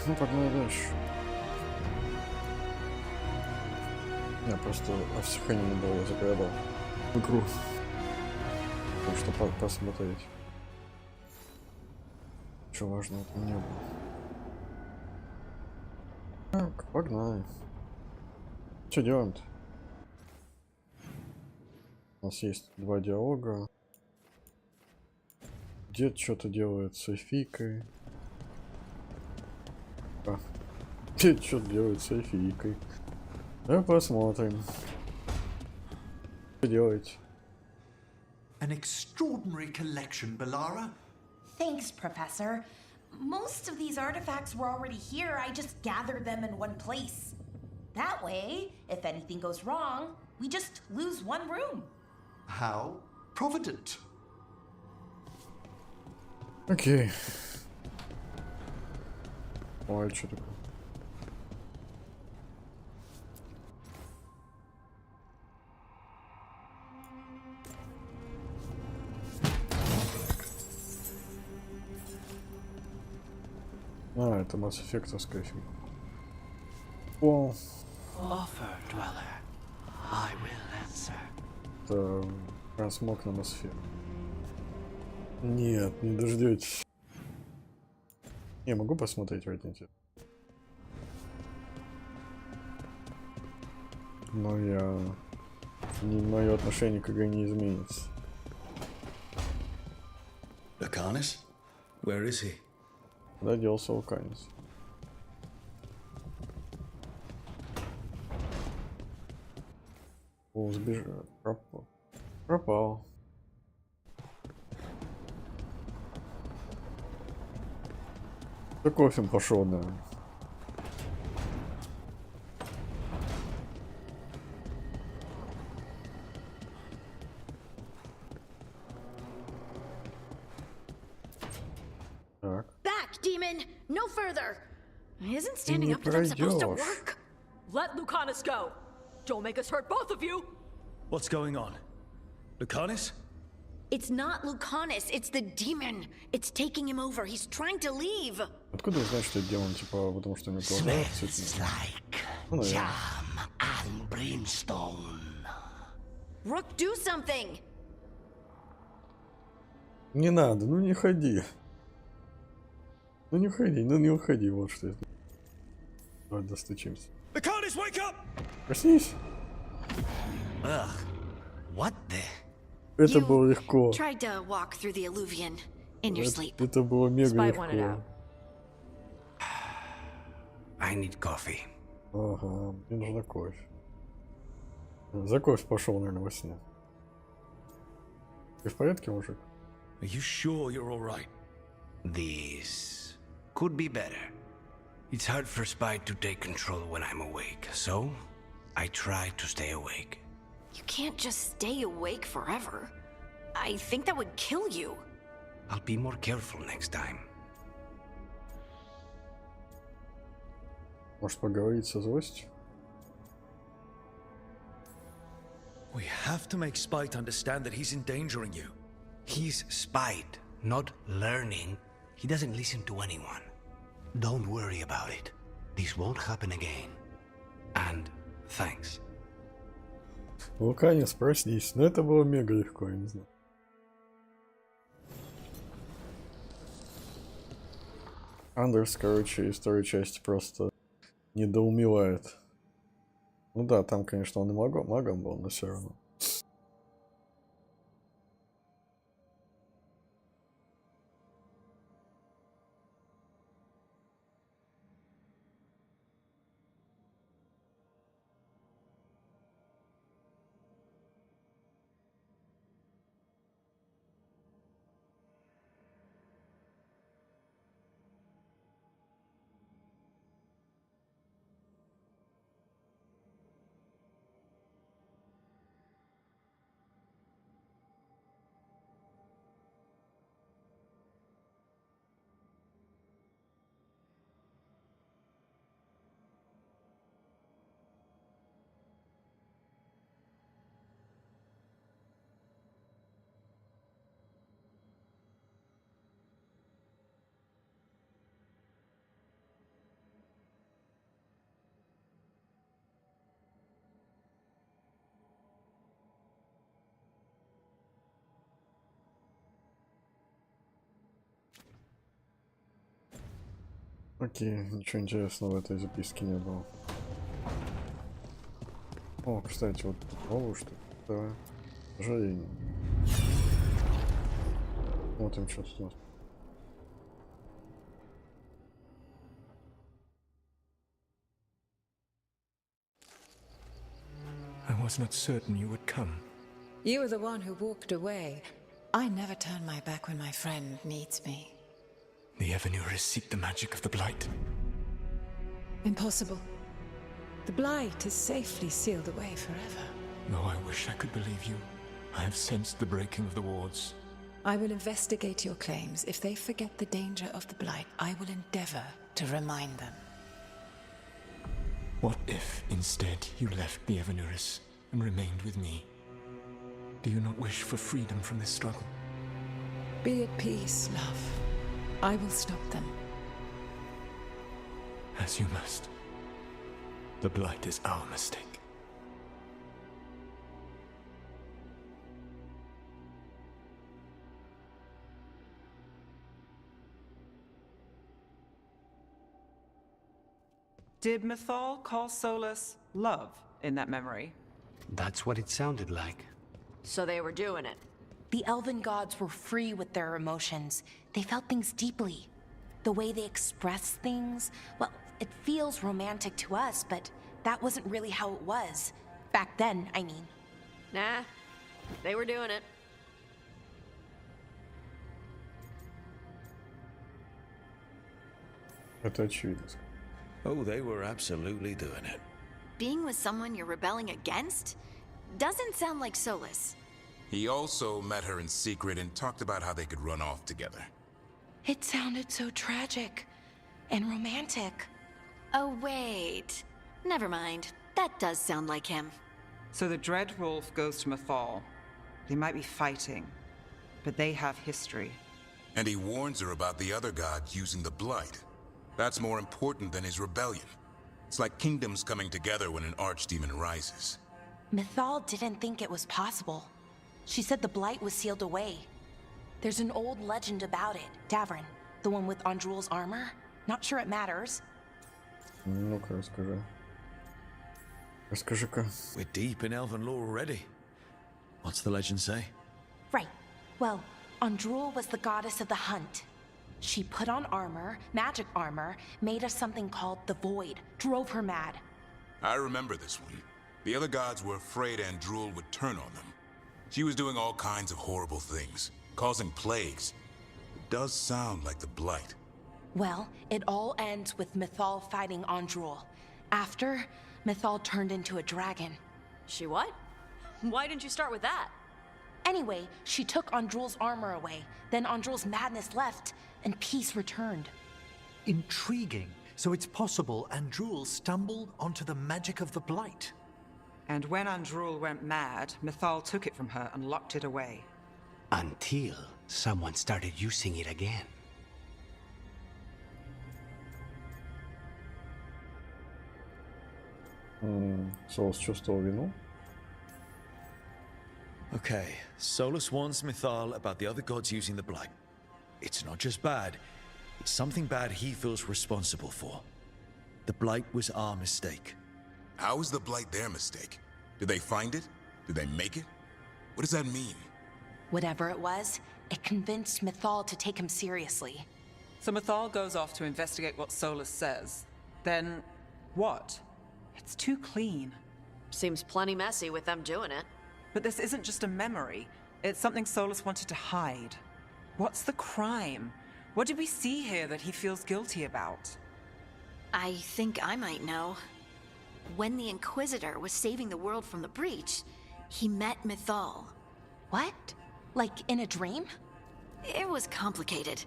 Ну, погнали дальше. Я просто не было заглядал в игру. Потому что посмотреть. Что важно, это не было. Так, погнали. Что делаем-то? У нас есть 2 диалога. Дед что-то делает с эльфийкой. Дед что-то делает с эльфийкой. Давай посмотрим. Что делаете? An extraordinary collection, Bellara. Thanks, Professor. Most of these artifacts were already here. I just gathered them in one place. That way, if anything goes wrong, we just lose one room. How provident. Окей. Ой, что такое? А, это Mass Effect-овская фигня. О, Offer, dweller. I will answer. это трансмог на Mass Effect. Нет, не дождетесь. Не, могу посмотреть ради интереса. Но мое отношение к игре не изменится. Lucanus? Where is he? Куда делся Луканец? О, сбежал. Пропал. За кофе пошел, наверное. Так. Back, demon! No further! Isn't Ты standing не up to them supposed to пройдешь. work? Let Lucanus go! Don't make us hurt both of you! What's going on? Lucanus? It's not Lucanus, it's the demon. It's taking him over. He's trying to leave. Откуда вы знаете, что это делаем, типа, потому что у него глаза Smells цветные? like Ну, наверное. jam and brimstone. Rook, do something! Не надо, ну не ходи. Ну не уходи, вот что это. Давай достучимся. Lucanus, wake up! Проснись. Ugh. What the? Это You было легко. Tried to walk through the alluvian in your sleep. Это было мега Spite wanted легко. out. I need coffee. Ага, мне нужна кофе. За кофе пошел, наверное, во сне. Ты в порядке, мужик? Are you sure you're alright? This could be better. It's hard for Spite to take control when I'm awake, so I try to stay awake. You can't just stay awake forever. I think that would kill you. I'll be more careful next time. Может поговорить со злостью? We have to make Spite understand that he's endangering you. He's Spite, not learning. He doesn't listen to anyone. Don't worry about it. This won't happen again. And thanks. Луканец, проснись. Ну это было мега легко, я не знаю. Андерс, короче, из второй части просто недоумевает. Ну да, там, конечно, он и магом был, но все равно. Окей, ничего интересного в этой записке не было. О, кстати, вот тут новую штуку. Да. Ожирение. Смотрим, что тут у нас. I was not certain you would come. You were the one who walked away. I never turn my back when my friend needs me. The Evanurus seek the magic of the Blight. Impossible. The Blight is safely sealed away forever. Though I wish I could believe you, I have sensed the breaking of the wards. I will investigate your claims. If they forget the danger of the Blight, I will endeavor to remind them. What if, instead, you left the Evanurus and remained with me? Do you not wish for freedom from this struggle? Be at peace, love. I will stop them. As you must. The Blight is our mistake. Did Mythal call Solus love in that memory? That's what it sounded like. So they were doing it. The elven gods were free with their emotions. They felt things deeply. The way they expressed things, well, it feels romantic to us, but that wasn't really how it was. Back then, I mean. Nah, they were doing it. Это очевидно. Oh, they were absolutely doing it. Being with someone you're rebelling against? Doesn't sound like Solus. He also met her in secret and talked about how they could run off together. It sounded so tragic and romantic. Oh, wait. Never mind. That does sound like him. So the Dreadwolf goes to Mythal. They might be fighting, but they have history. And he warns her about the other gods using the Blight. That's more important than his rebellion. It's like kingdoms coming together when an archdemon rises. Mythal didn't think it was possible. She said the Blight was sealed away. There's an old legend about it. Davrin, the one with Andrul's armor. Not sure it matters. Ну-ка, расскажи. Расскажи-ка. We're deep in elven lore already. What's the legend say? Right. Well, Andrul was the goddess of the hunt. She put on armor, magic armor, made us something called the Void, drove her mad. I remember this one. The other gods were afraid Andrul would turn on them. She was doing all kinds of horrible things, causing plagues. It does sound like the Blight. Well, it all ends with Mythal fighting Andrul. After, Mythal turned into a dragon. She what? Why didn't you start with that? Anyway, she took Andrul's armor away. Then Andrul's madness left, and peace returned. Intriguing. So it's possible Andrul stumbled onto the magic of the Blight. And when Andrul went mad, Mythal took it from her and locked it away. Until someone started using it again. Солос чувствовал вину? Okay, Solus warns Mythal about the other gods using the Blight. It's not just bad, it's something bad he feels responsible for. The Blight was our mistake. How is the Blight their mistake? Did they find it? Did they make it? What does that mean? Whatever it was, it convinced Mythal to take him seriously. So Mythal goes off to investigate what Solus says. Then, what? It's too clean. Seems plenty messy with them doing it. But this isn't just a memory. It's something Solus wanted to hide. What's the crime? What did we see here that he feels guilty about? I think I might know. When the Inquisitor was saving the world from the breach, he met Mythal. What? Like in a dream? It was complicated.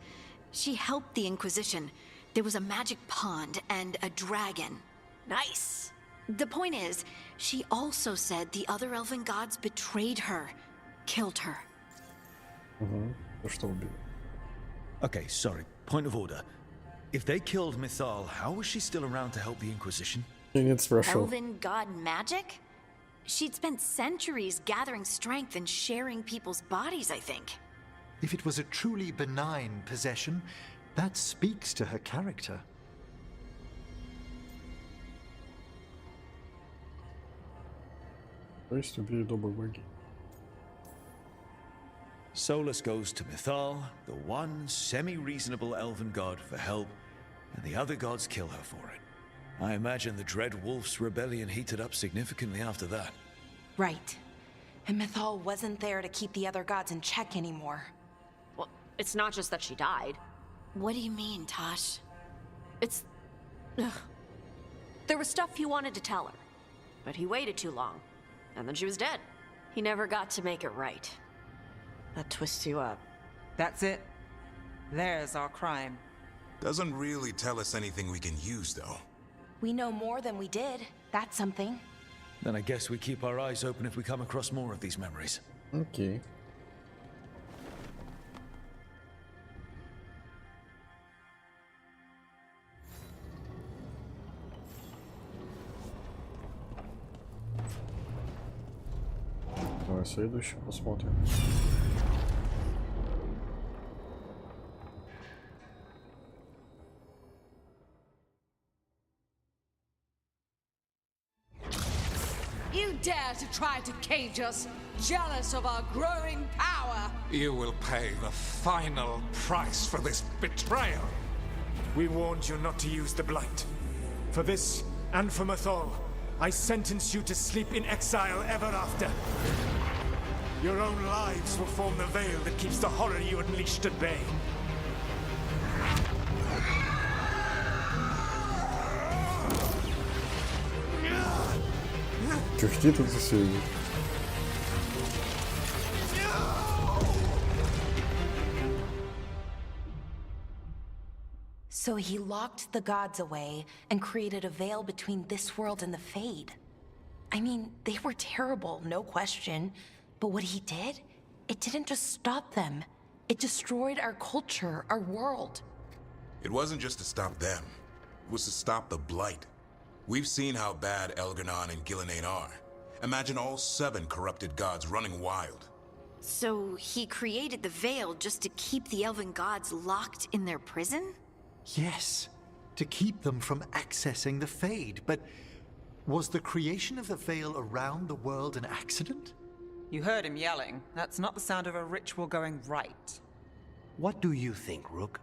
She helped the Inquisition. There was a magic pond and a dragon. Nice. The point is, she also said the other elven gods betrayed her, killed her. За что убили? Okay, sorry, point of order. If they killed Mythal, how was she still around to help the Inquisition? Я нет спрашивал. Elven god magic? She'd spent centuries gathering strength and sharing people's bodies, I think. If it was a truly benign possession, that speaks to her character. То есть убили доброй боги. Solus goes to Mythal, the one semi-reasonable elven god, for help, and the other gods kill her for it. I imagine the Dread Wolf's rebellion heated up significantly after that. Right. And Mythal wasn't there to keep the other gods in check anymore. Well, it's not just that she died. What do you mean, Tosh? It's... Ugh. There was stuff he wanted to tell her, but he waited too long, and then she was dead. He never got to make it right. That twists you up. That's it. There's our crime. Doesn't really tell us anything we can use, though. We know more than we did. That's something. Then I guess we keep our eyes open if we come across more of these memories. Окей. Давай следующий посмотрим. You dare to try to cage us, jealous of our growing power. You will pay the final price for this betrayal. We warned you not to use the Blight. For this, and for Mythal, I sentence you to sleep in exile ever after. Your own lives will form the veil that keeps the horror you unleashed at bay. Чухти тут засели. So he locked the gods away and created a veil between this world and the Fade. I mean, they were terrible, no question. But what he did, it didn't just stop them. It destroyed our culture, our world. It wasn't just to stop them. It was to stop the Blight. We've seen how bad Elgar'nan and Gillenane are. Imagine all 7 corrupted gods running wild. So he created the Veil just to keep the elven gods locked in their prison? Yes, to keep them from accessing the Fade. But was the creation of the Veil around the world an accident? You heard him yelling. That's not the sound of a ritual going right. What do you think, Rook?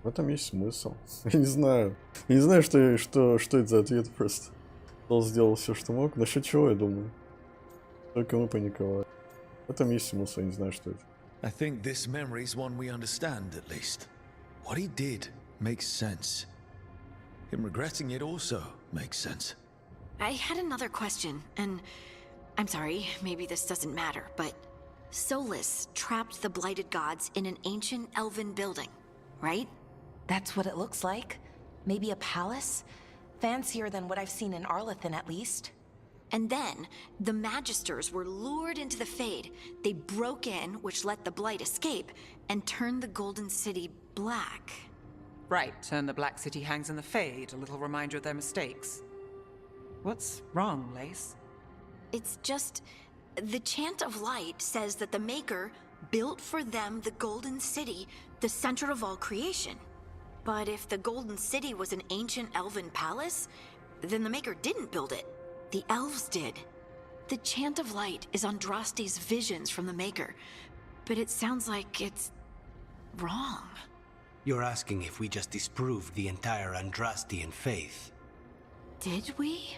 В этом есть смысл. Я не знаю. Я не знаю, что это за ответ просто. Он сделал все, что мог. Насчет чего, я думаю. Только мы паниковали. В этом есть смысл, я не знаю, что это. I think this memory's one we understand, at least. What he did makes sense. Him regretting it also makes sense. I had another question, and I'm sorry, maybe this doesn't matter, but Solus trapped the blighted gods in an ancient elven building, right? That's what it looks like. Maybe a palace? Fancier than what I've seen in Arlathan, at least. And then, the Magisters were lured into the Fade. They broke in, which let the Blight escape, and turned the Golden City black. Right, and the Black City hangs in the Fade, a little reminder of their mistakes. What's wrong, Lace? It's just... the Chant of Light says that the Maker built for them the Golden City, the center of all creation. But if the Golden City was an ancient elven palace, then the Maker didn't build it. The elves did. The Chant of Light is Andraste's visions from the Maker, but it sounds like it's wrong. You're asking if we just disproved the entire Andrastian faith. Did we?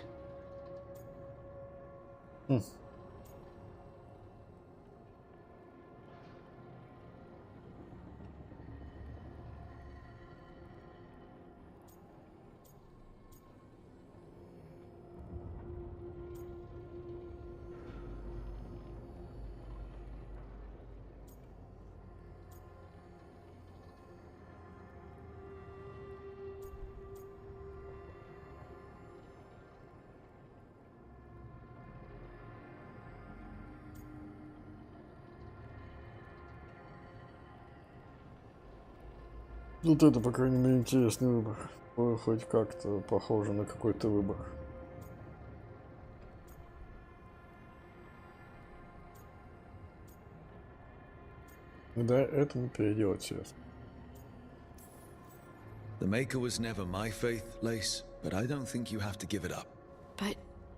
Вот это, по крайней мере, интересный выбор. Хоть как-то похоже на какой-то выбор. Да, этому переделать сейчас. The Maker was never my faith, Lace, but I don't think you have to give it up. But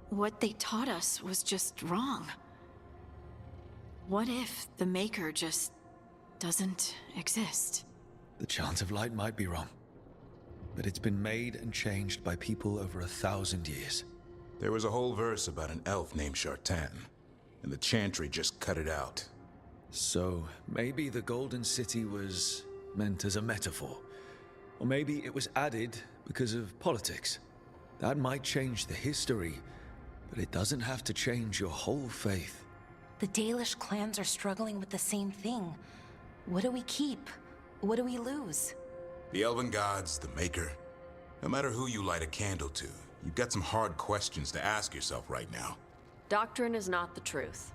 what they taught us was just wrong. What if the Maker just doesn't exist? The chant of light might be wrong, but it's been made and changed by people over 1,000 years. There was a whole verse about an elf named Shartan, and the chantry just cut it out. So maybe the Golden City was meant as a metaphor. Or maybe it was added because of politics. That might change the history, but it doesn't have to change your whole faith. The Dalish clans are struggling with the same thing. What do we keep? What do we lose? The Elven Gods, the Maker. No matter who you light a candle to, you've got some hard questions to ask yourself right now. Doctrine is not the truth.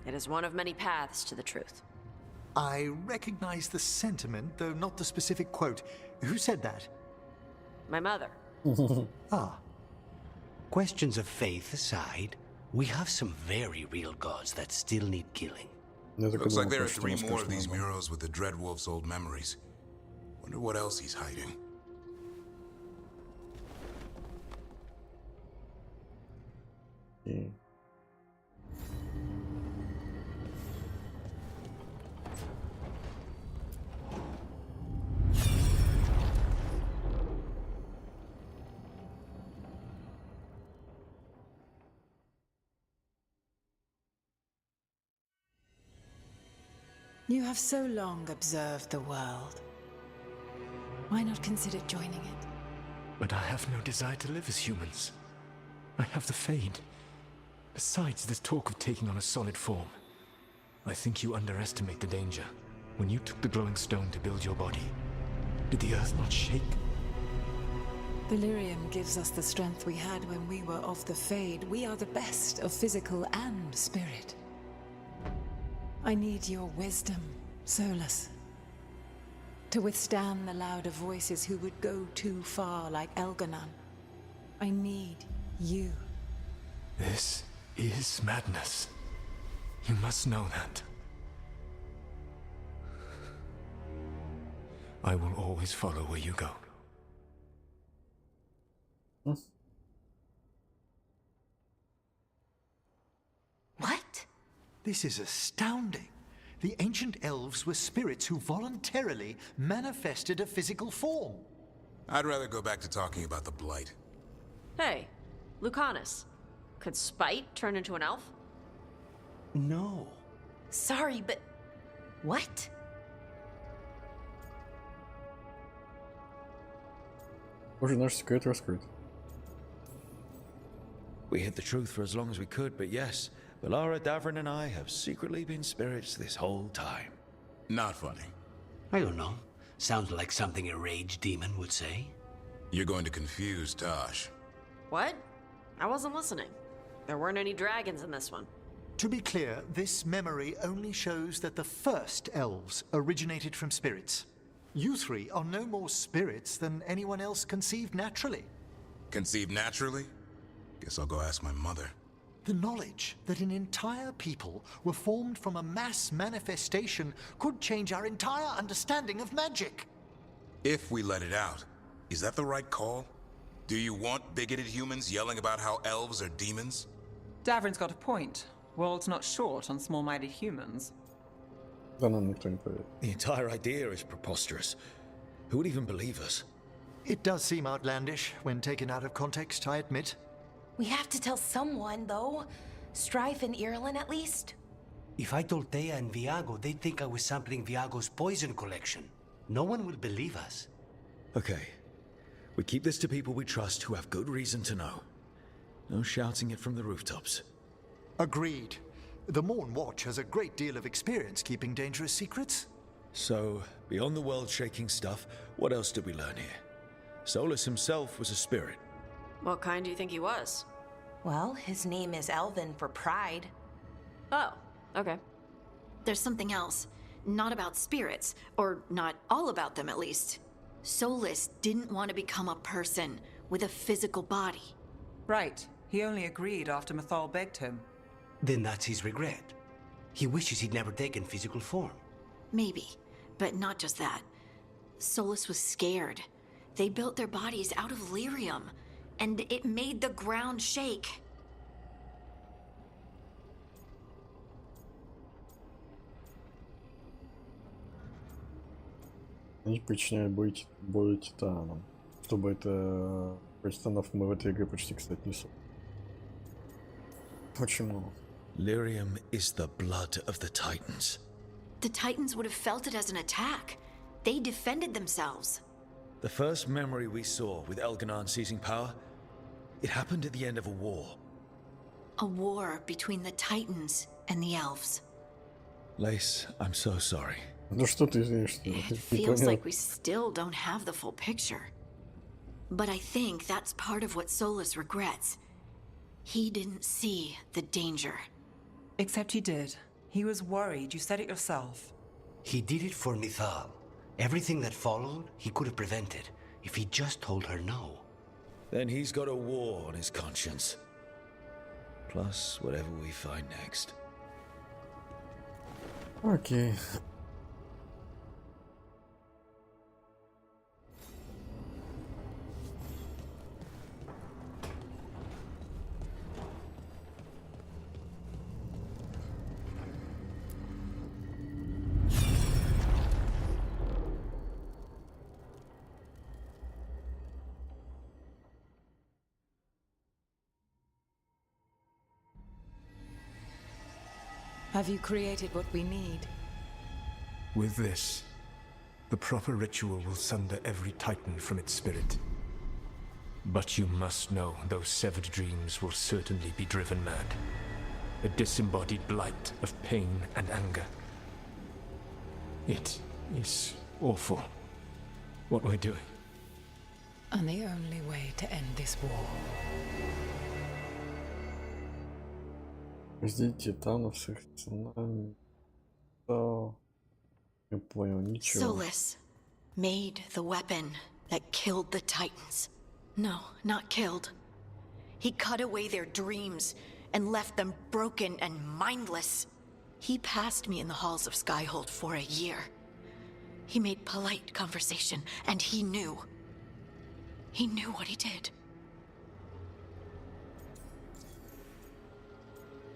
It is one of many paths to the truth. I recognize the sentiment, though not the specific quote. Who said that? My mother. Ah. Questions of faith aside, we have some very real gods that still need killing. Looks like there are 3 more of these murals with the Dreadwolf's old memories. Wonder what else he's hiding. You have so long observed the world. Why not consider joining it? But I have no desire to live as humans. I have the Fade. Besides, this talk of taking on a solid form. I think you underestimate the danger. When you took the glowing stone to build your body, did the earth not shake? Delirium gives us the strength we had when we were of the Fade. We are the best of physical and spirit. I need your wisdom, Solus. To withstand the louder voices who would go too far like Elganon. I need you. This is madness. You must know that. I will always follow where you go. What? This is astounding. The ancient elves were spirits who voluntarily manifested a physical form. I'd rather go back to talking about the Blight. Hey, Lucanus. Could Spite turn into an elf? No. Sorry, but... what? Уже наш секрет раскрыт. We hid the truth for as long as we could, but yes, Valara, Davrin, and I have secretly been spirits this whole time. Not funny. I don't know. Sounds like something a rage demon would say. You're going to confuse Tosh. What? I wasn't listening. There weren't any dragons in this one. To be clear, this memory only shows that the first elves originated from spirits. You 3 are no more spirits than anyone else conceived naturally. Conceived naturally? Guess I'll go ask my mother. The knowledge that an entire people were formed from a mass manifestation could change our entire understanding of magic. If we let it out, is that the right call? Do you want bigoted humans yelling about how elves are demons? Davrin's got a point. World's not short on small-minded humans. Да нам никто не поверит. The entire idea is preposterous. Who would even believe us? It does seem outlandish when taken out of context, I admit. We have to tell someone, though. Strife and Irulan, at least. If I told Thea and Viago, they'd think I was sampling Viago's poison collection. No one will believe us. Okay. We keep this to people we trust who have good reason to know. No shouting it from the rooftops. Agreed. The Morn Watch has a great deal of experience keeping dangerous secrets. So, beyond the world-shaking stuff, what else did we learn here? Solus himself was a spirit. What kind do you think he was? Well, his name is Elven for pride. Oh, okay. There's something else. Not about spirits, or not all about them at least. Solus didn't want to become a person with a physical body. Right. He only agreed after Mythal begged him. Then that's his regret. He wishes he'd never taken physical form. Maybe, but not just that. Solus was scared. They built their bodies out of lyrium, and it made the ground shake. Они причиняют бой титанам. Чтобы это... Про титанов мы в этой игре почти, кстати, не слышали. Почему? Lyrium is the blood of the Titans. The Titans would have felt it as an attack. They defended themselves. The first memory we saw with Elganon seizing power, it happened at the end of a war. A war between the Titans and the elves. Lace, I'm so sorry. Ну что ты извинишься? It feels like we still don't have the full picture. But I think that's part of what Solus regrets. He didn't see the danger. Except he did. He was worried, you said it yourself. He did it for Mithal. Everything that followed, he could have prevented, if he just told her no. Then he's got a war on his conscience. Plus, whatever we find next. Окей. Have you created what we need? With this, the proper ritual will sunder every Titan from its spirit. But you must know those severed dreams will certainly be driven mad. A disembodied blight of pain and anger. It is awful what we're doing. And the only way to end this war. Жди титанов с их ценами. Не понял ничего. Solus made the weapon that killed the Titans. No, not killed. He cut away their dreams and left them broken and mindless. He passed me in the halls of Skyhold for a year. He made polite conversation, and he knew. He knew what he did.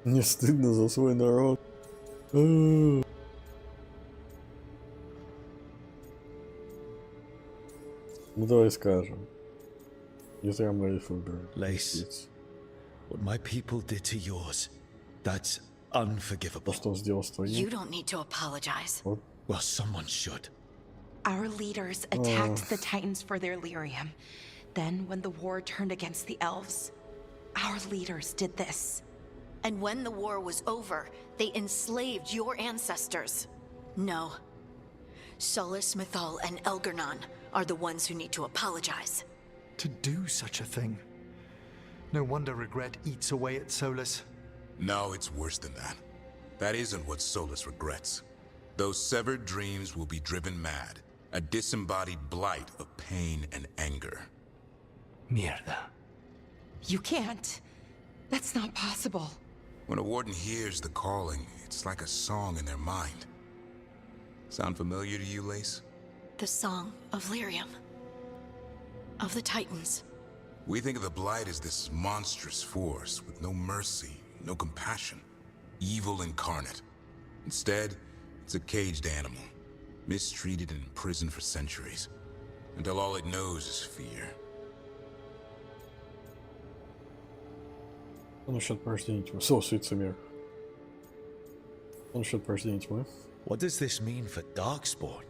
Мне стыдно за свой народ. Ну давай скажем. Не зря мы их выбрали. Lace, what my people did to yours, that's unforgivable. Что он сделал с твоим? You don't need to apologize. Well, someone should. Our leaders attacked the Titans for their lyrium. Then, when the war turned against the elves, our leaders did this. And when the war was over, they enslaved your ancestors. No. Solus, Mithal, and Elgarnon are the ones who need to apologize. To do such a thing. No wonder regret eats away at Solus. No, it's worse than that. That isn't what Solus regrets. Those severed dreams will be driven mad. A disembodied blight of pain and anger. Mierda. You can't. That's not possible. When a warden hears the calling, it's like a song in their mind. Sound familiar to you, Lace? The song of lyrium. Of the Titans. We think of the Blight as this monstrous force with no mercy, no compassion. Evil incarnate. Instead, it's a caged animal. Mistreated and imprisoned for centuries. Until all it knows is fear. Что насчет порождения тьмы? Лицемер. Что насчет порождения тьмы? What does this mean for Darkspawn?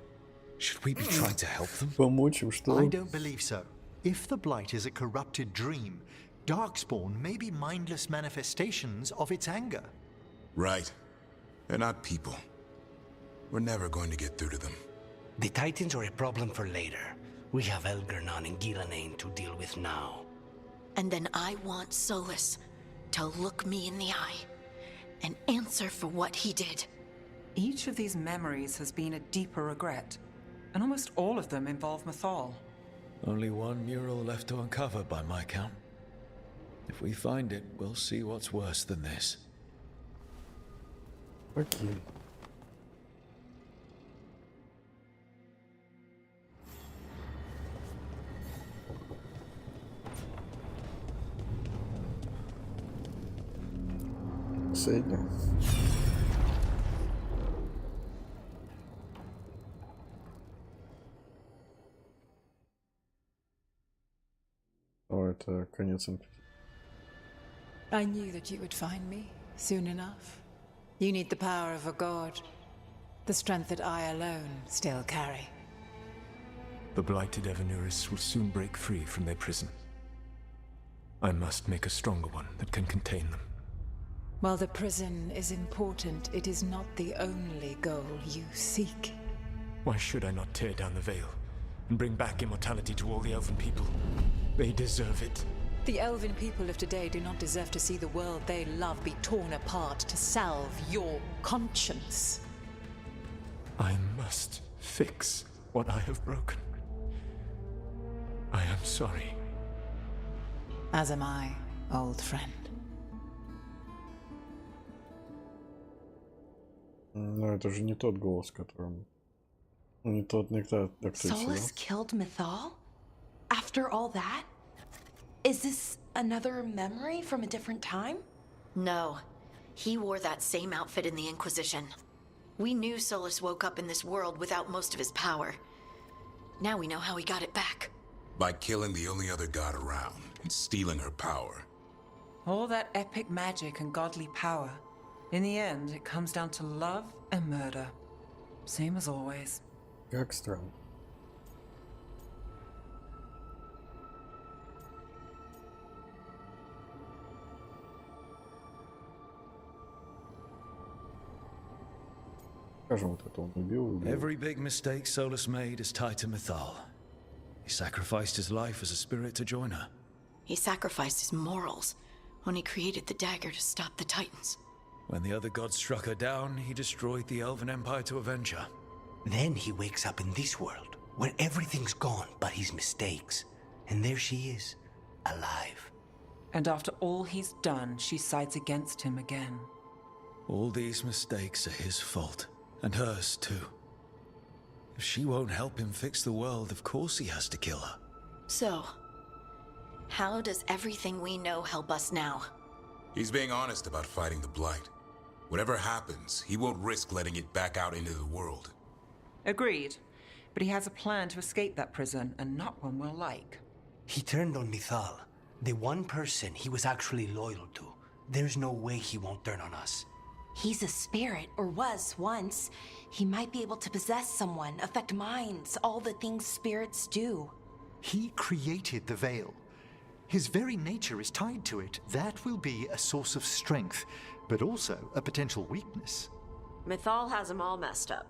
Should we be trying to help them? Помочь им, что? I don't believe so. If the Blight is a corrupted dream, Darkspawn may be mindless manifestations of its anger. Right. They're not people. We're never going to get through to them. The Titans are a problem for later. We have Elgarnon and Gillanane to deal with now. And then I want Solus to look me in the eye and answer for what he did. Each of these memories has been a deeper regret, and almost all of them involve Mithal. Only one mural left to uncover by my count. If we find it, we'll see what's worse than this. Окей. последняя. О, это конец инквизиции. I knew that you would find me soon enough. You need the power of a god, the strength that I alone still carry. The blighted Evanuris will soon break free from their prison. I must make a stronger one that can contain them. While the prison is important, it is not the only goal you seek. Why should I not tear down the veil and bring back immortality to all the Elven people? They deserve it. The Elven people of today do not deserve to see the world they love be torn apart to salve your conscience. I must fix what I have broken. I am sorry. As am I, old friend. Но это же не тот голос, которым... Не тот, не та актриса, Solus да? killed Mythal? After all that? Is this another memory from a different time? No. He wore that same outfit in the Inquisition. We knew Solus woke up in this world without most of his power. Now we know how he got it back. By killing the only other god around and stealing her power. All that epic magic and godly power. In the end, it comes down to love and murder. Same as always. Как странно. Скажем, вот это он убил. Every big mistake Solus made is tied to Mythal. He sacrificed his life as a spirit to join her. He sacrificed his morals when he created the dagger to stop the Titans. When the other gods struck her down, he destroyed the Elven Empire to avenge her. Then he wakes up in this world, where everything's gone but his mistakes. And there she is, alive. And after all he's done, she sides against him again. All these mistakes are his fault. And hers too. If she won't help him fix the world, of course he has to kill her. So, how does everything we know help us now? He's being honest about fighting the Blight. Whatever happens, he won't risk letting it back out into the world. Agreed. But he has a plan to escape that prison, and not one we'll like. He turned on Mythal, the one person he was actually loyal to. There's no way he won't turn on us. He's a spirit, or was once. He might be able to possess someone, affect minds, all the things spirits do. He created the veil. His very nature is tied to it. That will be a source of strength, but also a potential weakness. Mythal has him all messed up.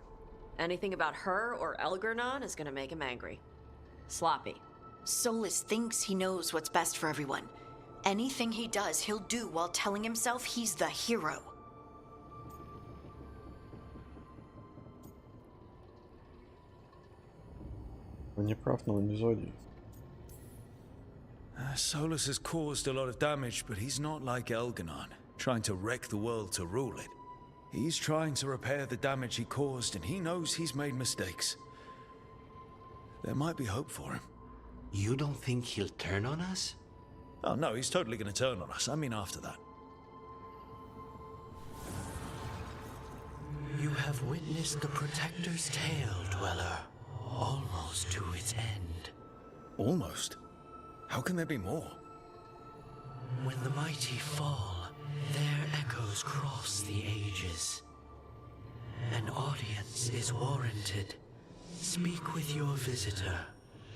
Anything about her or Elgernon is gonna make him angry. Sloppy. Solus thinks he knows what's best for everyone. Anything he does, he'll do while telling himself he's the hero. Он не прав, но он не злодей. Solus has caused a lot of damage, but he's not like Elgernon, trying to wreck the world to rule it. He's trying to repair the damage he caused, and he knows he's made mistakes. There might be hope for him. You don't think he'll turn on us? Oh no, he's totally gonna turn on us. I mean after that. You have witnessed the Protector's tale, Dweller. Almost to its end. Almost? How can there be more? When the mighty fall, their echoes cross the ages. An audience is warranted. Speak with your visitor.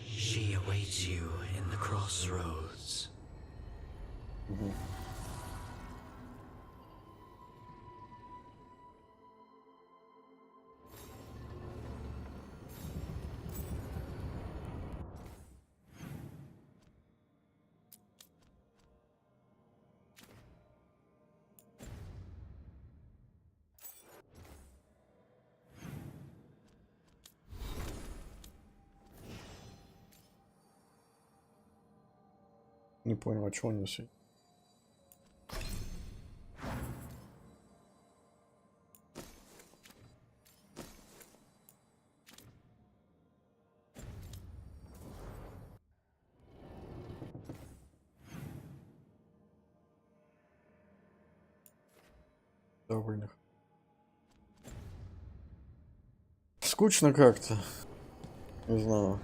She awaits you in the crossroads. Не понял, а чего он несет? Добрых. Скучно как-то. Не знаю.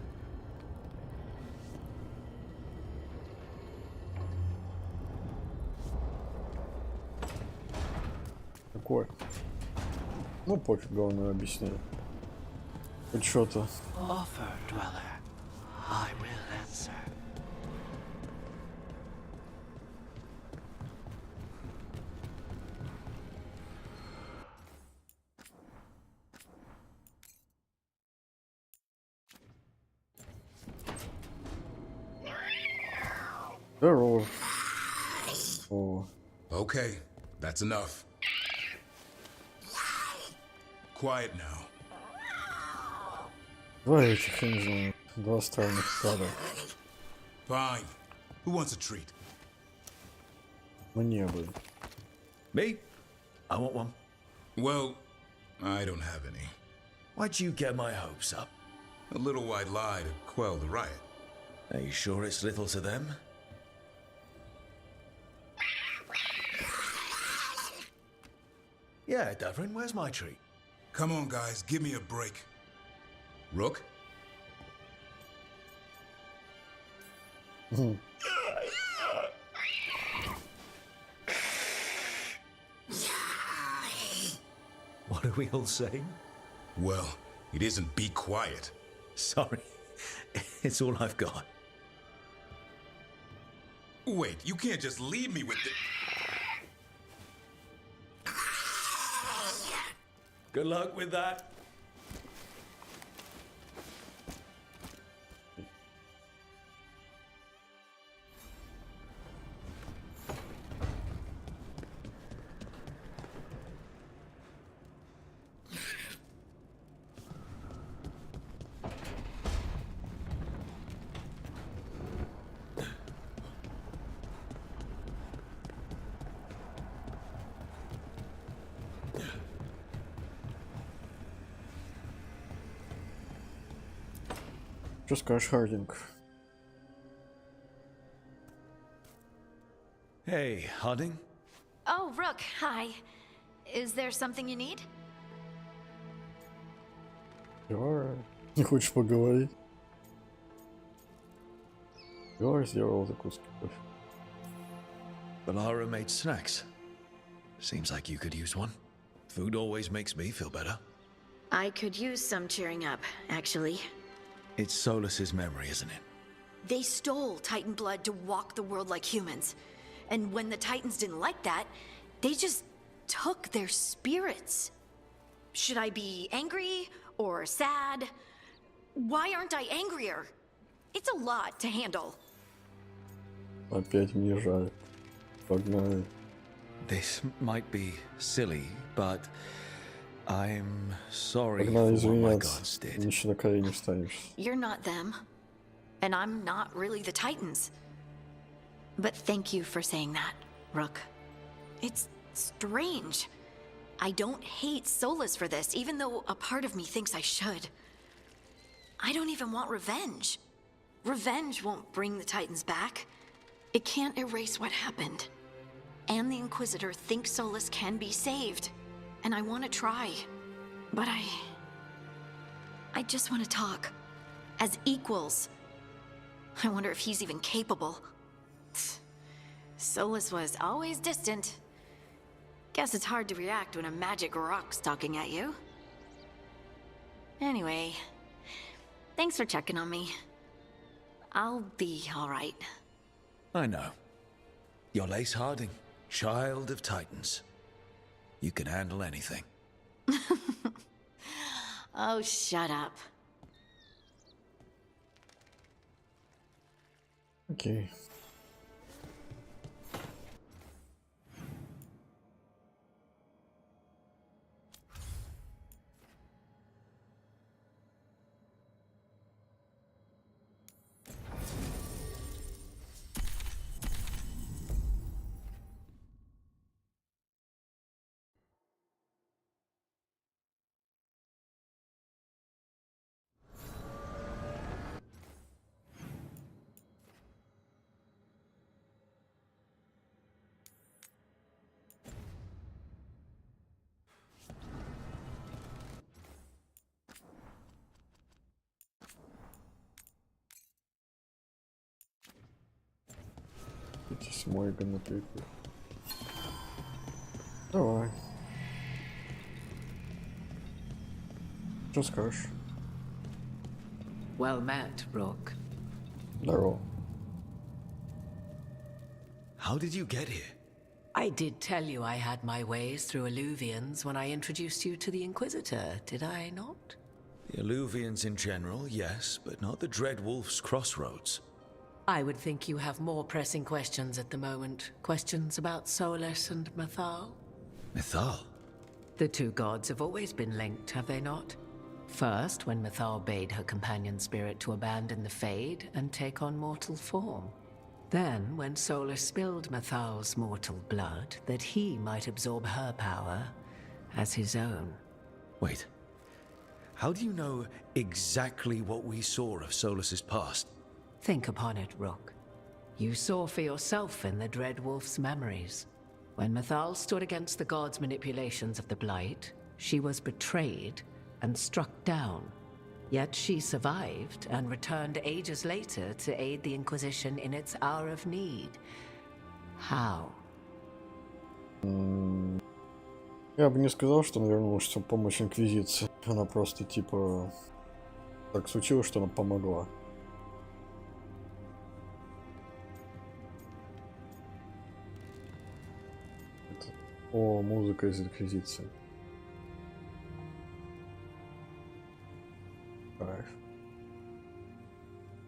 Какой? Ну пофиг, главное объяснение. Хоть что-то. Offer, dweller. I will answer. Здорово. О. Okay, that's enough. Quiet now. Два этих, я не знаю. Два странных кадра. Fine. Who wants a treat? Мне бы. Me? I want one. Well, I don't have any. Why'd you get my hopes up? A little white lie to quell the riot. Are you sure it's little to them? Yeah, Davrin, where's my treat? Come on, guys, give me a break. Rook? What are we all saying? Well, it isn't be quiet. Sorry. It's all I've got. Wait, you can't just leave me with the... Good luck with that. Что скажешь, Хардинг? Hey, Harding. Oh, Rook, hi. Is there something you need? Не хочешь поговорить? Я сделал закуски. Valara made snacks. Seems like you could use one. Food always makes me feel better. I could use some cheering up, actually. It's Solus's memory, isn't it? They stole Titan blood to walk the world like humans. And when the Titans didn't like that, they just took their spirits. Should I be angry or sad? Why aren't I angrier? It's a lot to handle. Опять мне жаль. Погнали. This might be silly, but I'm sorry Погнали for what my извиняться. gods did. Ничего на колени встанешь. You're not them. And I'm not really the Titans. But thank you for saying that, Rook. It's strange. I don't hate Solus for this, even though a part of me thinks I should. I don't even want revenge. Revenge won't bring the Titans back. It can't erase what happened. And the Inquisitor thinks Solus can be saved. And I want to try. But I just want to talk. As equals. I wonder if he's even capable. Solus was always distant. Guess it's hard to react when a magic rock's talking at you. Anyway, thanks for checking on me. I'll be all right. I know. You're Lace Harding, child of Titans. You can handle anything. Oh, shut up. Окей. Эти Мойган на перекур. Давай. Что скажешь? Well met, Rook. Здорово. How did you get here? I did tell you I had my ways through Illuvians when I introduced you to the Inquisitor, did I not? The Illuvians in general, yes, but not the Dread Wolf's crossroads. I would think you have more pressing questions at the moment. Questions about Solus and Mythal? Mythal? The two gods have always been linked, have they not? First, when Mythal bade her companion spirit to abandon the Fade and take on mortal form. Then, when Solus spilled Mythal's mortal blood, that he might absorb her power as his own. Wait. How do you know exactly what we saw of Solus's past? Think upon it, Rook. You saw for yourself in the Dread Wolf's memories. When Mythal stood against the gods' manipulations of the Blight, she was betrayed and struck down. Yet she survived and returned ages later to aid the Inquisition in its hour of need. How? Я бы не сказал, что она вернулась, чтобы помочь Инквизиции. Она просто, типа, так случилось, что она помогла. О, музыка из Инквизиции. Кайф.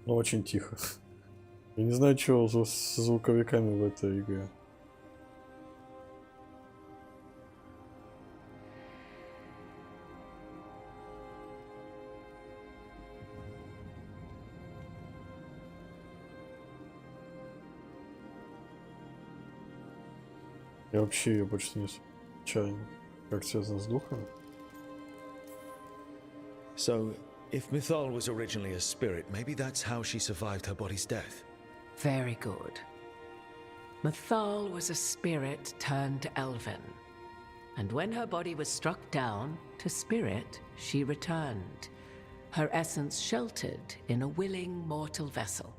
Но очень тихо. Я не знаю, что с звуковиками в этой игре. Я вообще ее почти не случайно. Как связано с духом? So, if Mythal was originally a spirit, maybe that's how she survived her body's death. Very good. Mythal was a spirit turned elven. And when her body was struck down, to spirit, she returned. Her essence sheltered in a willing mortal vessel.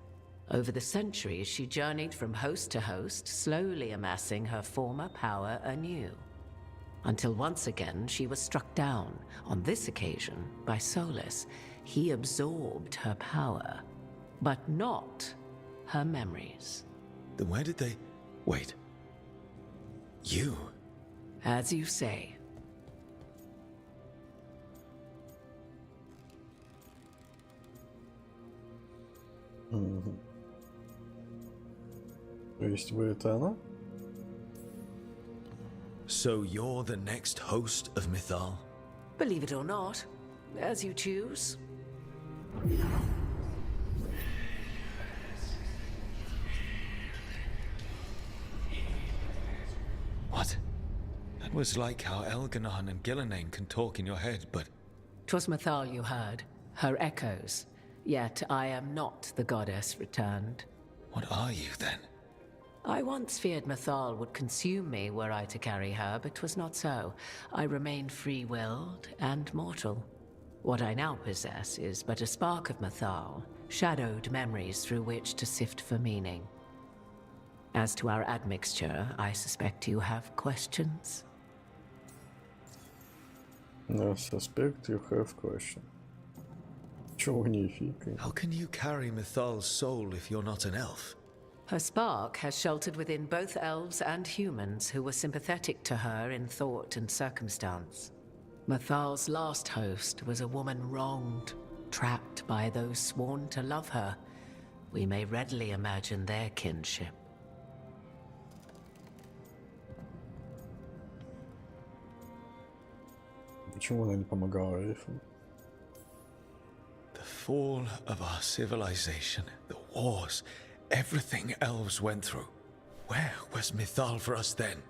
Over the centuries, she journeyed from host to host, slowly amassing her former power anew. Until once again, she was struck down, on this occasion, by Solus. He absorbed her power, but not her memories. Then where did they... Wait. You? As you say. То есть вы это она? So you're the next host of Mythal? Believe it or not, as you choose. What? That was like how Elganon and Gillenane can talk in your head, but... 'Twas Mythal you heard, her echoes. Yet I am not the goddess returned. What are you, then? I once feared Mythal would consume me were I to carry her, but 'twas not so. I remain free-willed and mortal. What I now possess is but a spark of Mythal, shadowed memories through which to sift for meaning. As to our admixture, I suspect you have questions. I suspect you have questions. Чего не фикай? How can you carry Mythal's soul if you're not an elf? Her spark has sheltered within both elves and humans who were sympathetic to her in thought and circumstance. Mythal's last host was a woman wronged, trapped by those sworn to love her. We may readily imagine their kinship. Почему она не помогала эльфам? The fall of our civilization, the wars, everything elves went through. Where was Mythal for us then?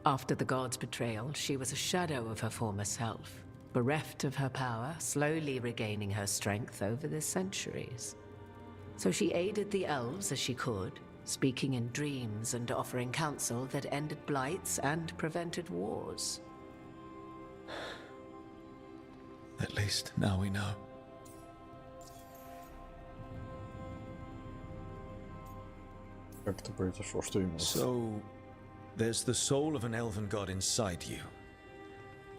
After the god's betrayal, she was a shadow of her former self, bereft of her power, slowly regaining her strength over the centuries. So she aided the elves as she could, speaking in dreams and offering counsel that ended blights and prevented wars. At least now we know. Как это произошло? Что именно? So, there's the soul of an elven god inside you.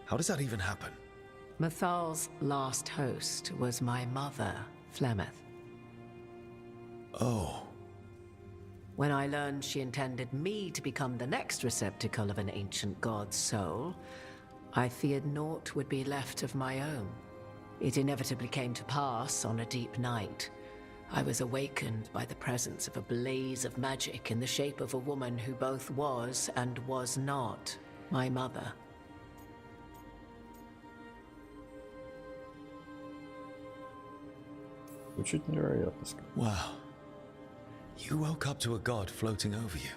How does that even happen? Mathal's last host was my mother, Flemeth. Oh. When I learned she intended me to become the next receptacle of an ancient god's soul, I feared naught would be left of my own. It inevitably came to pass on a deep night. I was awakened by the presence of a blaze of magic in the shape of a woman who both was and was not my mother. Звучит невероятно. Wow. You woke up to a god floating over you.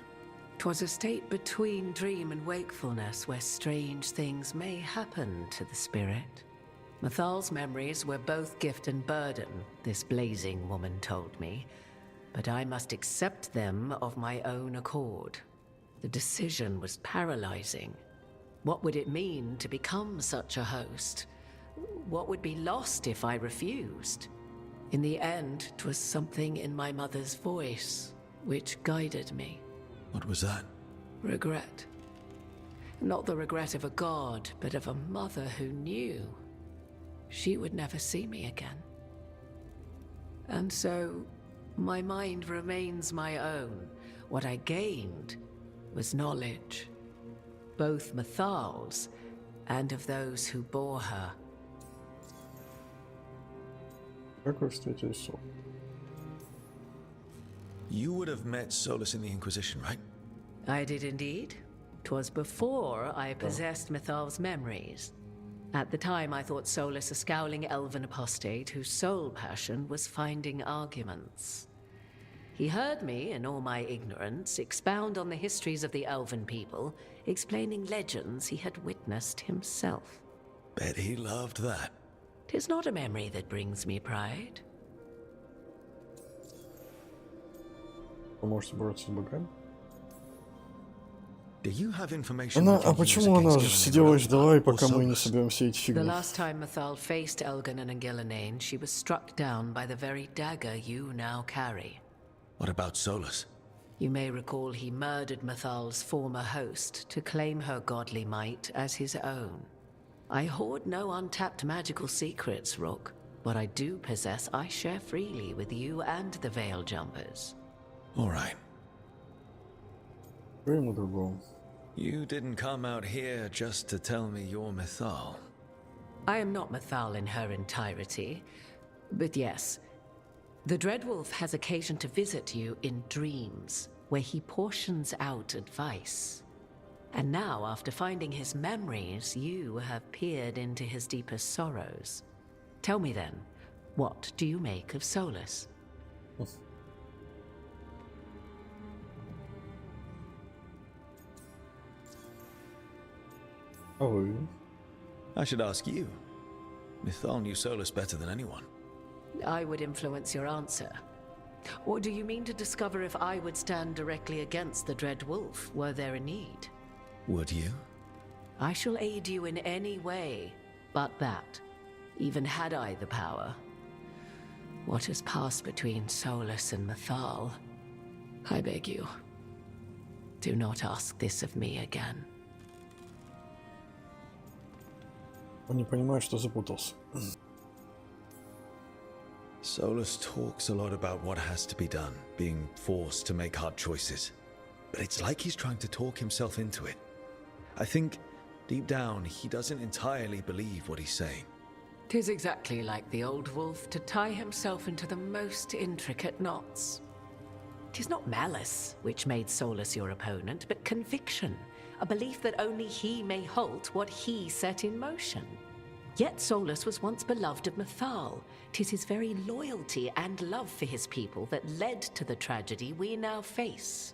'Twas a state between dream and wakefulness where strange things may happen to the spirit. Mathal's memories were both gift and burden, this blazing woman told me, but I must accept them of my own accord. The decision was paralyzing. What would it mean to become such a host? What would be lost if I refused? In the end, 'twas something in my mother's voice which guided me. What was that? Regret. Not the regret of a god, but of a mother who knew she would never see me again. And so, my mind remains my own. What I gained was knowledge, both Mathal's and of those who bore her. Как вы встретили Сол? You would have met Solus in the Inquisition, right? I did indeed. 'Twas before I possessed Mathal's memories. At the time, I thought Solus a scowling elven apostate whose sole passion was finding arguments. He heard me, in all my ignorance, expound on the histories of the elven people, explaining legends he had witnessed himself. Bet he loved that. 'Tis not a memory that brings me pride. Вы можете бороться с богами? Do you have information? Она, we а can use почему она against сидела и Gillian ждала, и or пока мы не Solus? соберем все эти The фигни? last time Mathal faced Elgin and Gillian, she was struck down by the very dagger you now carry. What about Solus? You may recall he murdered Mathal's former host to claim her godly might as his own. I hoard no untapped magical secrets, Rook. What I do possess, I share freely with you and the Veil Jumpers. All right. Ему другому. You didn't come out here just to tell me you're Mathal. I am not Mathal in her entirety, but yes, the Dreadwolf has occasion to visit you in dreams, where he portions out advice. And now, after finding his memories, you have peered into his deepest sorrows. Tell me then, what do you make of Solus? А вы? I should ask you. Mathal knew Solus better than anyone. I would influence your answer. Or do you mean to discover if I would stand directly against the Dread Wolf were there a need? Would you? I shall aid you in any way but that, even had I the power. What has passed between Solus and Mathal, I beg you, do not ask this of me again. Он не понимает, что запутался. Solus talks a lot about what has to be done, being forced to make hard choices. But it's like he's trying to talk himself into it. I think, deep down, he doesn't entirely believe what he's saying. 'Tis exactly like the old wolf to tie himself into the most intricate knots. 'Tis not malice which made Solus your opponent, but conviction, a belief that only he may halt what he set in motion. Yet Solus was once beloved of Mathal. 'Tis his very loyalty and love for his people that led to the tragedy we now face.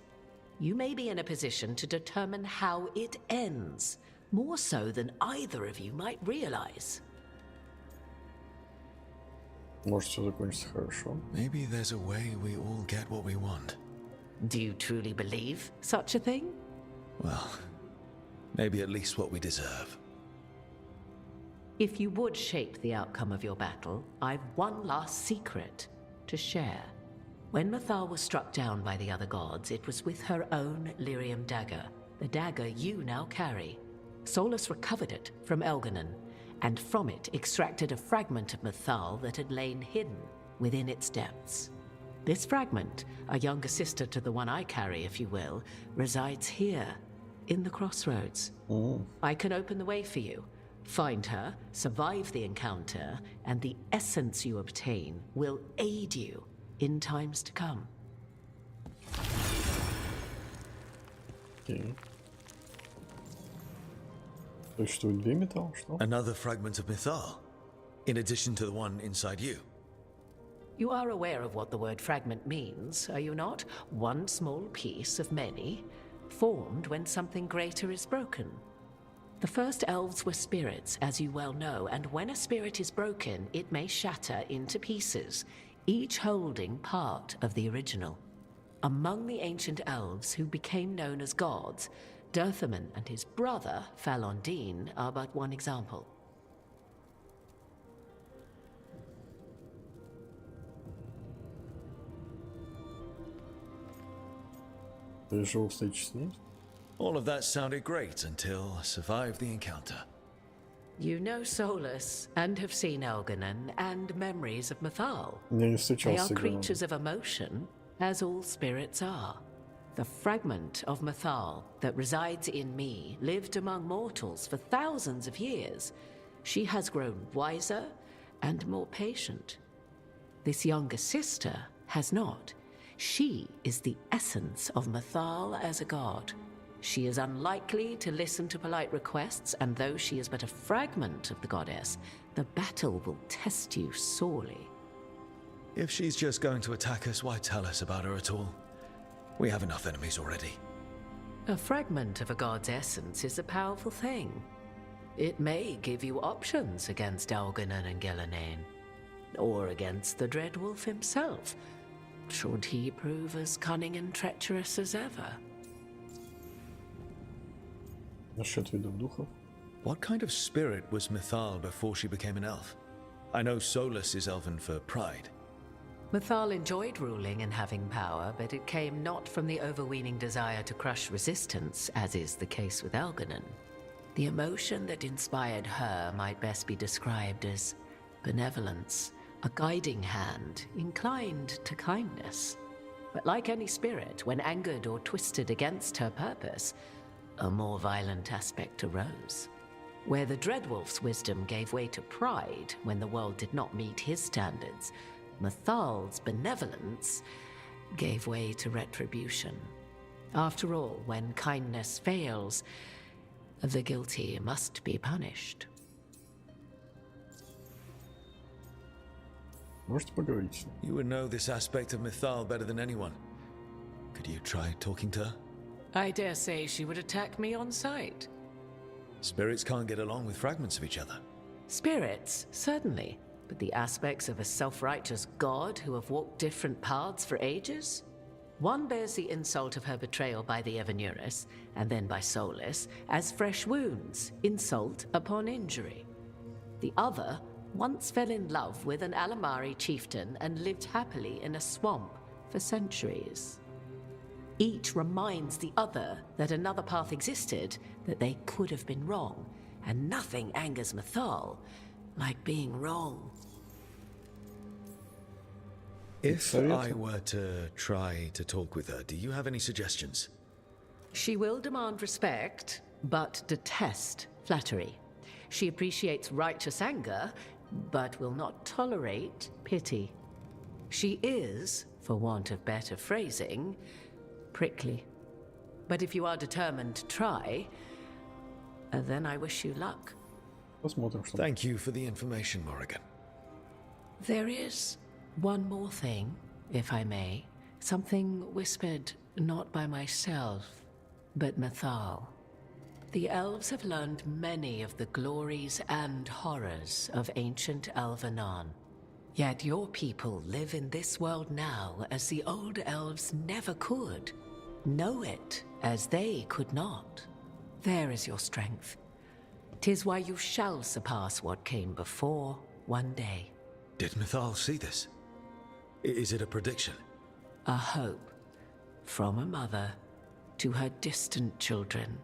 You may be in a position to determine how it ends, more so than either of you might realize. Может, все закончится хорошо. Maybe there's a way we all get what we want. Do you truly believe such a thing? Well, maybe at least what we deserve. If you would shape the outcome of your battle, I've one last secret to share. When Mythal was struck down by the other gods, it was with her own lyrium dagger, the dagger you now carry. Solus recovered it from Elganon, and from it extracted a fragment of Mythal that had lain hidden within its depths. This fragment, a younger sister to the one I carry, if you will, resides here, in the crossroads. I can open the way for you, find her, survive the encounter, and the essence you obtain will aid you in times to come. Окей. Существует две металла, что? Another fragment of Mythal, in addition to the one inside you. You are aware of what the word fragment means, are you not? One small piece of many, formed when something greater is broken. The first elves were spirits, as you well know, and when a spirit is broken, it may shatter into pieces, each holding part of the original. Among the ancient elves who became known as gods, Dirthaman and his brother, Falondine, are but one example. All of that sounded great until I survived the encounter. You know Solus, and have seen Elganon, and memories of Mythal. They are creatures of emotion, as all spirits are. The fragment of Mythal that resides in me lived among mortals for thousands of years. She has grown wiser and more patient. This younger sister has not. She is the essence of Mythal as a god. She is unlikely to listen to polite requests, and though she is but a fragment of the goddess, the battle will test you sorely. If she's just going to attack us, why tell us about her at all? We have enough enemies already. A fragment of a god's essence is a powerful thing. It may give you options against Elganon and Gillenane, or against the Dread Wolf himself, should he prove as cunning and treacherous as ever. What kind of spirit was Mythal before she became an elf? I know Solus is elven for pride. Mythal enjoyed ruling and having power, but it came not from the overweening desire to crush resistance, as is the case with Elganon. The emotion that inspired her might best be described as benevolence, a guiding hand inclined to kindness. But like any spirit, when angered or twisted against her purpose, a more violent aspect arose. Where the Dreadwolf's wisdom gave way to pride when the world did not meet his standards, Mythal's benevolence gave way to retribution. After all, when kindness fails, the guilty must be punished. You would know this aspect of Mythal better than anyone. Could you try talking to her? I dare say she would attack me on sight. Spirits can't get along with fragments of each other. Spirits, certainly. But the aspects of a self-righteous god who have walked different paths for ages? One bears the insult of her betrayal by the Evanuris, and then by Solus, as fresh wounds, insult upon injury. The other once fell in love with an Alamari chieftain and lived happily in a swamp for centuries. Each reminds the other that another path existed, that they could have been wrong, and nothing angers Mythal like being wrong. If I were to try to talk with her, do you have any suggestions? She will demand respect, but detest flattery. She appreciates righteous anger, but will not tolerate pity. She is, for want of better phrasing, prickly. But if you are determined to try, then I wish you luck. Thank you for the information, Morrigan. There is one more thing, if I may. Something whispered not by myself, but Mythal. The elves have learned many of the glories and horrors of ancient Elvenon. Yet your people live in this world now as the old elves never could. Know it as they could not. There is your strength. 'Tis why you shall surpass what came before one day. Did Mythal see this? Is it a prediction? a hope from a mother to her distant children,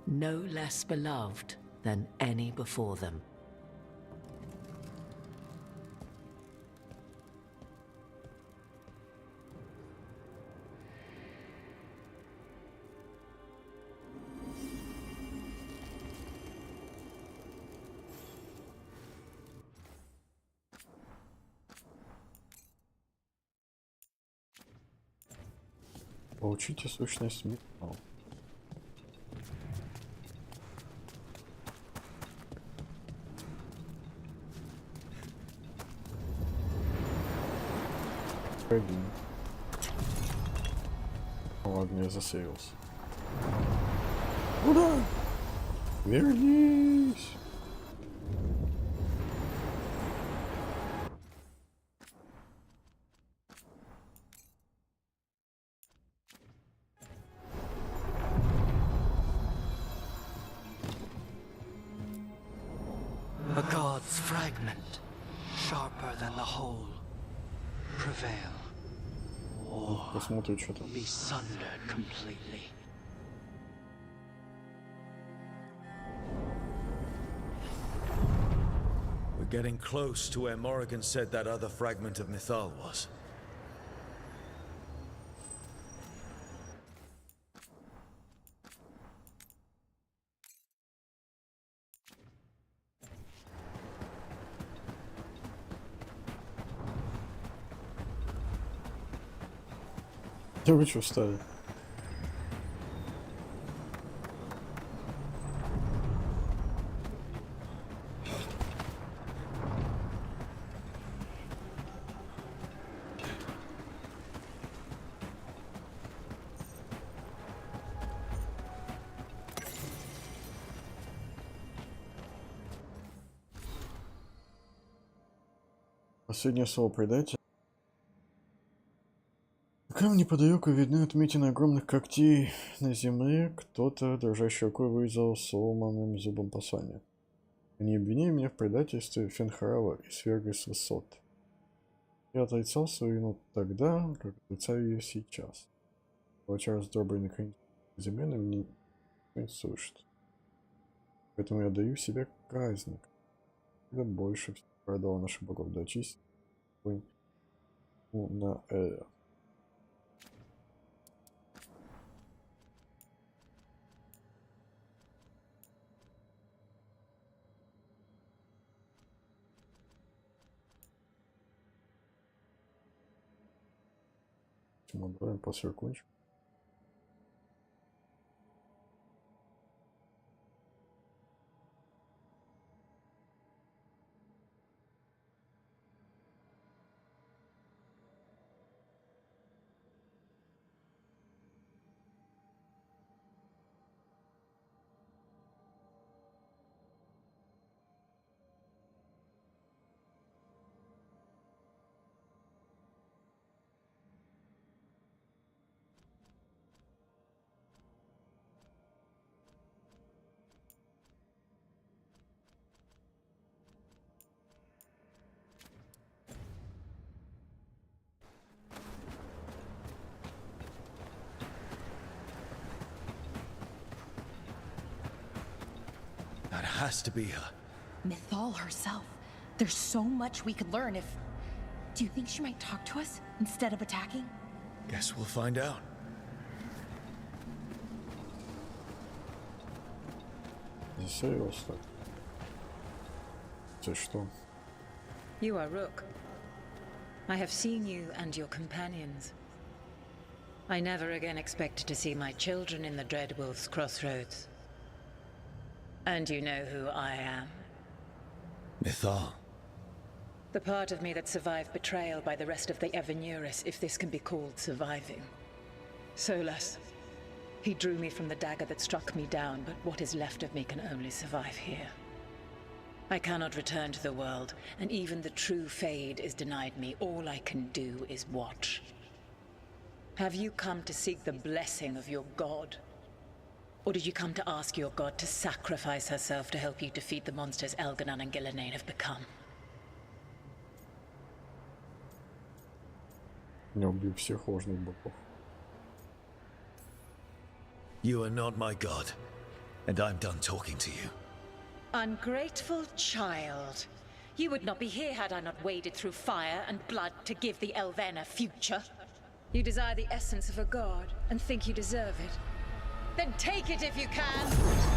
no less beloved than any before them. Получите сущность металла. Один. Ладно, я засеялся. Куда? Вернись! A god's fragment, sharper than the whole, prevail, or Посмотрю, что там. be sundered completely. We're getting close to where Morrigan said that other fragment of Mythal was. Где вы что встали? Последнее слово предатель. В камне неподалеку видны отметины огромных когтей на земле. Кто-то, дрожащей рукой, вырезал сломанным зубом послание. Они обвиняли меня в предательстве Фенхарава и свергли с высот. Я отрицал свою вину тогда, как отрицаю ее сейчас. Волча раздробленный хранитель земли на меня не слышит. Поэтому я даю себе праздник. Это больше всего продал наших богов до очистки. На Давай после закончим. That has to be her. Mythal herself. There's so much we could learn if... Do you think she might talk to us instead of attacking? Guess we'll find out. Засеялся. Это что? You are Rook. I have seen you and your companions. I never again expected to see my children in the Dreadwolf's crossroads. And you know who I am. Mythal. The part of me that survived betrayal by the rest of the Evanuris, if this can be called surviving. Solas. He drew me from the dagger that struck me down, but what is left of me can only survive here. I cannot return to the world, and even the true Fade is denied me. All I can do is watch. Have you come to seek the blessing of your god? Or did you come to ask your god to sacrifice herself to help you defeat the monsters Elganon and Gillenane have become? Я убью всех ложных богов. You are not my god, and I'm done talking to you. Ungrateful child. You would not be here had I not waded through fire and blood to give the Elven a future. You desire the essence of a god and think you deserve it. Then take it if you can!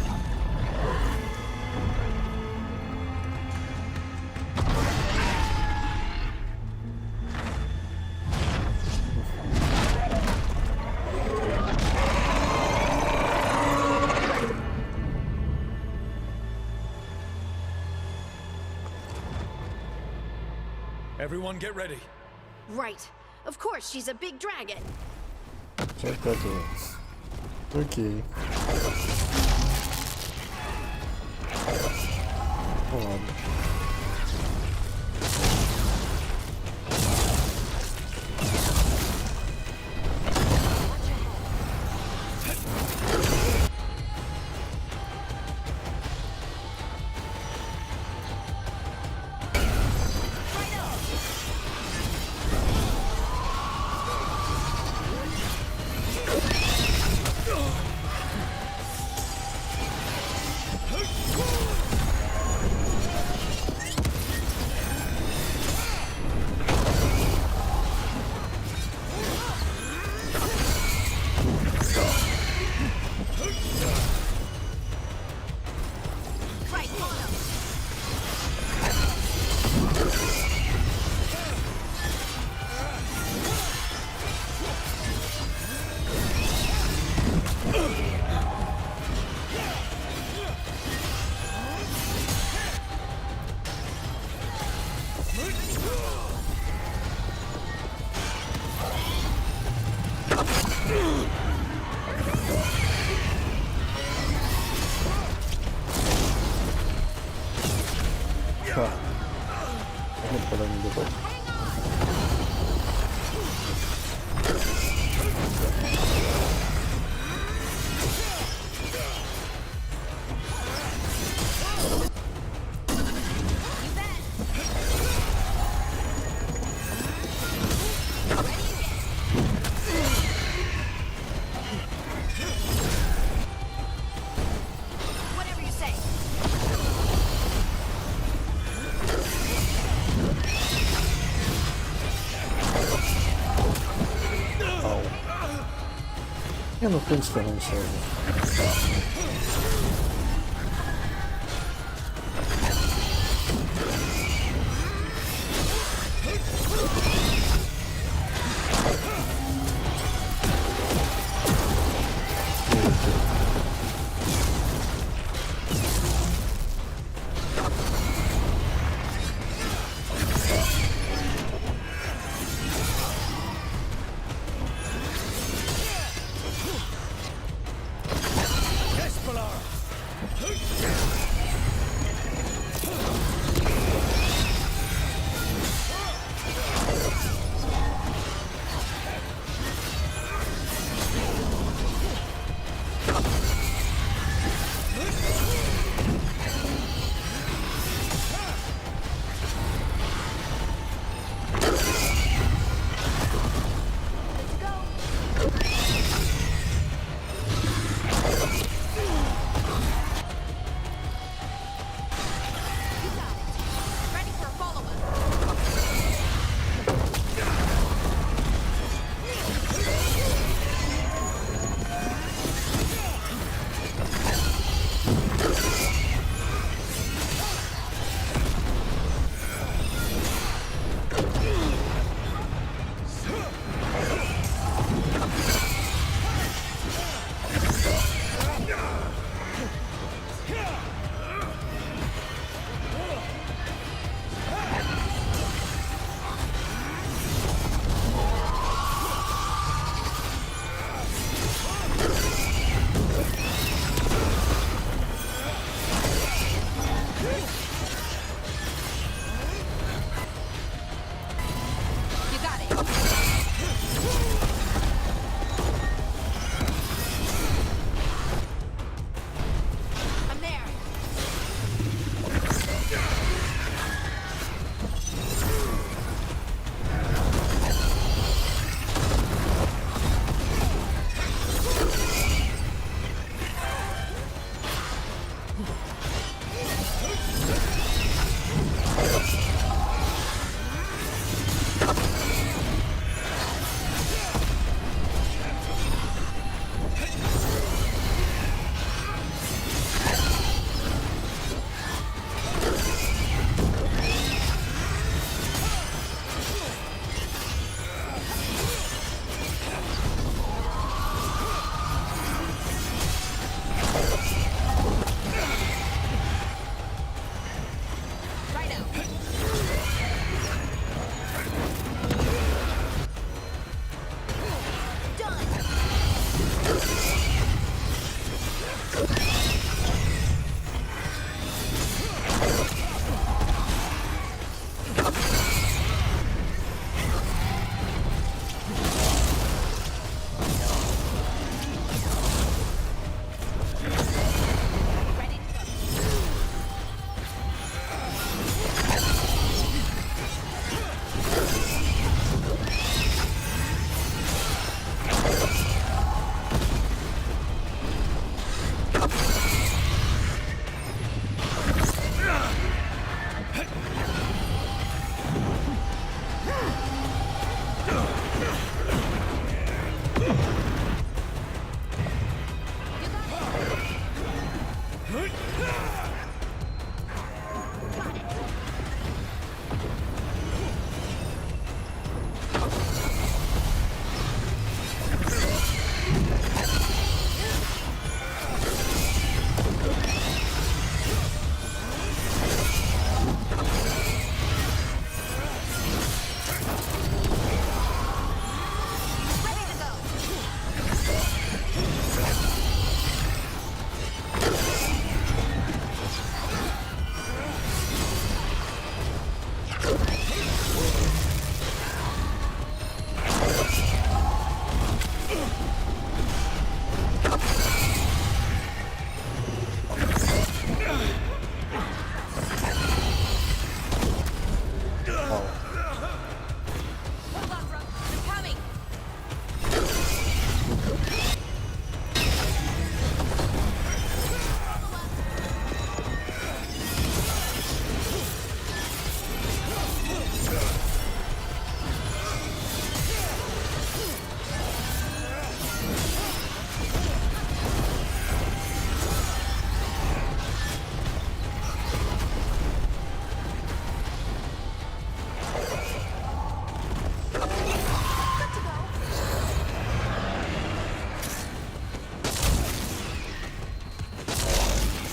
Everyone get ready. Right. Of course, she's a big dragon. Окей. Ладно. Не, ну в принципе она не сложно. Espelar!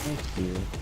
Окей.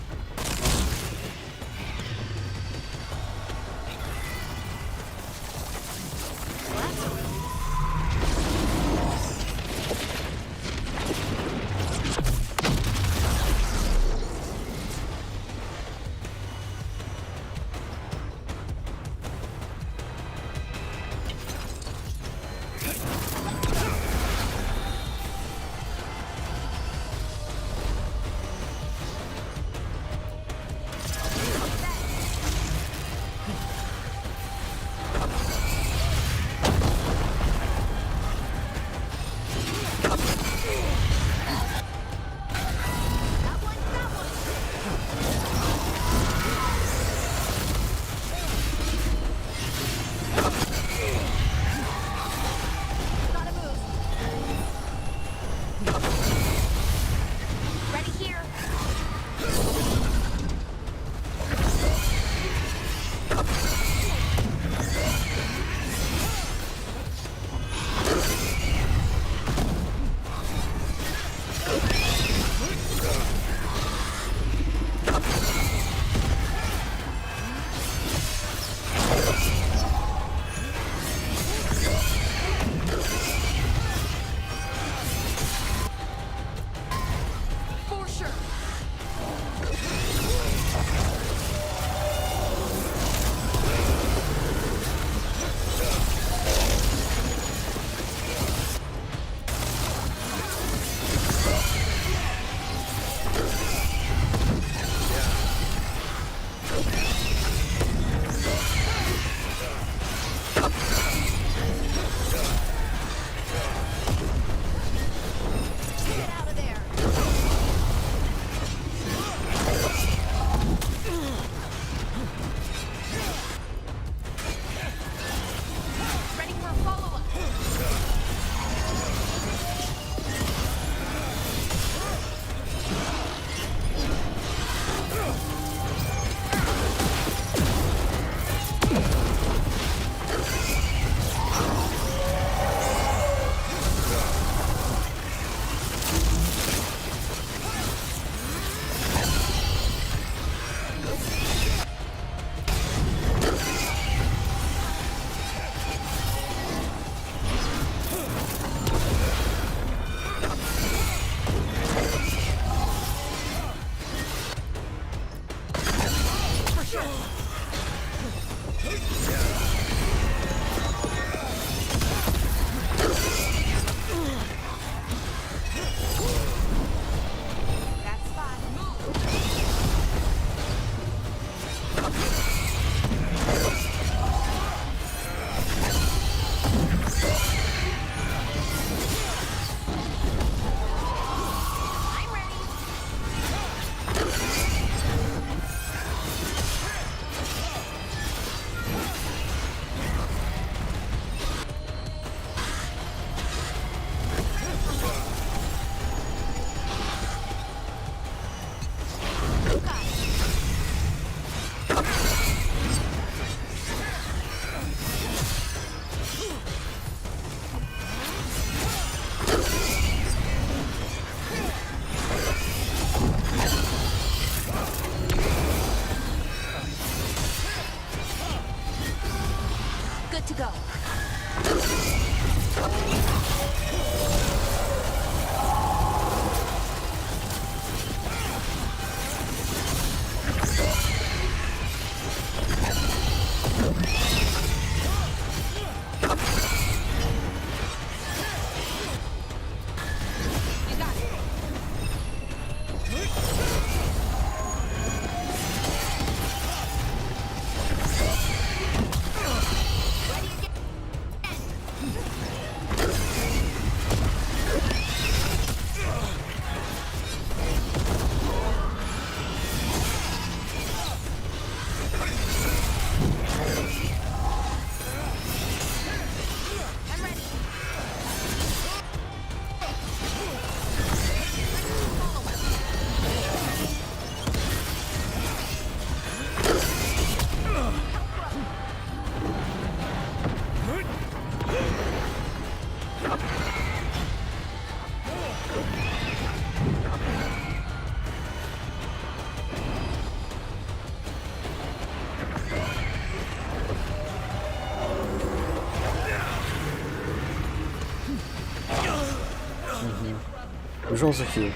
Побежал за хил.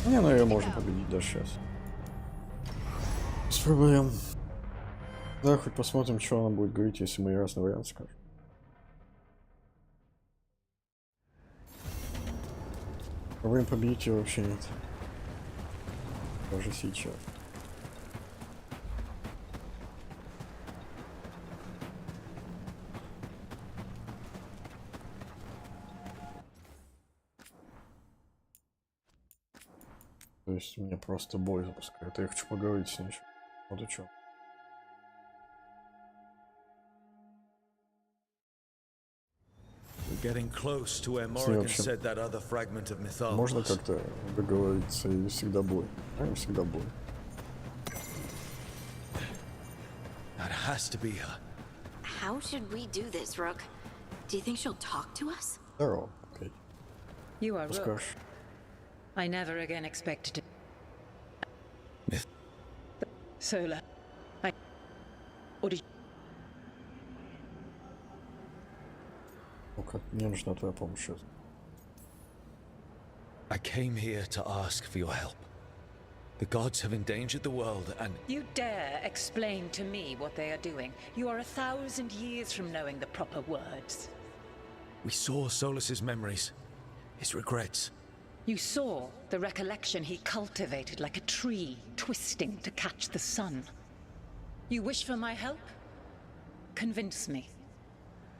Не, ну ее можно победить даже сейчас. Без проблем. Да, хоть посмотрим, что она будет говорить, если мы ей разный вариант скажем. Проблем победить ее вообще нет. Даже сейчас. То есть мне просто бой запускает. Я хочу поговорить с ней. Вот и чё. Можно как-то договориться или всегда бой? А, всегда бой. How should we do this, Rook? Do you think she'll talk to us? Здорово, окей. You are Rook. Скажешь. I never again expected to. Solar. Or did Ну-ка, мне нужна твоя помощь сейчас. I came here to ask for your help. The gods have endangered the world and... you dare explain to me what they are doing? You are 1,000 years from knowing the proper words. We saw Solus's memories, his regrets. You saw the recollection he cultivated like a tree, twisting to catch the sun. You wish for my help? Convince me.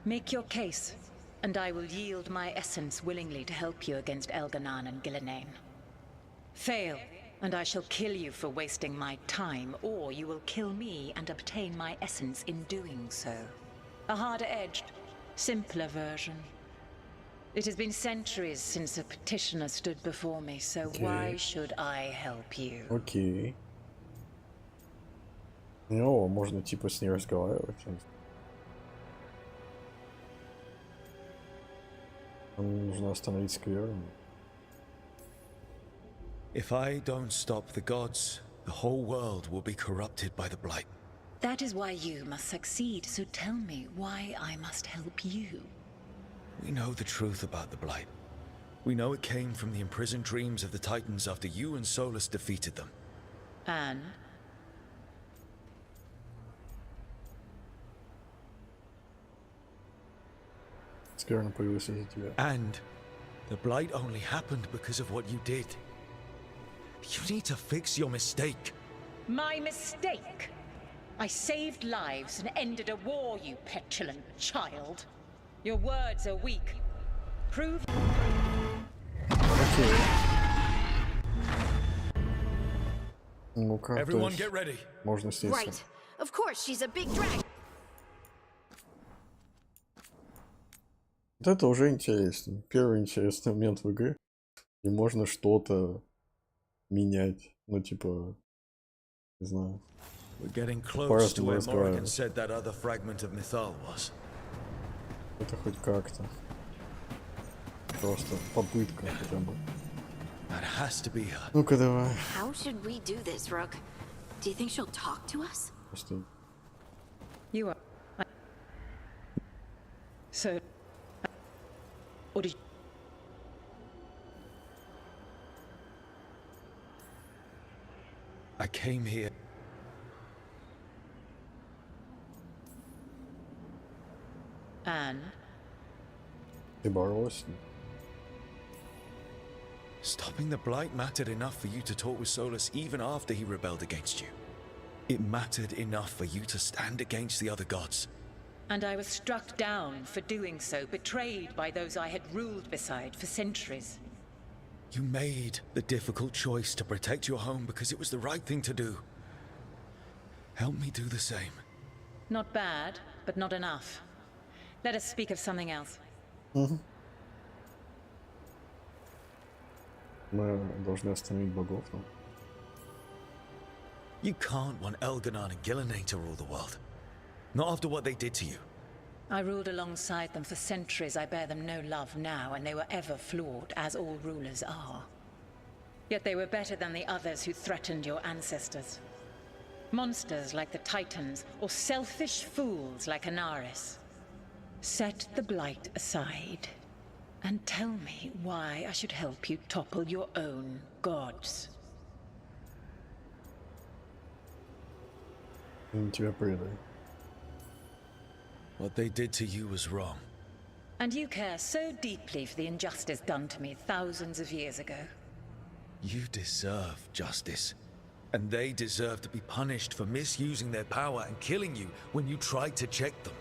Make your case, and I will yield my essence willingly to help you against Elganan and Gillenane. Fail, and I shall kill you for wasting my time, or you will kill me and obtain my essence in doing so. A harder-edged, simpler version. It has been centuries since a petitioner stood before me, so why should I help you? Окей. Ну, можно типа с ней разговаривать. Нам нужно остановить скверну. If I don't stop the gods, the whole world will be corrupted by the blight. That is why you must succeed, so tell me why I must help you. We know the truth about the blight. We know it came from the imprisoned dreams of the Titans after you and Solus defeated them. And? Скверна появилась из-за тебя. And the blight only happened because of what you did. You need to fix your mistake. My mistake? I saved lives and ended a war, you petulant child. Your words are weak. Prove. Окей. Ну-ка, Everyone get ready. Можно с ней. Right. Of course, she's a big dragon. Вот это уже интересно. Первый интересный момент в игре. И можно что-то менять. Ну, типа, не знаю. We're getting close to where Morrigan said that other fragment of Mythal was. Это хоть как-то. Просто попытка хотя бы. That has to be her. Ну-ка, давай. How should we do this, Rook? Do you think she'll talk to us? Просто... You are. So. Or did. I came here. And? Ты боролась с ним? Stopping the blight mattered enough for you to talk with Solus even after he rebelled against you. It mattered enough for you to stand against the other gods. And I was struck down for doing so, betrayed by those I had ruled beside for centuries. You made the difficult choice to protect your home because it was the right thing to do. Help me do the same. Not bad, but not enough. Let us speak of something else. Мы должны остановить богов, но... You can't want Elganan and Gillenane to rule the world. Not after what they did to you. I ruled alongside them for centuries. I bear them no love now, and they were ever flawed, as all rulers are. Yet they were better than the others who threatened your ancestors. Monsters like the Titans, or selfish fools like Anaris. Set the blight aside. And tell me why I should help you topple your own gods. Тебя предали. What they did to you was wrong. And you care so deeply for the injustice done to me thousands of years ago. You deserve justice. And they deserve to be punished for misusing their power and killing you when you tried to check them.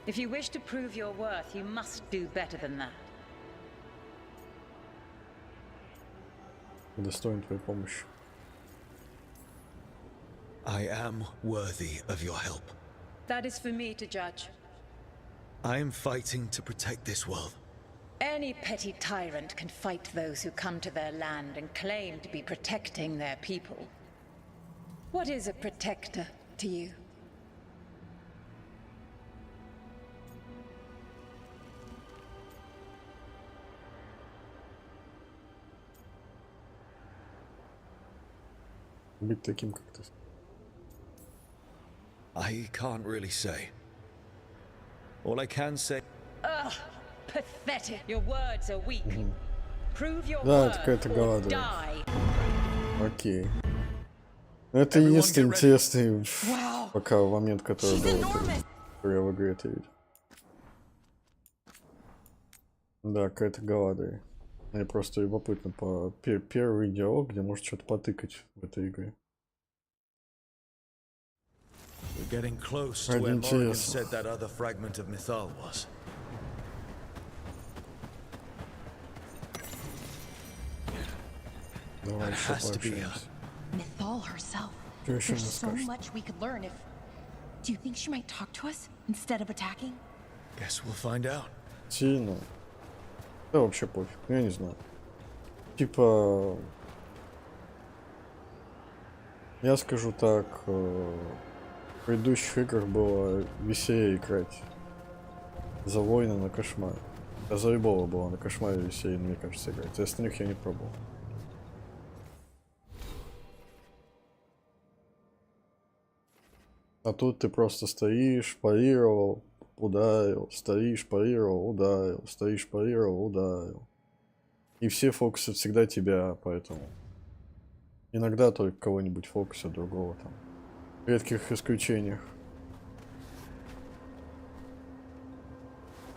If you wish to prove your worth, you must do better than that. Достоин твоей помощи. I am worthy of your help. That is for me to judge. I am fighting to protect this world. Any petty tyrant can fight those who come to their land and claim to be protecting their people. What is a protector to you? Быть таким, как ты. I can't really say. All I can say... Ugh, pathetic. Your words are weak. Prove your Да, worth какая-то or голова. die. Окей. Это единственный интересный пока момент, который был, который я в игре видел. Да, какая-то голова. Мне просто любопытно по первый диалог, где может что-то потыкать в этой игре. We're getting close to where Morrigan said that other fragment of Mythal was. It has to be Mythal herself. There's so much we could learn if... Do you think she might talk to us instead of attacking? Guess we'll find out. Сильно. Да вообще пофиг, я не знаю. Типа... Я скажу так... В предыдущих играх было веселее играть за воина на кошмаре. А за любого было на кошмаре веселее, мне кажется, играть. За остальных я не пробовал. А тут ты просто стоишь, парировал, ударил, стоишь, парировал, ударил, стоишь, парировал, ударил. И все фокусят всегда тебя, поэтому... Иногда только кого-нибудь фокусят, другого там. В редких исключениях.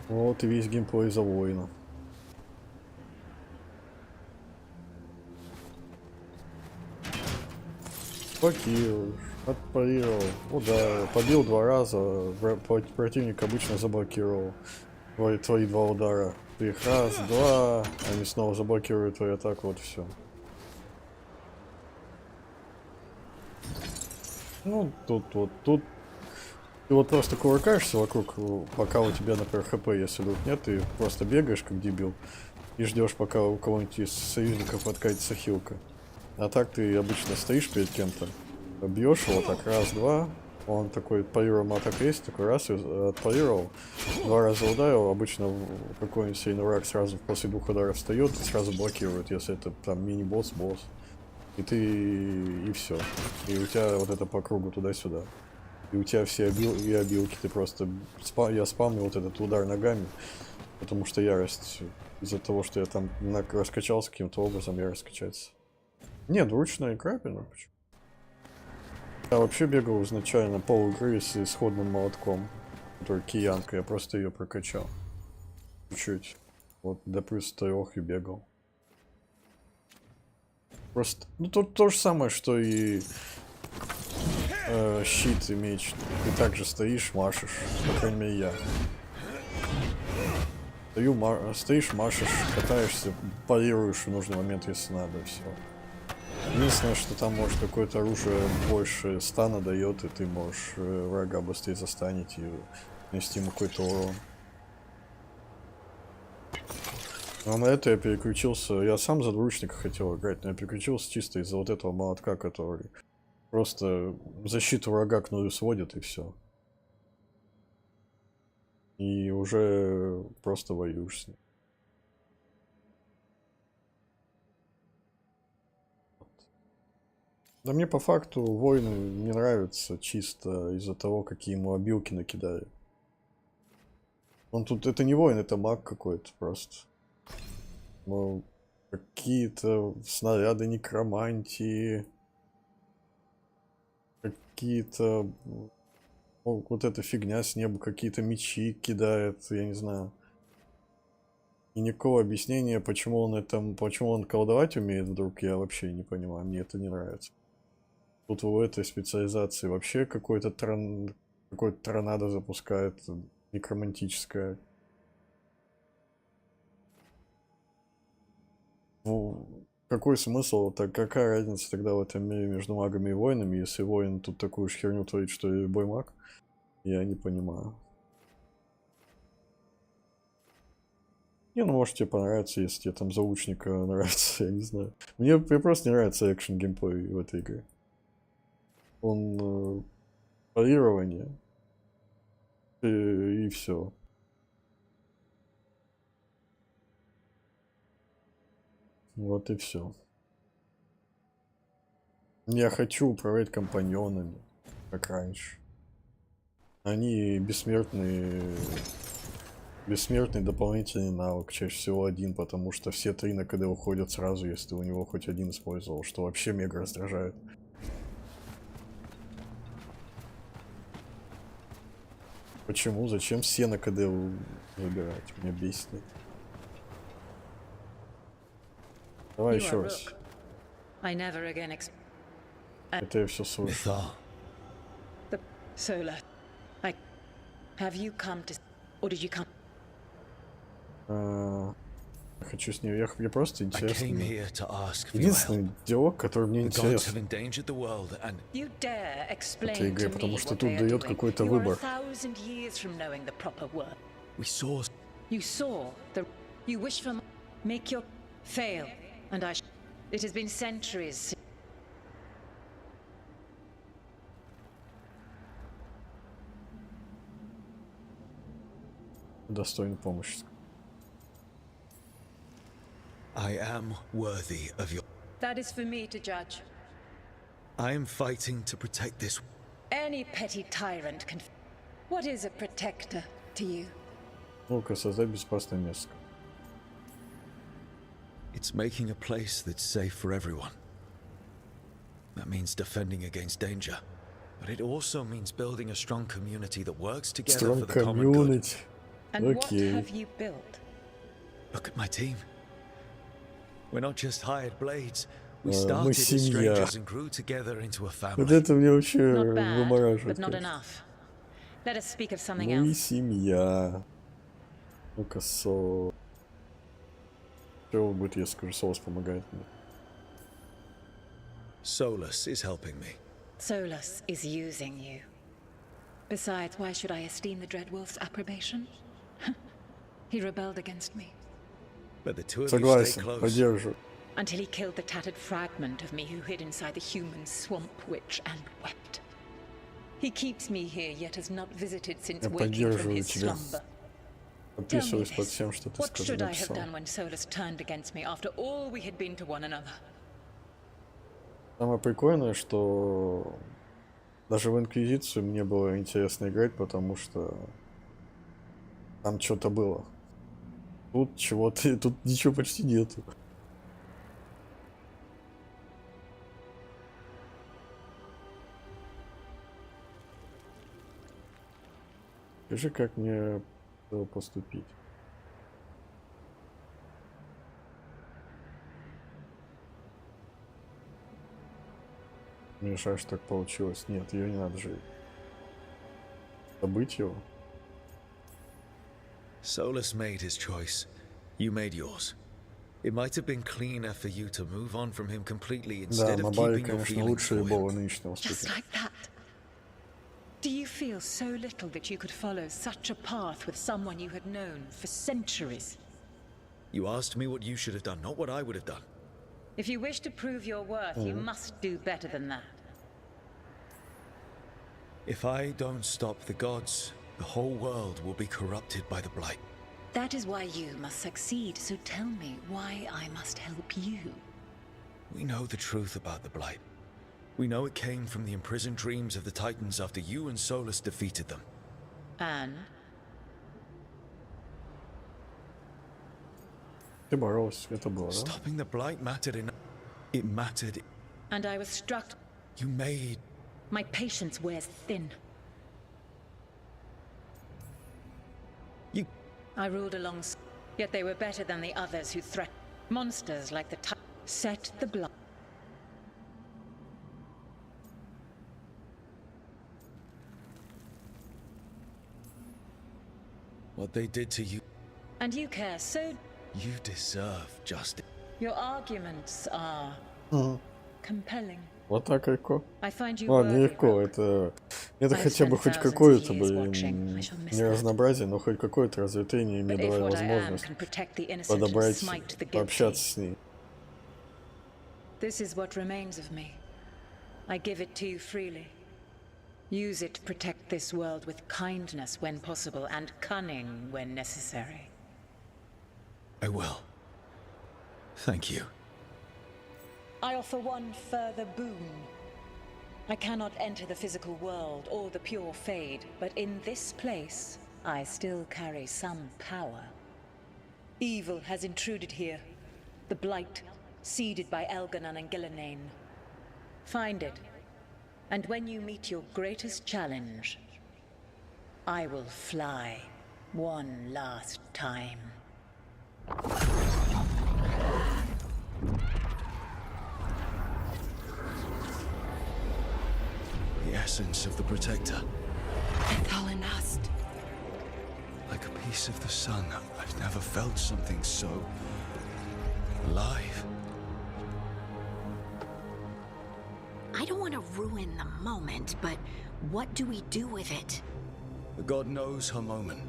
Вот и весь геймплей за воина. Блокируешь, отпарировал, ударил, побил 2 раза, противник обычно заблокировал твои 2 удара. Ты их раз, 2, они снова заблокируют твою атаку, вот все. Ну, тут ты вот просто кувыркаешься вокруг, пока у тебя, например, хп, если вдруг нет, ты просто бегаешь как дебил и ждешь, пока у кого-нибудь из союзников откатится хилка. А так ты обычно стоишь перед кем-то, бьешь его так раз, 2, он такой парируемый атака есть, такой раз отпарировал, 2 раза ударил, обычно какой-нибудь сильный враг сразу после 2 ударов встает и сразу блокирует, если это там мини-босс, босс. И ты, и все. И у тебя вот это по кругу туда-сюда. И у тебя все обилки, ты просто... Я спамлю вот этот удар ногами, потому что ярость, из-за того, что я там раскачался каким-то образом, я раскачаться. Нет, ручная игра, почему? Я вообще бегал изначально пол игры с исходным молотком, который киянка, я просто ее прокачал. Чуть-чуть. Вот до плюс 3 и бегал. Просто, ну тут то же самое, что и щит и меч. Ты также стоишь, машешь, по крайней мере я. Стоишь, машешь, катаешься, парируешь в нужный момент, если надо, все. Единственное, что там может какое-то оружие больше стана дает, и ты можешь врага быстрее застанить и нанести ему какой-то урон. А на это я переключился, я сам за двуручника хотел играть, но я переключился чисто из-за вот этого молотка, который просто защиту врага к нулю сводит и все. И уже просто воюешь с ним. Да мне по факту воины не нравятся чисто из-за того, какие ему обилки накидали. Он тут, это не воин, это маг какой-то просто. Ну, какие-то снаряды некромантии, какие-то... Ну, вот эта фигня с неба, какие-то мечи кидает, я не знаю. И никакого объяснения, почему он колдовать умеет вдруг, я вообще не понимаю, мне это не нравится. Тут в этой специализации вообще какой-то торнадо запускает некромантическое. Ну, какой смысл? Так какая разница тогда в этом мире между магами и воинами, если воин тут такую же херню творит, что и любой маг? Я не понимаю. Не, ну может тебе понравится, если тебе там за лучника нравится, я не знаю. Мне просто не нравится экшен геймплей в этой игре. Он парирование и все. Вот и все. Я хочу управлять компаньонами, как раньше. Они бессмертный дополнительный навык, чаще всего один, потому что все 3 на КД уходят сразу, если ты у него хоть один использовал, что вообще мега раздражает. Почему? Зачем все на КД забирать? Меня бесит. Давай еще раз. Это я все слышу. Хочу с ней ехать, мне просто интересно. Единственный диалог, который мне интересен в этой игре, потому что тут дает какой-то выбор. Достойна помощи. I am worthy of your... That is for me to judge. I am fighting to protect this... Any petty tyrant can... What is a protector to you? Ну-ка, создать безопасное место. It's making a place that's safe for everyone. That means defending against danger. But it also means building a strong community that works together for the common good. And what have you built? Look at my team. We're not just hired blades. We started as strangers and grew together into a family. Вот это мне вообще вымораживает. But not enough. Let us speak of something Мы else. семья. Ну-ка, Что будет, если скажу, Солос помогает мне? Solus is helping me. Solus is using you. Besides, why should I esteem the Dreadwolf's approbation? He rebelled against me. But the two of you stay close. Поддерживаю. Until he killed the tattered fragment of me who hid inside the human swamp witch and wept. He keeps me here, yet has not visited since waking from his slumber. Tell me this, what should I have done when Solus turned against me after all we had been to one another? Самое прикольное, что даже в Инквизицию мне было интересно играть, потому что там что-то было. Тут ничего почти нету. Скажи, как мне поступить? Мне жаль, что так получилось. Нет, ее не надо жить. Забыть его. Solus made his choice. You made yours. It might have been cleaner for you to move on from him completely instead of keeping your feelings for him. Just like that. Do you feel so little that you could follow such a path with someone you had known for centuries? You asked me what you should have done, not what I would have done. If you wish to prove your worth, you must do better than that. If I don't stop the gods, the whole world will be corrupted by the Blight. That is why you must succeed, so tell me why I must help you. We know the truth about the Blight. We know it came from the imprisoned dreams of the Titans after you and Solus defeated them. And? Ты боролся, это было, да? Stopping the blight mattered enough. It mattered. And I was struck. You made. My patience wears thin. You. I ruled alongside, yet they were better than the others who threatened. Monsters like the set the blight. What they did to you. And you care so. You deserve justice. Your arguments are compelling. Вот так легко. I find you Ладно, worthy, легко, Rock. это I've хотя бы spent хоть thousands of какое-то, years блин, watching. I shall miss не that. разнообразие, но хоть какое-то разве ты не мне But if давай what I am возможность can protect the innocent and подобрать, smite the пообщаться guilty. с ней. This is what remains of me. I give it to you freely. Use it to protect this world with kindness when possible and cunning when necessary. I will. Thank you. I offer one further boon. I cannot enter the physical world or the pure Fade, but in this place, I still carry some power. Evil has intruded here. The Blight, seeded by Elganon and Gillenane. Find it, and when you meet your greatest challenge, I will fly one last time. The essence of the Protector. Thalanast. Like a piece of the sun. I've never felt something so alive. I don't want to ruin the moment, but what do we do with it? The god knows her moment.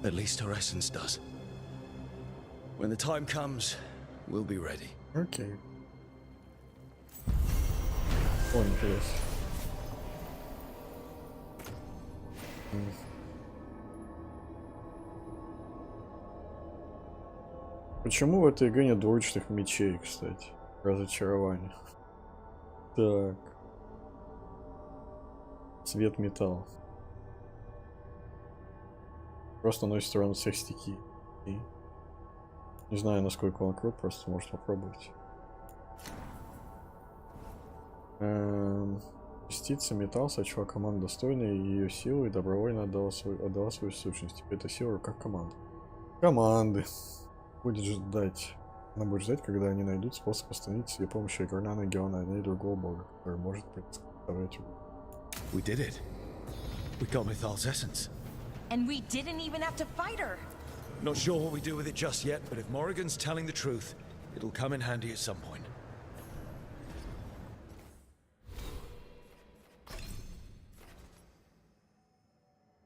At least her essence does. When the time comes, we'll be ready. Окей. О, интересно. Почему в этой игре нет двуручных мечей, кстати? Разочарование. Так. Цвет металл. Просто носит ровно всех стихий. И... Не знаю, насколько он крут, просто может попробовать. Частица металл сочла команду достойной ее силы и добровольно отдала свою сущность. Теперь эта сила как команда. Команды. Будет ждать. Она будет ждать, когда они найдут способ остановить с ее помощью Гранана, Геона и другого бога, который может представлять его. We did it. We got Mythal's essence. And we didn't even have to fight her. Not sure what we do with it just yet, but if Morrigan's telling the truth, it'll come in handy at some point.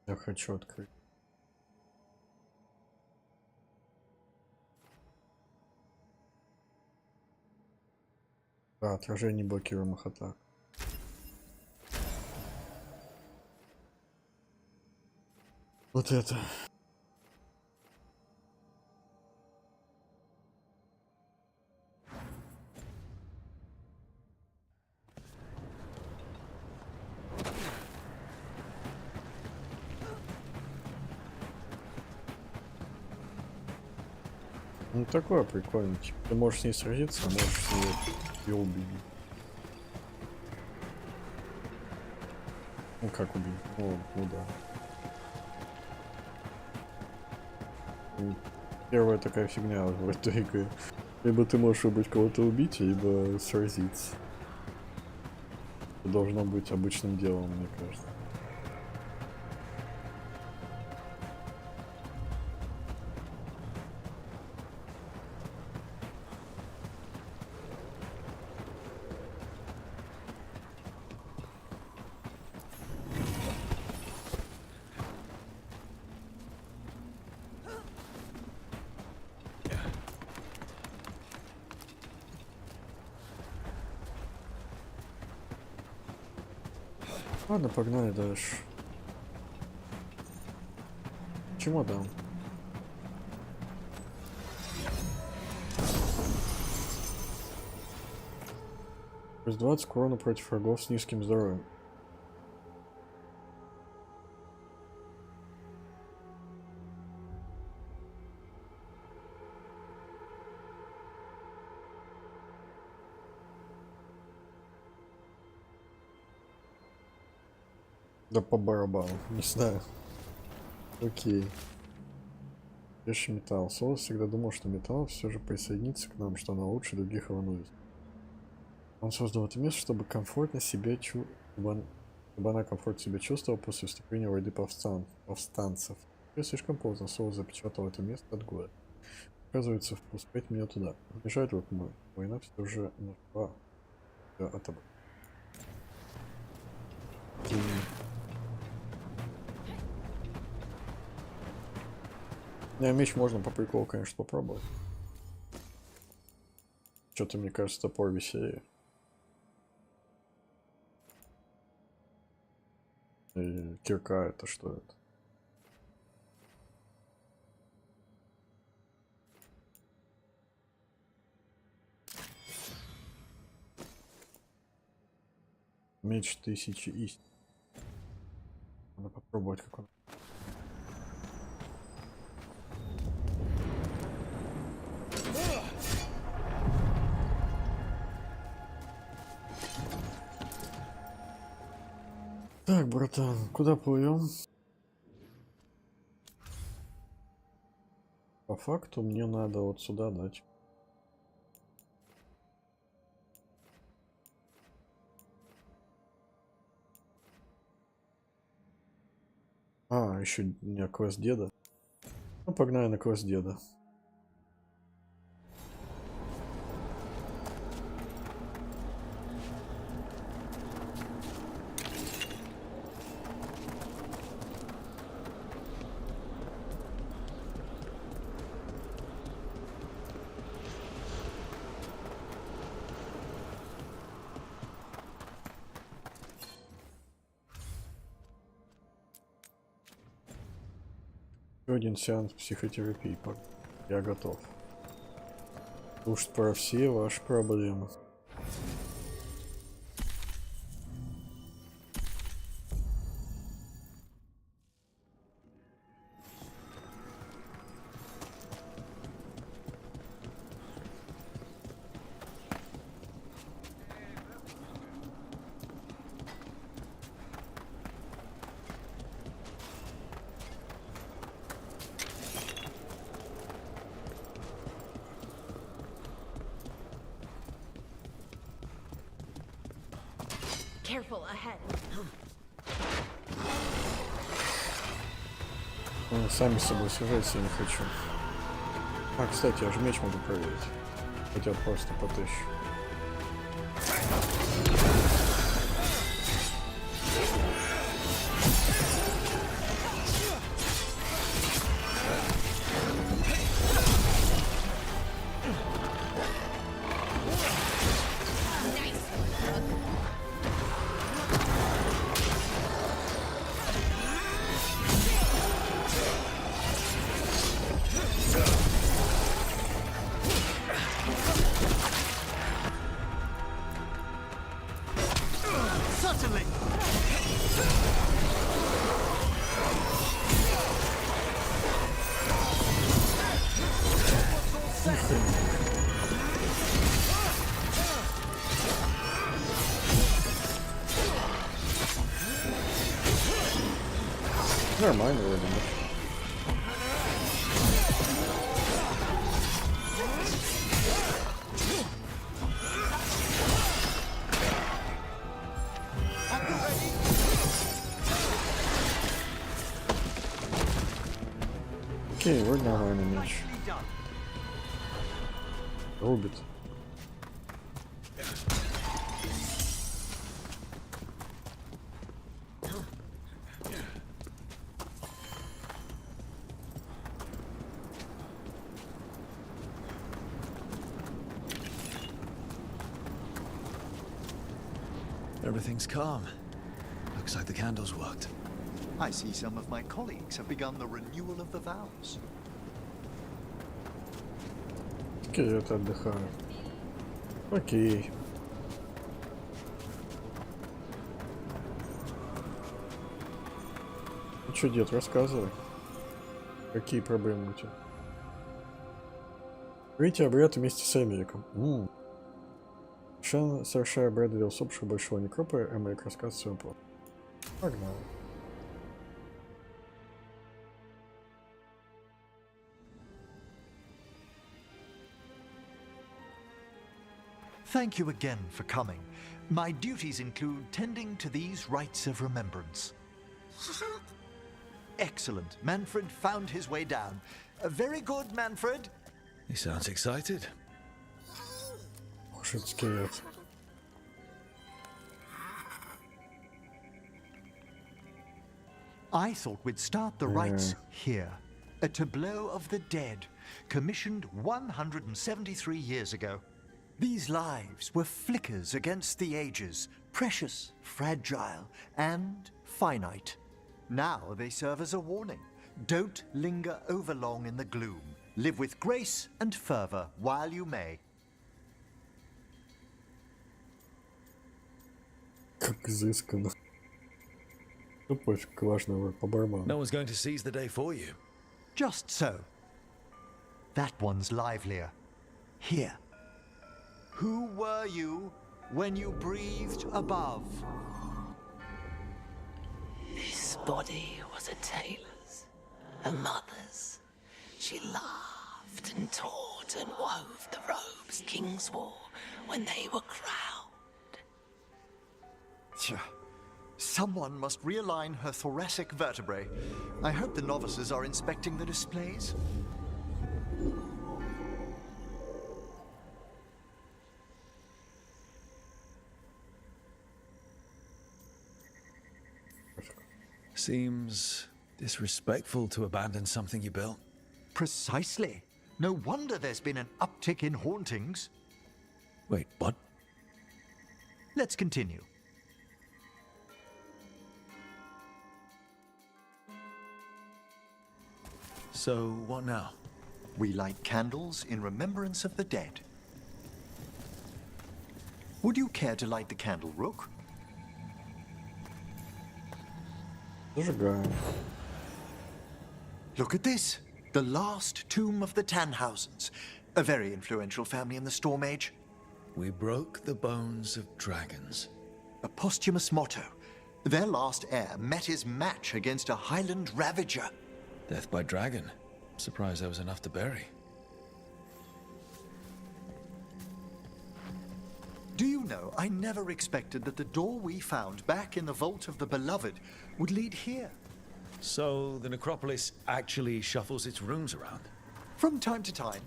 Я хочу открыть. Да, отражение блокируемых атак. Вот это. Ну такое прикольно, типа, ты можешь с ней сразиться, а можешь ее убить. Ну как убить? Ну да. Первая такая фигня в этой игре. Либо ты можешь выбрать кого-то убить, либо сразиться. Это должно быть обычным делом, мне кажется. Ладно, погнали дальше. Чемодан. Плюс 20 к урону против врагов с низким здоровьем. Да по барабану, не знаю. Окей. Еще металл. Солос всегда думал, что металл все же присоединится к нам, что она лучше других волнует. Он создал это место, чтобы комфортно себя чтобы она комфортно себя чувствовала после вступления в ряды повстанцев. И слишком поздно Солос запечатал это место от года. Оказывается, впускать меня туда. Бежать вот мы. Война все же нашла. Да, отобрать. Не, меч можно по приколу, конечно, попробовать. Что-то, мне кажется, топор веселее. И кирка это что это? Меч 1000 истин. Надо попробовать, как он. Так, братан, куда плывем? По факту мне надо вот сюда дать. А, еще не квест деда. Ну, погнали на квест деда. Один сеанс психотерапии. Я готов. Слушать про все ваши проблемы. Careful ahead. Сами с собой связаться я не хочу. А, кстати, я же меч могу проверить. Хотя просто потыщу. Нормально вроде бы. Окей, вроде нормальный меч. Рубит. Everything's calm. Looks like the candles worked. I see some of my colleagues have begun the renewal of the vows. Окей, я отдыхаю. Окей. Ну что, дед, рассказывай. Какие проблемы у тебя? Видите обряд вместе с Эмериком. Совершая обряд для усопшего большого некропа, Эмерик рассказывает свой план. Погнали. Thank you again for coming. My duties include tending to these rites of remembrance. Excellent. Manfred found his way down. Very good, Manfred. He sounds excited. Может, скелет. I thought we'd start the rites here. A tableau of the dead, commissioned 173 years ago. These lives were flickers against the ages, precious, fragile, and finite. Now they serve as a warning. Don't linger overlong in the gloom. Live with grace and fervor while you may. Как изысканно. Цепочка важная по барабану. No one's going to seize the day for you. Just so. That one's livelier. Here. Who were you when you breathed above? This body was a tailor's, a mother's. She laughed and taught and wove the robes kings wore when they were crowned. Tja. Someone must realign her thoracic vertebrae. I hope the novices are inspecting the displays. Seems disrespectful to abandon something you built. Precisely. No wonder there's been an uptick in hauntings. Wait, what? Let's continue. So, what now? We light candles in remembrance of the dead. Would you care to light the candle, Rook? Зажигаем. Look at this. The last tomb of the Tannhausens. A very influential family in the Storm Age. We broke the bones of dragons. A posthumous motto. Their last heir met his match against a Highland Ravager. Death by dragon. Surprised there was enough to bury. Do you know, I never expected that the door we found back in the Vault of the Beloved would lead here. So, the necropolis actually shuffles its rooms around? From time to time.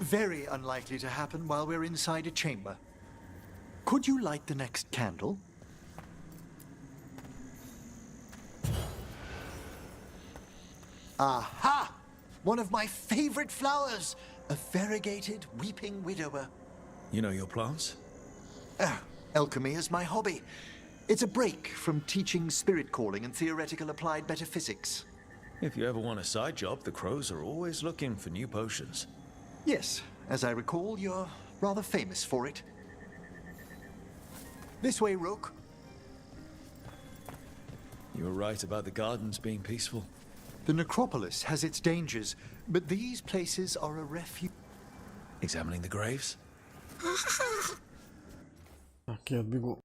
Very unlikely to happen while we're inside a chamber. Could you light the next candle? Aha! One of my favorite flowers! A variegated weeping widower. You know your plants? Alchemy is my hobby. It's a break from teaching spirit calling and theoretical applied metaphysics. If you ever want a side job, the crows are always looking for new potions. Yes, as I recall, you're rather famous for it. This way, Rook. You were right about the gardens being peaceful. The necropolis has its dangers, but these places are a refuge. Examining the graves? Так, я отбегу.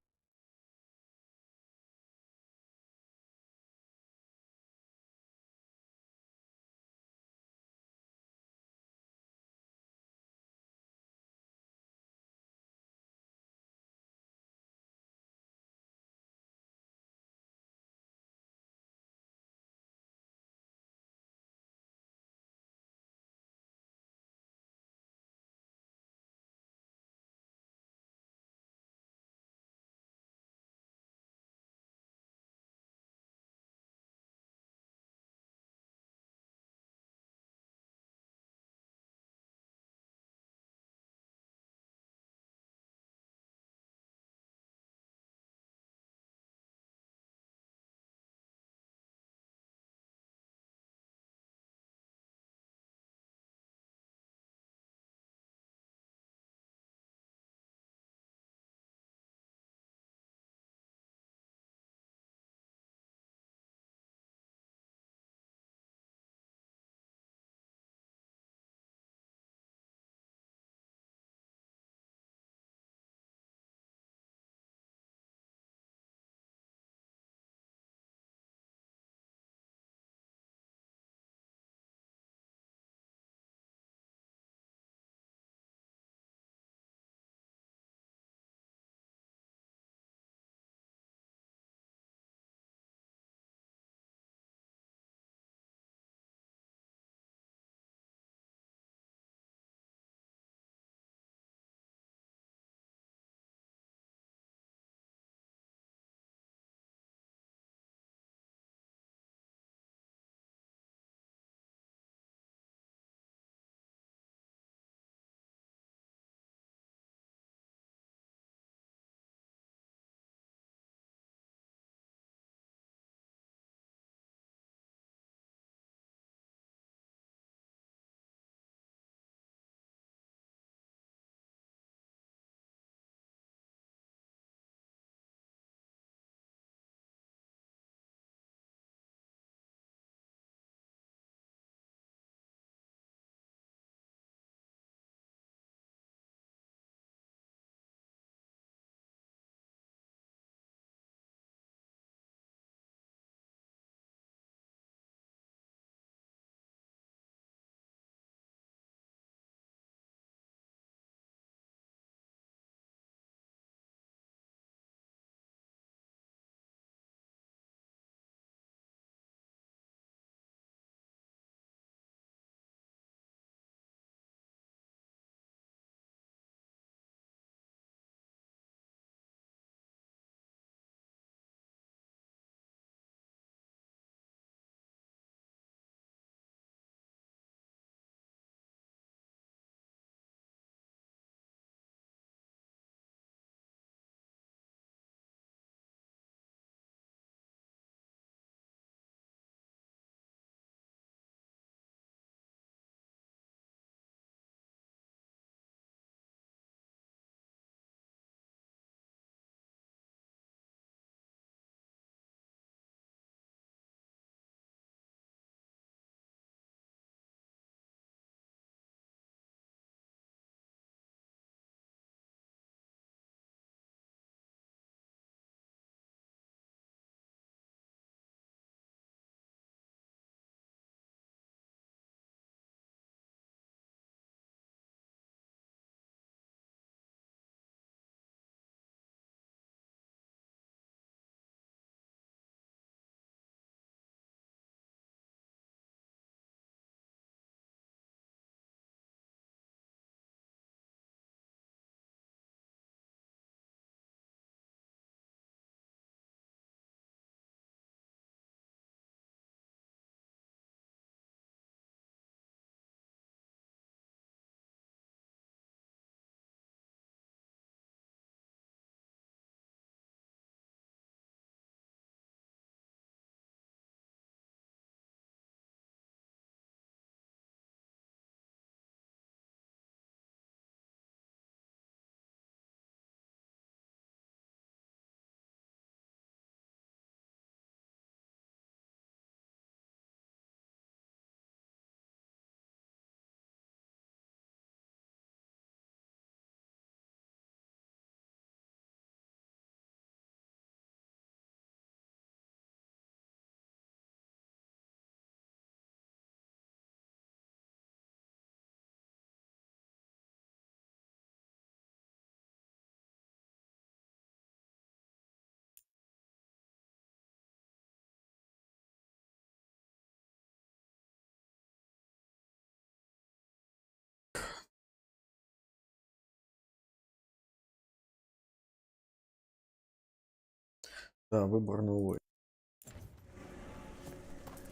Да, выбор новый.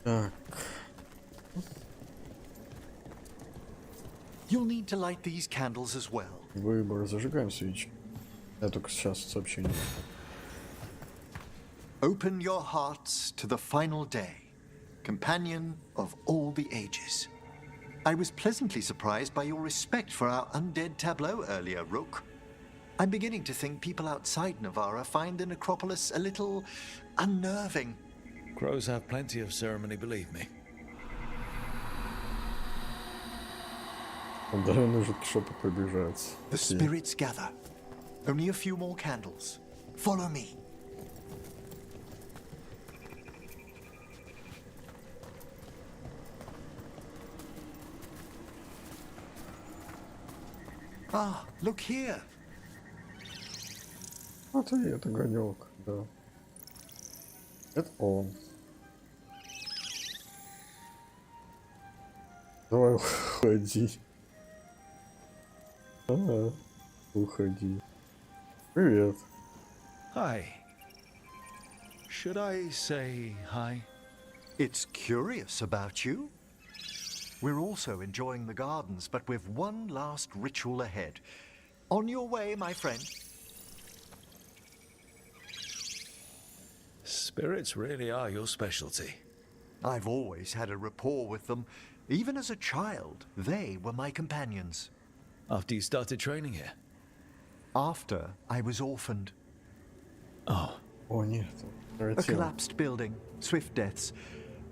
Так. You'll need to light these candles as well. Выбор. Зажигаем свечи. Я только сейчас сообщение. Open your hearts to the final day, companion of all the ages. I was pleasantly surprised by your respect for our undead tableau earlier, Rook. I'm beginning to think people outside Navarra find the necropolis a little unnerving. Crows have plenty of ceremony, believe me. Да, нужно что-то приближаться. The spirits gather. Only a few more candles. Follow me. Ah, look here. Смотри, это огонек, да. Это он. Давай, уходи. Ага, уходи. Привет. Hi. Should I say hi? It's curious about you. We're also enjoying the gardens, but with one last ritual ahead. On your way, my friend. Spirits really are your specialty. I've always had a rapport with them. Even as a child, they were my companions. After you started training here? After I was orphaned. Oh. О, нет. A collapsed building, swift deaths.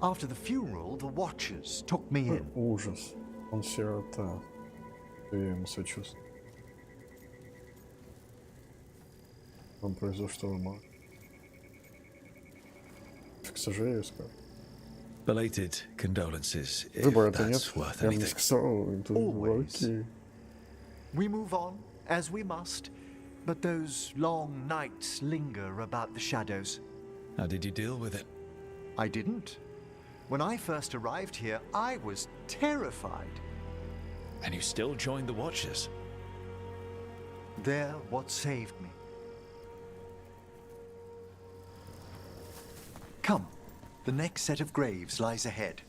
After the funeral, the Watchers took me in. Ужас. Он сирота. Я ему сочувствую. Он произошло мало. К сожалению, сказал. Belated condolences, if Выбора-то нет. that's worth Я бы не anything. сказал. Always. We move on, as we must, but those long nights linger about the shadows. How did you deal with it? I didn't. When I first arrived here, I was terrified. And you still joined the Watchers? They're what saved me. Come, the next set of graves lies ahead.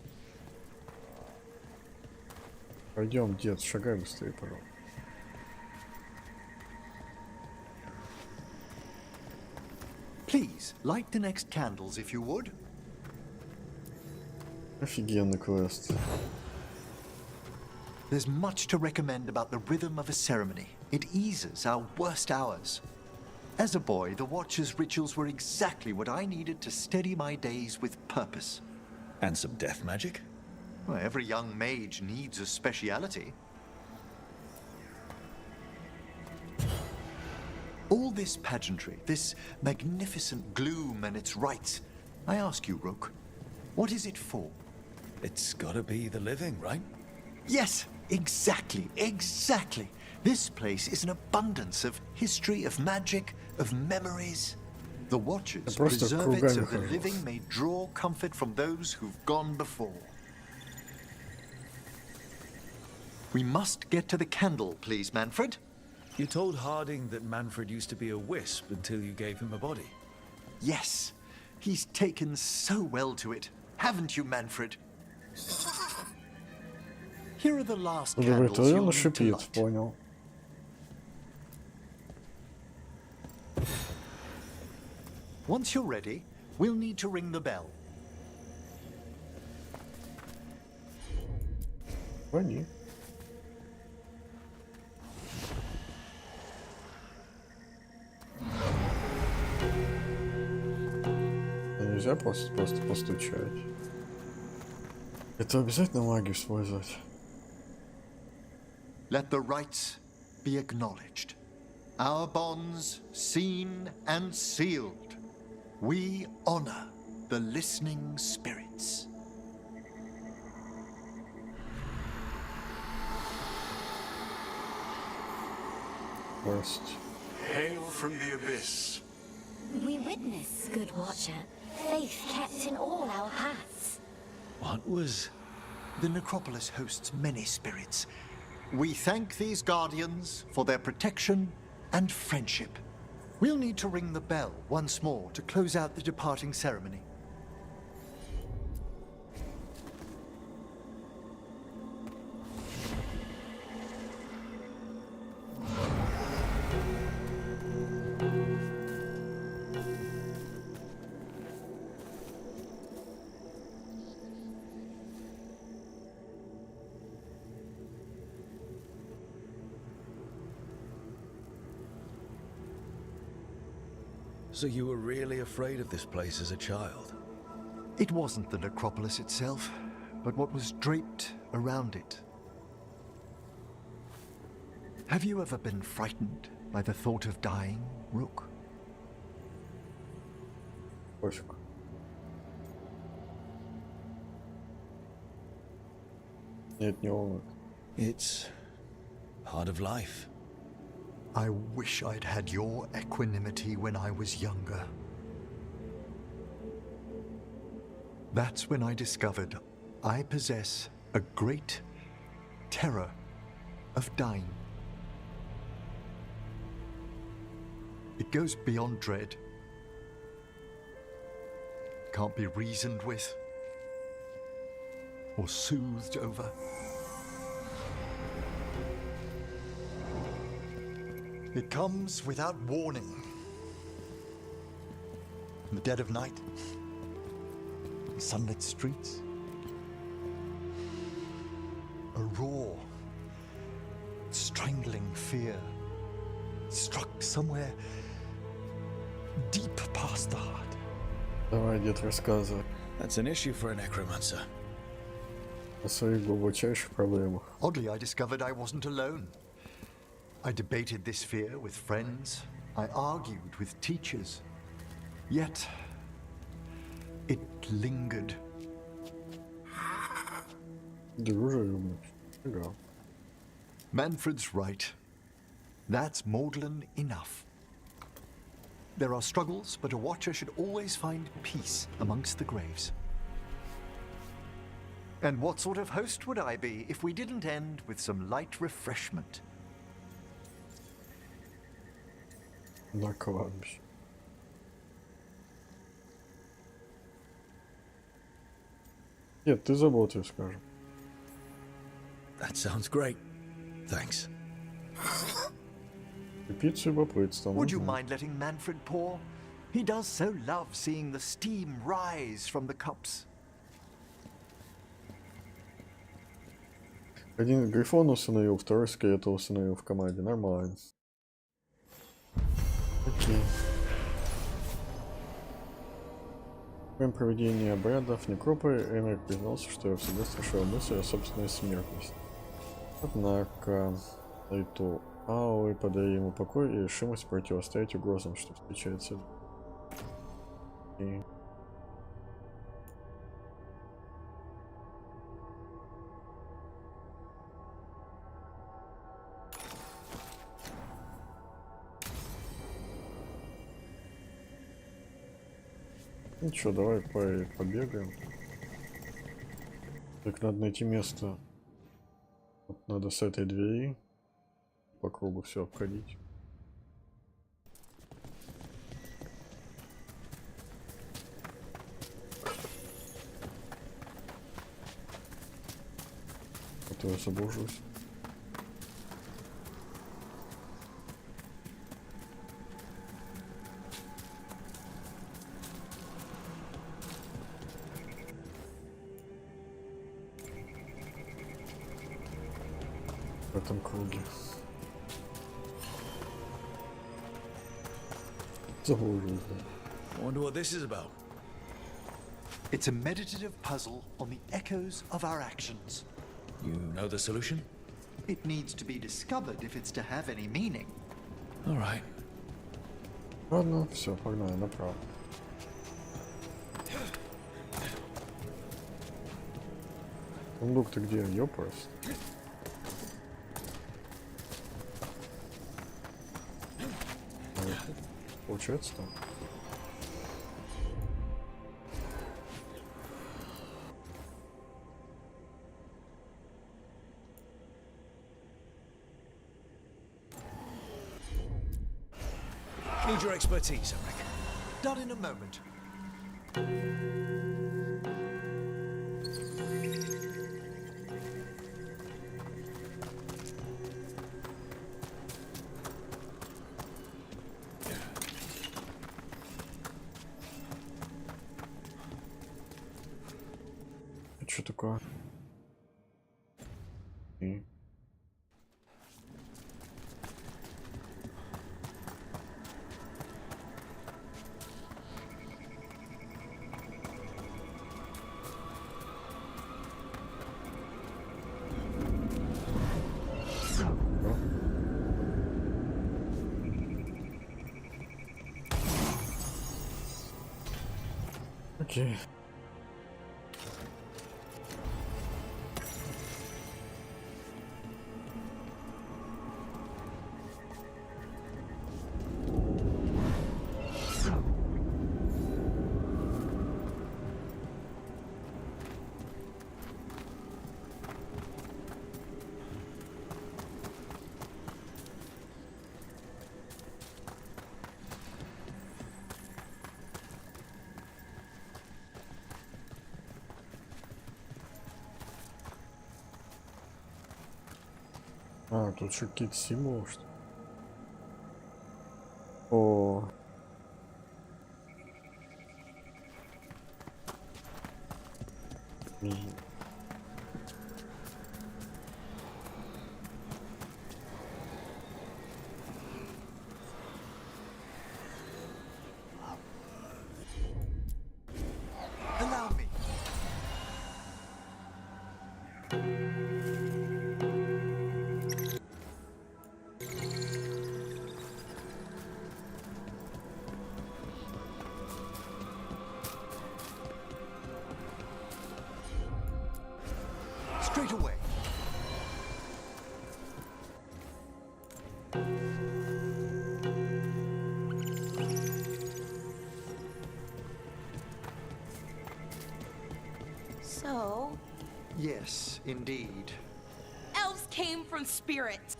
Пойдем, дед, шагай быстрее, пожалуйста. Please, light the next candles if you would. Офигенный квест. There's much to recommend about the rhythm of a ceremony. It eases our worst hours. As a boy, the Watcher's rituals were exactly what I needed to steady my days with purpose. And some death magic? Well, every young mage needs a speciality. All this pageantry, this magnificent gloom and its rites, I ask you, Rook, what is it for? It's gotta be the living, right? Yes, exactly, exactly. This place is an abundance of history, of magic, of memories. The Watchers preserve it so the living may draw comfort from those who've gone before. We must get to the candle, please, Manfred. You told Harding that Manfred used to be a wisp until you gave him a body. Yes, he's taken so well to it. Haven't you, Manfred? Here are the last candles you'll need to light. Понял. Once you're ready, we'll need to ring the bell. Звони. Нельзя просто постучать. Это обязательно магию использовать. Let the rites be acknowledged. Our bonds seen and sealed. We honor the listening spirits. First. Hail from the abyss. We witness, good Watcher, faith kept in all our paths. What was... The necropolis hosts many spirits. We thank these guardians for their protection and friendship. We'll need to ring the bell once more to close out the departing ceremony. So you were really afraid of this place as a child? It wasn't the necropolis itself, but what was draped around it. Have you ever been frightened by the thought of dying, Rook? Пофиг. Нет, не волнует. It's part of life. I wish I'd had your equanimity when I was younger. That's when I discovered I possess a great terror of dying. It goes beyond dread. Can't be reasoned with or soothed over. It comes without warning. In the dead of night, sunlit streets, a raw, strangling fear struck somewhere deep past the heart. Давай, дед, рассказывай That's an issue for a necromancer. о своих глубочайших проблемах. Oddly, I discovered I wasn't alone. I debated this fear with friends. I argued with teachers. Yet, it lingered. Дружелюбно. Играл. Manfred's right. That's maudlin enough. There are struggles, but a watcher should always find peace amongst the graves. And what sort of host would I be if we didn't end with some light refreshment? На кладбище. Нет, ты заботу скажем. That sounds great. Thanks. Пиццу любопытством. Would you mind letting Manfred pour? He does so love seeing the steam rise from the cups. Один Грифон усыновил, второй Скелета усыновил в команде. Нормально. Окей. Во время проведения обрядов некропы Эмерик признался, что его всегда страшила мысль о собственной смертности. Однако Айту Ауи подарил ему покой и решимость противостоять угрозам, что встречается. И... Ну что, давай побегаем. Так, надо найти место. Вот надо с этой двери по кругу все обходить. А то я заблужусь. В этом круге. Заблужусь, да. Wonder what this is about. It's a meditative puzzle on the echoes of our actions. You know the solution? It needs to be discovered if it's to have any meaning. All right. Ладно, все, погнали направо. Сундук-то где? Ёпрст. Получается там? Need your expertise, I reckon. Done in a moment. Это что такое? И... Окей. А, тут еще какие-то символы, что ли? О. Allow me. Straight away. So, Yes, indeed. elves came from spirits.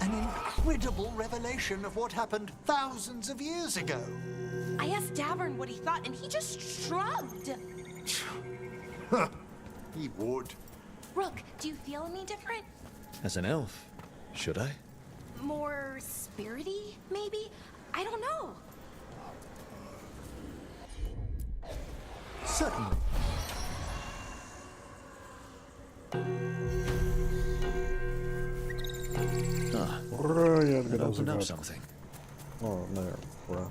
An incredible revelation of what happened thousands of years ago. I asked Davern what he thought, and he just shrugged. He would. Rook, do you feel any different? As an elf, should I? More spirity, maybe? I don't know. Certainly. Ah, Ура, я and отгадал open up загадку. something. О, наверное, ура.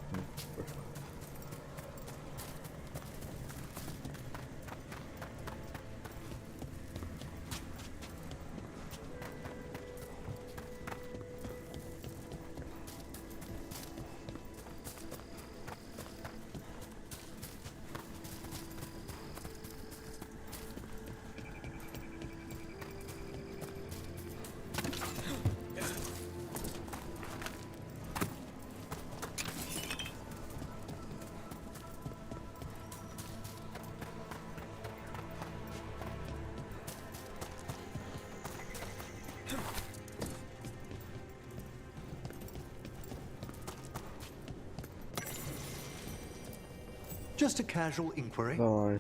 Just a casual inquiry. Давай.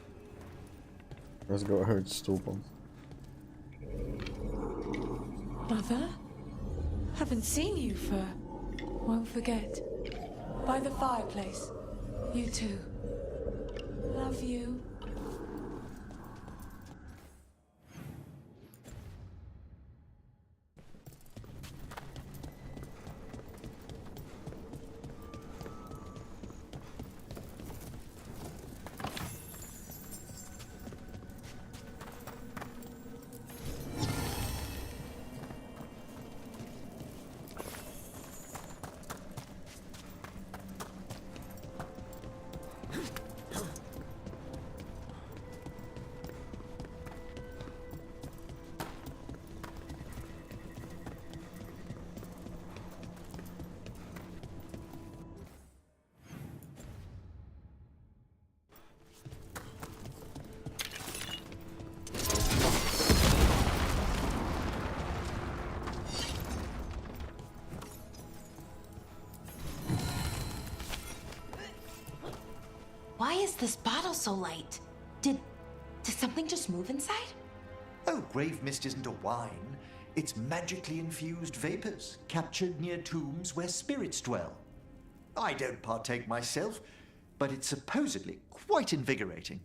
Разговаривать с трупом. Mother? Haven't seen you for... Won't forget. By the fireplace. You too. Love you. Why is this bottle so light? Did something just move inside? Oh, grave mist isn't a wine. It's magically infused vapors, captured near tombs where spirits dwell. I don't partake myself, but it's supposedly quite invigorating.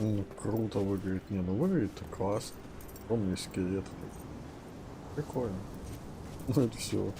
Ну, круто выглядит. Не, ну выглядит классно. Огромный скелет. Прикольно. Ну это все.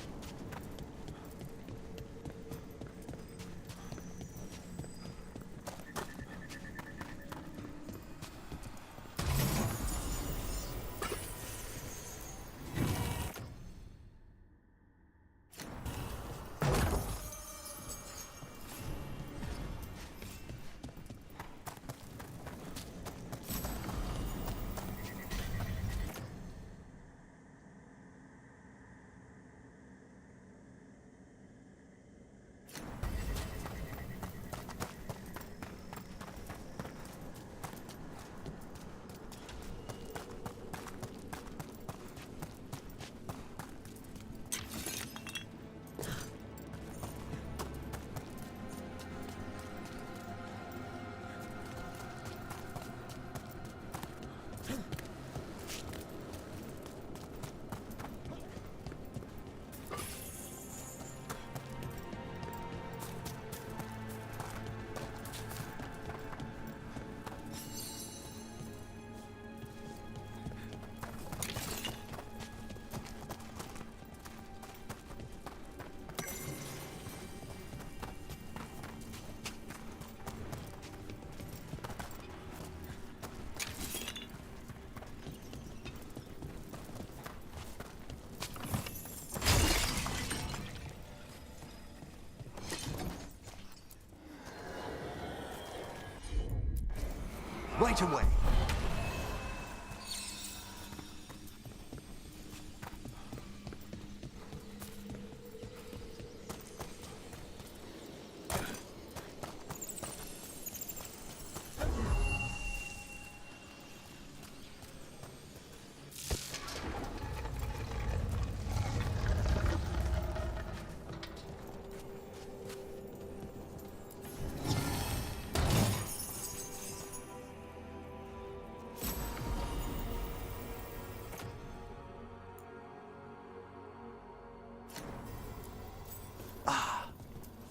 Right away.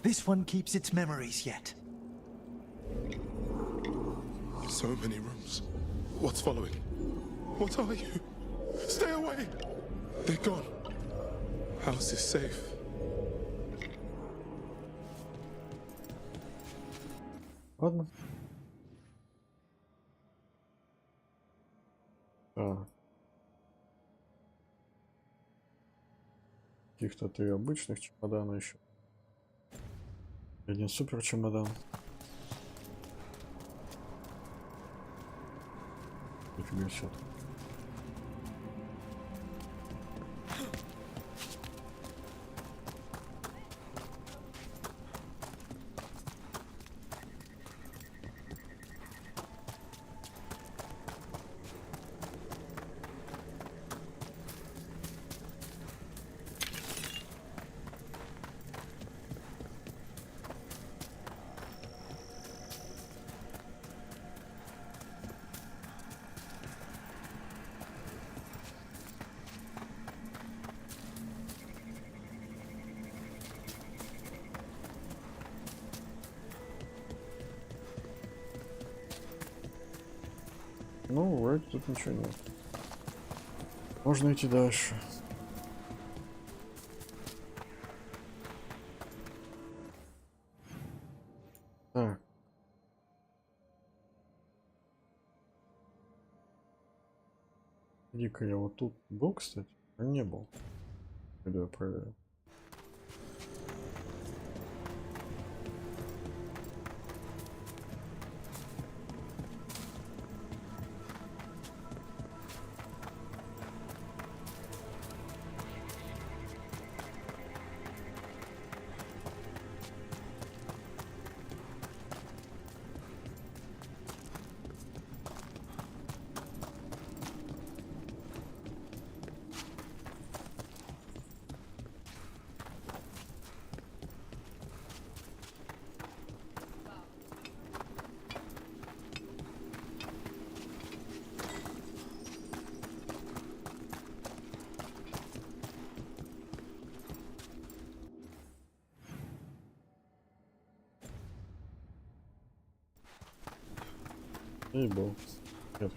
This one keeps its memories yet. So many rooms. What's following? What are you? Stay away! They're gone. House is safe. Ладно. Каких-то 3 обычных чемодана еще. Один супер чемодан. Нифига себе. Ну, вроде тут ничего нет. Можно идти дальше. Так. Иди-ка я вот тут был, кстати? А не был. Пойду я проверю. И был. Нет.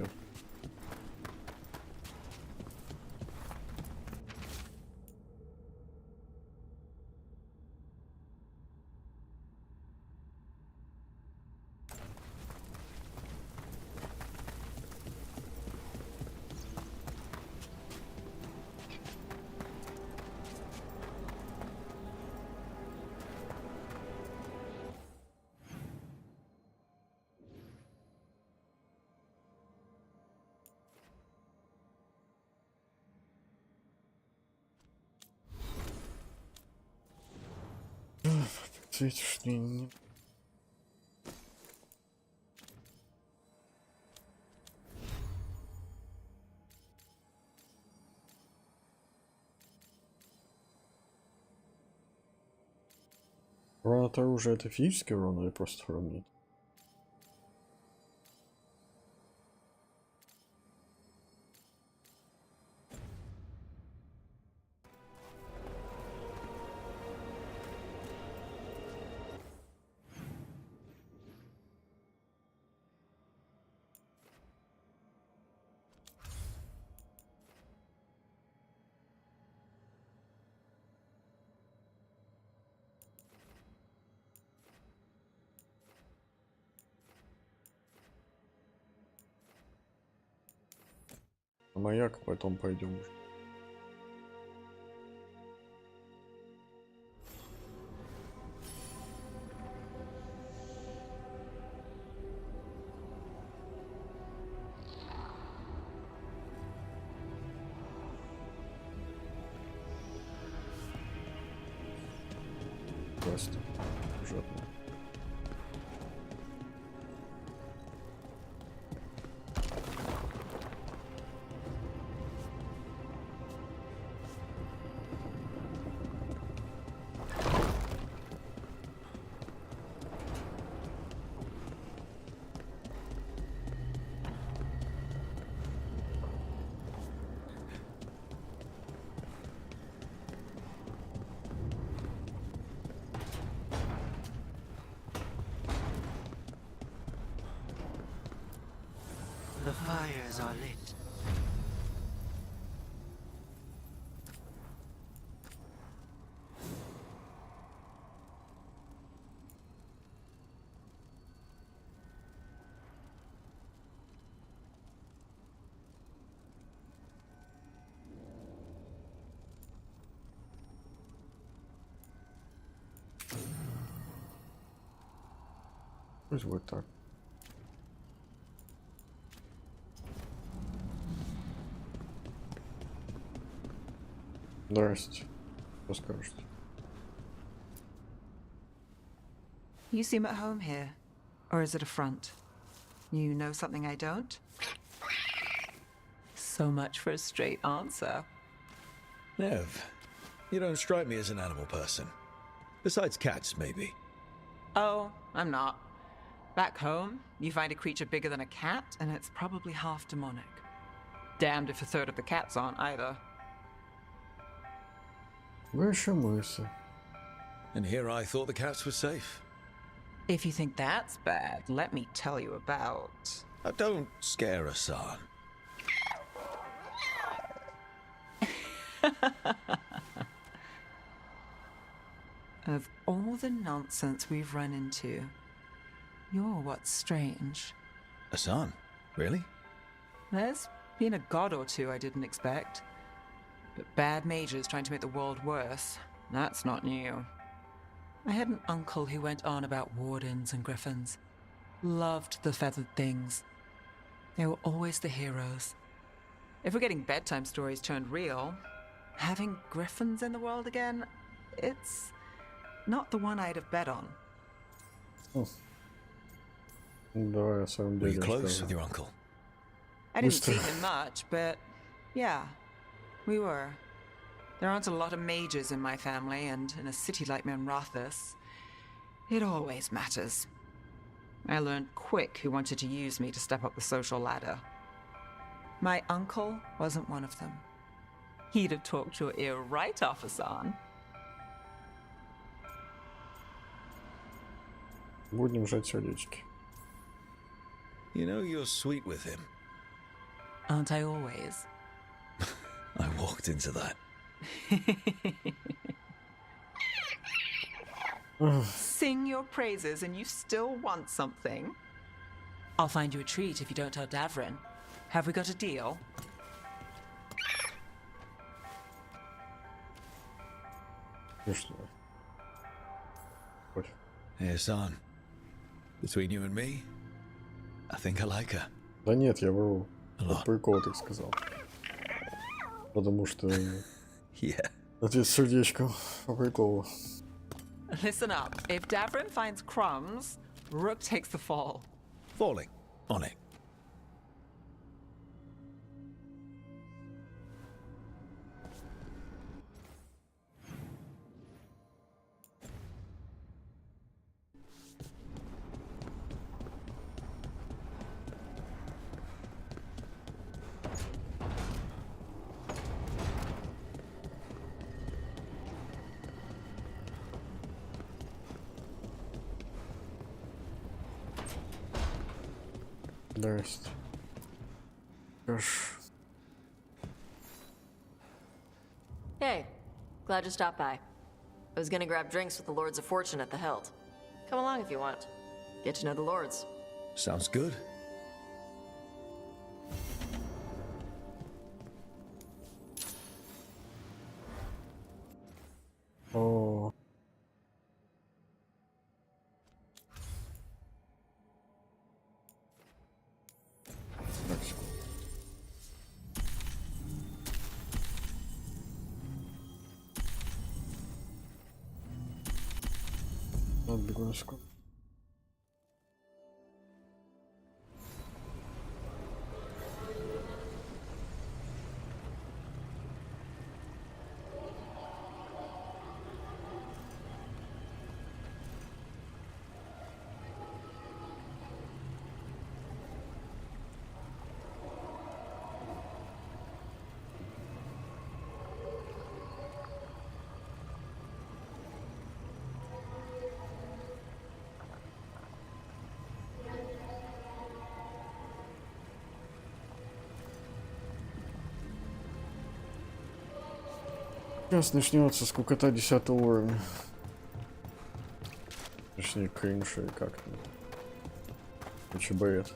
Светишь, не... Урон от оружия — это физический урон или просто урон? Нет? На маяк потом пойдем уже. Просто жадно. The fires are lit. Пусть будет так. Здрасте. Что скажете? You seem at home here. Or is it a front? You know something I don't? So much for a straight answer. Nev, you don't strike me as an animal person. Besides cats, maybe. Oh, I'm not. Back home, you find a creature bigger than a cat, and it's probably half demonic. Damned if a third of the cats aren't either. Ваша мысль. And here I thought the cats were safe. If you think that's bad, let me tell you about Don't scare us, son. Of all the nonsense we've run into, you're what's strange. A son? Really? There's been a god or two I didn't expect. But bad mages trying to make the world worse, that's not new. I had an uncle who went on about wardens and griffins. Loved the feathered things. They were always the heroes. If we're getting bedtime stories turned real, having griffins in the world again, it's not the one I'd have bet on. Oh. Давай, Were you close with your uncle? I didn't see him much, but yeah, we were. There aren't a lot of mages in my family, and in a city like Menrathis, it always matters. I learned quick who wanted to use me to step up the social ladder. My uncle wasn't one of them. He'd have talked your ear right off, Hassan. Будем жать сердечки. You know you're sweet with him. Aren't I always? I walked into that. Sing your praises and you still want something? I'll find you a treat if you don't tell Davrin. Have we got a deal? Hey, son. Between you and me, I think I like her. Да нет, я вру. По приколу так сказал. Потому что... Yeah. Ответ сердечком. По приколу. Listen up. If Davrin finds crumbs, Rook takes the fall. Falling. On it. Здрасте. Gosh. Hey, glad you stopped by. I was gonna grab drinks with the Lords of Fortune at the Hilt. Come along if you want. Get to know the Lords. Sounds good. Oh. Отбегу на секунду. Сейчас начнется скукота 10 уровня. Точнее, кринж или как-то. Короче, бред.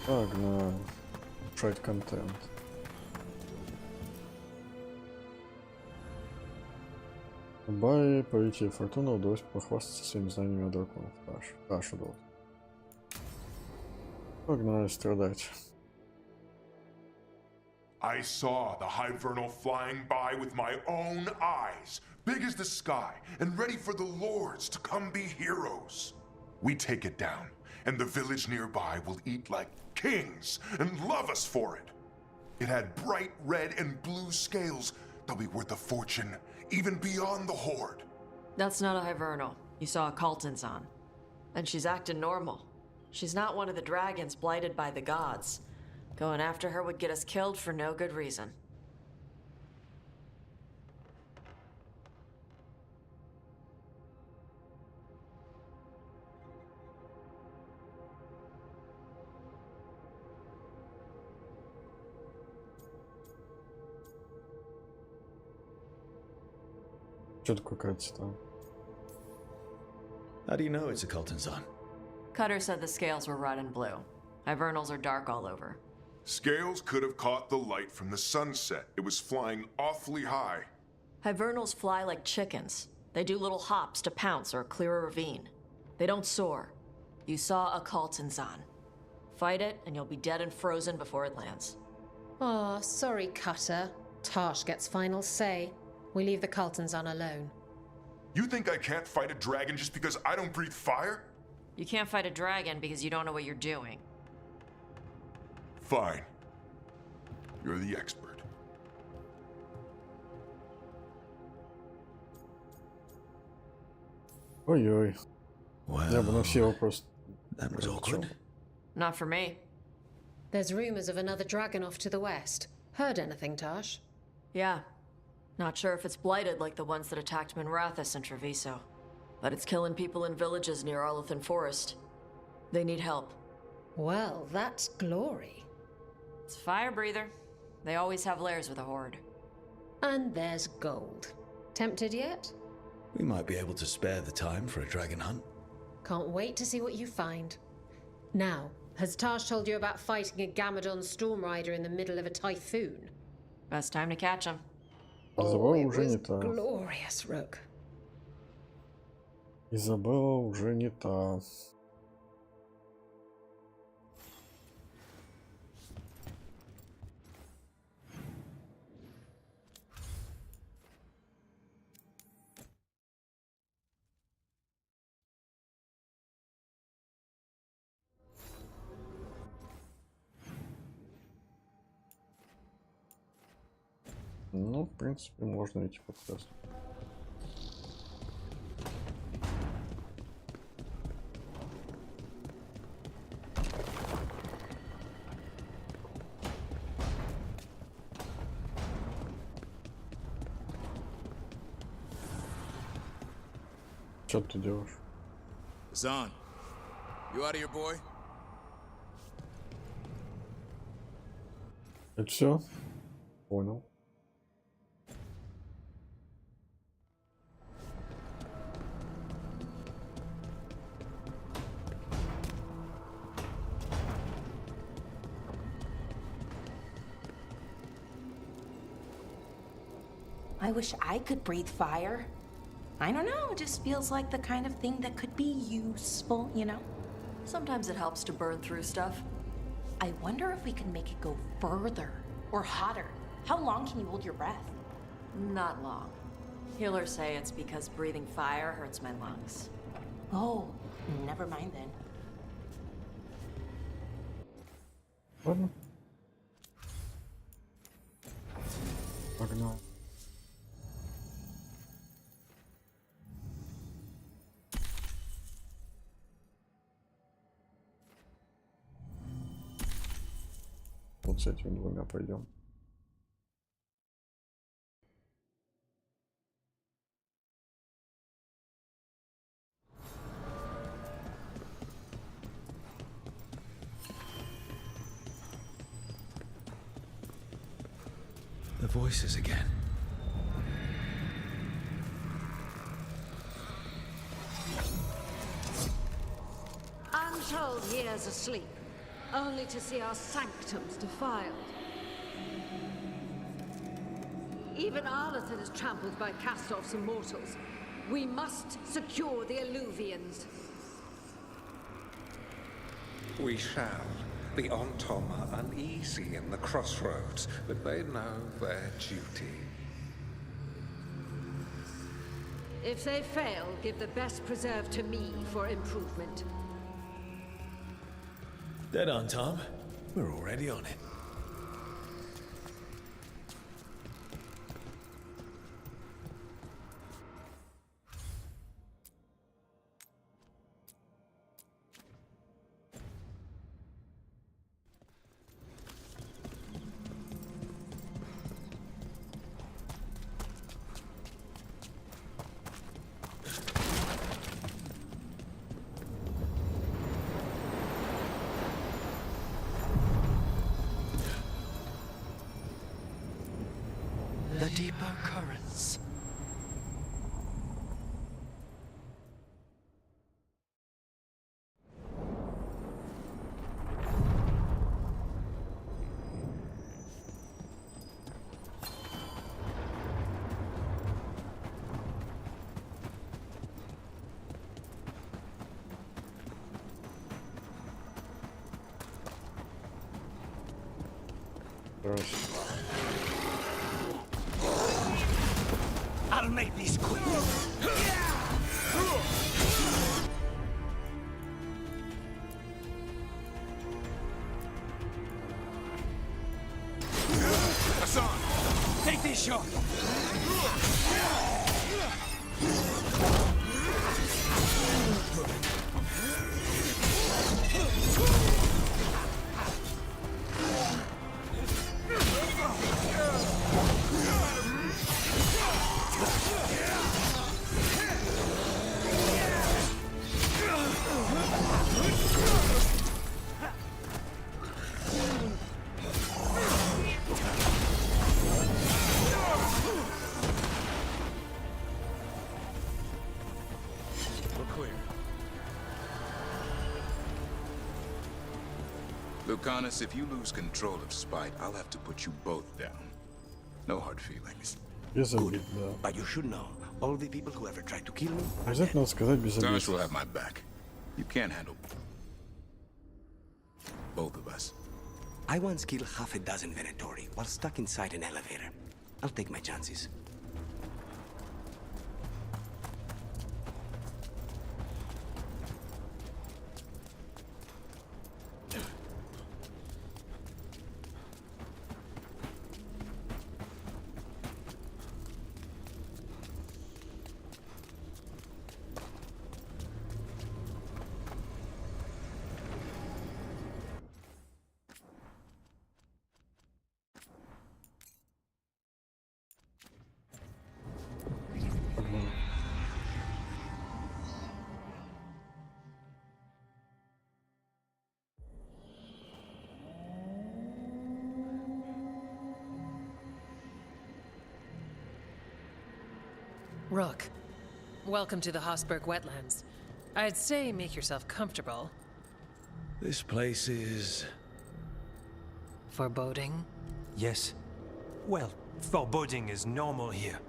Погнали. Шать контент. Барри, повелитель Фортуна, удалось похвастаться своими знаниями о драконах. Даш удалось. Погнали страдать. I saw the Hivernal flying by with my own eyes, big as the sky, and ready for the lords to come be heroes. We take it down, and the village nearby will eat like kings and love us for it. It had bright red and blue scales. They'll be worth a fortune, even beyond the Horde. That's not a Hivernal. You saw a Calton's on. And she's acting normal. She's not one of the dragons blighted by the gods. Going after her would get us killed for no good reason. Что такое катится? How do you know it's a Coltonzon? Cutter said the scales were red and blue. Hivernals are dark all over. Scales could have caught the light from the sunset. It was flying awfully high. Hivernals fly like chickens. They do little hops to pounce or clear a ravine. They don't soar. You saw a Coltonzon. Fight it, and you'll be dead and frozen before it lands. Aw, sorry, Cutter. Tarsh gets final say. We leave the Coltonzon alone. You think I can't fight a dragon just because I don't breathe fire? You can't fight a dragon because you don't know what you're doing. Fine. You're the expert. Ой-ой. Я бы на все вопросы. That was awkward. Not for me. There's rumors of another dragon off to the west. Heard anything, Tarsh? Yeah. Not sure if it's blighted like the ones that attacked Minrathous and Treviso. But it's killing people in villages near Arlethan Forest. They need help. Well, that's glory. It's a fire breather. They always have lairs with a horde. And there's gold. Tempted yet? We might be able to spare the time for a dragon hunt. Can't wait to see what you find. Now, has Tarsh told you about fighting a Gamadon Stormrider in the middle of a typhoon? Best time to catch him. Oh, it was glorious, Rook. Изабелла уже не та. Ну, в принципе, можно идти подкаст. Что ты делаешь? Zahn, you out of here, boy? Это все? Понял. I wish I could breathe fire. I don't know, it just feels like the kind of thing that could be useful, you know? Sometimes it helps to burn through stuff. I wonder if we can make it go further or hotter. How long can you hold your breath? Not long. Healers say it's because breathing fire hurts my lungs. Oh, never mind then. Ладно. Погнал. Вот с этими двумя пойдем. The voices again. Untold years asleep, only to see our sanctums defiled. Even Arlethan is trampled by cast-offs and mortals. We must secure the Alluvians. We shall. The Ontom are uneasy in the crossroads, but they know their duty. If they fail, give the best preserve to me for improvement. Dead on, Tom. We're already on it. The deeper currents. Короче. I'll make this quick. Hassan, take this shot. Lucanus, if you lose control of Spite, I'll have to put you both down. No hard feelings. Good. But you should know, all the people who ever tried to kill me are Обязательно надо сказать без Josh обид. will have my back. You can't handle both of us. I once killed half a dozen Venatori while stuck inside an elevator. I'll take my chances. Rook, welcome to the Hosberg wetlands. I'd say make yourself comfortable. This place is... Foreboding? Yes. Well, foreboding is normal here,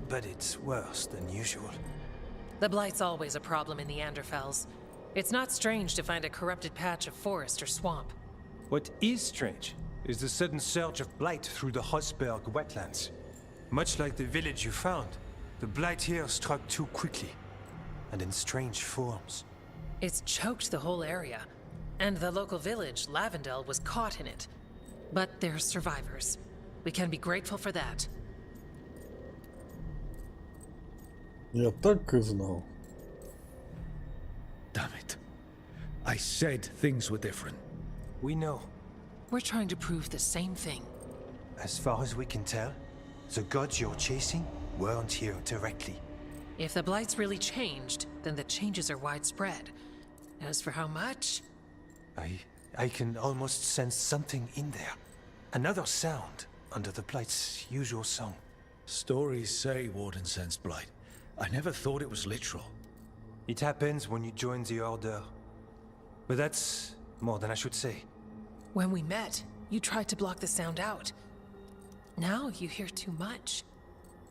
but it's worse than usual. The Blight's always a problem in the Anderfels. It's not strange to find a corrupted patch of forest or swamp. What is strange is the sudden surge of blight through the Hosberg wetlands. Much like the village you found, the blight here struck too quickly, and in strange forms. It's choked the whole area, and the local village, Lavendel, was caught in it. But they're survivors. We can be grateful for that. Я так и знал. Damn it. I said things were different. We know. We're trying to prove the same thing. As far as we can tell, the gods you're chasing weren't here directly. If the Blight's really changed, then the changes are widespread. As for how much... I can almost sense something in there. Another sound under the Blight's usual song. Stories say Warden sensed blight. I never thought it was literal. It happens when you join the Order. But that's more than I should say. When we met, you tried to block the sound out. Now you hear too much.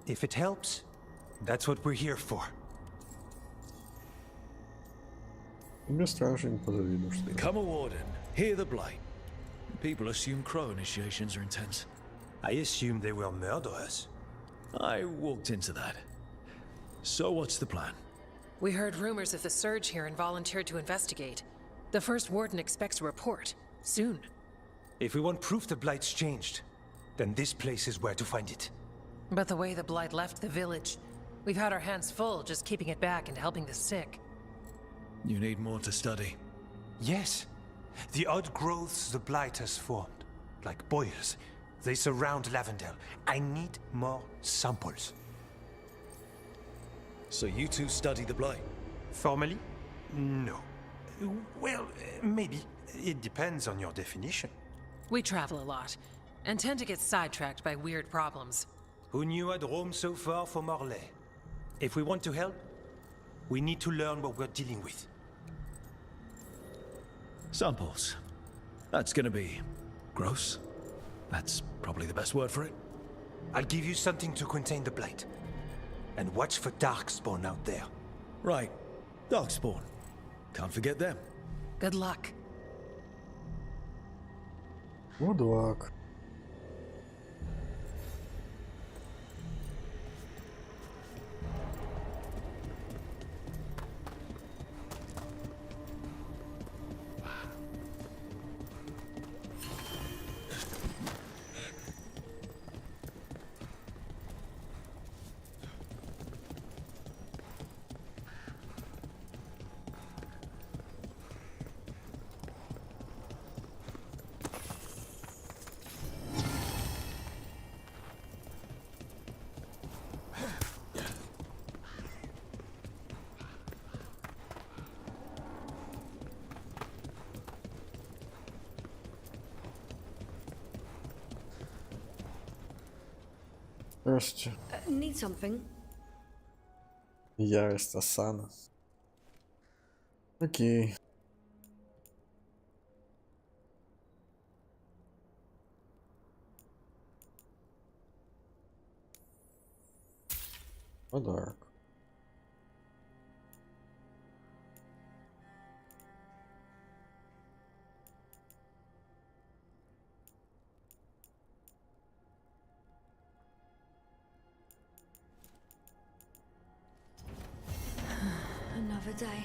If it helps, that's what we're here for. Мне страшно не позавидуешь. Become a warden, hear the blight. People assume crow initiations are intense. I assume they were murderers. I walked into that. So what's the plan? We heard rumors of the surge here and volunteered to investigate. The first warden expects a report. Soon. If we want proof the Blight's changed, then this place is where to find it. But the way the Blight left the village, we've had our hands full just keeping it back and helping the sick. You need more to study. Yes. The odd growths the Blight has formed, like boils, they surround Lavendel. I need more samples. So you two study the blight? Formally? No. Well, maybe. It depends on your definition. We travel a lot, and tend to get sidetracked by weird problems. Who knew I'd roam so far for Morlaix? If we want to help, we need to learn what we're dealing with. Samples. That's gonna be gross. That's probably the best word for it. I'll give you something to contain the blight. And watch for Darkspawn out there. Right. Darkspawn. Can't forget them. Good luck. Good luck. Здравствуйте. Need something? Ярость Асана. Окей. Подарок. Another day.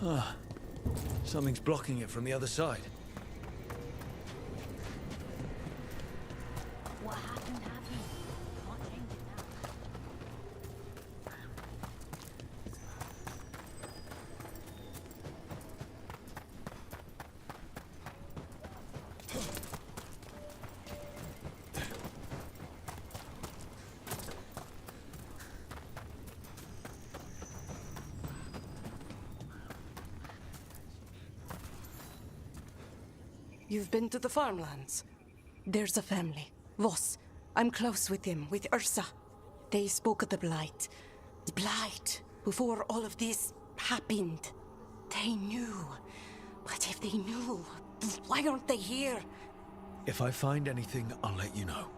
Ah, something's blocking it from the other side. What happened happened. Can't change it now. You've been to the farmlands. There's a family. Voss. I'm close with him, with Ursa. They spoke of the Blight. The Blight. Before all of this happened. They knew. But if they knew, why aren't they here? If I find anything, I'll let you know.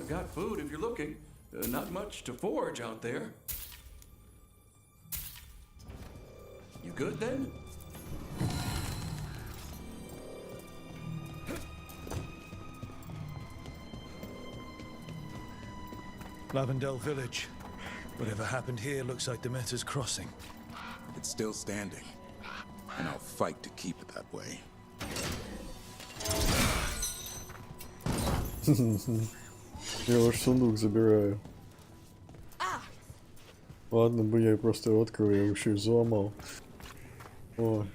Got food if you're looking. Not much to forage out there. You good then? Lavendel Village. Whatever happened here looks like Demeter's Crossing. It's still standing, and I'll fight to keep it that way. Я ваш сундук забираю. Ладно бы я просто его открыл, я его еще и взломал. Ой.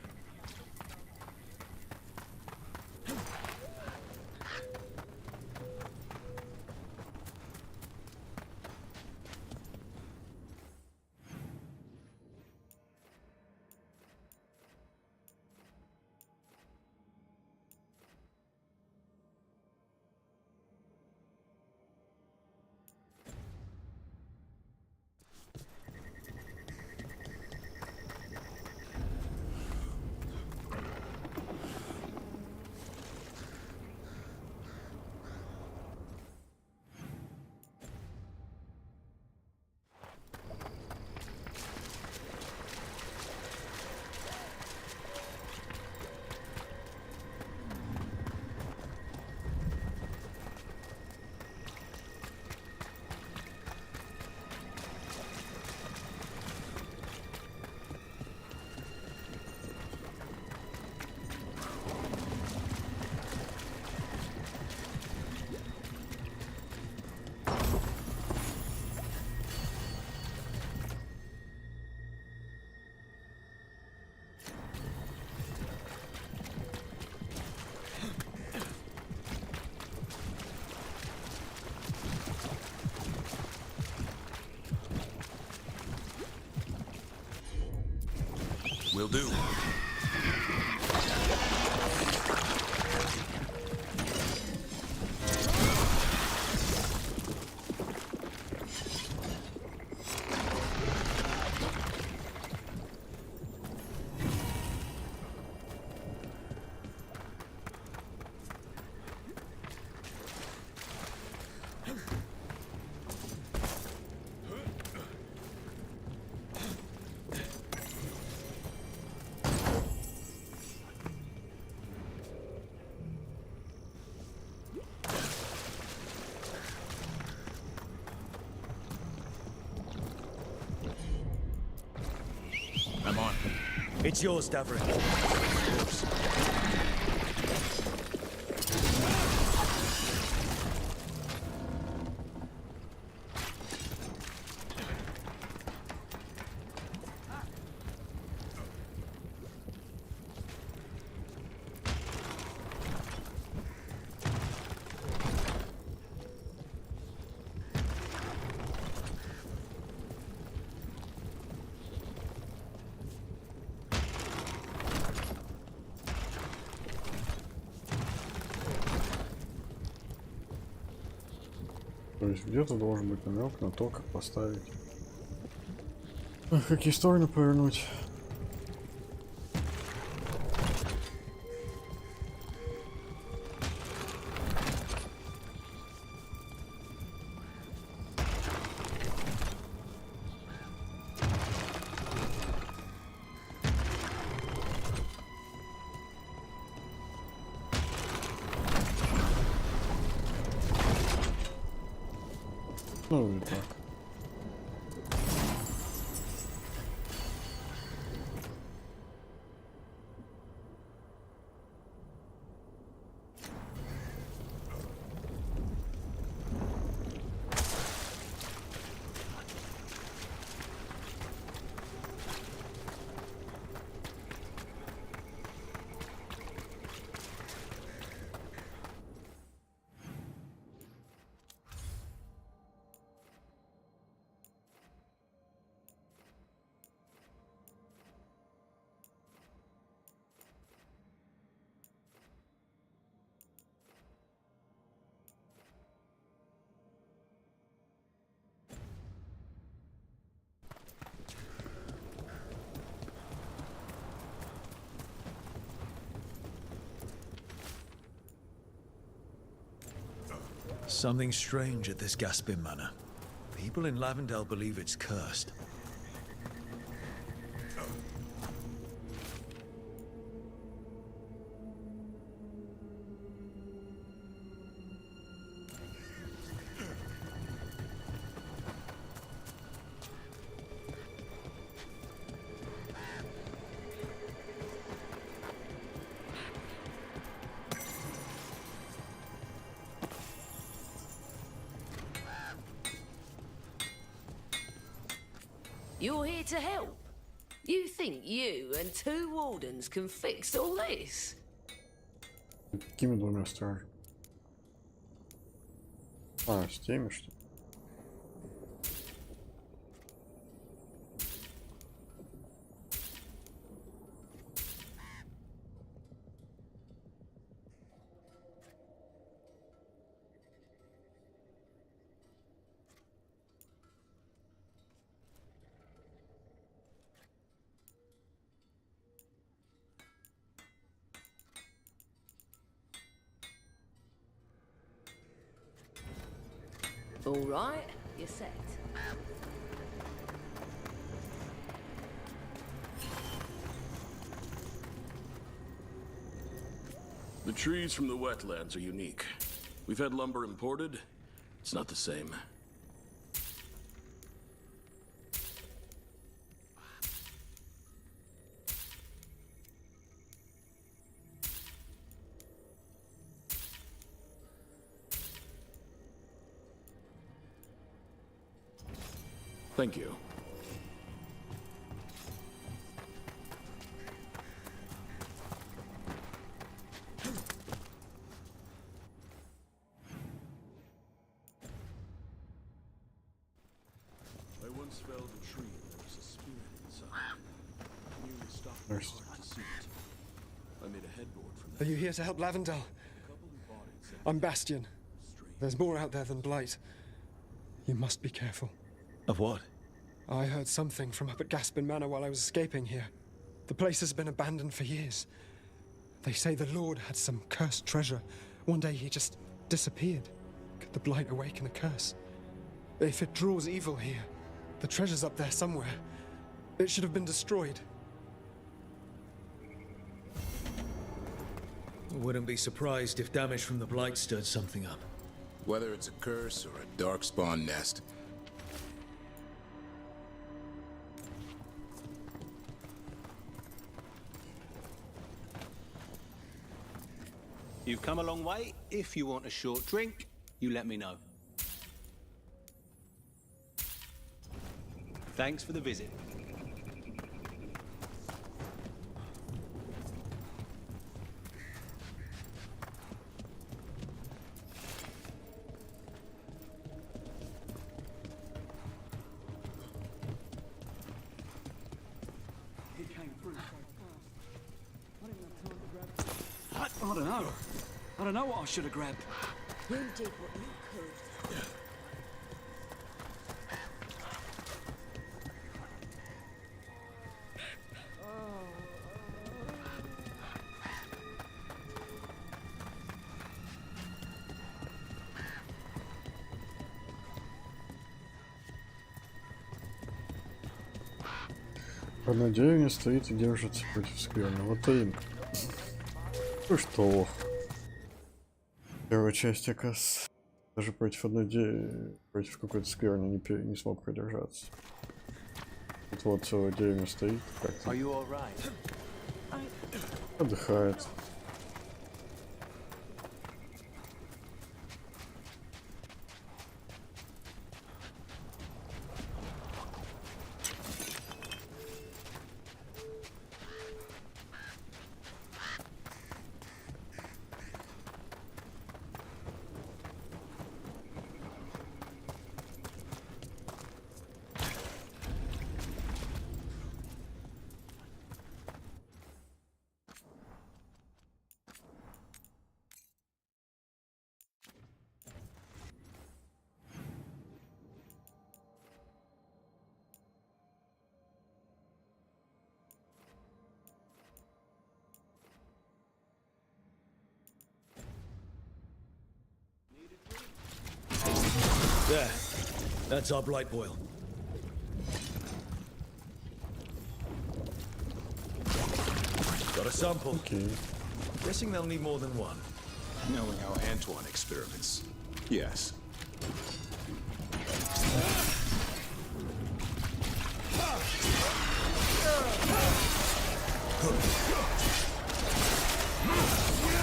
Will do. It's yours, Davrin. То есть где-то должен быть намек на то, как поставить. В какие стороны повернуть. Ну и так. Something strange at this Gaspin Manor. People in Lavendel believe it's cursed. You're here to help? You think you and two wardens can fix all this? Какими двумя стражами? А, с теми, что ли? All right, you're set. The trees from the wetlands are unique. We've had lumber imported. It's not the same. Thank you. I once felled a tree and there was a spirit inside. I nearly stopped my heart to see it. I made a headboard from that. Are you here to help Lavendel? I'm Bastion. There's more out there than Blight. You must be careful. Of what? I heard something from up at Gaspin Manor while I was escaping here. The place has been abandoned for years. They say the Lord had some cursed treasure. One day he just disappeared. Could the Blight awaken a curse? If it draws evil here, the treasure's up there somewhere. It should have been destroyed. Wouldn't be surprised if damage from the Blight stirred something up. Whether it's a curse or a darkspawn nest, You've come a long way. If you want a short drink, you let me know. Thanks for the visit. I don't know. I don't know what I should have grabbed. You did what you could. Одна деревня стоит и держится против скверного таинка. Ну что лох. Первая часть, оказывается, даже против одной деревни, против какой-то скверни не смог продержаться. Тут вот целая деревня стоит, как-то отдыхает. There. That's our blight boil. Got a sample. Okay. Guessing they'll need more than one. Knowing how Antoine experiments. Yes.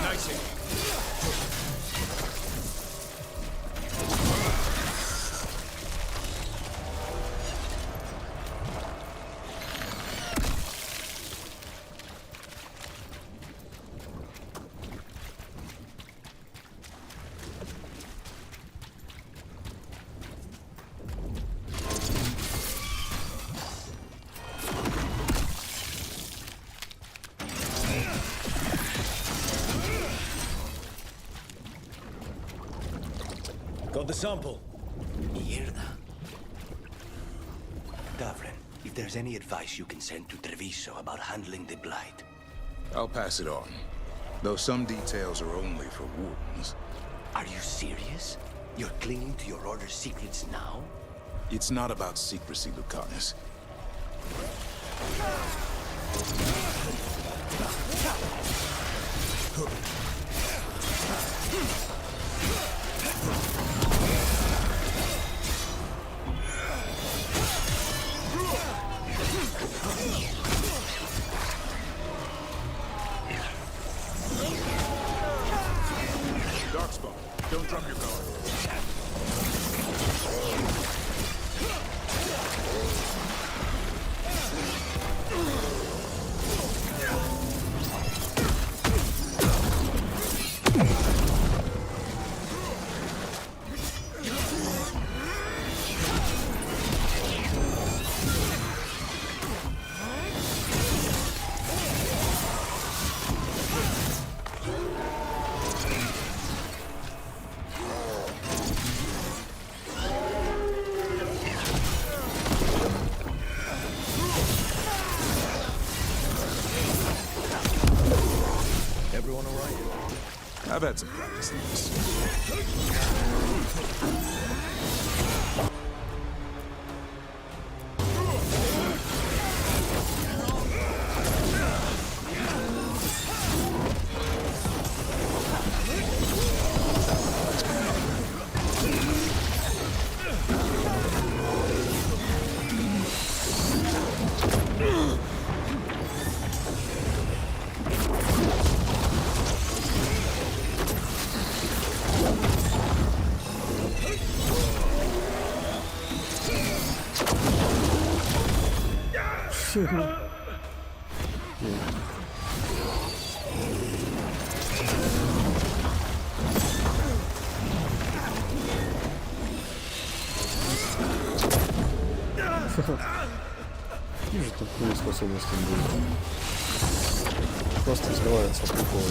Nice aim. Got the sample. Mierda. Davren, if there's any advice you can send to Treviso about handling the blight. I'll pass it on. Though some details are only for wardens. Are you serious? You're clinging to your order's secrets now? It's not about secrecy, Lucanus. Darkspawn, don't drop your guard. Everyone all right? I've had some practice in this. Какие же тупые способности были. Просто взрывается по приколу.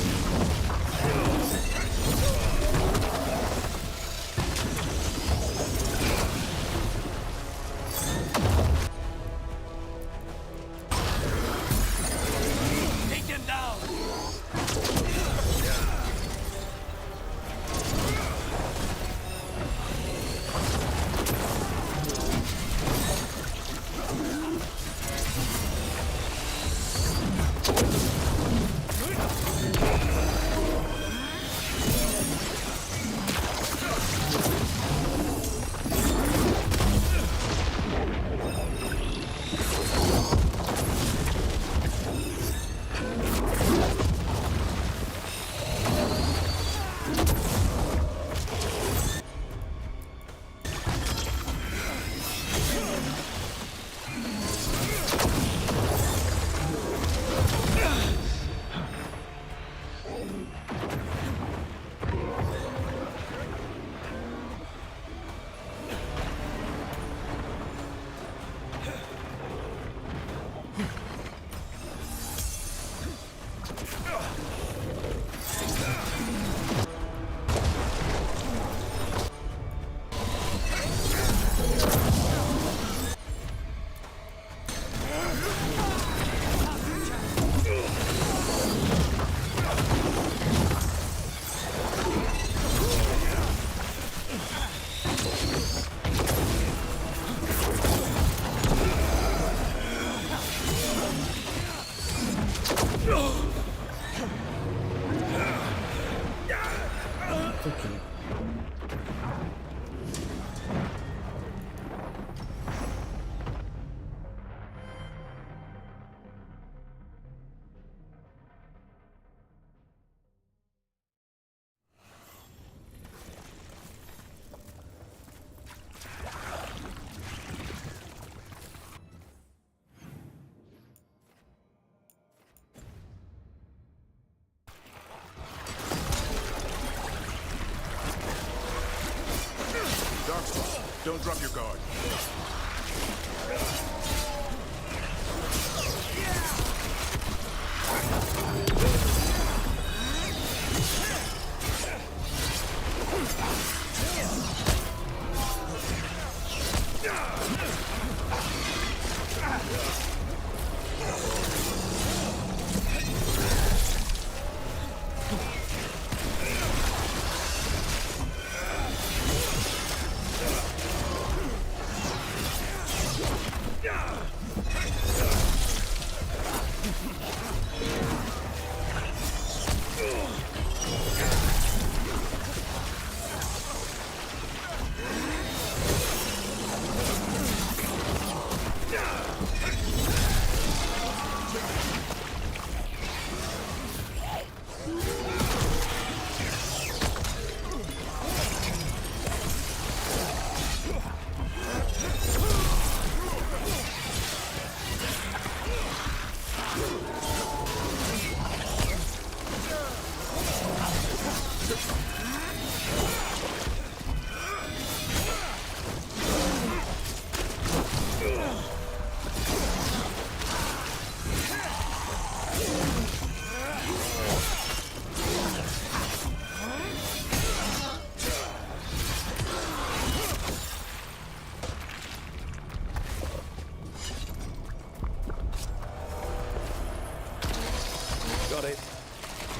Don't drop your guard.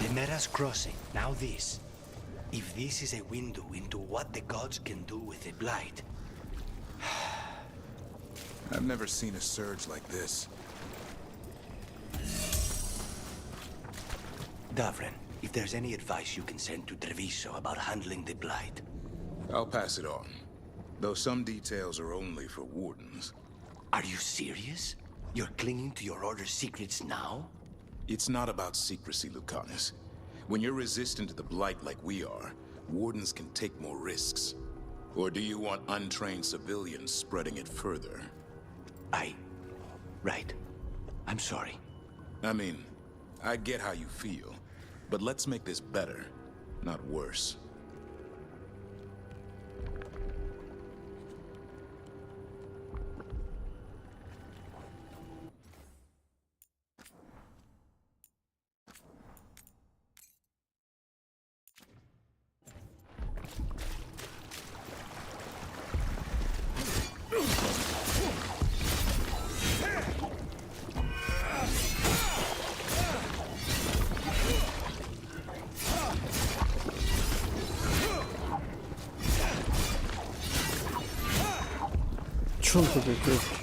The Mera's crossing. Now this. If this is a window into what the gods can do with the Blight. I've never seen a surge like this. Davren, if there's any advice you can send to Treviso about handling the Blight. I'll pass it on. Though some details are only for wardens. Are you serious? You're clinging to your order's secrets now? It's not about secrecy, Lucanus. When you're resistant to the Blight like we are, wardens can take more risks. Or do you want untrained civilians spreading it further? Right. I'm sorry. I mean, I get how you feel, but let's make this better, not worse. Чё он такой крепкий?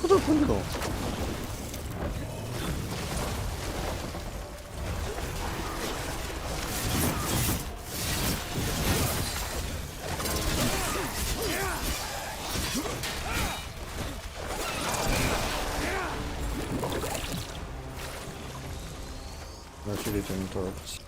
Куда прыгнул? Начали этим не торопиться.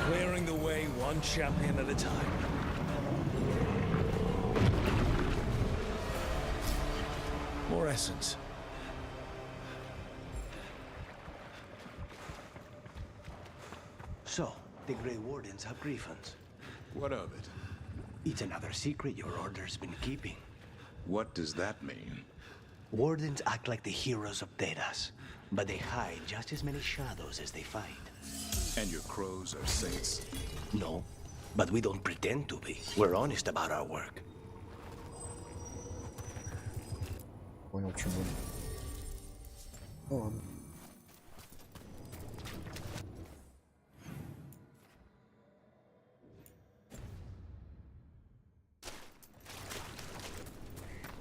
Clearing the way one champion at a time. More essence. So, the Grey Wardens have griffins. What of it? It's another secret your order's been keeping. What does that mean? Wardens act like the heroes of Thedas, but they hide just as many shadows as they fight. And your crows are saints? No, but we don't pretend to be. We're honest about our work. Понял, что будет. Ну ладно.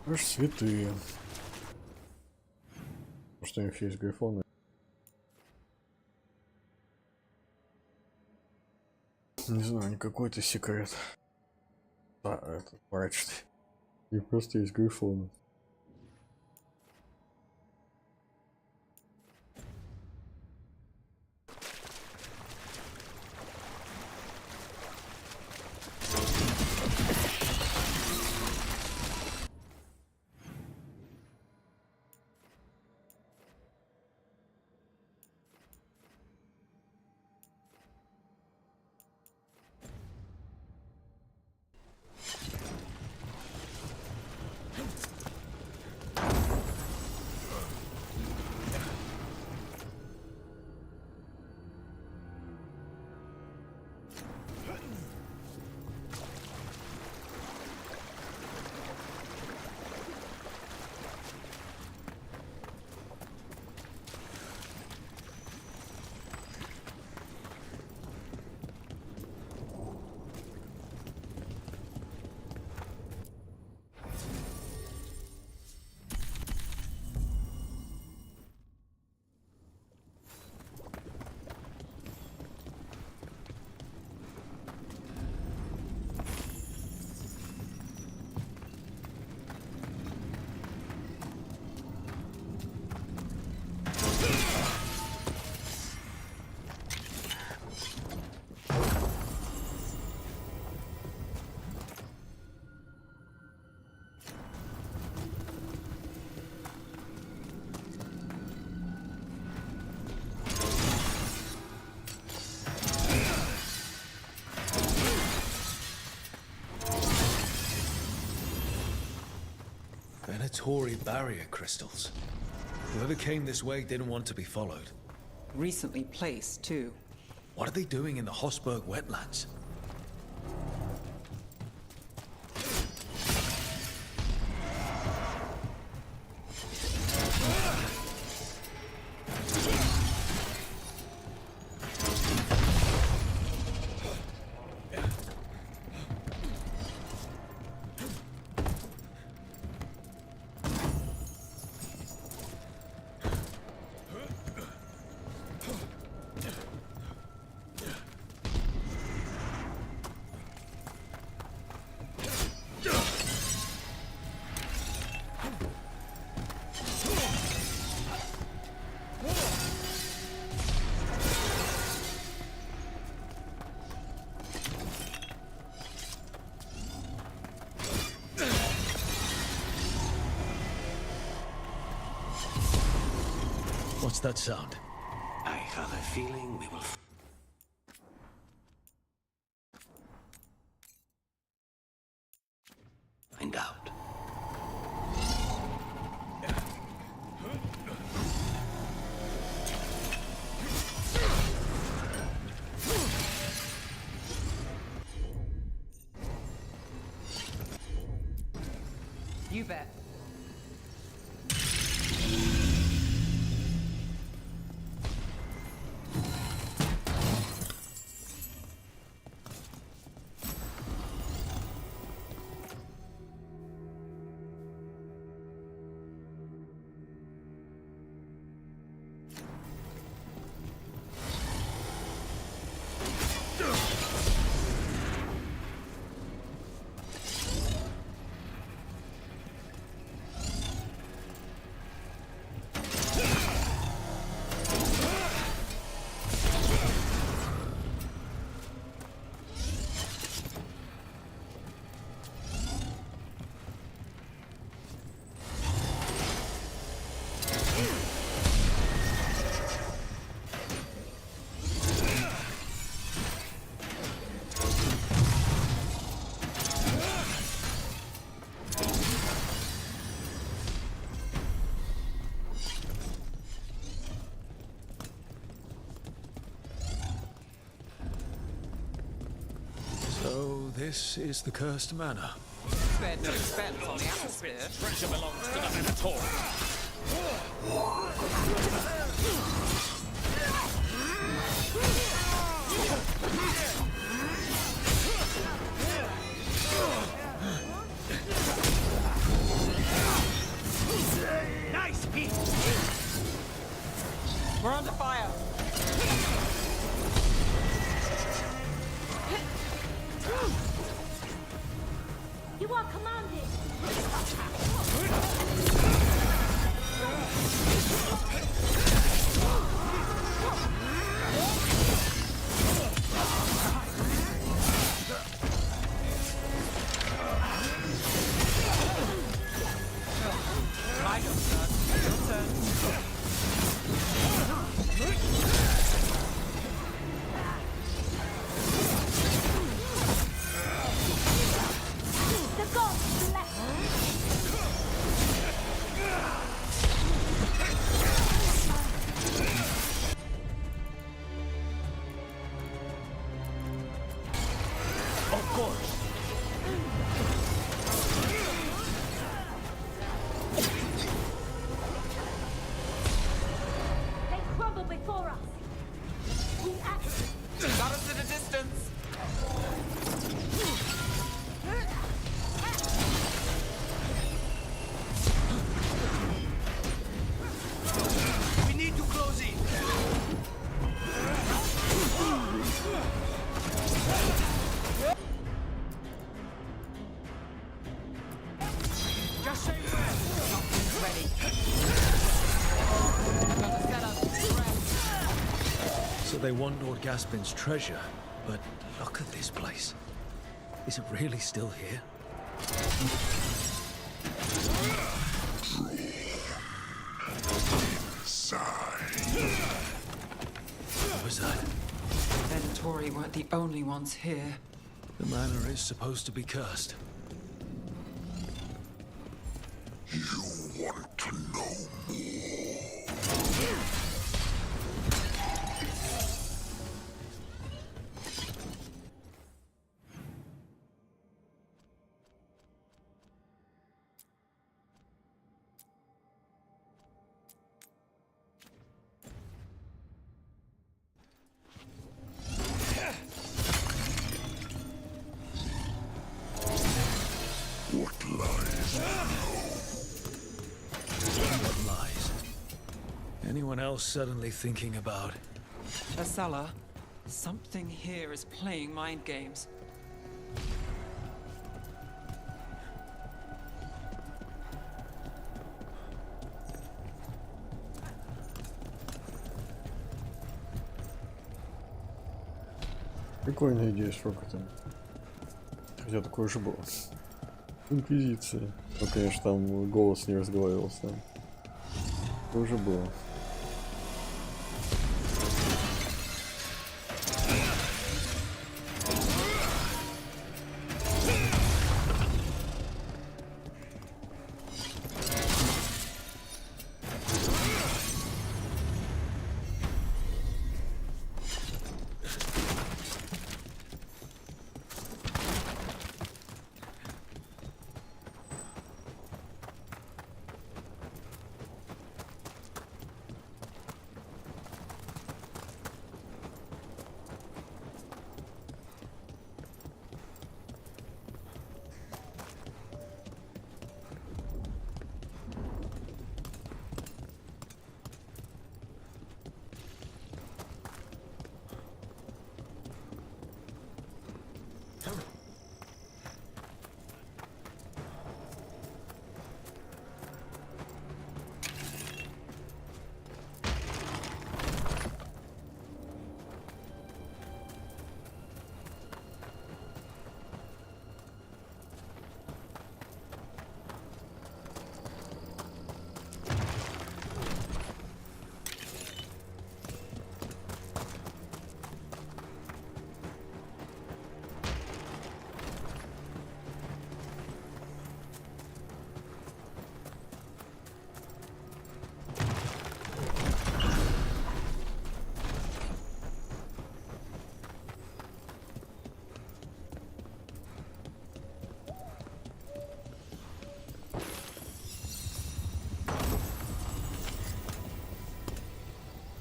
Аж святые. Может, у них есть грифоны? Не знаю, не какой-то секрет. А, это мрачный. И просто есть грифоны. Veilatory barrier crystals. Whoever came this way didn't want to be followed. Recently placed, too. What are they doing in the Hosberg wetlands? What's that sound? I have a feeling we will find out. You bet. So this is the cursed manor. Spared no expense on the atmosphere. Treasure belongs to the Minotaur. Nice hit! We're under fire. You are commanded! So they want Lord Gaspin's treasure, but look at this place. Is it really still here? What was that? Veilatory weren't the only ones here. The manor is supposed to be cursed. You What lies? Anyone else suddenly thinking about? Asala, something here is playing mind games. Прикольная идея с роботом. Хотя такое же было. Инквизиция. Ну, конечно, там голос не разговаривал с нами. Это уже было.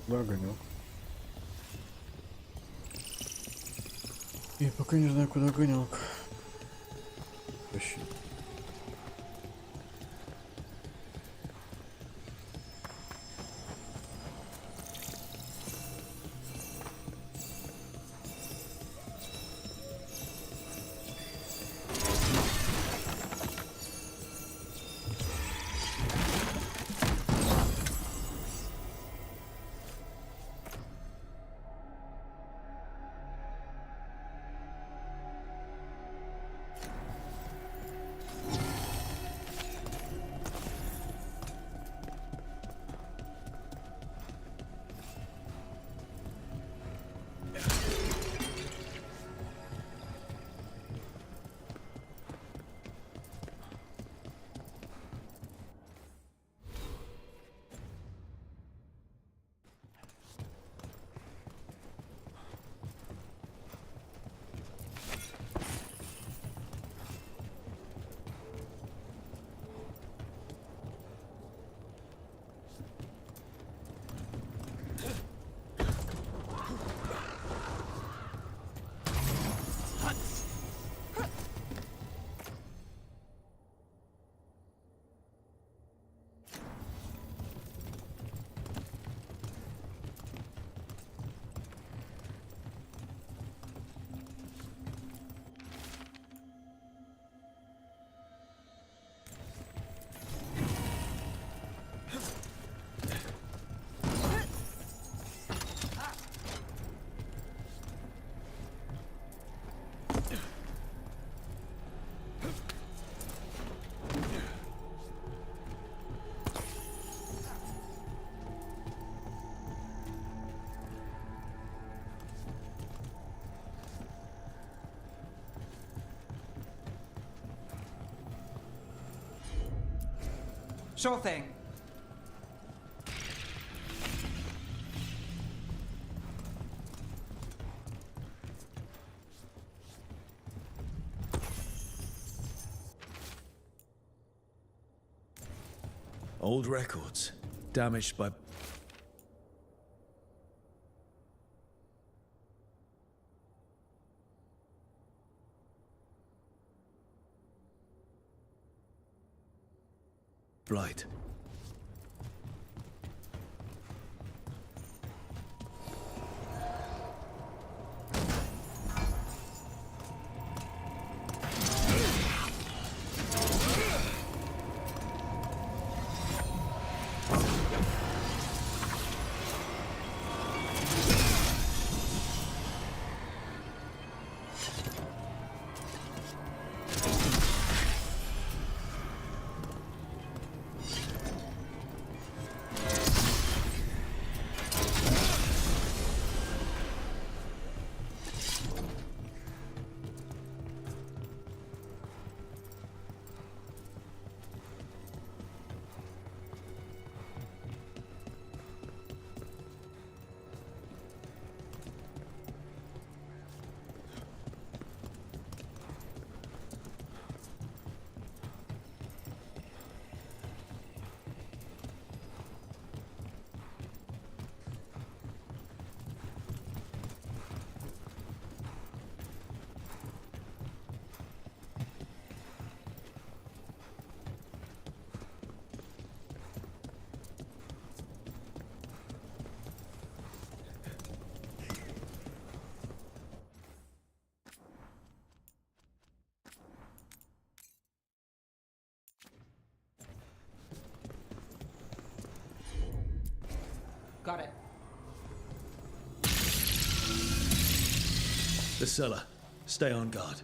Да, огонек. И пока не знаю, куда огонек. Тащи. Sure thing. Old records, damaged by... blight. Got it. The cellar. Stay on guard.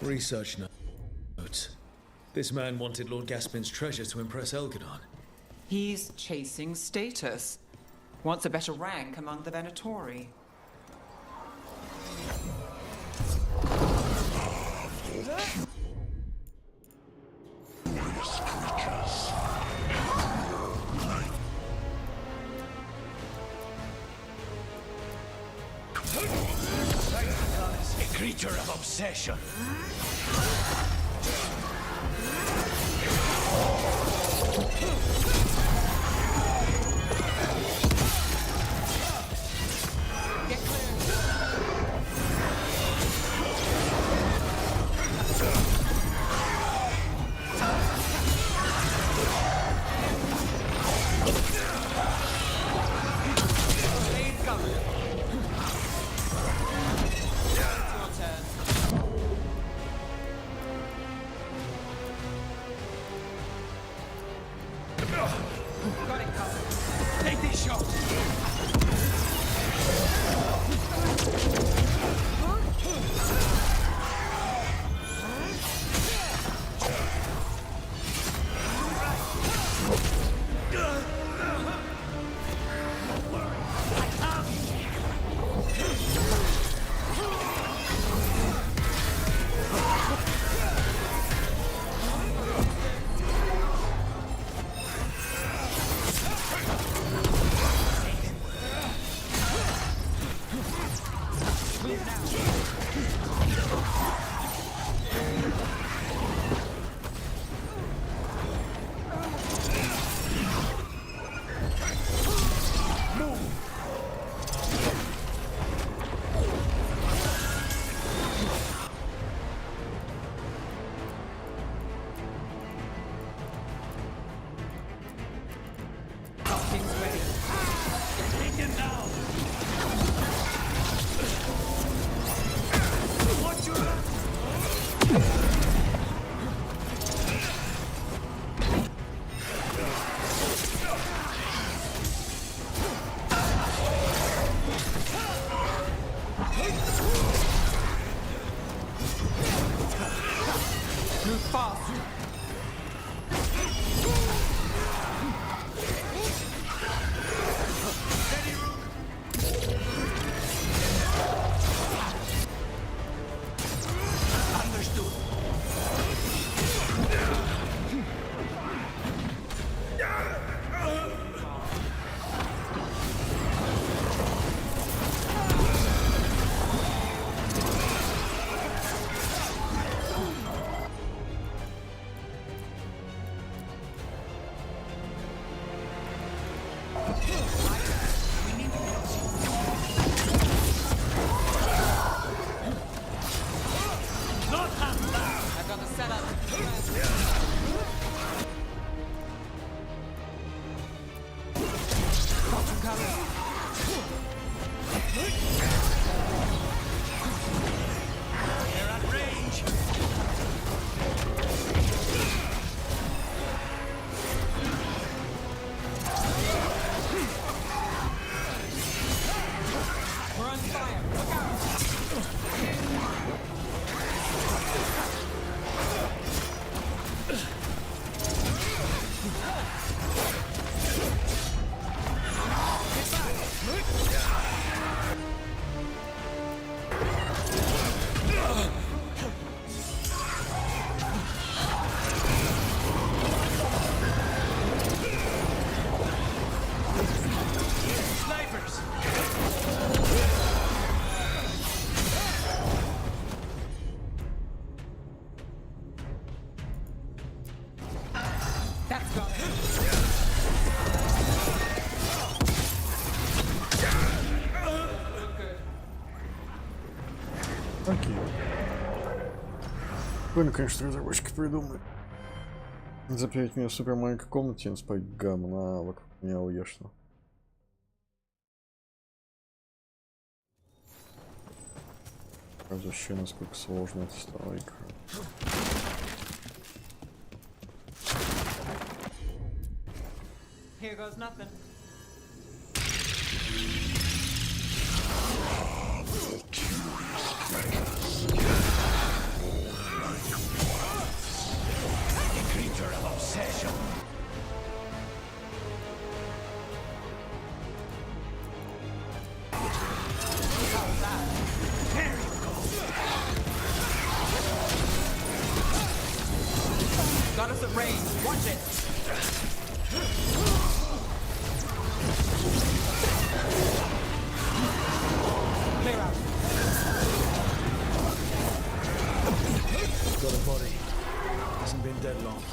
Research notes. This man wanted Lord Gaspin's treasure to impress Elgadon. He's chasing status. Wants a better rank among the Venatori. A creature of obsession. Take these shots! Прикольно, конечно, разработчики придумали. Запереть меня в супер маленькой комнате и спать говна вокруг меня уешно. Вообще, насколько сложно это стало игра. Here goes nothing. Creature of obsession. Got us at range. Watch it. Clear out. Got a body. Hasn't been dead long.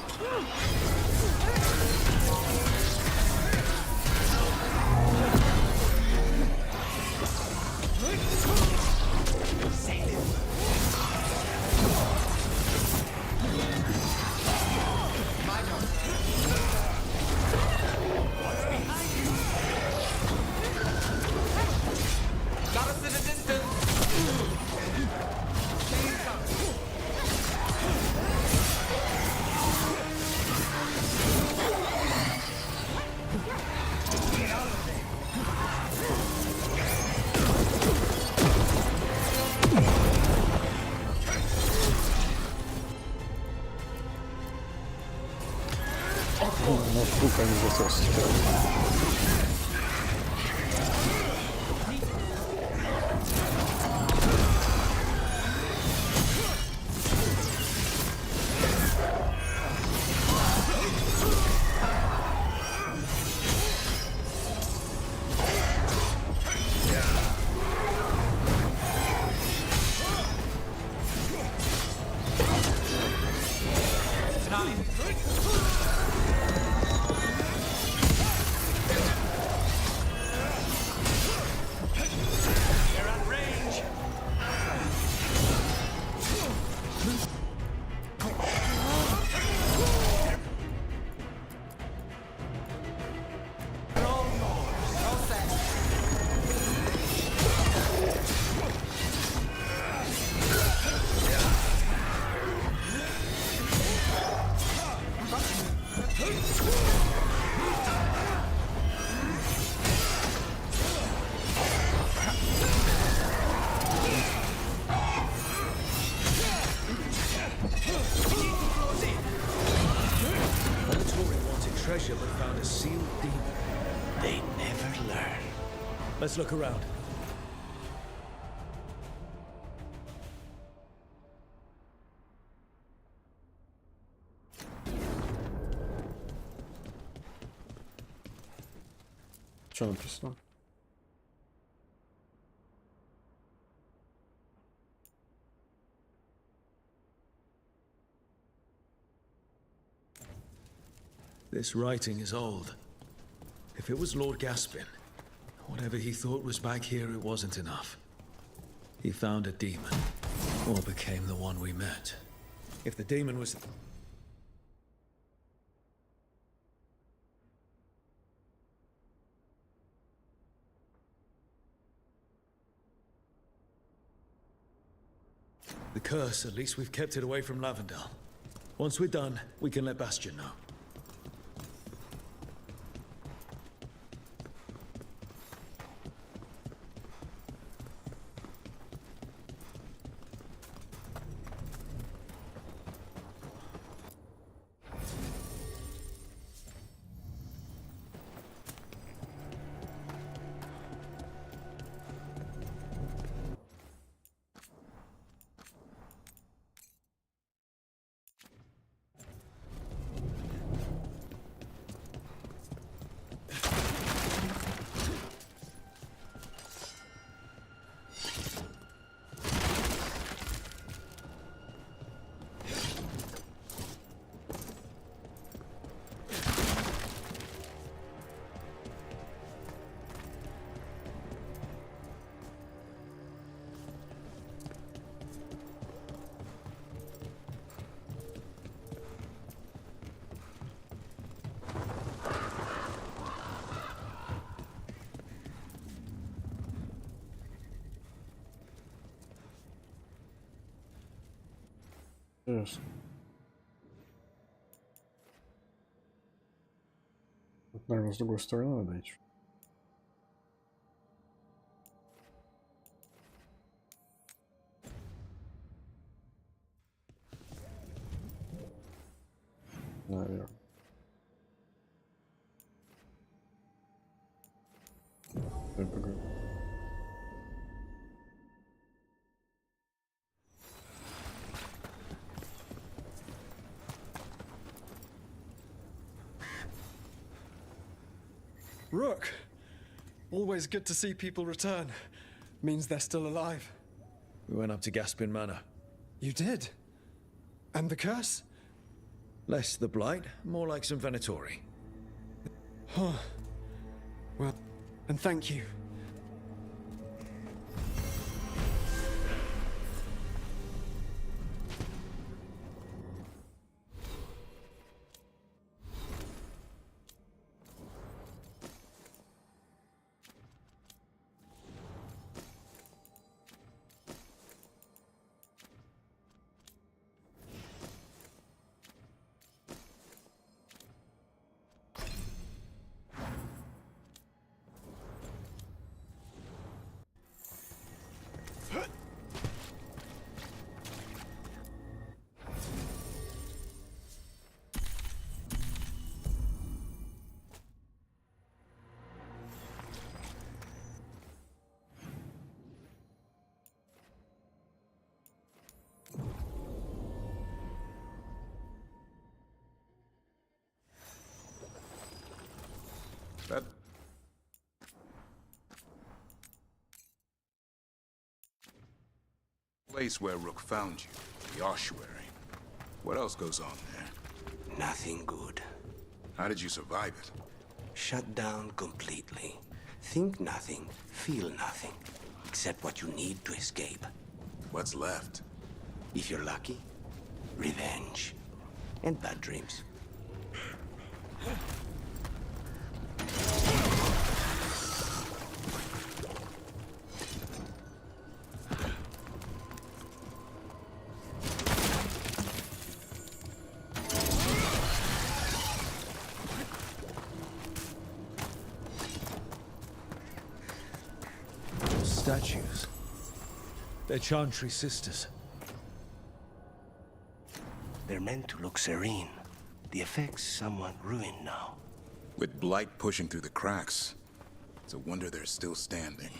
Save him. My turn. What's behind you? Got us at a distance. Chains coming. Get out of there. Ну, штука не засос. They're at range. All set. Mandatory wanted treasure but found a sealed demon. They never learn. Let's look around. Что написано? This writing is old. If it was Lord Gaspin, whatever he thought was back here, it wasn't enough. He found a demon, or became the one we met. If the demon was... the curse, at least we've kept it away from Lavendel. Once we're done, we can let Bastion know. Интересно. Тут, наверное, с другой стороны надо идти. Наверное. Дай поговорим. Rook! Always good to see people return. Means they're still alive. We went up to Gaspin Manor. You did? And the curse? Less the blight, more like some Venatori. Huh. Well, and thank you. That place where Rook found you, the ossuary. What else goes on there? Nothing good. How did you survive it? Shut down completely. Think nothing, feel nothing, except what you need to escape. What's left? If you're lucky, revenge. And bad dreams. Statues. They're Chantry sisters. They're meant to look serene. The effect's somewhat ruined now. With blight pushing through the cracks, it's a wonder they're still standing.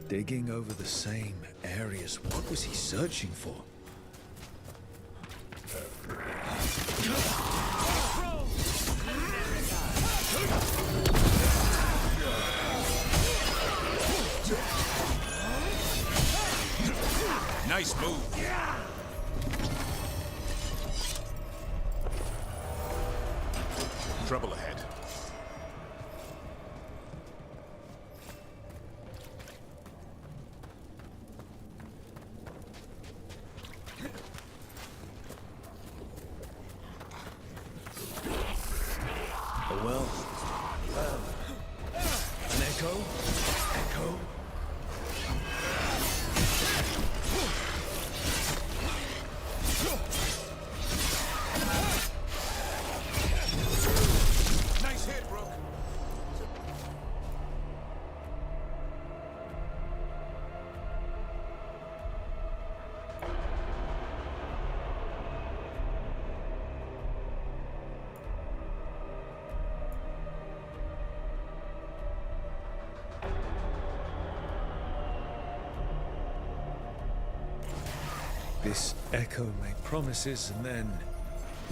Digging over the same areas. What was he searching for? Nice move. Trouble ahead. This echo made promises, and then...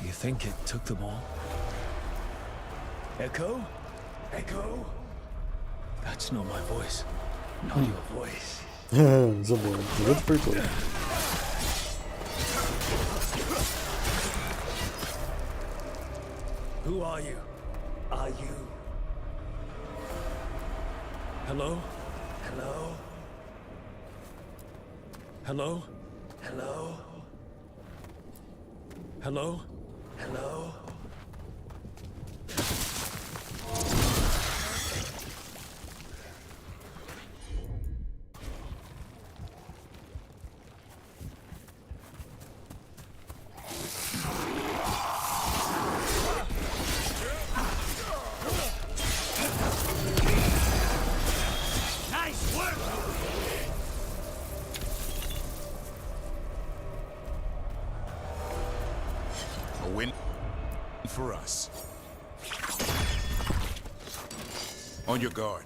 You think it took them all? Echo? Echo? That's not my voice. Not your voice. Забыл. Вот это прикольно. Who are you? Are you? Hello? Hello? Hello? Hello? Hello? Hello? Nice work! A win for us. On your guard.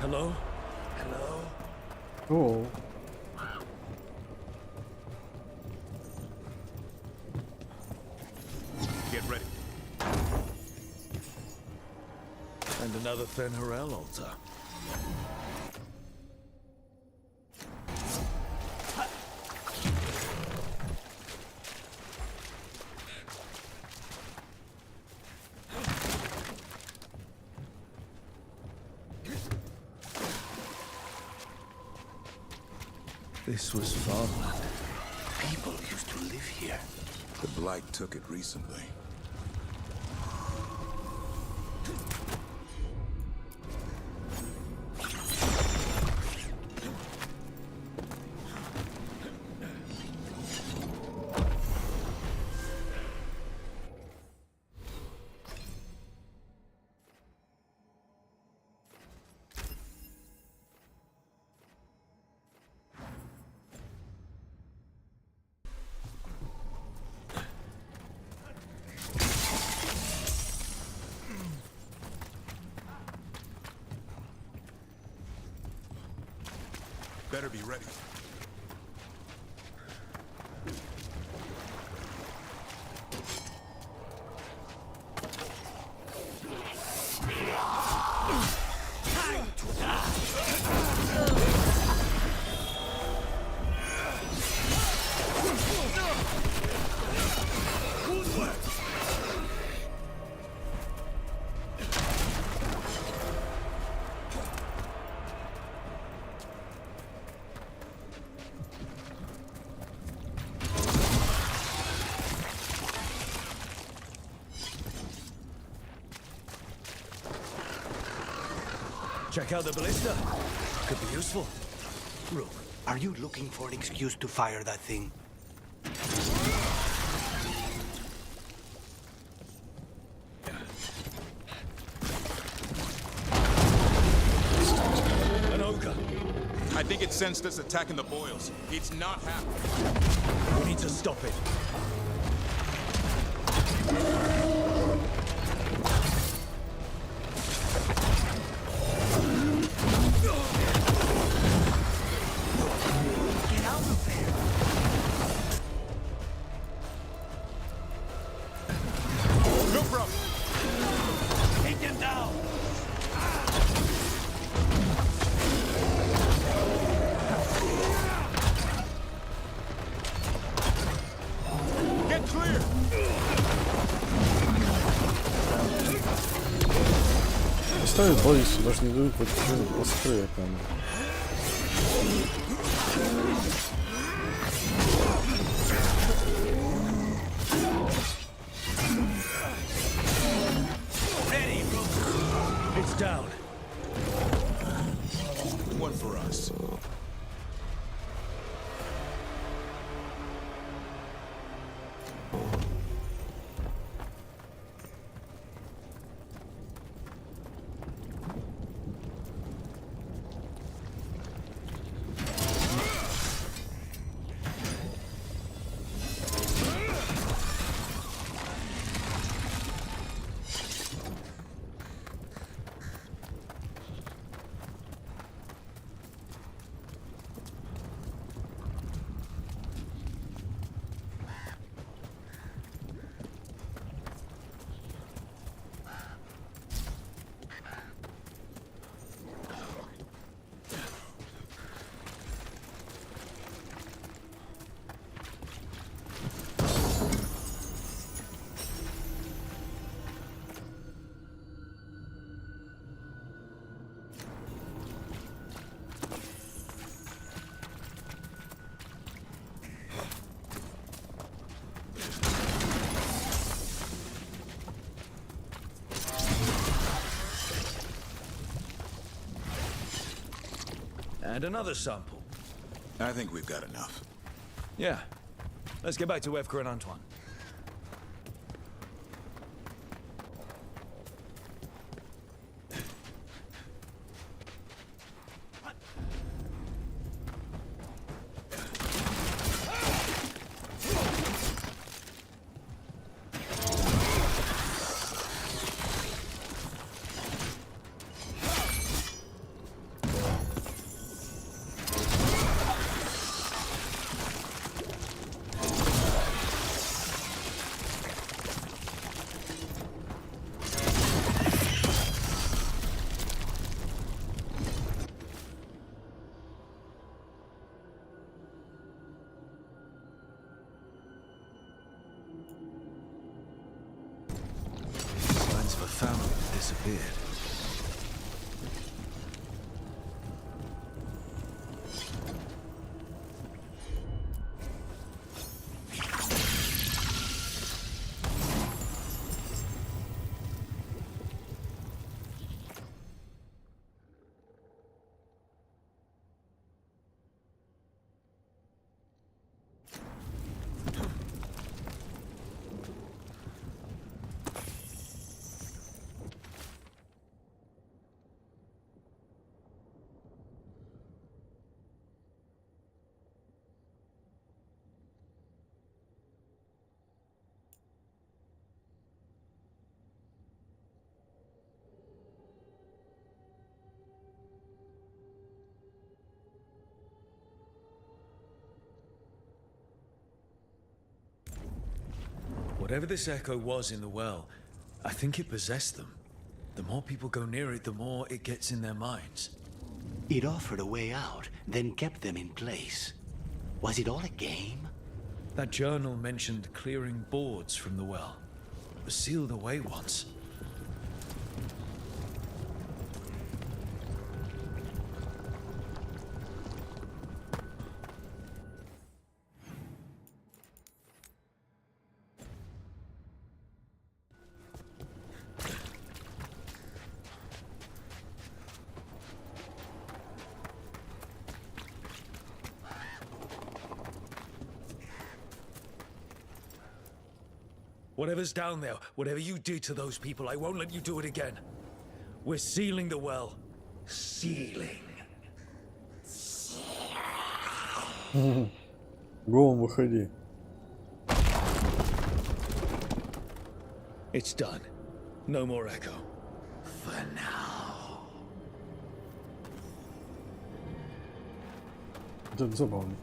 Hello? Hello? Oh. Get ready. And another Fen'Harel altar. This was farmland. People used to live here. The Blight took it recently. Better be ready. Check out the ballista. Could be useful. Rook, are you looking for an excuse to fire that thing? An ogre. I think it sensed us attacking the boils. It's not happy. We need to stop it. Ставят баллисту, даже не дают вот спрея там. It's down. One for us. And another sample. I think we've got enough. Yeah. Let's get back to Evka and Antoine. Family disappeared. Whatever this echo was in the well, I think it possessed them. The more people go near it, the more it gets in their minds. It offered a way out, then kept them in place. Was it all a game? That journal mentioned clearing boards from the well. It was sealed away once. Whatever's down there, whatever you did to those people, I won't let you do it again. We're sealing the well. Sealing. Голым выходи. It's done. No more echo. For now. Это забавно.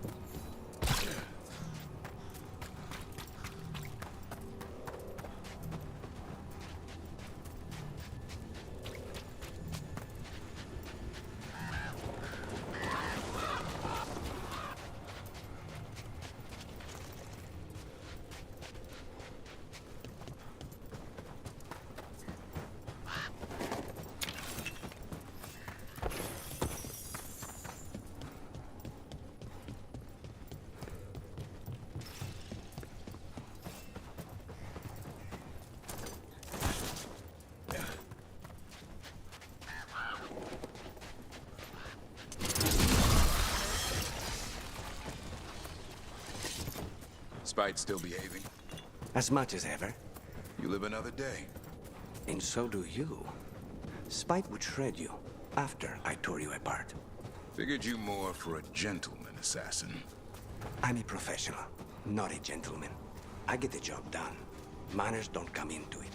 Spite still behaving? As much as ever. You live another day. And so do you. Spite would shred you after I tore you apart. Figured you more for a gentleman assassin. I'm a professional, not a gentleman. I get the job done. Manners don't come into it.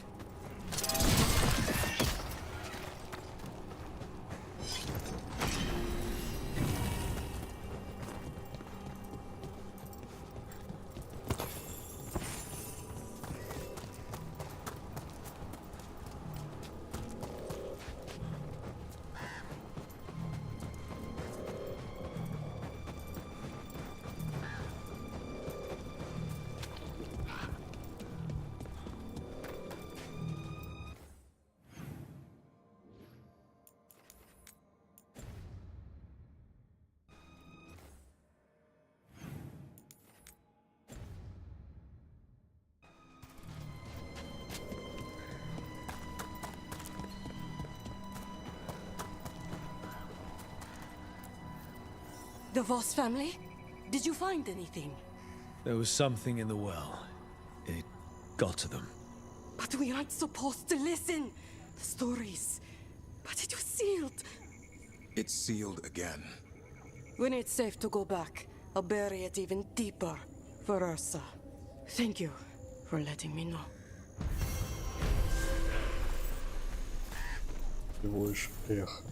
The Voss family? Did you find anything? There was something in the well. It got to them. But we aren't supposed to listen. The stories. But it was sealed. It's sealed again. When it's safe to go back, I'll bury it even deeper for Ursa. Thank you for letting me know. Всего лишь эх.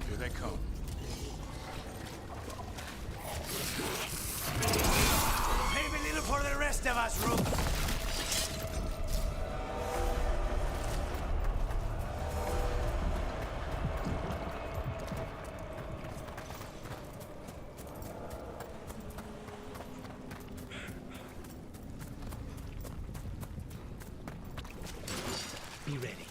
Here they come. Save a little for the rest of us, Rook. Be ready.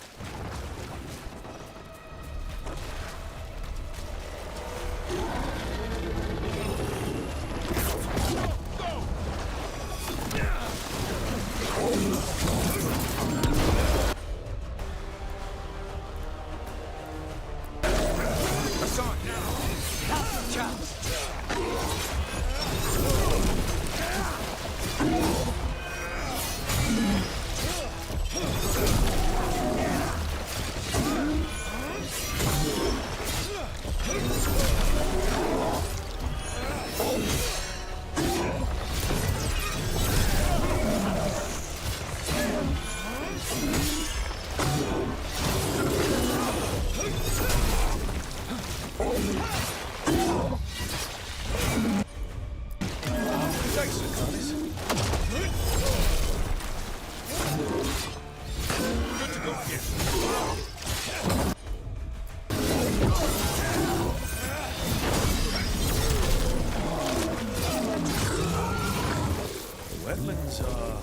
Wetlands are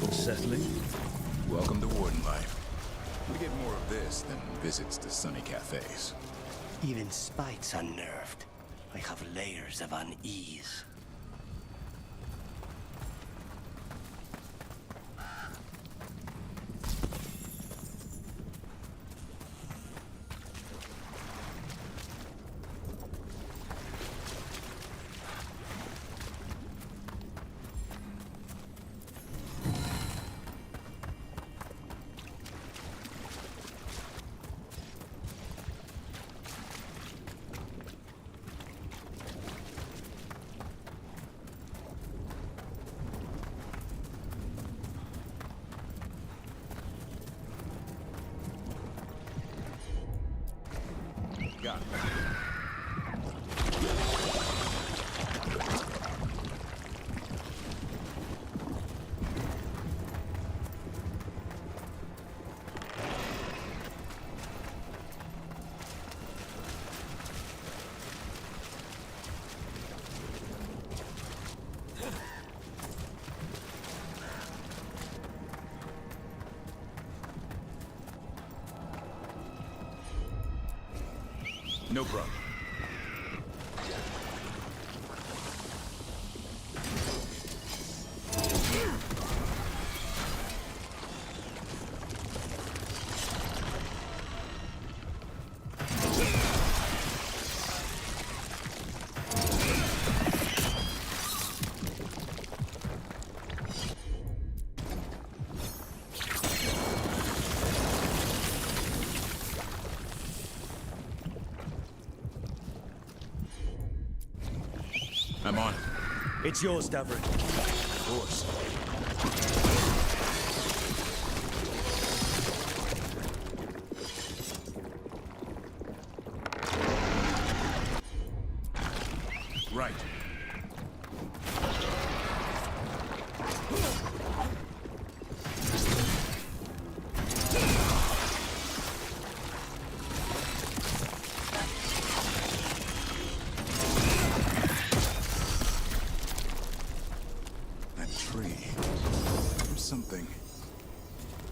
unsettling. Welcome to Warden life. We get more of this than visits to sunny cafes. Even Spite's unnerved. I have layers of unease. Got it. No problem. I'm on it. It's yours, Davrin. Of course. Right. That tree. There's something.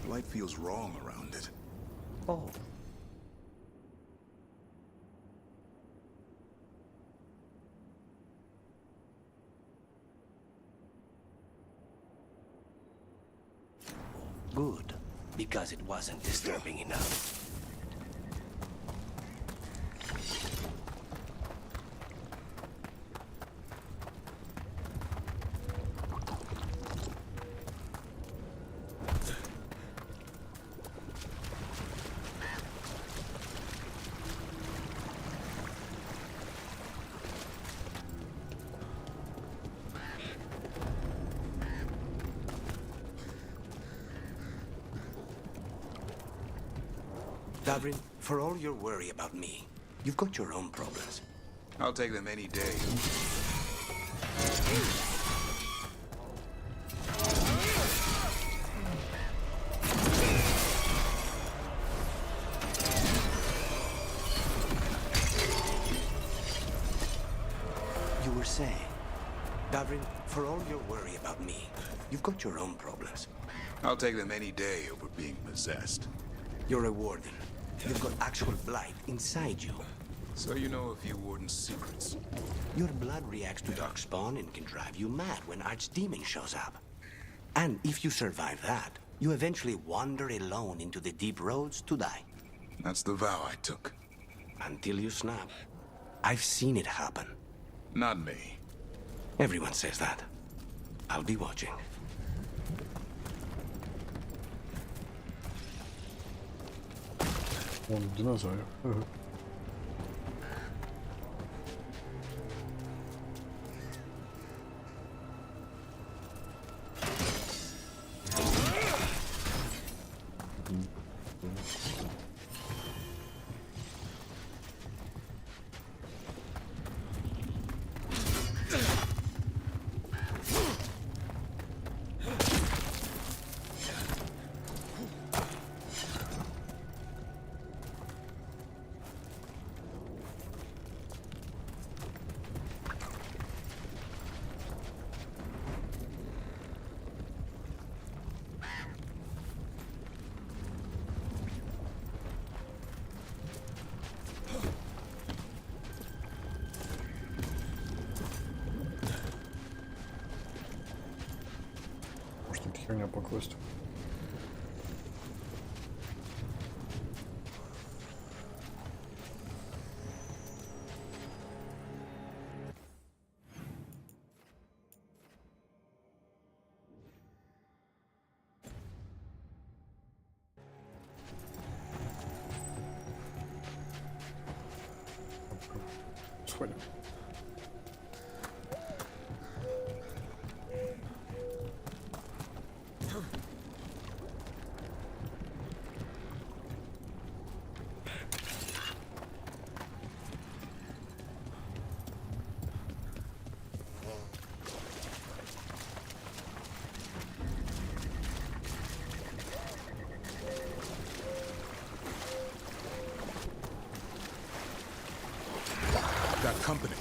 Light feels wrong around it. Oh. Good, because it wasn't disturbing enough. Davrin, for all your worry about me, you've got your own problems. I'll take them any day. You were saying, Davrin, for all your worry about me, you've got your own problems. I'll take them any day over being possessed. You're a warden. You've got actual blight inside you. So you know a few warden's secrets. Your blood reacts to darkspawn and can drive you mad when Archdemon shows up. And if you survive that, you eventually wander alone into the deep roads to die. That's the vow I took. Until you snap. I've seen it happen. Not me. Everyone says that. I'll be watching. Вон динозавр. Херня по квесту. Сходим. Got company.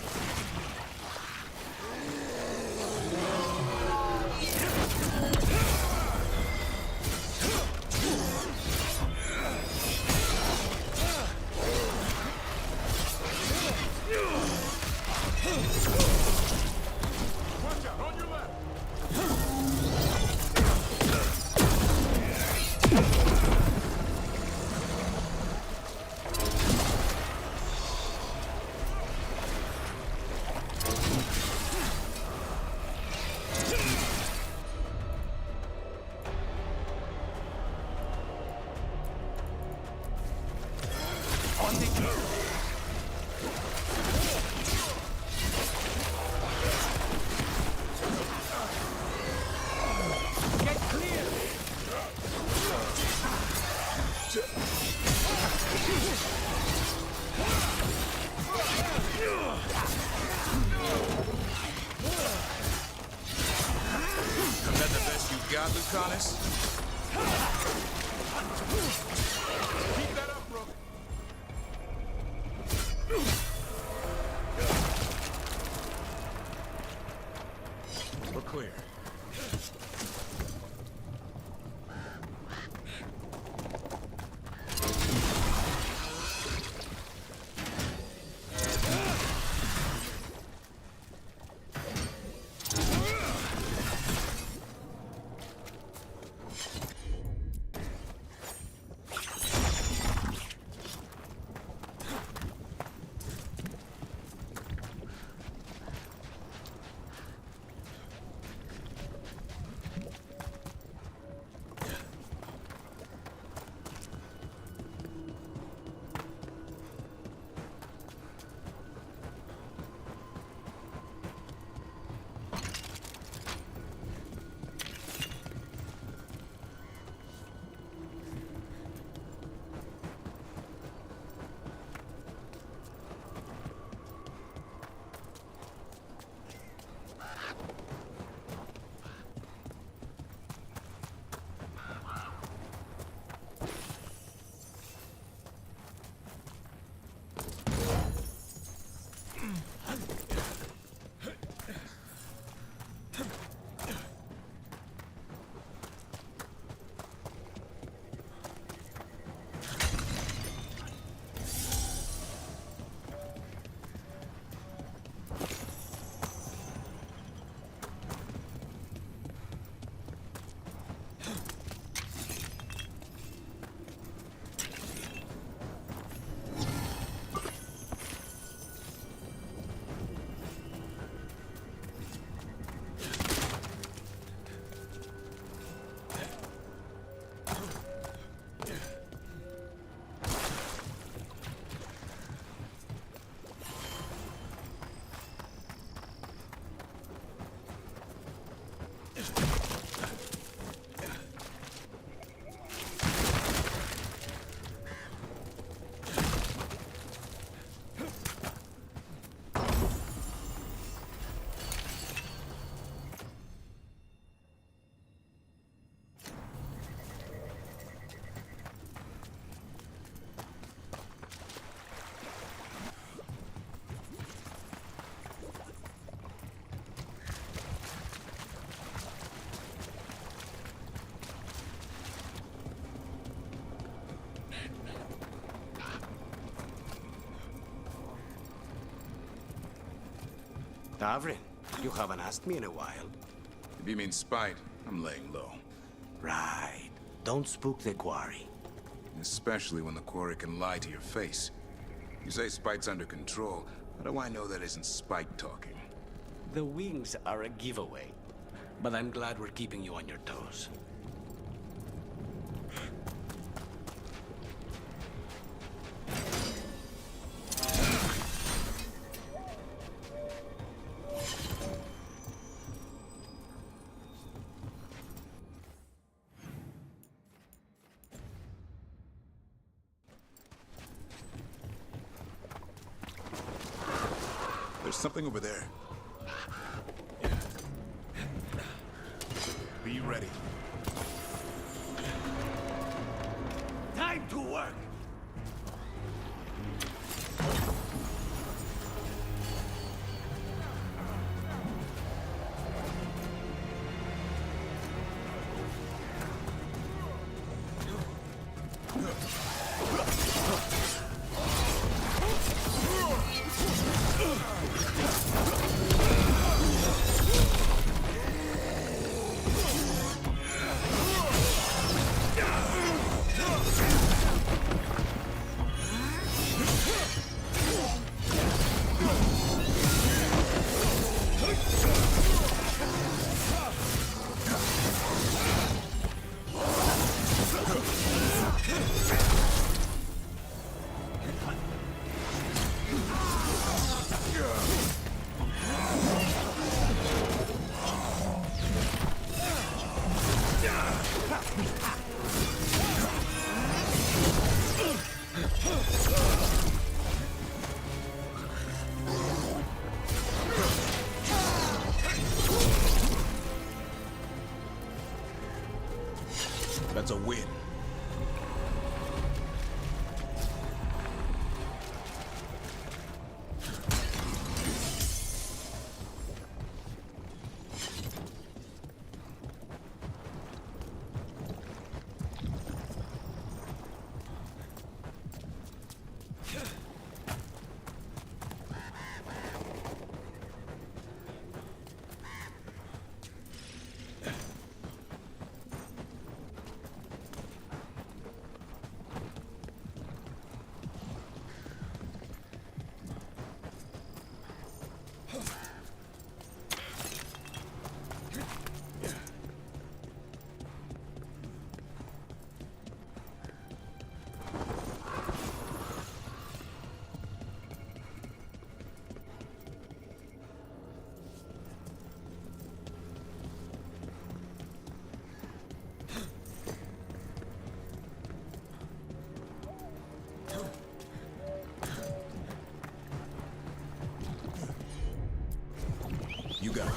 Tavrin, you haven't asked me in a while. If you mean spite, I'm laying low. Right. Don't spook the quarry. Especially when the quarry can lie to your face. You say spite's under control. How do I know that isn't spite talking? The wings are a giveaway. But I'm glad we're keeping you on your toes. There's something over there. Be ready. Time to work! That's a win. You got it.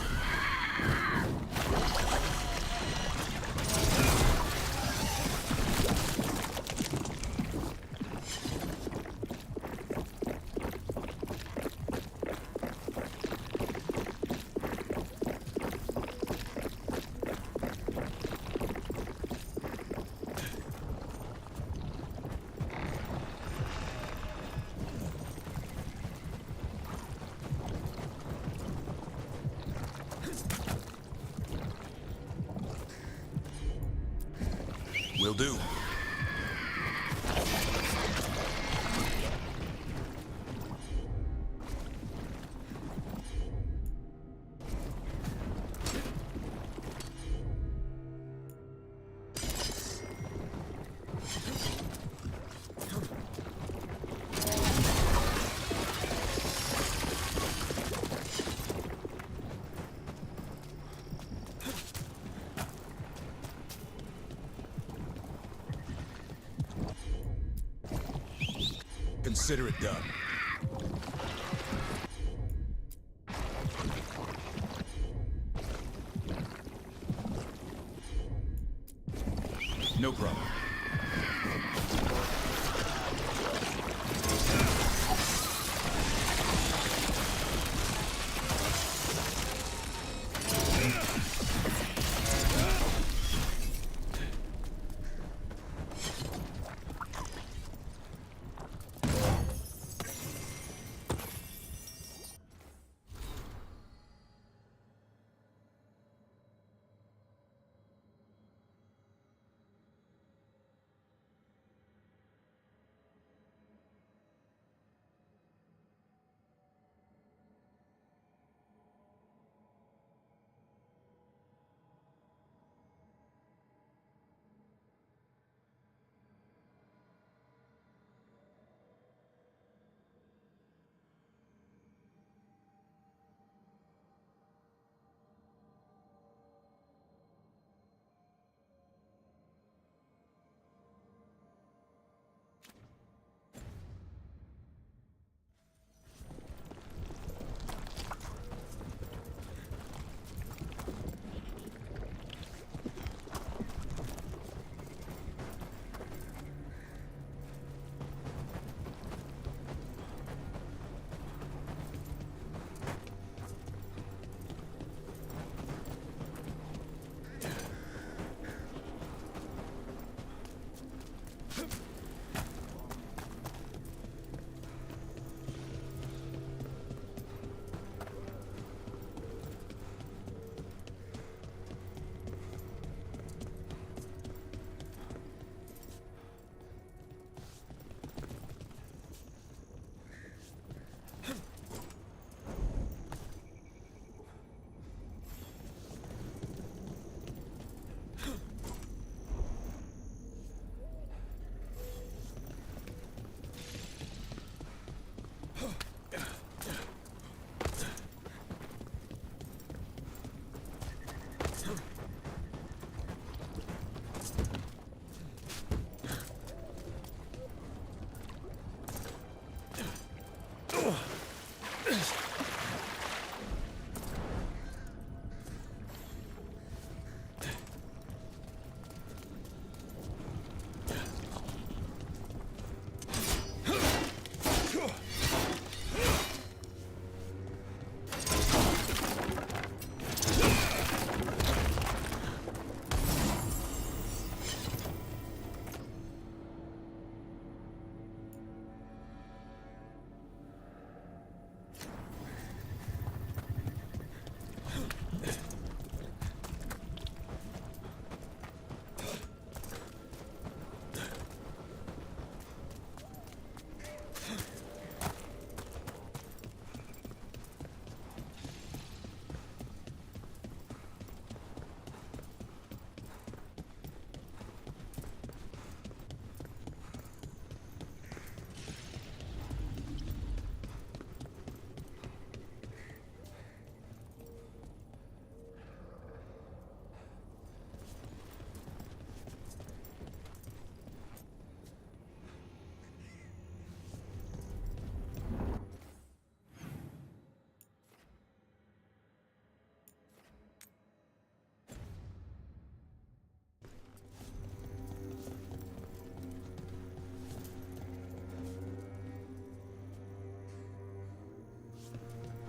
Will do. Consider it done. No problem.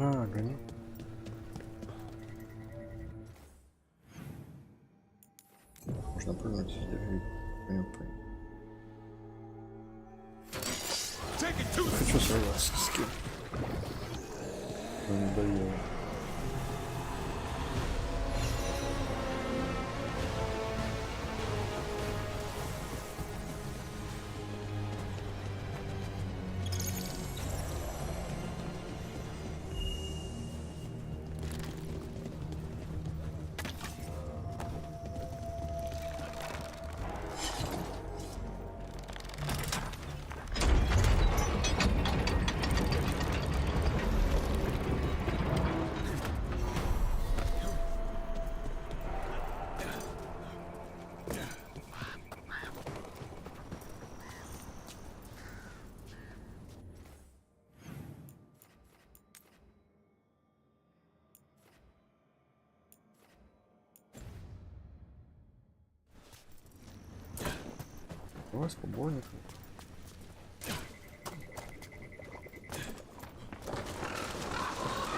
А, гони. Можно прыгнуть, я понял. Хочу сражаться с кем. Надоело. Давай с побойником.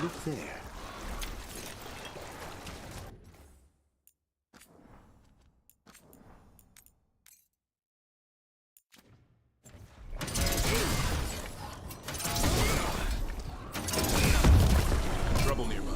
Look there. Trouble nearby.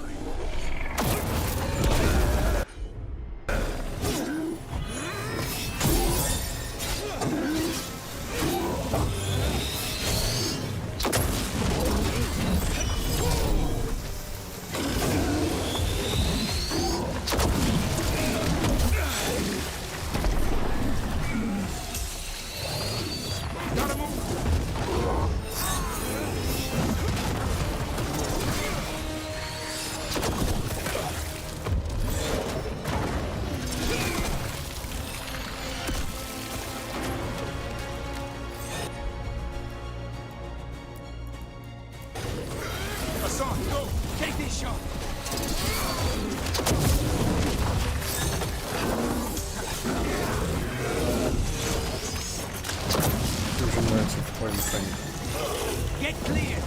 Get clear!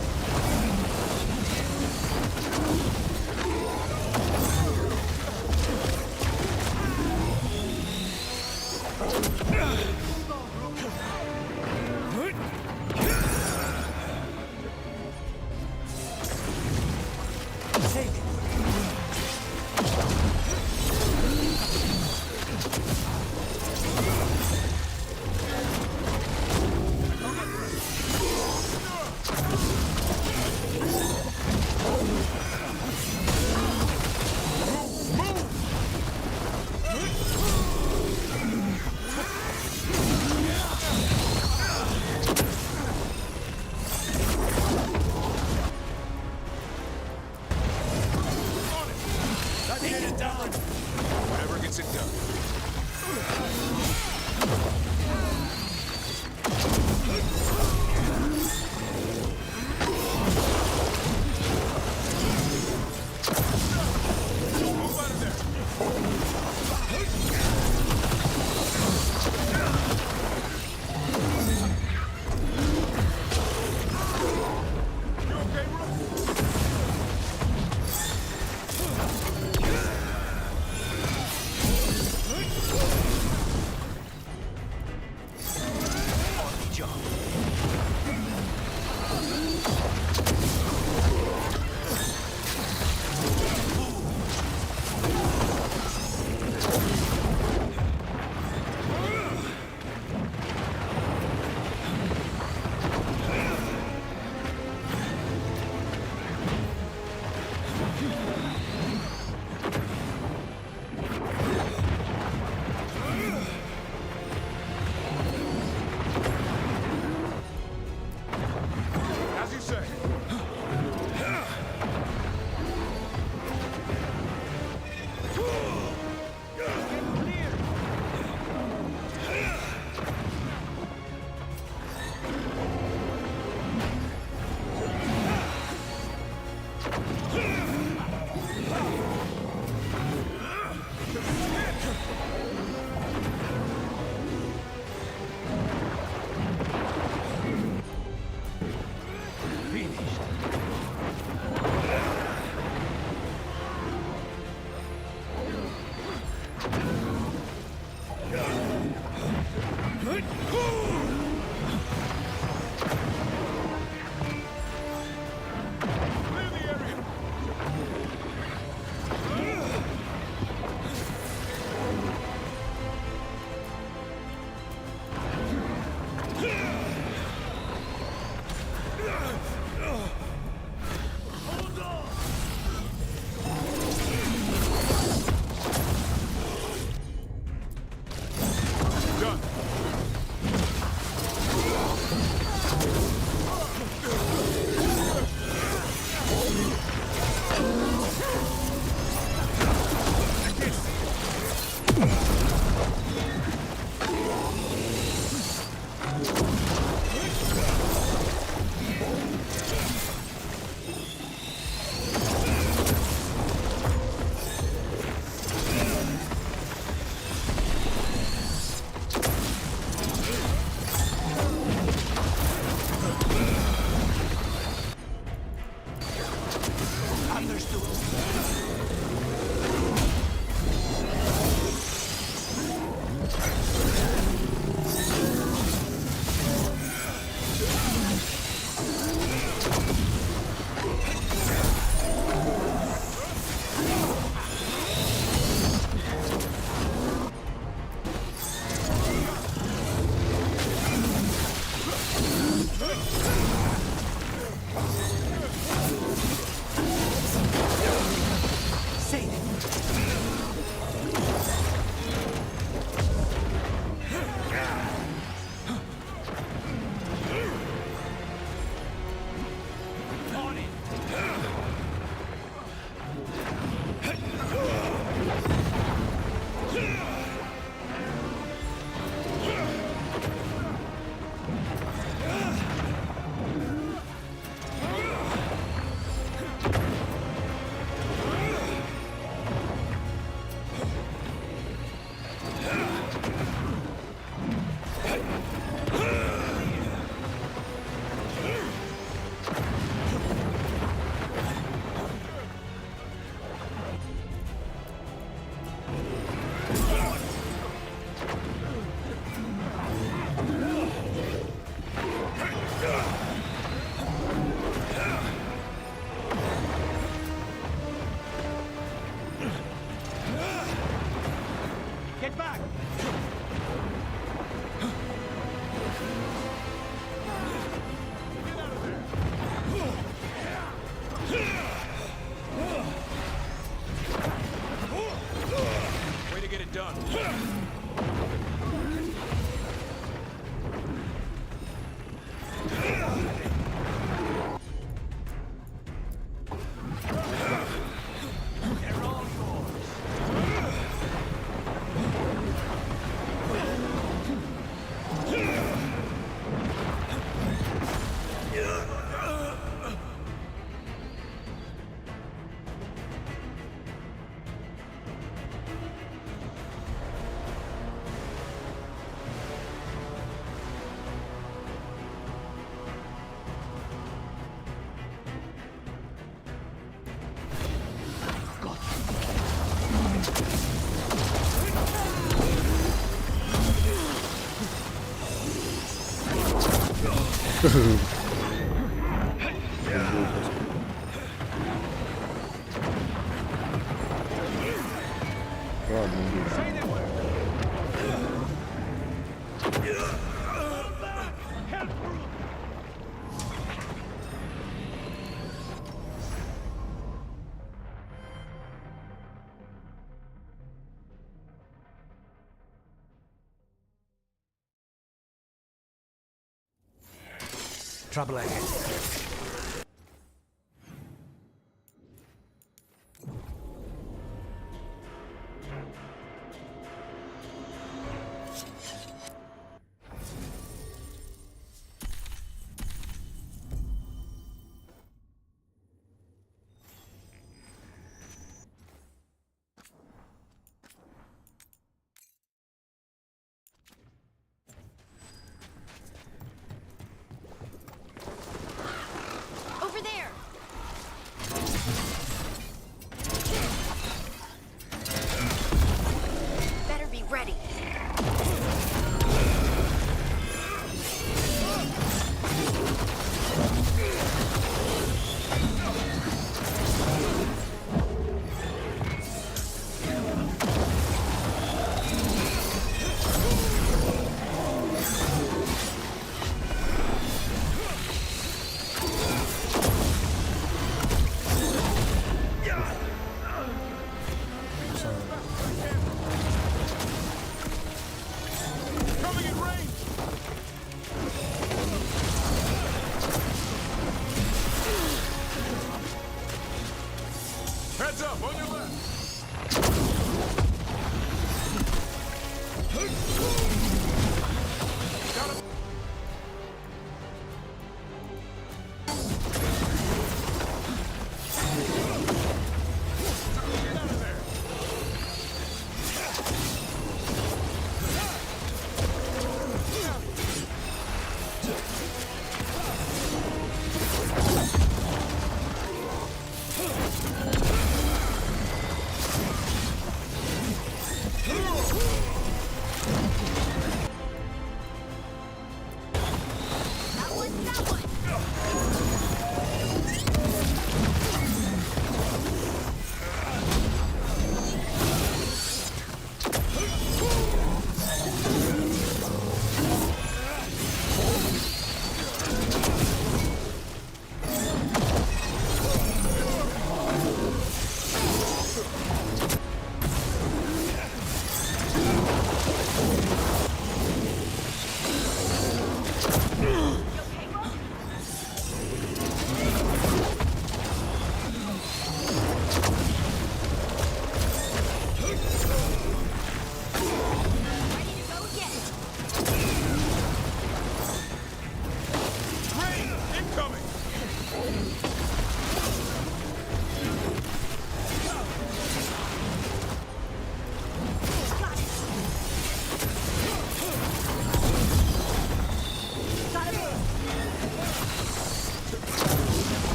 Trouble ahead.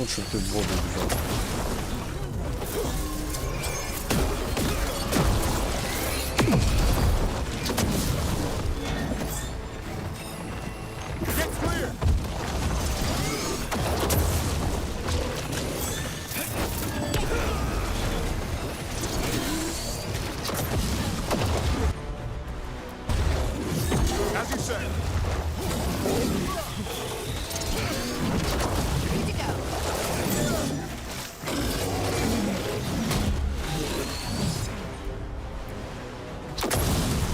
Лучше бы ты в воду бежал. As you say. Ready to go.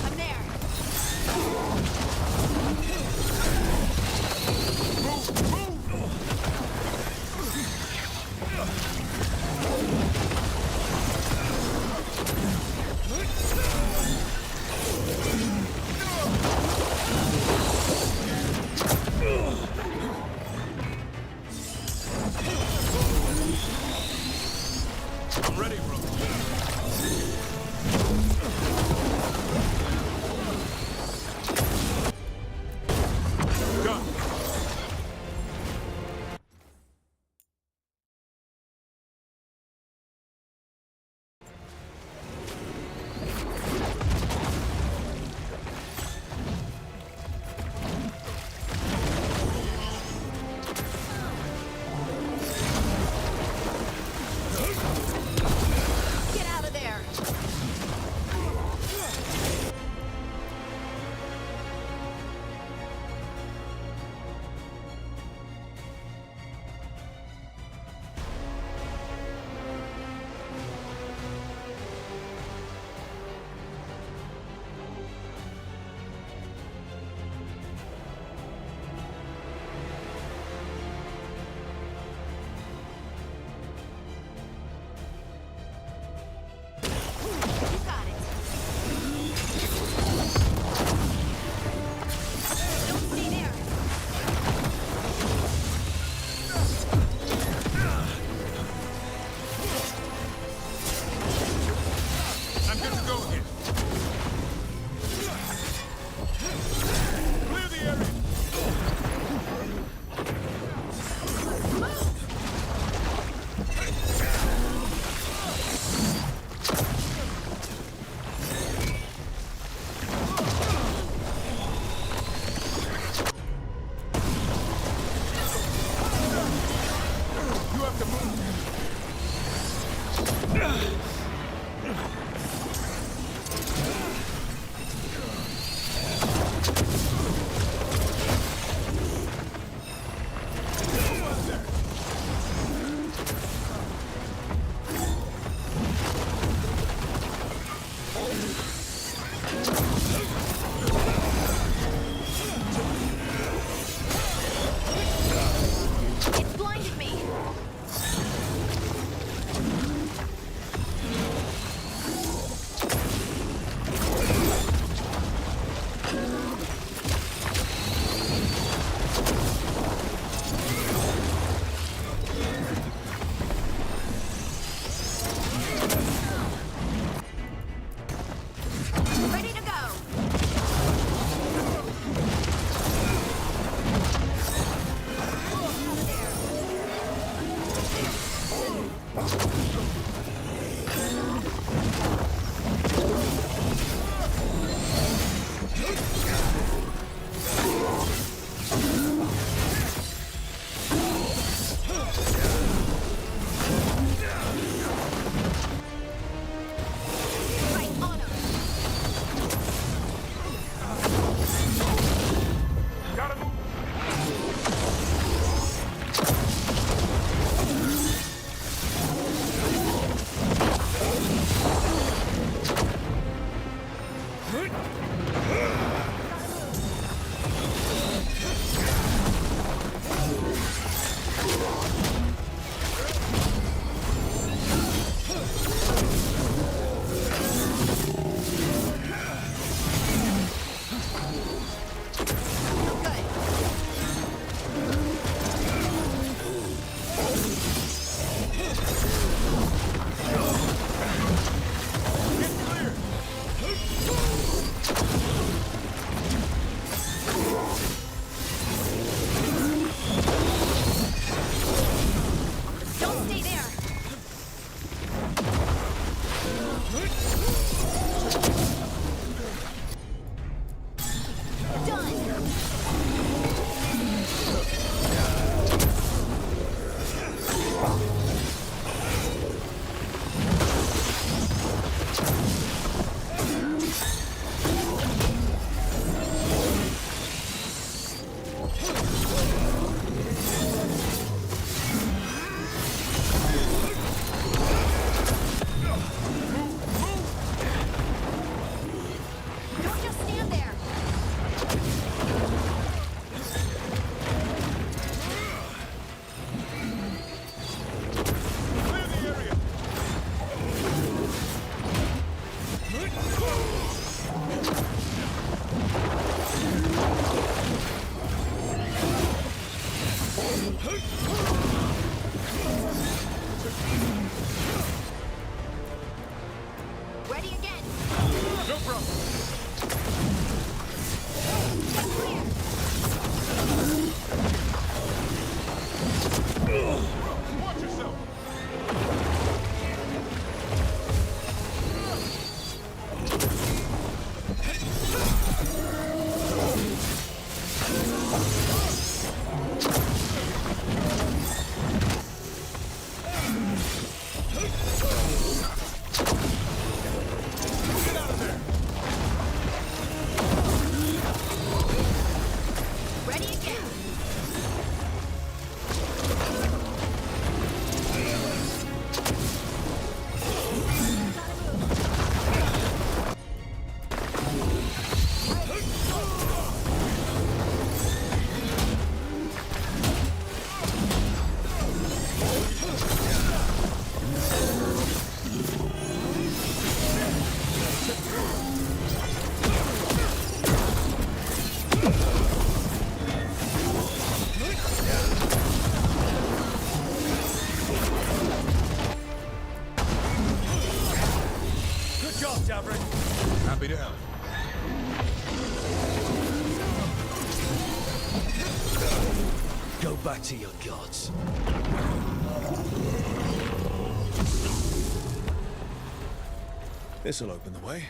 I'm there. I'm ready, bro. Done. Get out of there. You got it. Don't stay there. I'm good to go again. Clear the area. You have to move. It blinded me. Ready to go. Right on him. Gotta move. Good. Go back to your gods. This'll open the way.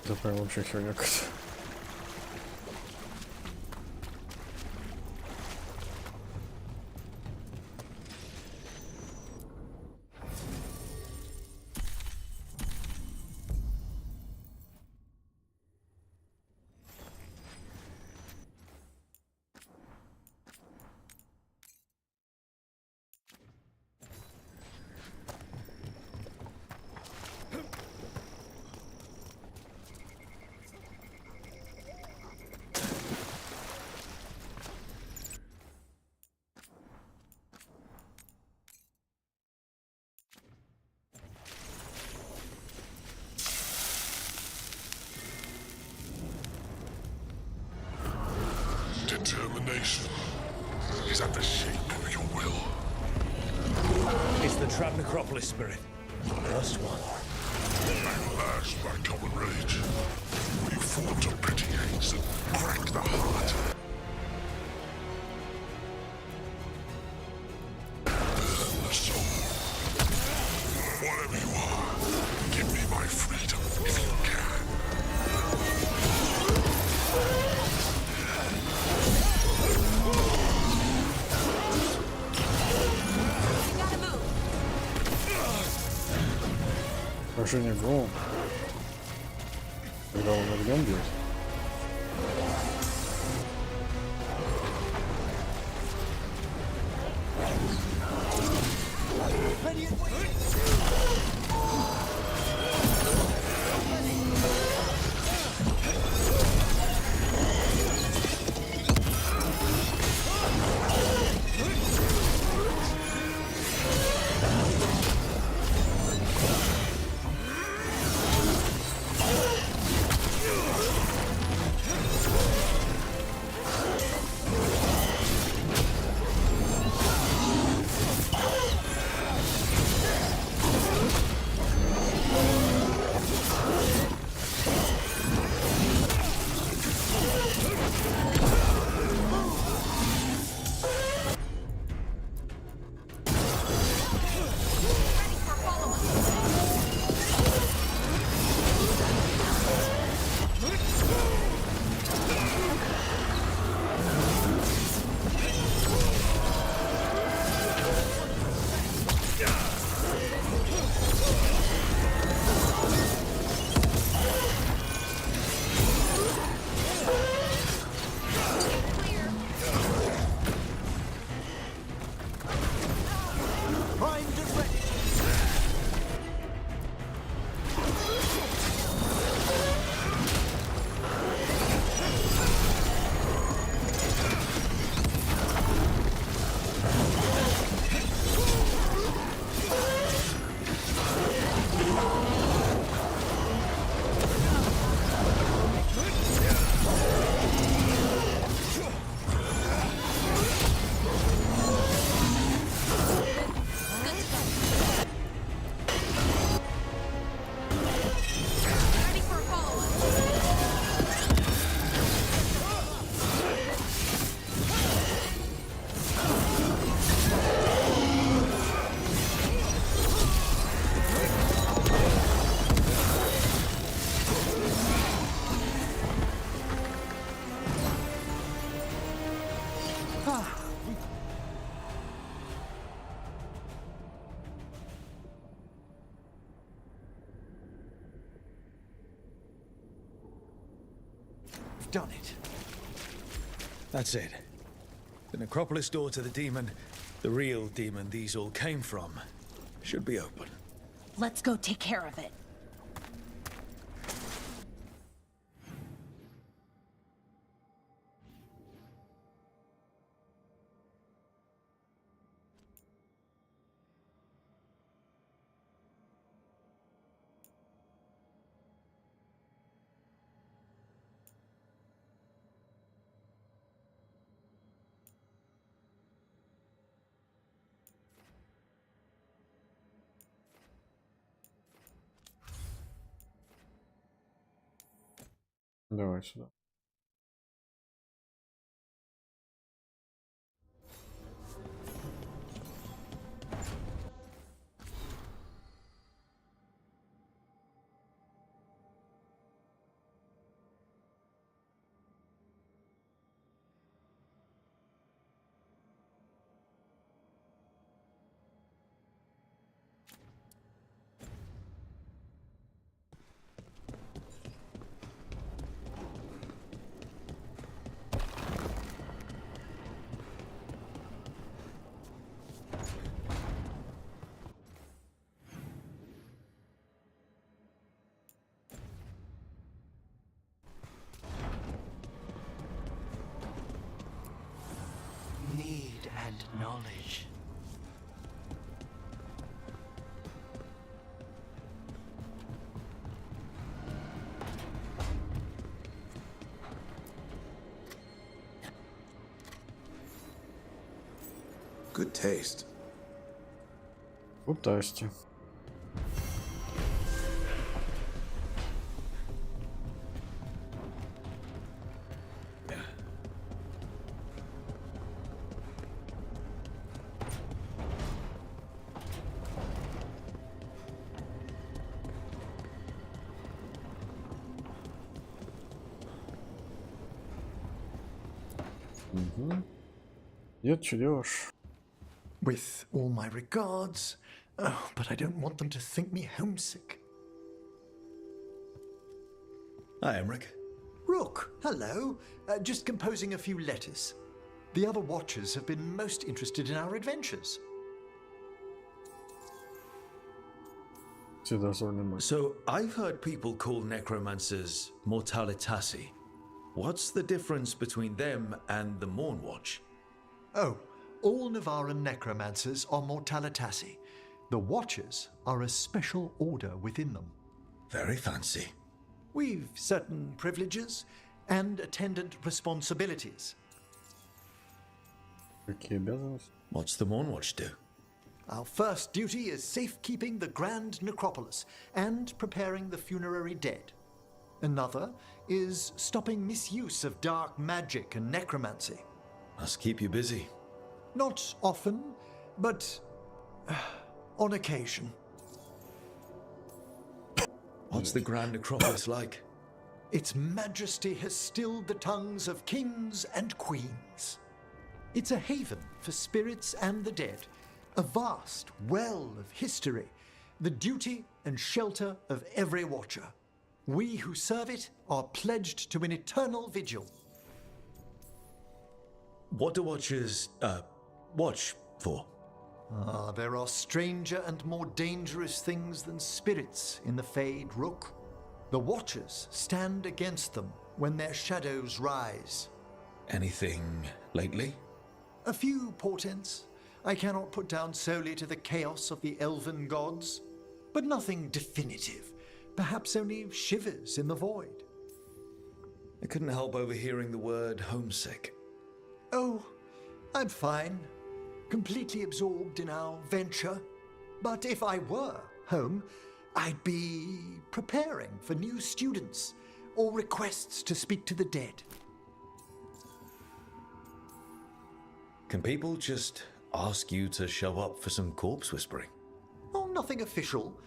Это прям вообще херня какая-то. Determination is at the shape of your will. It's the Trap Necropolis spirit. First one. At last, my common rage. You fought a petty haze and cracked the heart. Burn the soul. Whatever you are, give me my freedom if you can. Прохождение голым. Когда он огнем бьет. Done it. That's it. The necropolis door to the demon, the real demon these all came from, should be open. Let's go take care of it. Давай сюда. Need and knowledge. Good taste. Фантастика. Дед, что делаешь? With all my regards, oh, but I don't want them to think me homesick. Hi, Emmerich. Rook, hello. Just composing a few letters. The other Watchers have been most interested in our adventures. So, I've heard people call necromancers mortalitasi. What's the difference between them and the Mournwatch? Oh, all Navaran necromancers are mortalitasi. The Watchers are a special order within them. Very fancy. We've certain privileges and attendant responsibilities. What's the Mournwatch do? Our first duty is safekeeping the Grand Necropolis and preparing the funerary dead. Another is stopping misuse of dark magic and necromancy. Must keep you busy. Not often, but on occasion. What's the Grand Necropolis like? Its majesty has stilled the tongues of kings and queens. It's a haven for spirits and the dead, a vast well of history, the duty and shelter of every Watcher. We who serve it are pledged to an eternal vigil. What do Watchers, watch for? There are stranger and more dangerous things than spirits in the Fade, Rook. The Watchers stand against them when their shadows rise. Anything lately? A few portents I cannot put down solely to the chaos of the elven gods, but nothing definitive. Perhaps only shivers in the void. I couldn't help overhearing the word homesick. Oh, I'm fine. Completely absorbed in our venture. But if I were home, I'd be preparing for new students or requests to speak to the dead. Can people just ask you to show up for some corpse whispering? Oh, nothing official.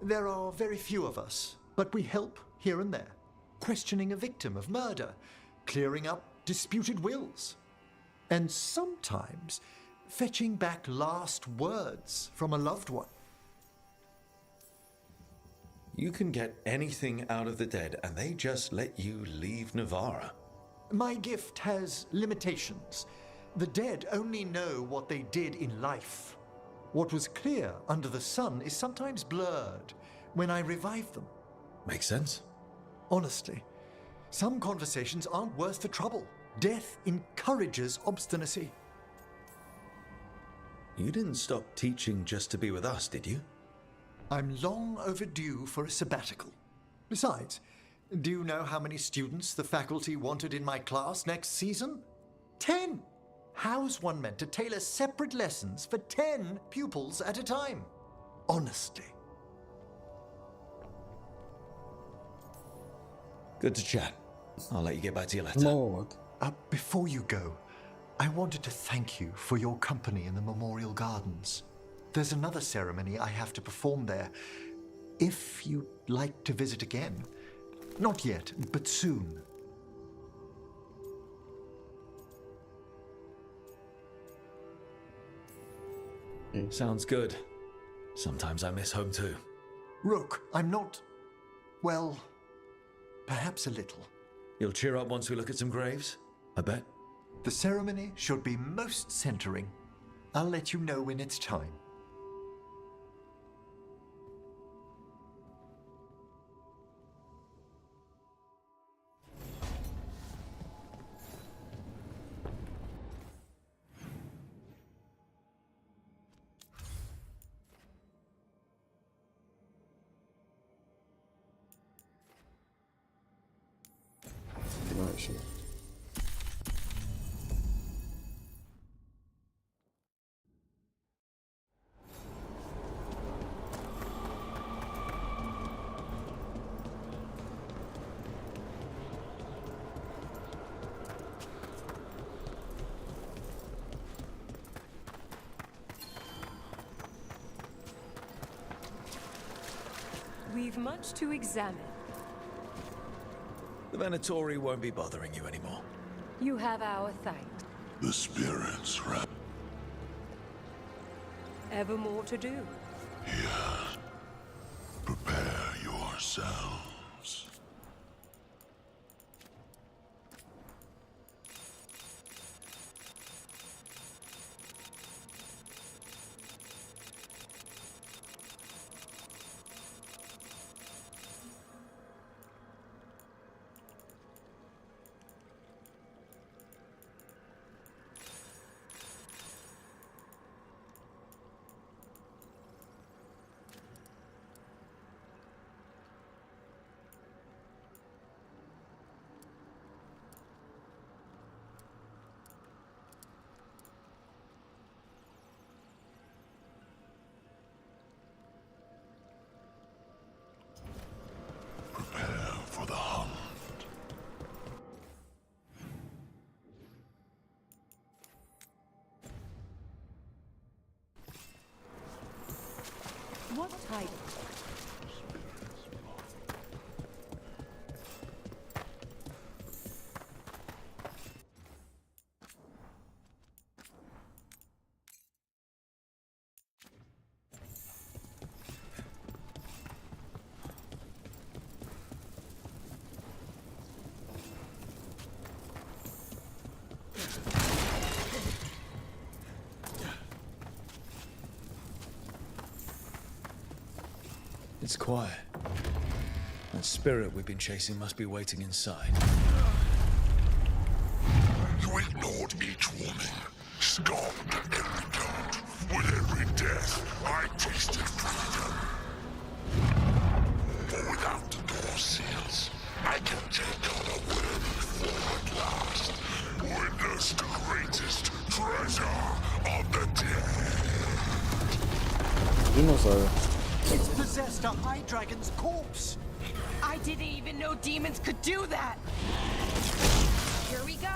There are very few of us, but we help here and there. Questioning a victim of murder, clearing up disputed wills, and sometimes fetching back last words from a loved one. You can get anything out of the dead and they just let you leave Navarra. My gift has limitations. The dead only know what they did in life. What was clear under the sun is sometimes blurred when I revive them. Makes sense. Honestly, some conversations aren't worth the trouble. Death encourages obstinacy. You didn't stop teaching just to be with us, did you? I'm long overdue for a sabbatical. Besides, do you know how many students the faculty wanted in my class next season? 10! How's one meant to tailor separate lessons for 10 pupils at a time? Honestly. Good to chat. I'll let you get back to your letter. Ну вот. Before you go, I wanted to thank you for your company in the Memorial Gardens. There's another ceremony I have to perform there. If you'd like to visit again. Not yet, but soon. Sounds good. Sometimes I miss home too. Rook, I'm not... well, perhaps a little. You'll cheer up once we look at some graves, I bet. The ceremony should be most centering. I'll let you know when it's time. Nice. We've much to examine. The Venatori won't be bothering you anymore. You have our thanks. The spirits, right? Ever more to do. Yes. Prepare yourselves. What tidings? It's quiet. That spirit we've been chasing must be waiting inside. You ignored each warning, scoffed at every taunt. With every death, I tasted freedom. For without the door seals, I can take on a worthy form at last. Witness the greatest treasure of the dead. Динозавр. It's possessed a High Dragon's corpse! I didn't even know demons could do that! Here we go!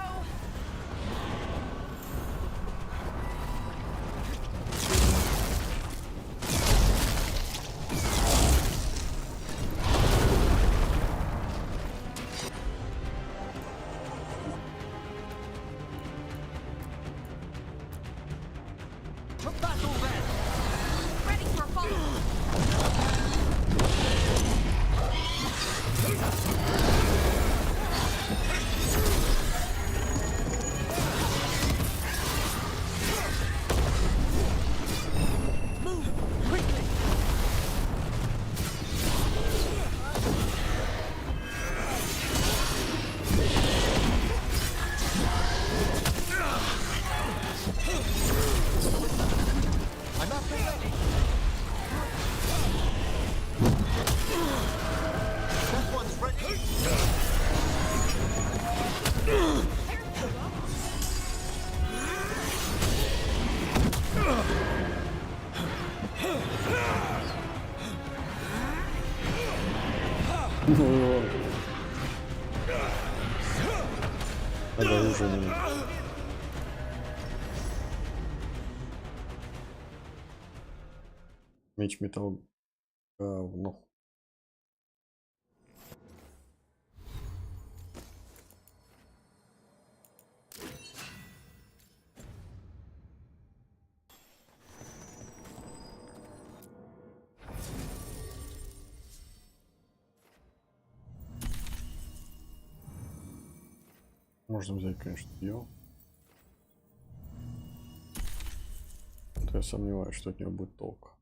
To battle then! Ready for follow-up! I'm up and ready! That one's ready! Надо оружие не. Меч металл. Говно. Можно взять, конечно, ее. Но я сомневаюсь, что от нее будет толк.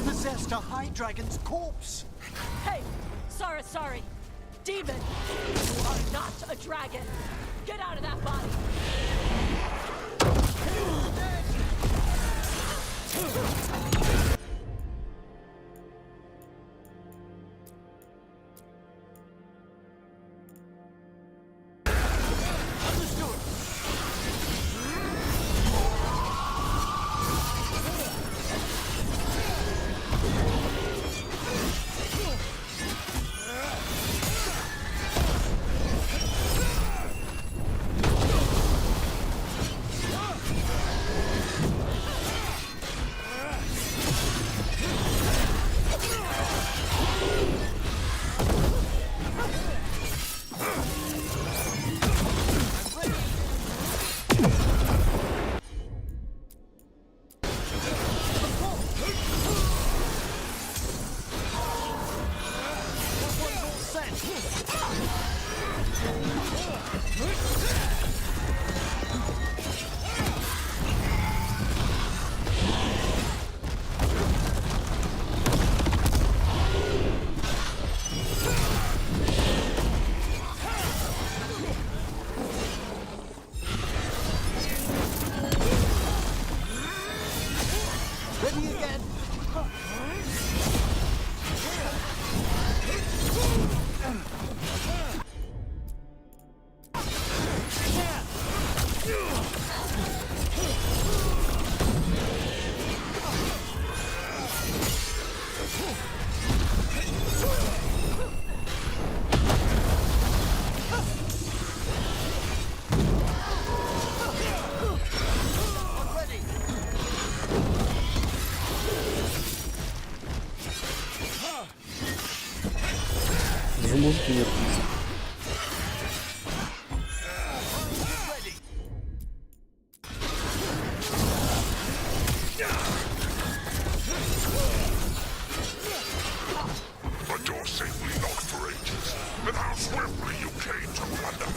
Possessed a high dragon's corpse. Hey! Sorry. Demon! You are not a dragon! Get out of that body! Музыки нет. and how swiftly you came to plunder.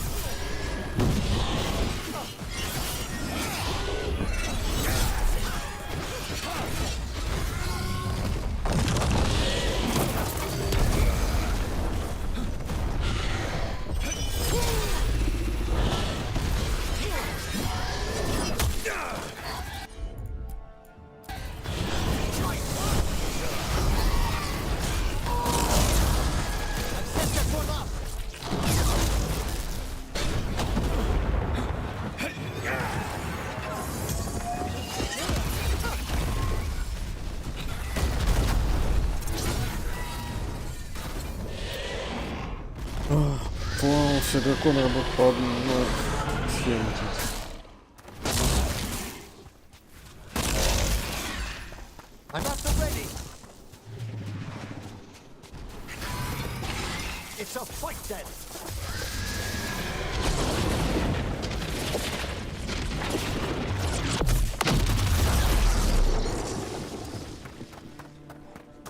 По-моему, все драконы работают по одной схеме тут. I'm not so ready. It's a fight then.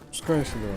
Пускай сюда.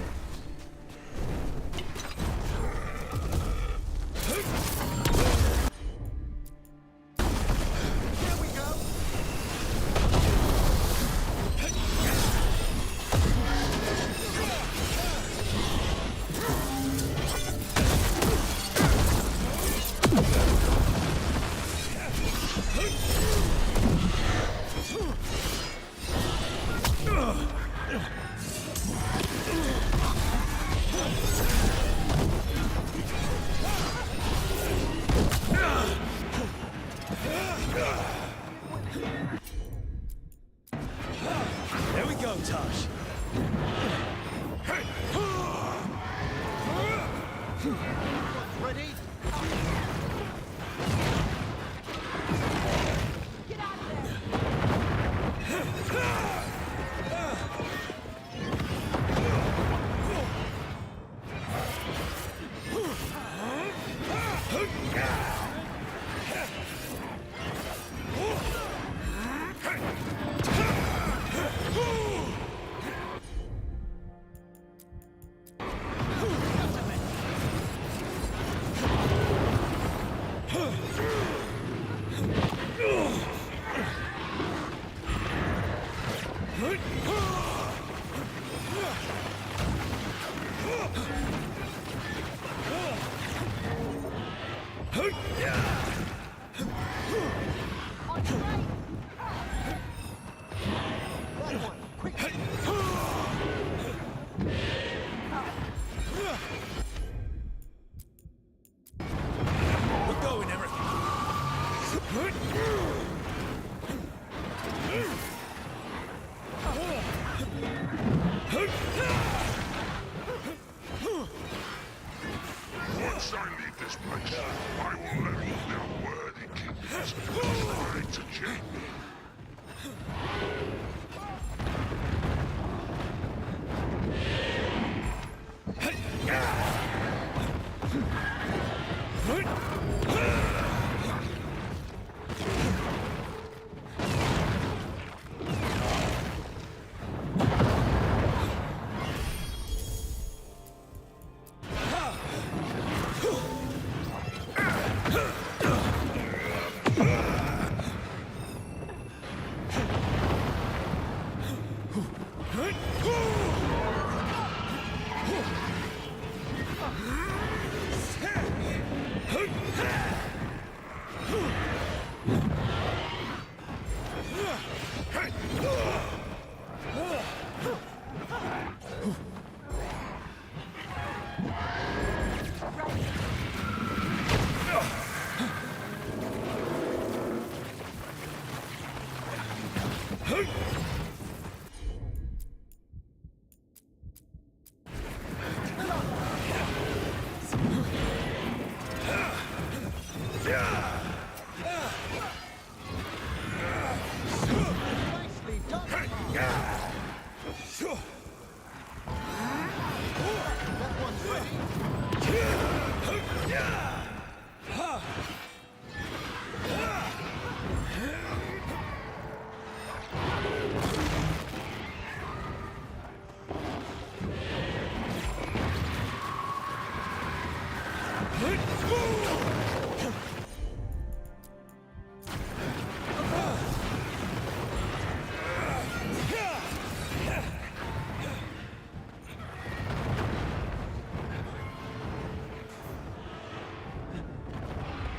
There we go, Tosh. Ready? We're going, Emmerich. Once I leave this place, I will let all the unworthy kings try to chain me.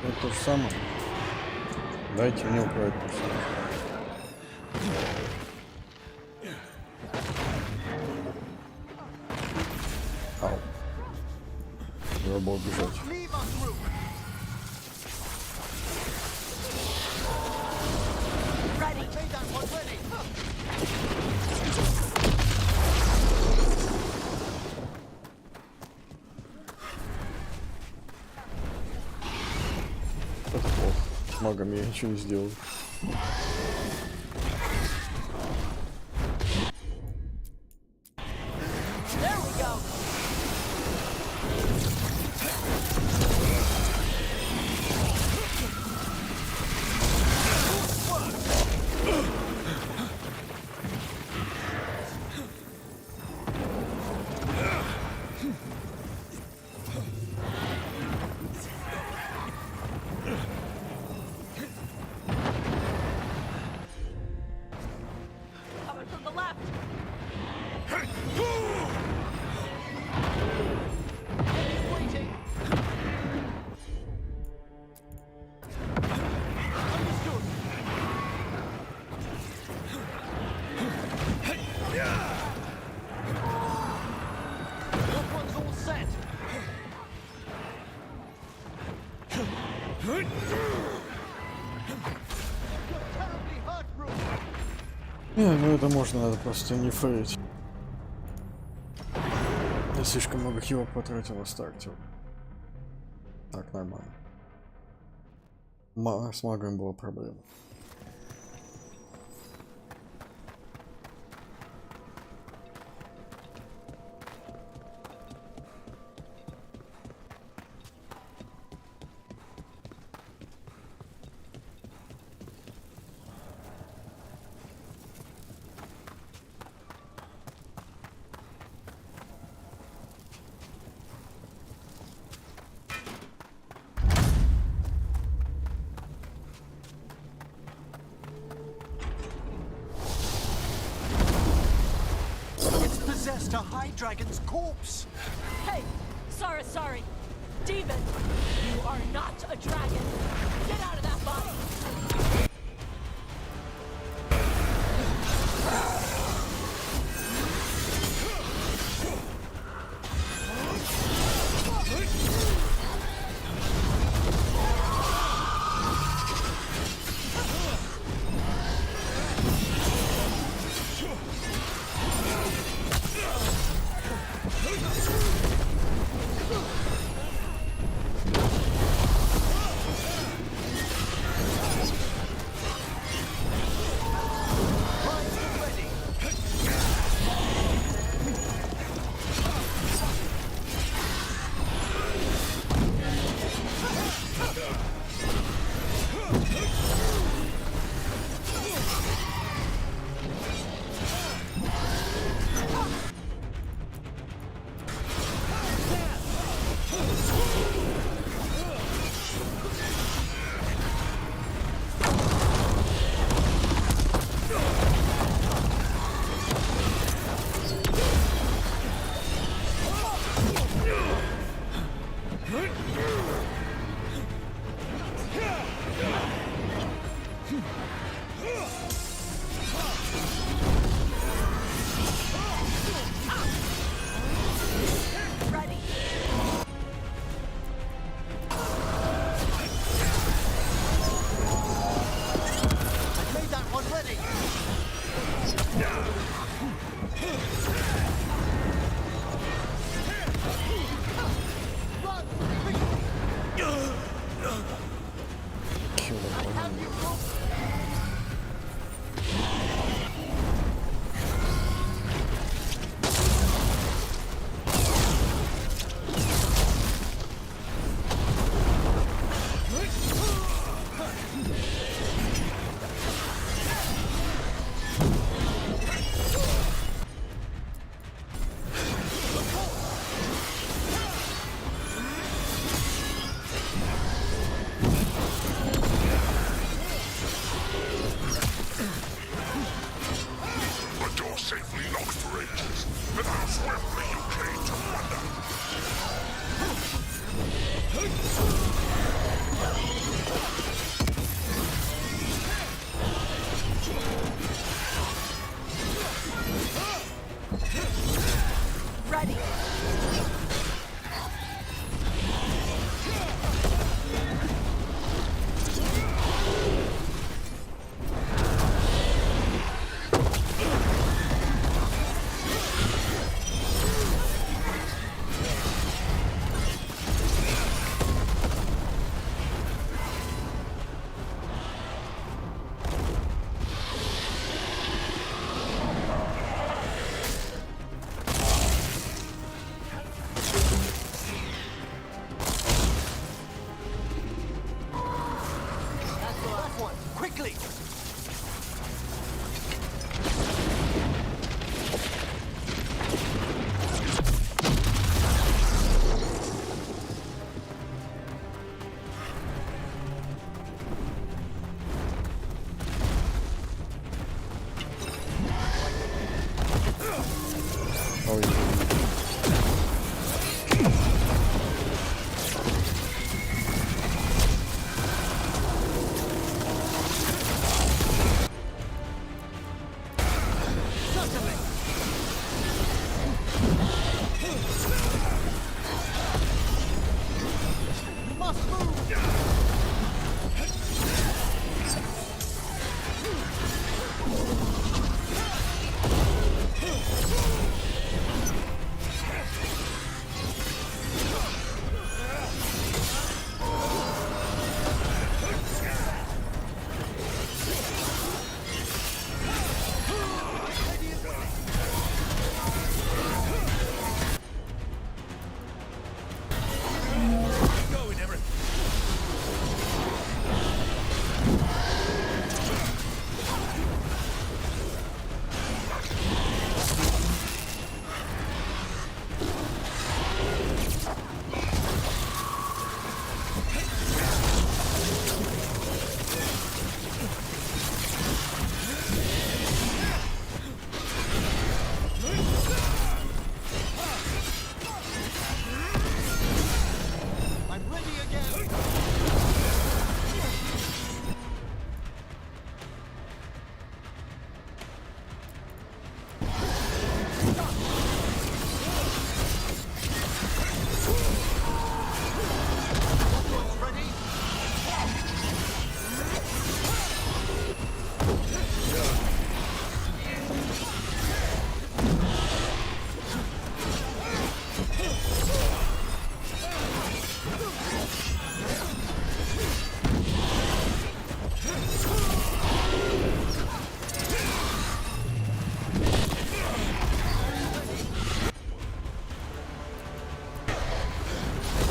Это то же самое. Дайте мне управлять. Ау. Надо было бежать. Это плохо. С магами я ничего не сделаю. There we go. Coming from the left. Waiting. Understood. That one's all set. Не, ну это можно, надо просто не фейлить. Я слишком много хилок потратил на старте. Так, нормально. С магом была проблема. Possessed a high dragon's corpse. Hey, sorry. Demon, you are not a dragon. Get out of that body. Run! Ready. Quickly! Oh, yeah.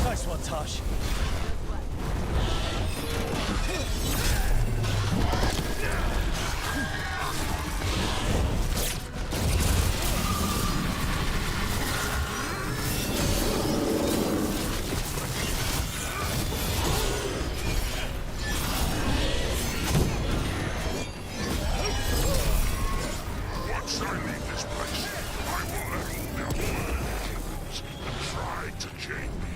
Nice one, Tosh. Once I leave this place, I will echo their words and try to chain me.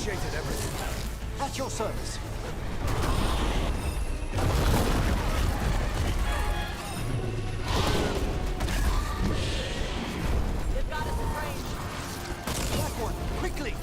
Appreciated everything. At your service. They've got us in range. That one, quickly!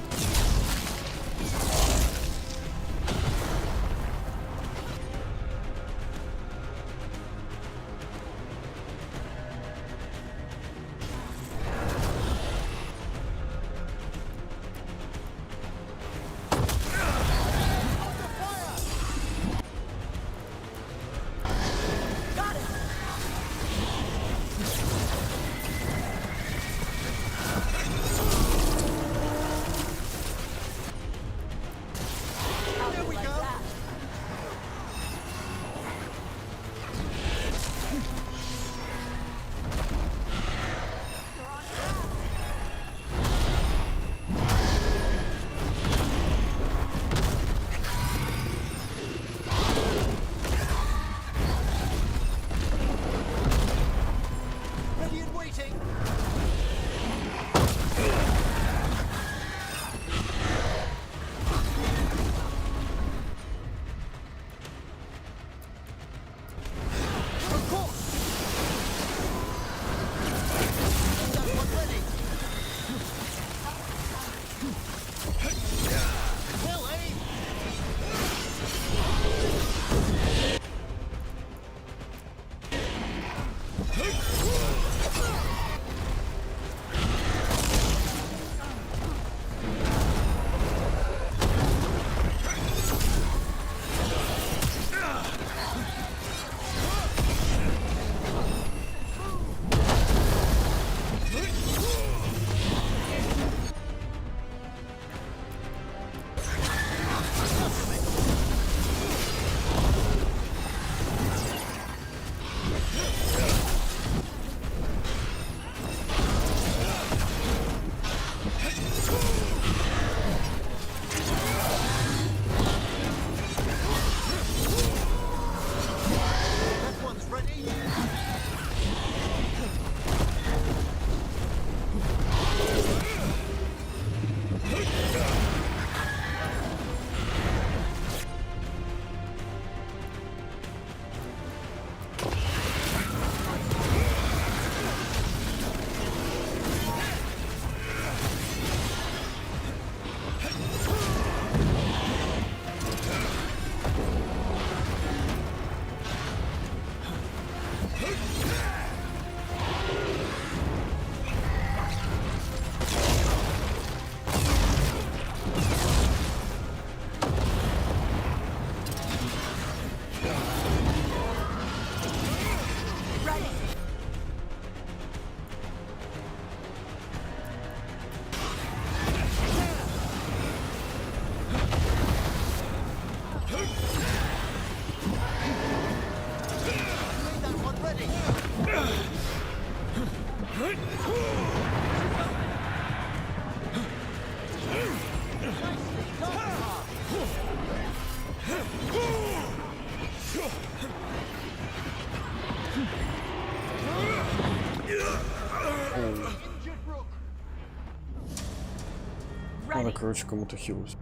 Надо, короче, кому-то хилить.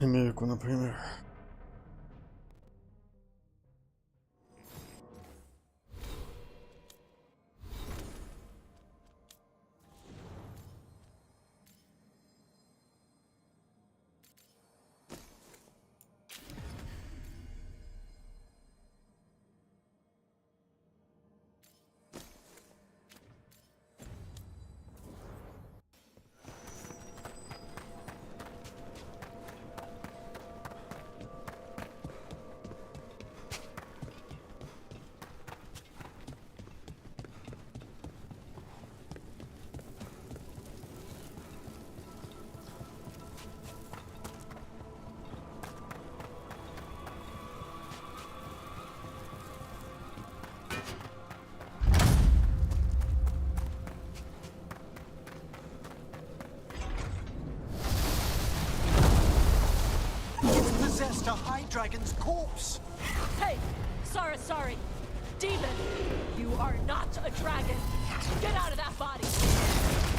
Америку, например. Possessed a high dragon's corpse. Hey, sorry. Demon, you are not a dragon. Get out of that body.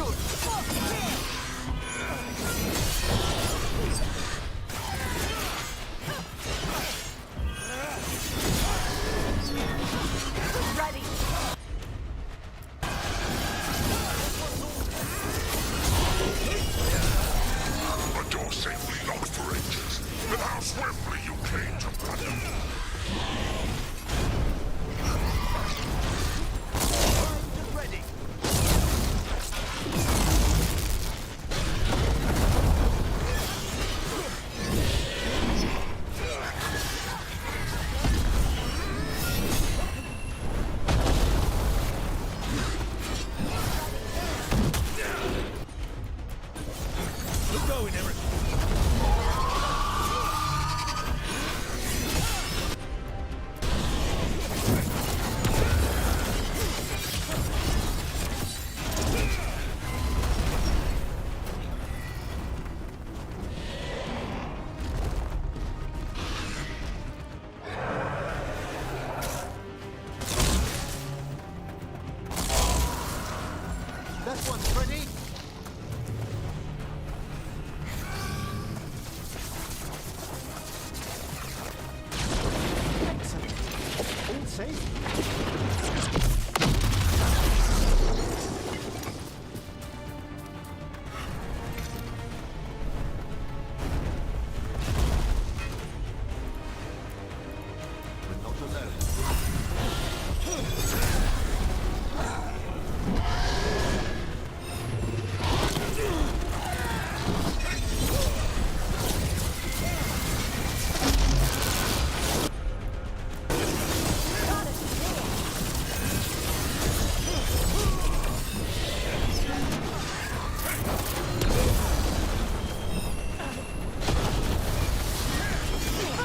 Ready. A door safely locked for ages. And how swiftly you came to battle. Ready. Keep going, Eric. That one's ready. Excellent. All safe. We're not alone.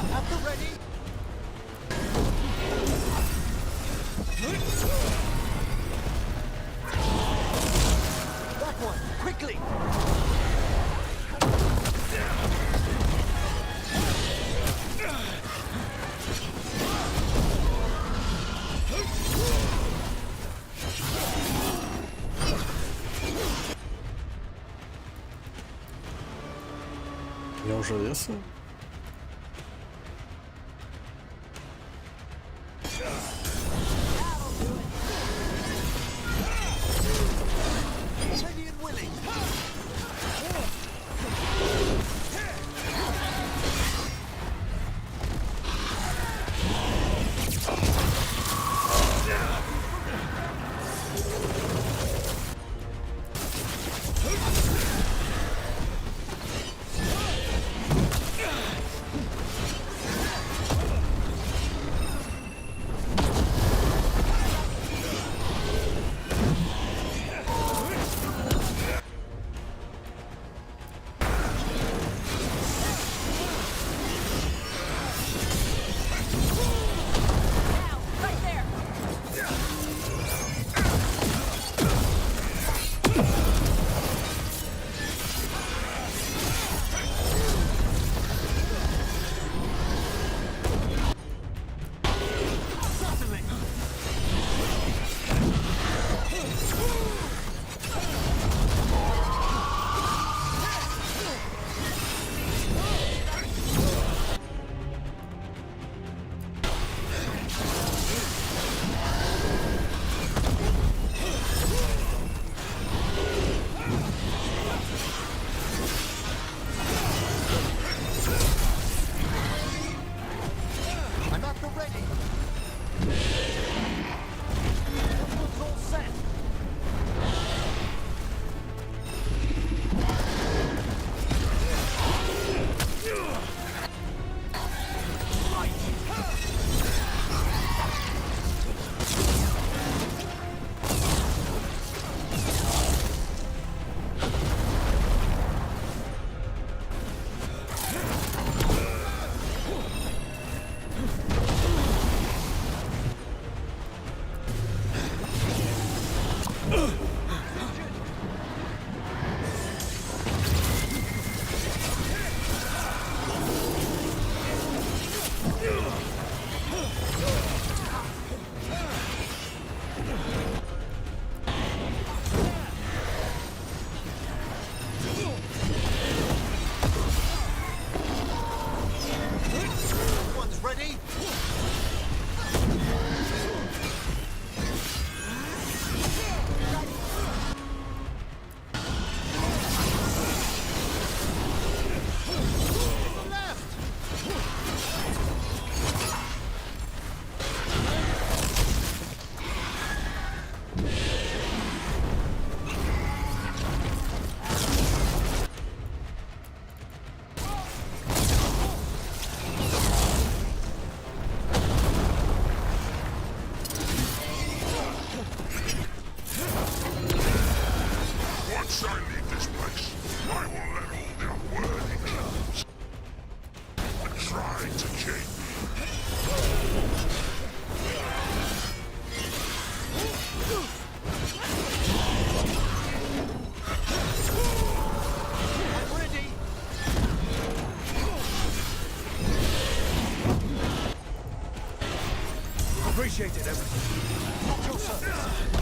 At the ready. That one, quickly. Я уже лесу? Ready and willing. Once I leave this place, I will let all the unworthy elves try to chain Appreciate it, everyone. At your service.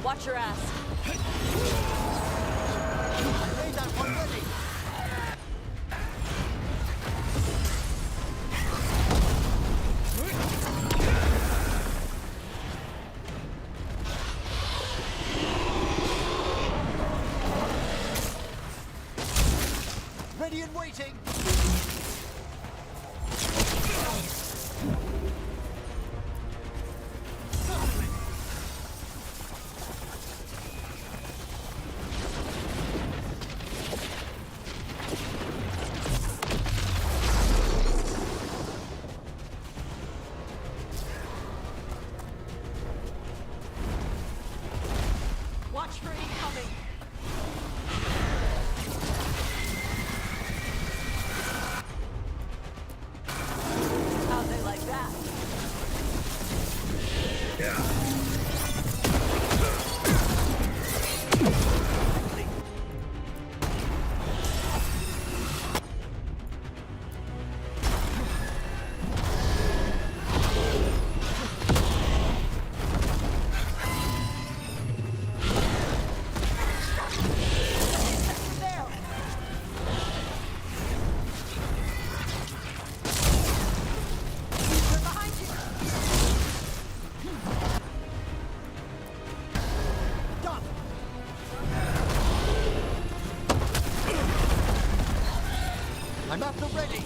Watch your ass. Ready and waiting. Watch for incoming. How'd they like that? I'm at the ready.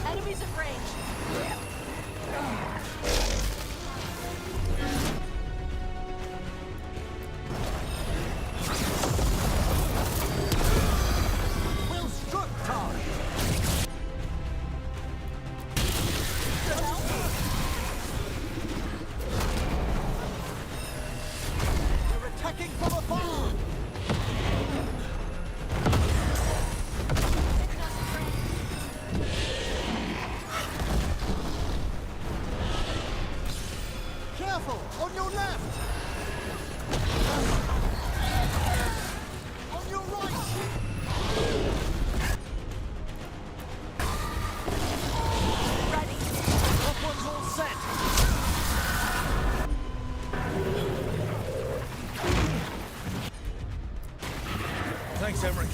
Enemies at range. Will struck time. They're attacking from afar. Careful! On your left! On your right! Ready. That one's all set! Thanks, Emmerich.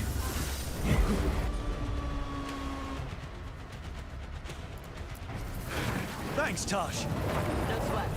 Thanks, Tosh. No sweat.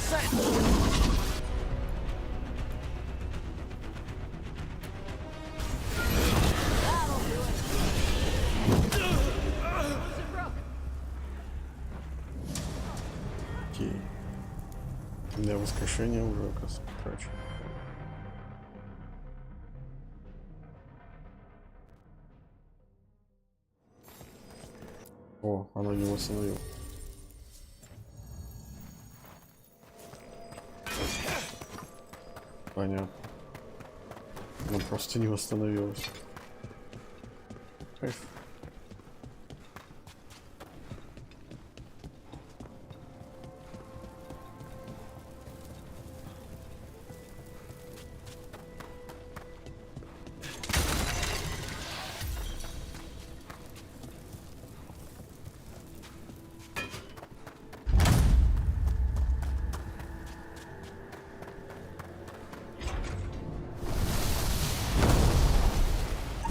set! Окей. Для воскрешения уже, оказывается, трачу. О, оно не восстановило. Понятно. Оно просто не восстановилось. Кайф.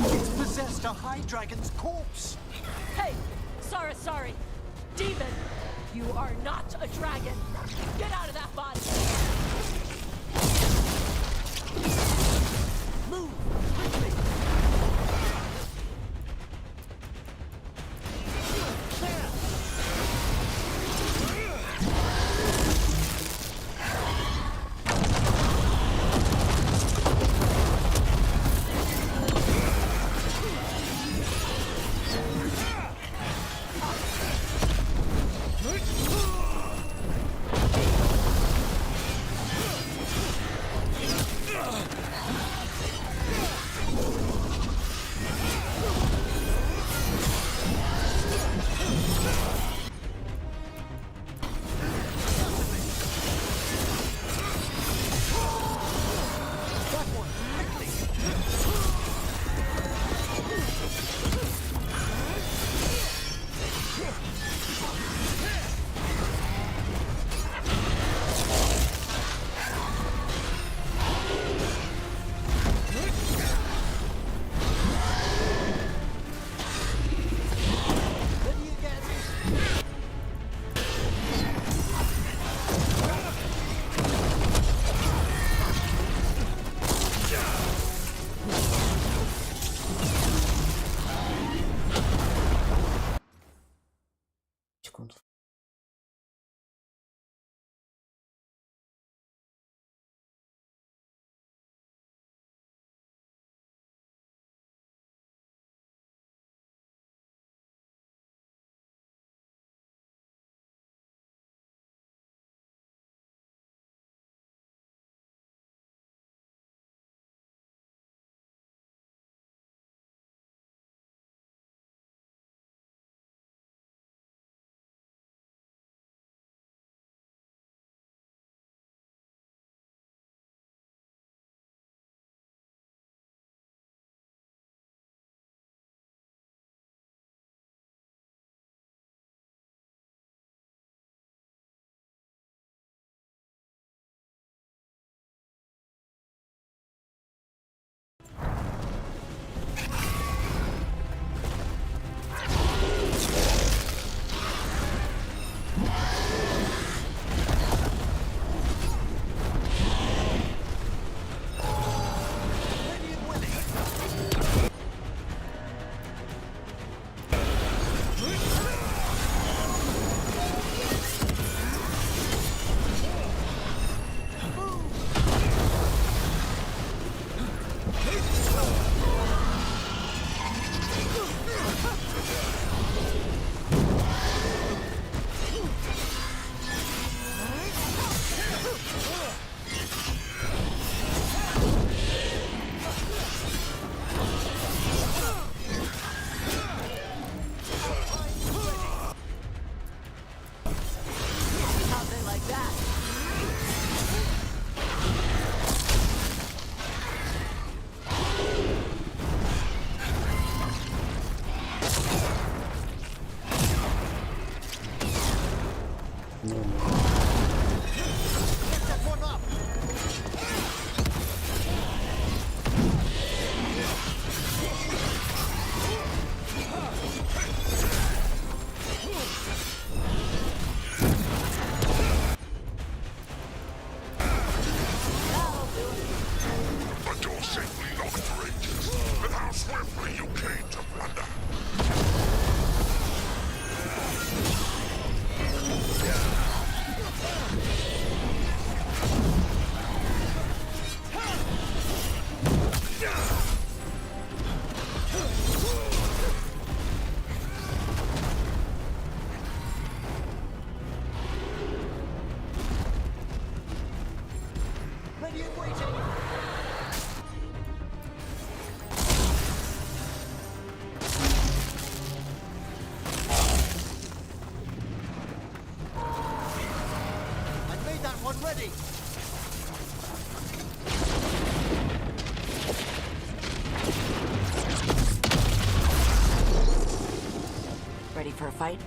It's possessed a high dragon's corpse. Hey, sorry. Demon, you are not a dragon. Get out of that body. Move quickly. There. Секунду. ready. Ready for a fight?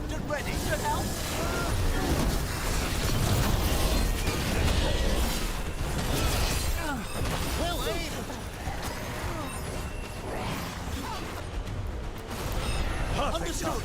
Armed and ready. Should help. Well aimed. Understood.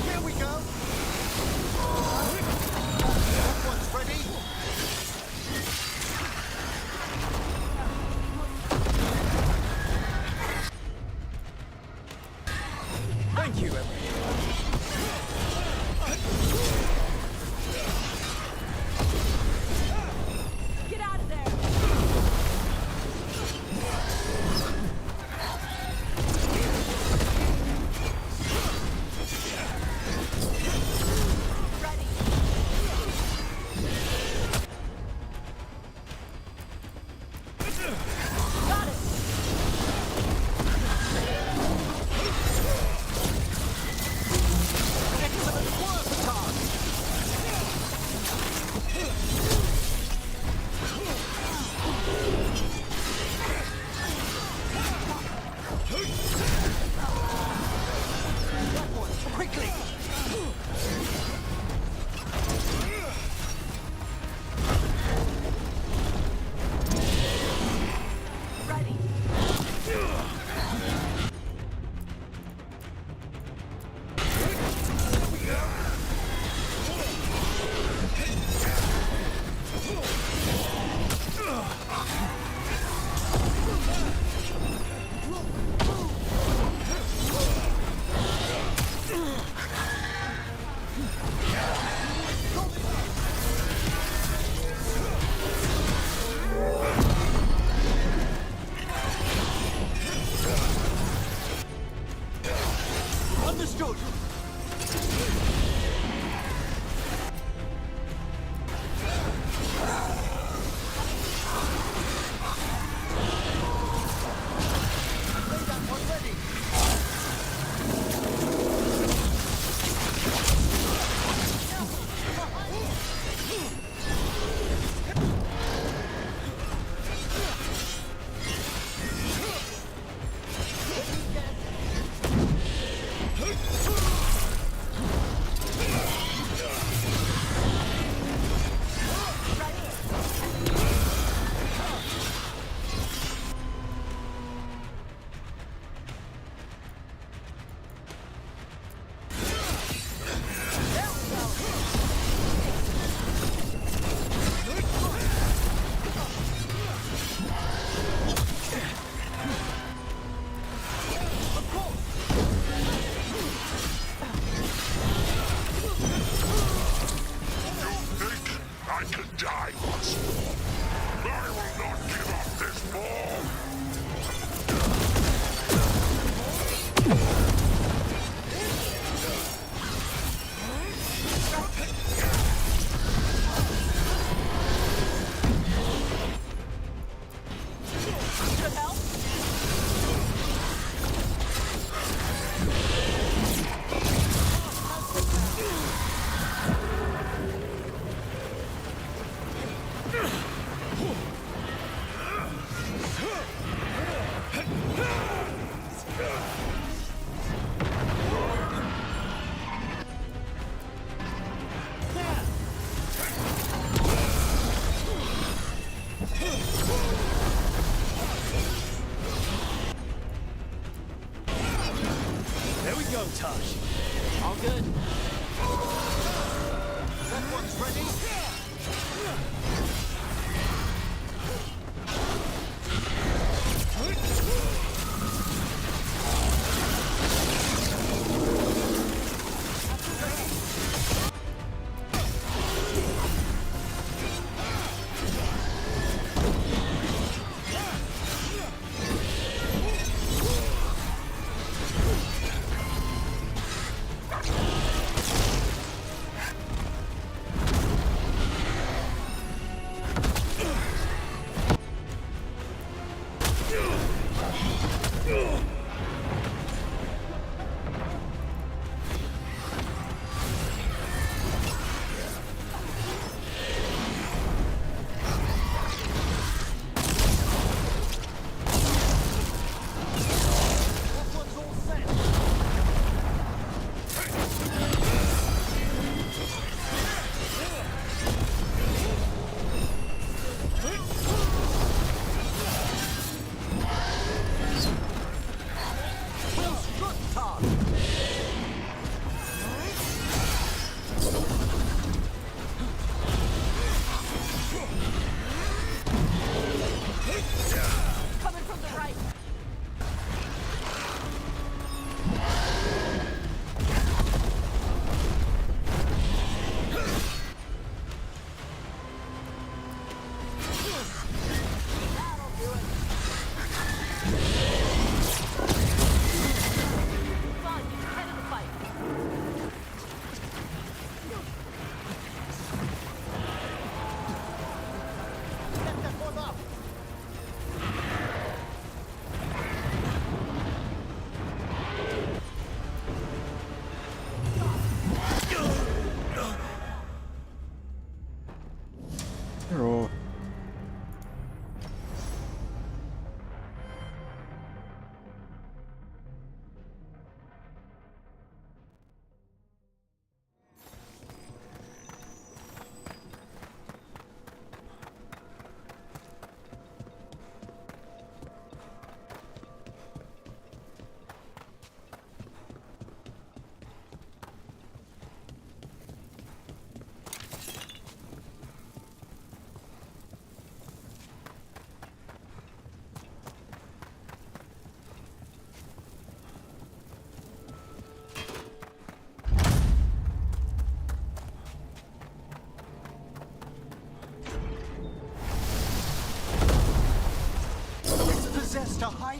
Here we go. That one's ready. Thank you, everyone. Get out of there. Got it. Excellent work, Baton. That one, quickly. Understood. Lay that one ready. I can die once more. I will not give up this ball. Should help. There we go, Tosh. All good. That one's ready.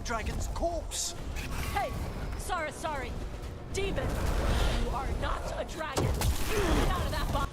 dragon's corpse. Hey, sorry. Demon, you are not a dragon. Get out of that body.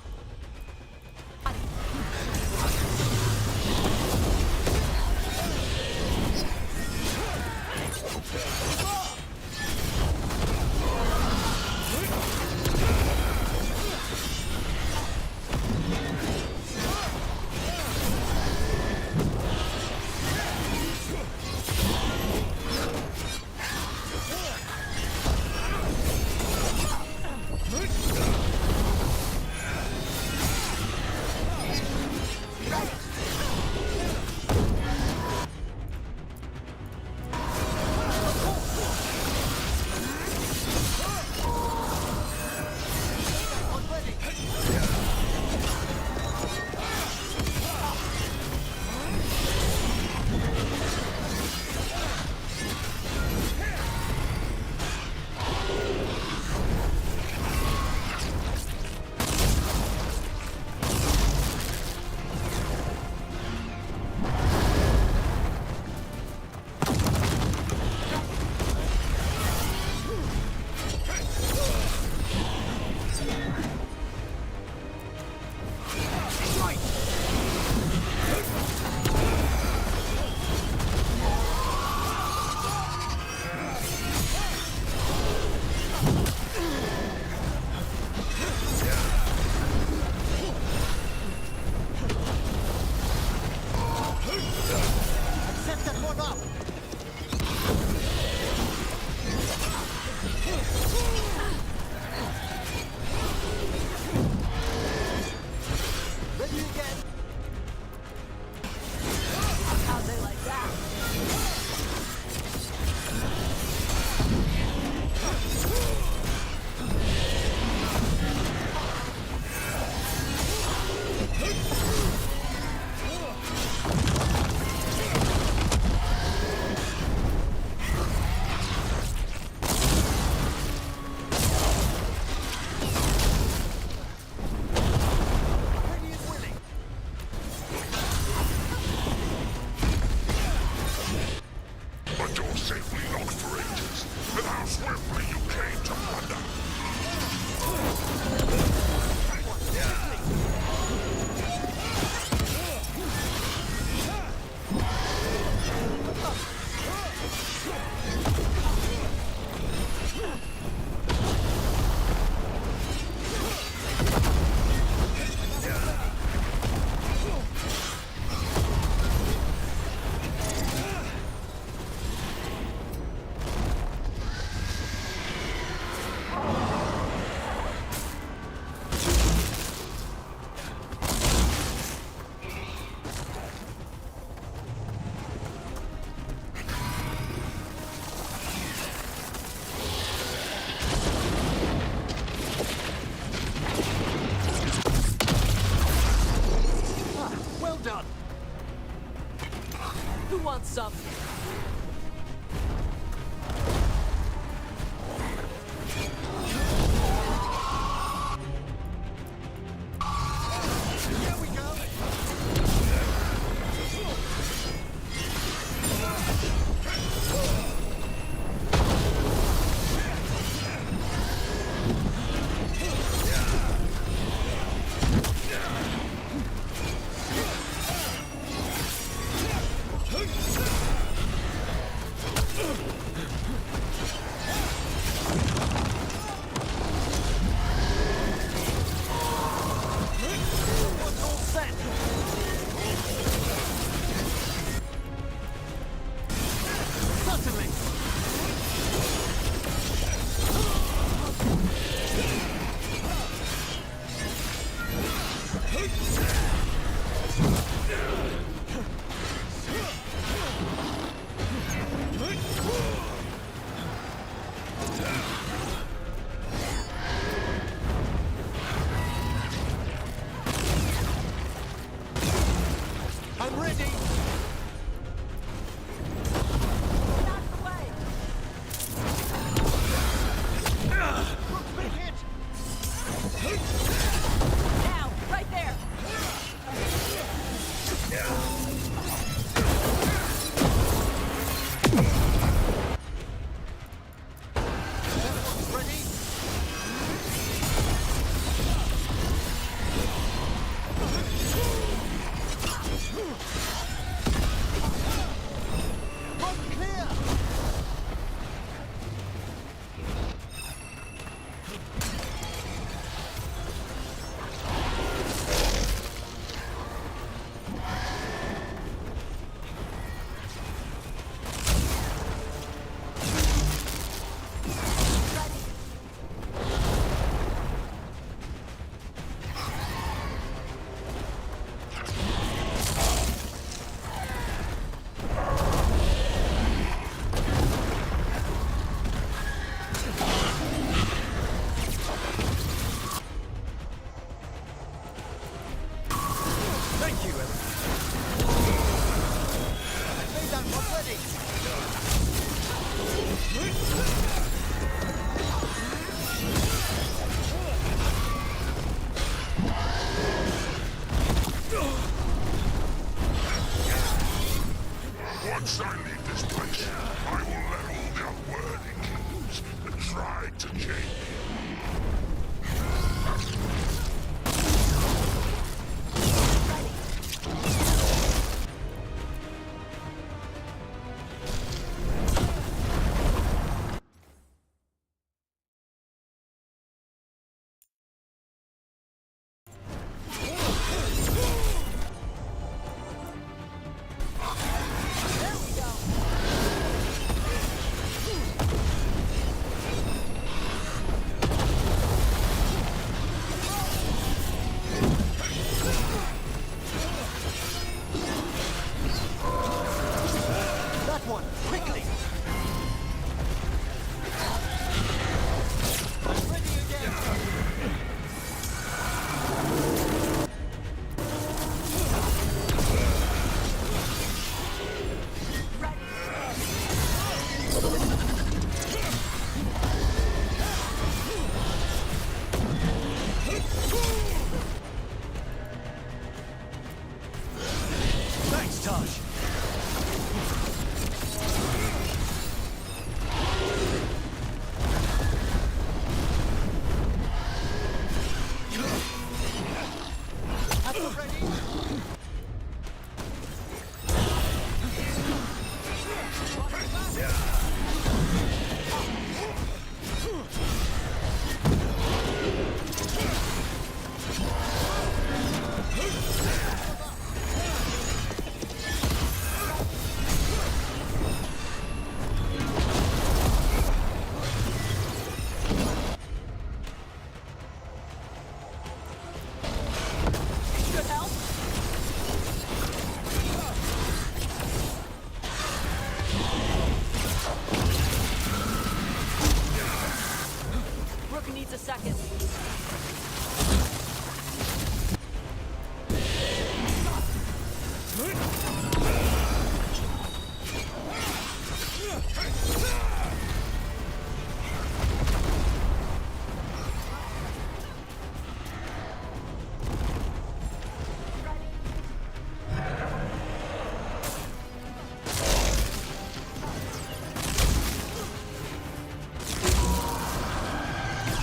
needs a second.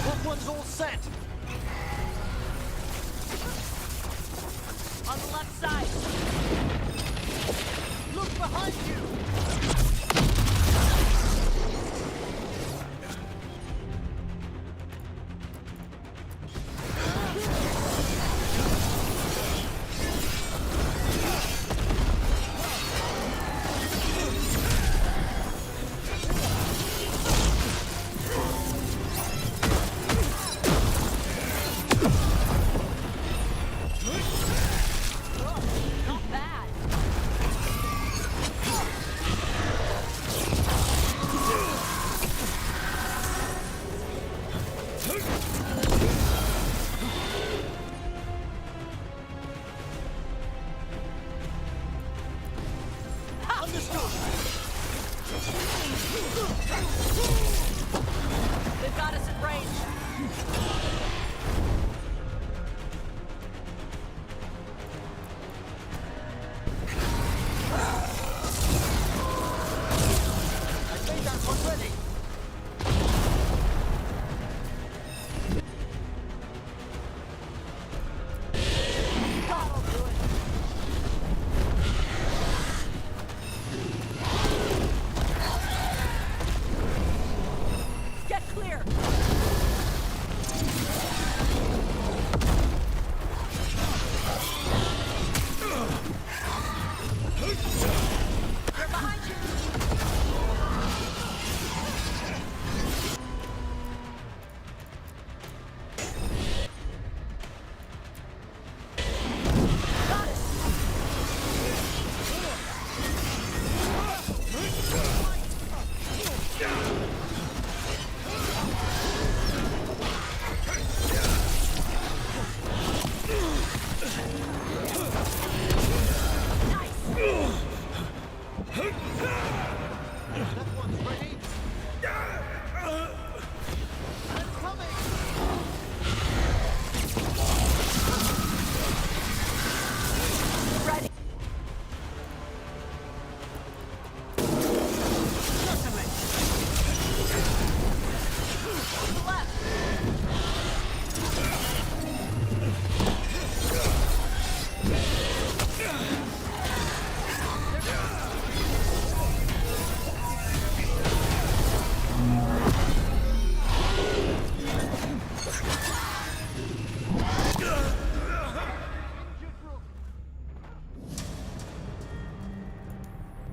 That one's all set. On the left side. Look behind you. Not bad. They've got us at range. I made that one ready. That'll do it. Get clear. They're behind you. Got it. That one's ready. I'm coming. Ready. Certainly. To the left.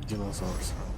Динозавр сразу.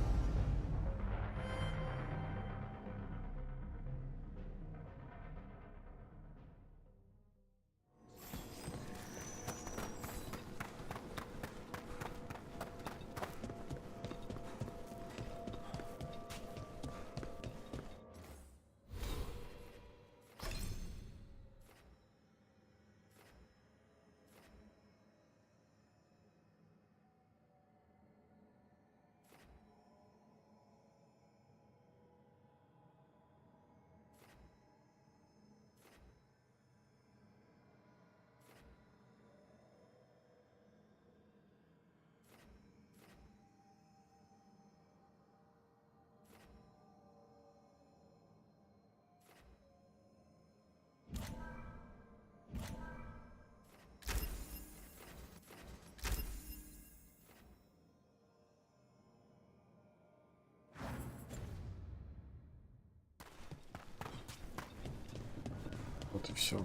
Вот и все.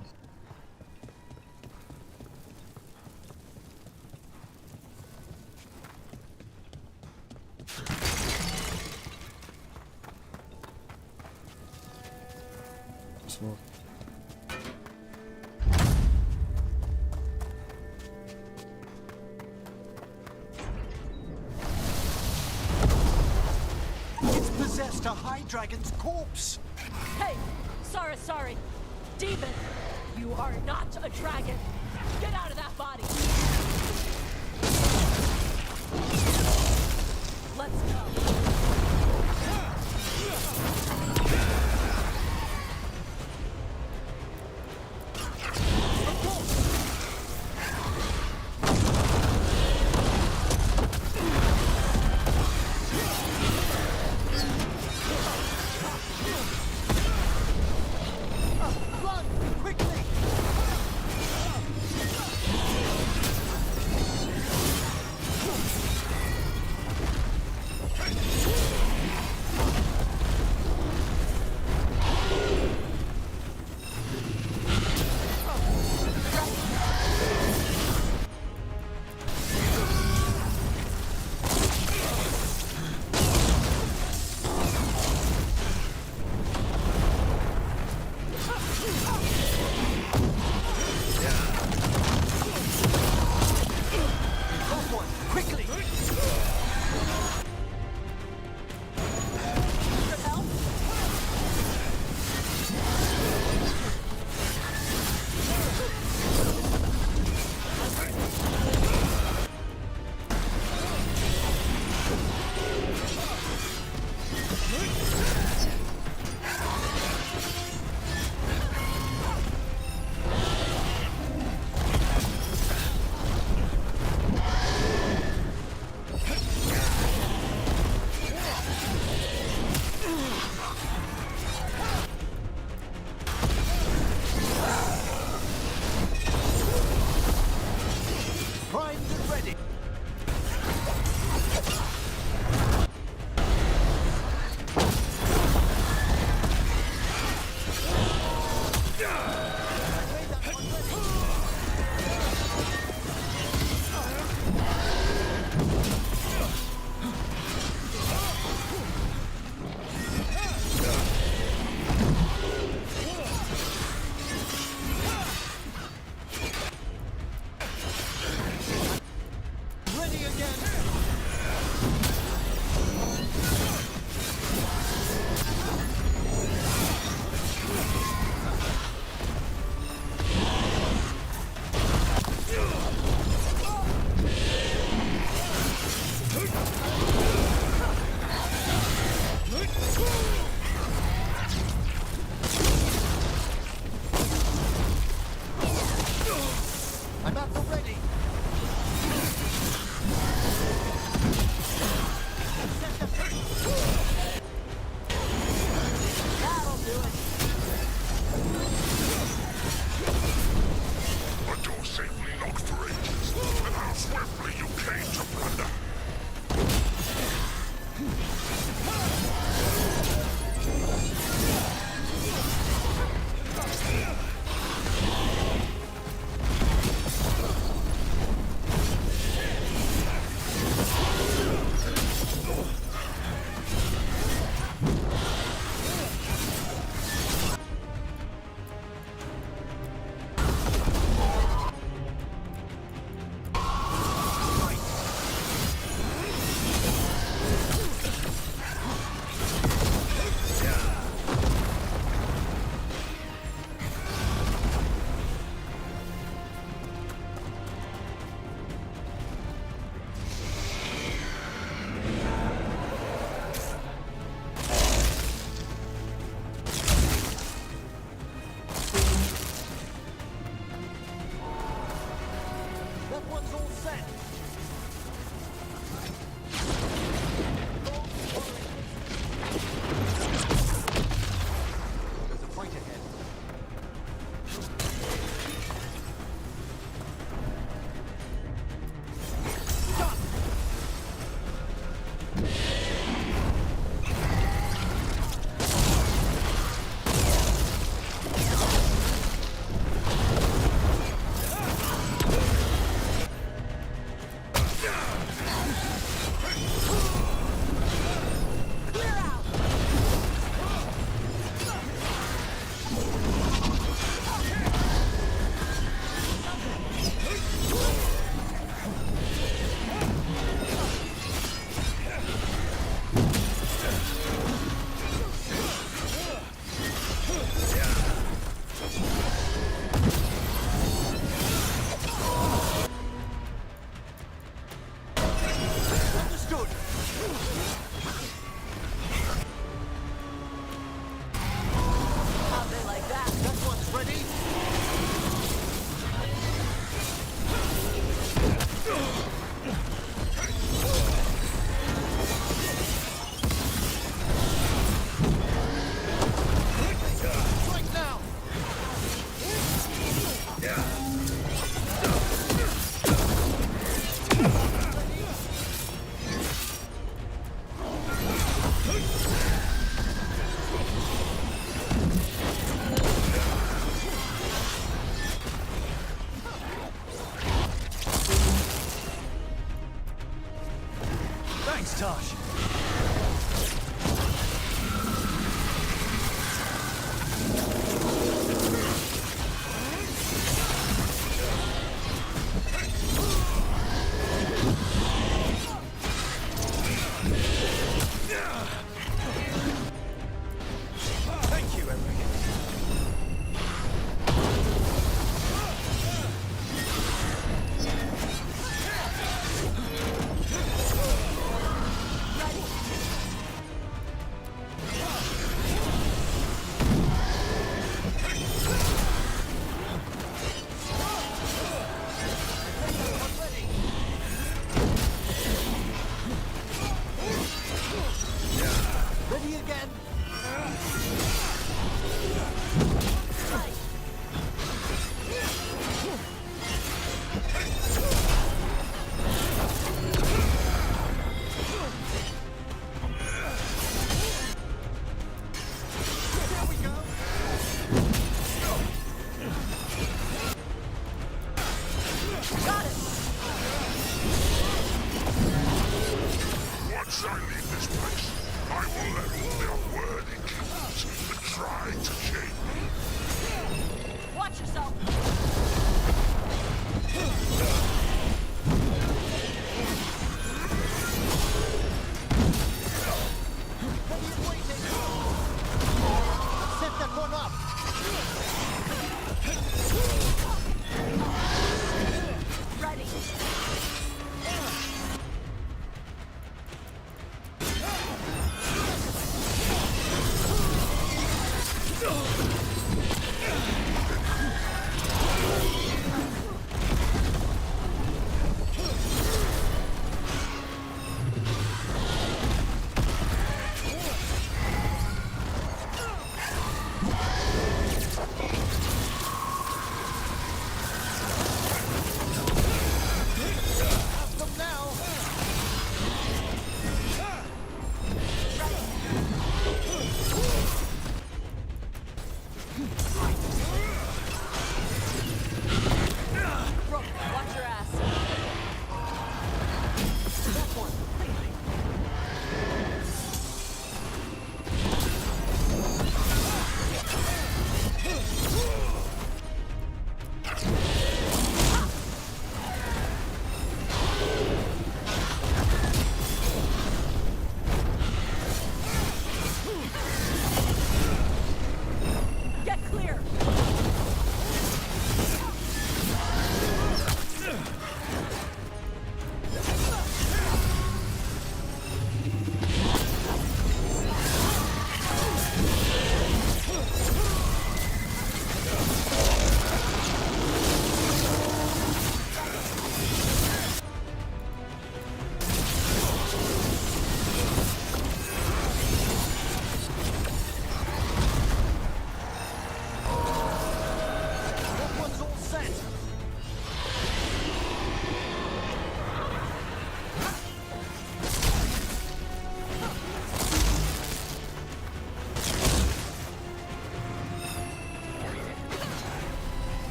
Посмотрим. It's possessed a high dragon's corpse. Hey, sorry. Demon, you are not a dragon. Get out of that body. Let's go.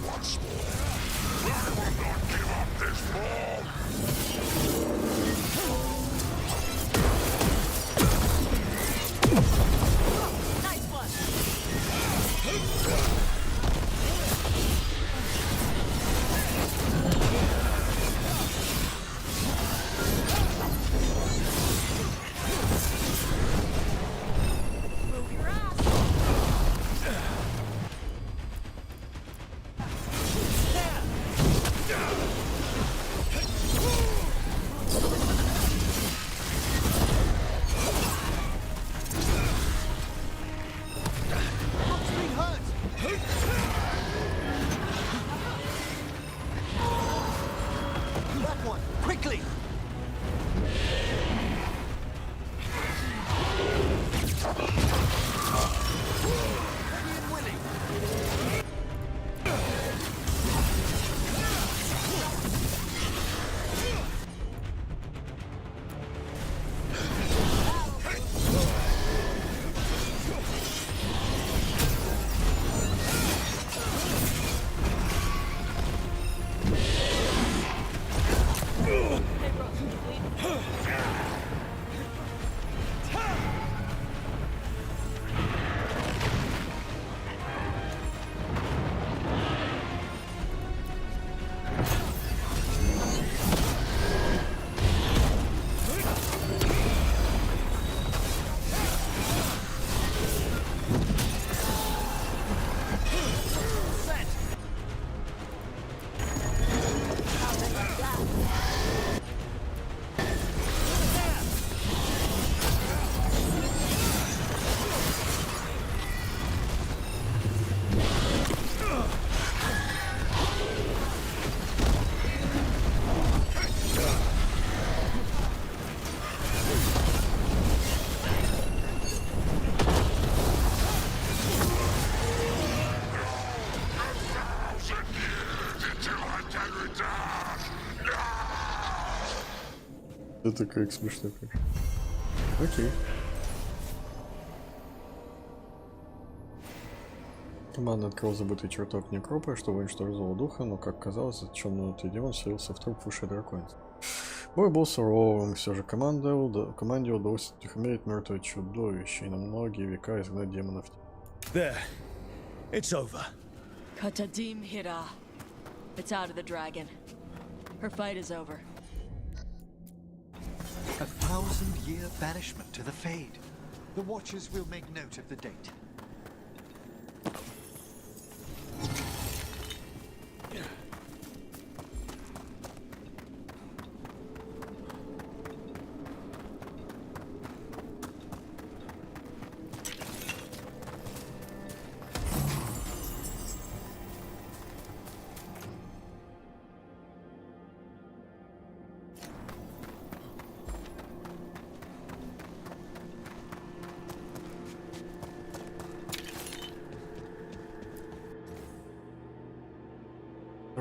once more. I will not give up this ball. Nice one. Move your ass. That one, quickly! Это как смешно, как. Окей. Команда открыл забытый чертог Некропа, чтобы уничтожить злого духа, но, как казалось, заточенный внутри демон вселился в труп высшей драконицы. Бой был суровым, все же команде удалось утихомирить мертвое чудовище и на многие века изгнать демонов. There. It's over. Katadim Hira. It's out of the dragon. Her fight is over. 1,000-year banishment to the Fade. The Watchers will make note of the date.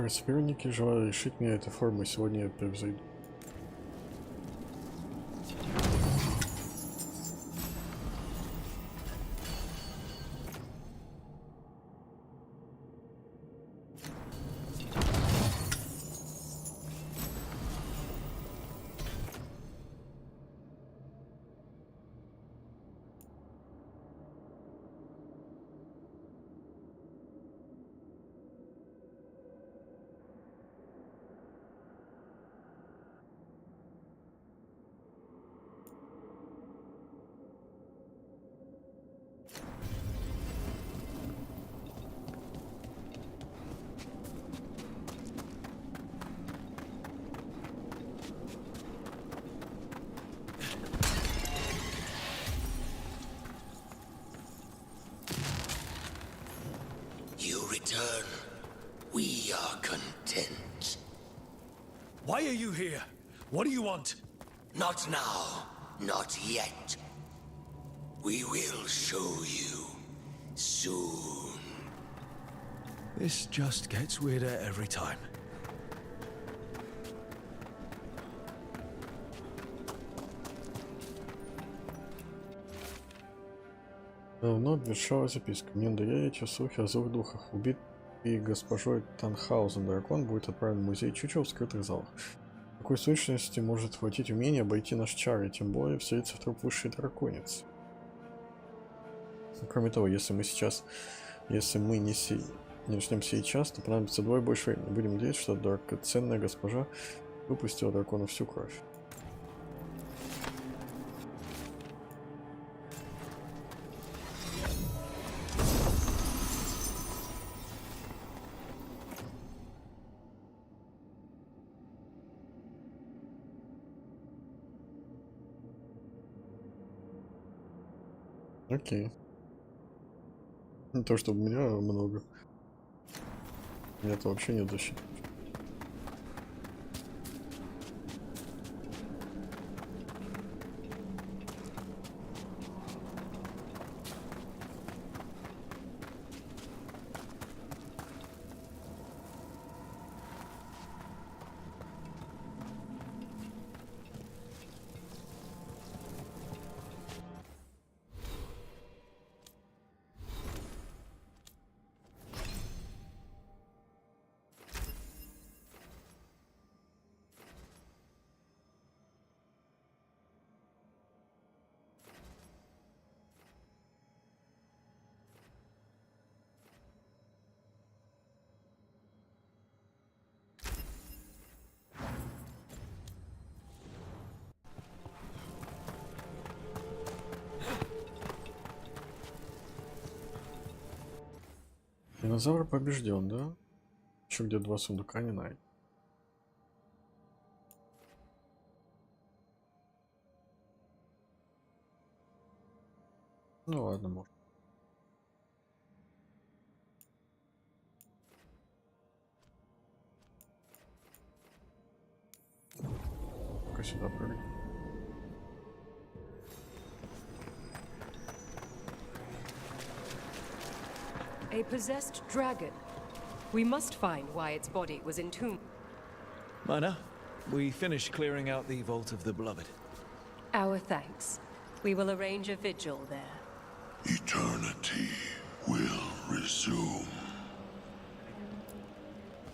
Соперники, желая решить меня этой формой, сегодня я превзойду. return, we are content. Why are you here? What do you want? Not now, not yet. We will show you soon. This just gets weirder every time. Давно обещала записка. Мне доверяете слухи о злых духах. Убит и госпожой Танхаузен дракон будет отправлен в музей чучел в скрытых залах. Какой сущности может хватить умение обойти наш чар, и тем более вселиться в труп высшей драконицы? Кроме того, если мы не начнем сейчас, то понадобится вдвое больше времени. Будем надеяться, что драгоценная госпожа выпустила дракону всю кровь. Окей. Не то, чтобы у меня много. Нет, вообще нет защиты. Динозавр побежден, да? Еще где 2 сундука не найден. Ну ладно, может. Пока сюда прыгай. A possessed dragon. We must find why its body was entombed. Mana, we finished clearing out the Vault of the Beloved. Our thanks. We will arrange a vigil there. Eternity will resume.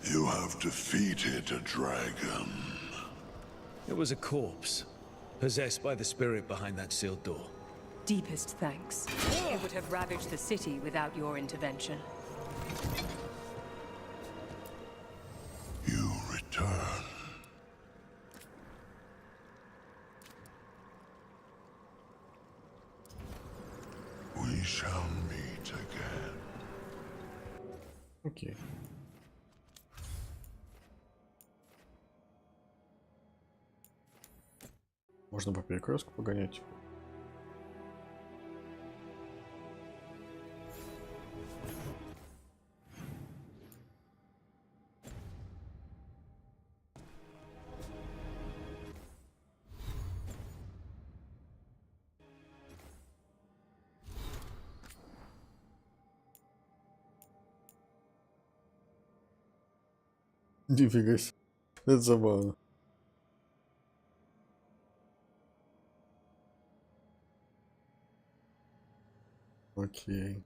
You have defeated a dragon. It was a corpse, possessed by the spirit behind that sealed door. Deepest thanks. It would have ravaged the city without your intervention. You return. We shall meet again. Окей. Можно по перекрестку погонять. Нифига себе. Это забавно. Окей.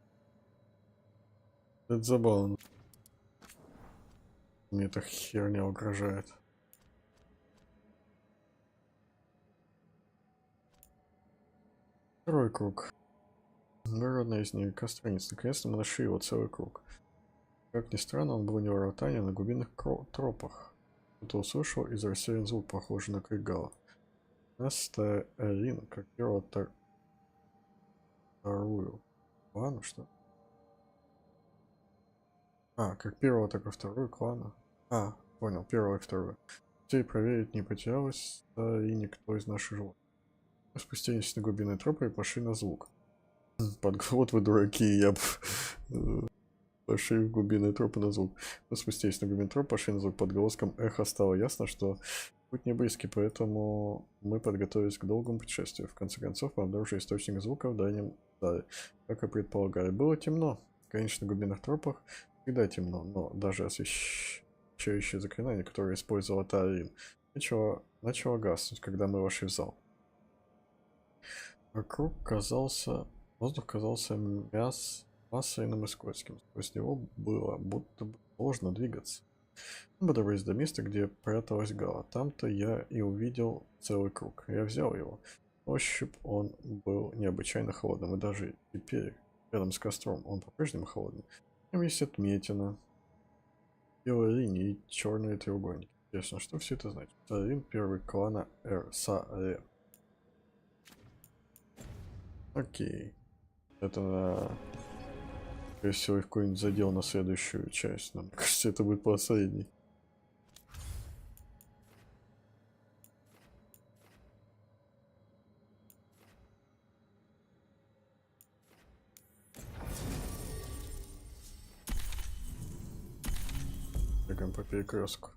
Это забавно. Мне эта херня угрожает. Второй круг. Народная из нее страниц. Наконец-то мы нашли его целый круг. Как ни странно, он был не в ротане, а на глубинных тропах. Кто-то услышал из рассеян звук, похожий на крик гала. Настарин, как первого вторую. Ладно, что? А, как первого, так и вторую клана. А, понял, первого и вторую. Теперь проверить, не потерялось и никто из наших животных. Мы спустились на глубинные тропы и пошли на звук. Вот вы дураки, я бы... Пошли в глубинные тропы на звук. Мы спустились на глубинные тропы, пошли на звук. Под голоском эхо стало ясно, что путь не близкий, поэтому мы подготовились к долгому путешествию. В конце концов, мы обнаружили источник звука в дальнем зале. Как и предполагали, было темно. Конечно, на глубинных тропах всегда темно, но даже освещающее заклинание, которое использовала Тарин, начало гаснуть, когда мы вошли в зал. Вокруг воздух казался Массейном и скользким. Сквозь него было будто бы сложно двигаться. Мы добрались до места, где пряталась Гала. Там-то я и увидел целый круг. Я взял его. На ощупь он был необычайно холодным, и даже теперь, рядом с костром, он по-прежнему холодный. Там есть отметина, белые линии и черные треугольники. Интересно, что все это значит? Сарин, первый клана Саре. Окей. Это на... Скорее всего, их какой-нибудь задел на следующую часть. Но мне кажется, это будет последний. Бегаем по перекрестку.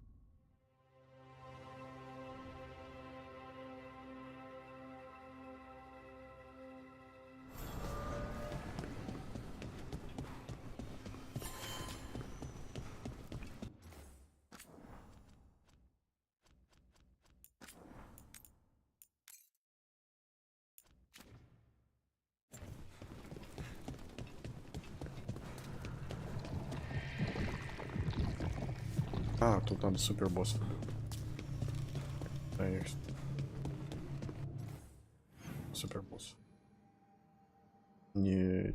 А, тут надо супербосса. Да, есть. Супербосс. Не...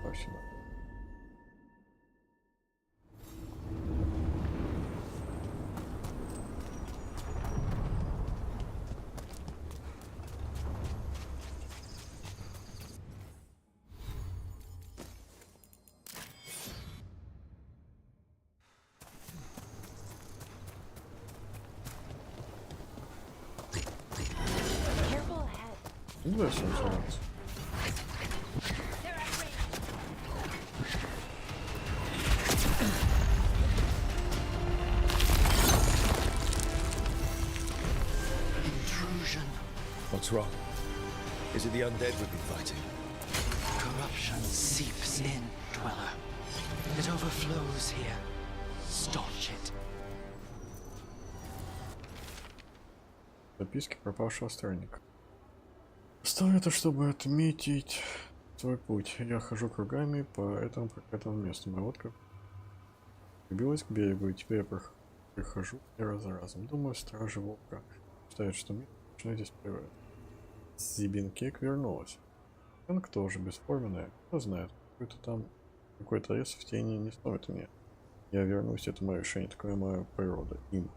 Спасибо. Ну да, все нравится. What's wrong? Is it the undead we've been fighting? Corruption seeps in, Dweller. It overflows here. Staunch it. Записки пропавшего странника. Оставлю это, чтобы отметить свой путь. Я хожу кругами по этому проклятому месту. Моя лодка прибилась к берегу, и теперь я прихожу раз за разом. Думаю, стражи волка считают, что мне нужно здесь прибывать. Зибинкек вернулась. Танк тоже бесформенная. Кто знает, какой-то там какой-то лес в тени не стоит мне. Я вернусь, это мое решение, такая моя природа. Им.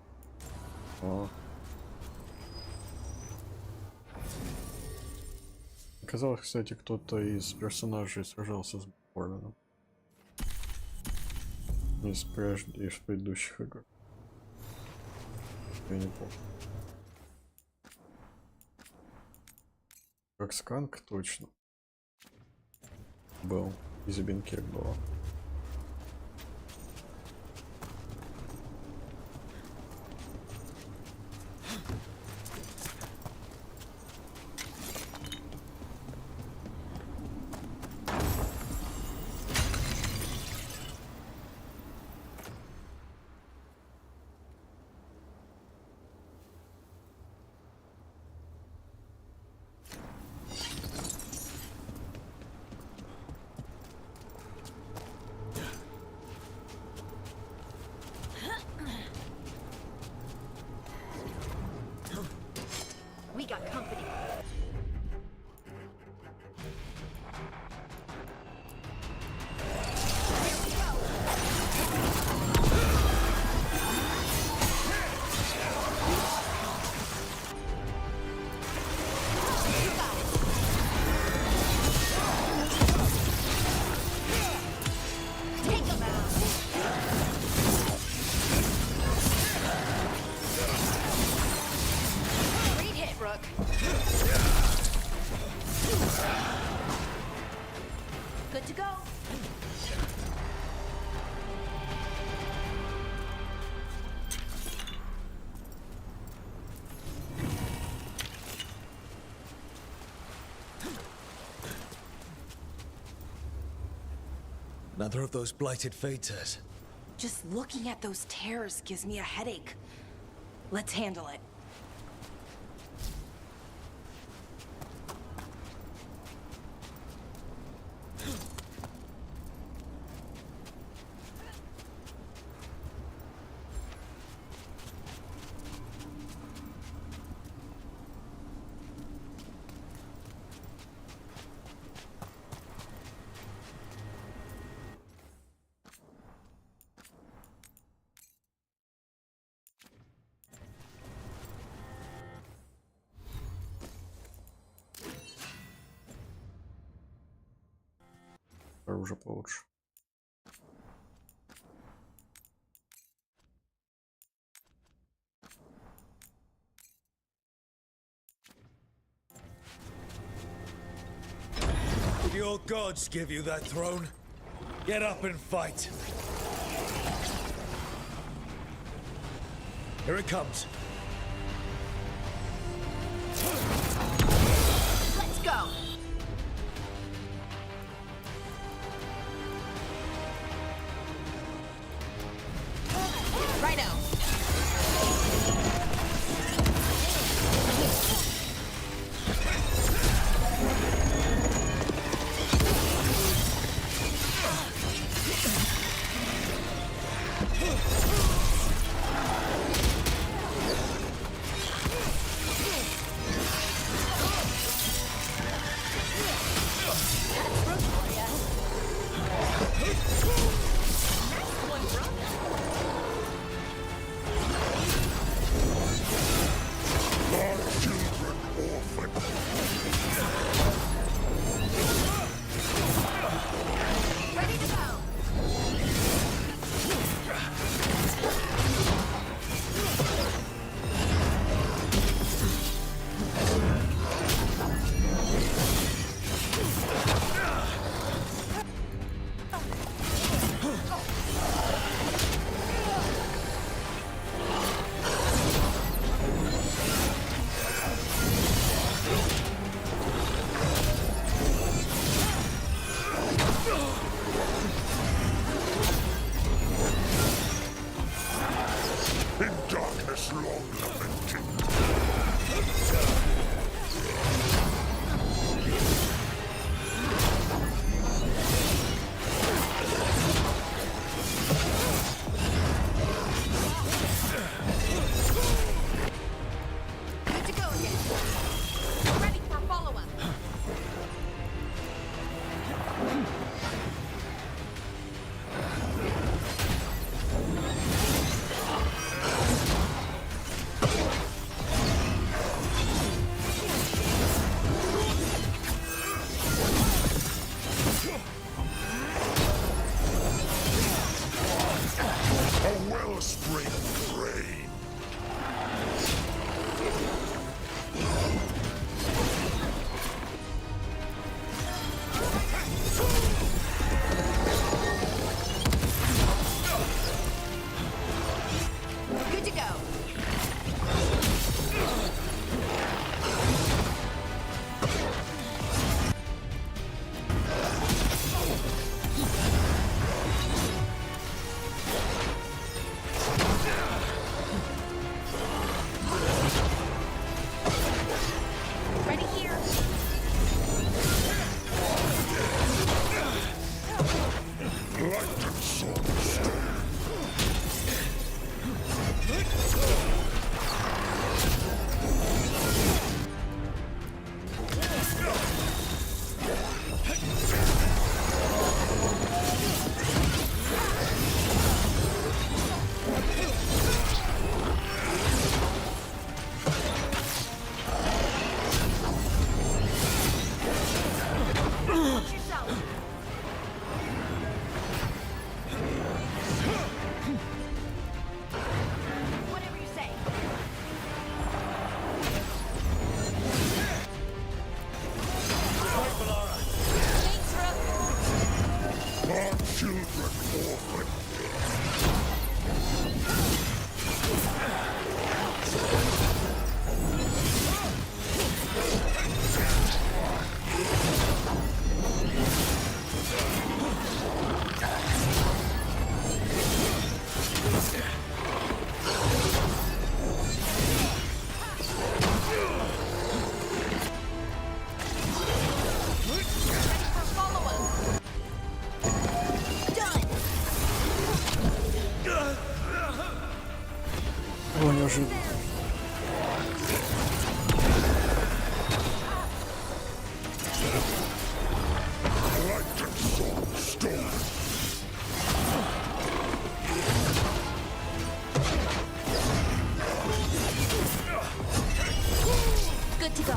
Оказалось, кстати, кто-то из персонажей сражался с Борманом. Из предыдущих игр. Я не помню. Как сканк точно. Был. И Зибинкек была. We got company. Good to go. Another of those blighted faders. Just looking at those tears gives me a headache. Let's handle it. Уже получше. Did your gods give you that throne? Get up and fight. Here it comes. Let's go! Righto. to go.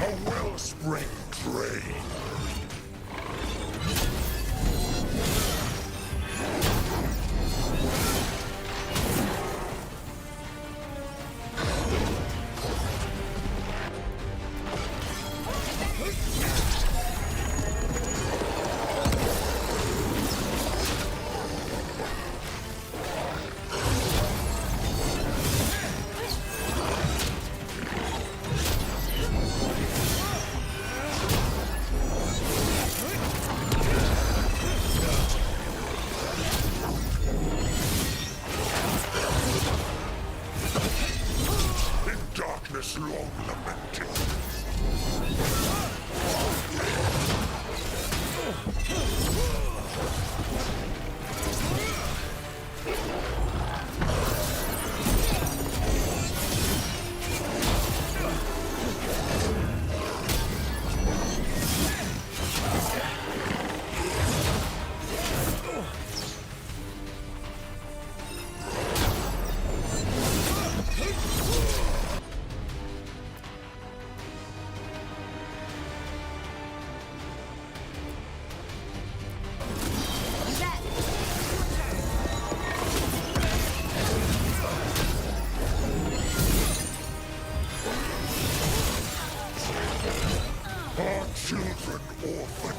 A wellspring drain. Darkness long lamented. Our children orphaned.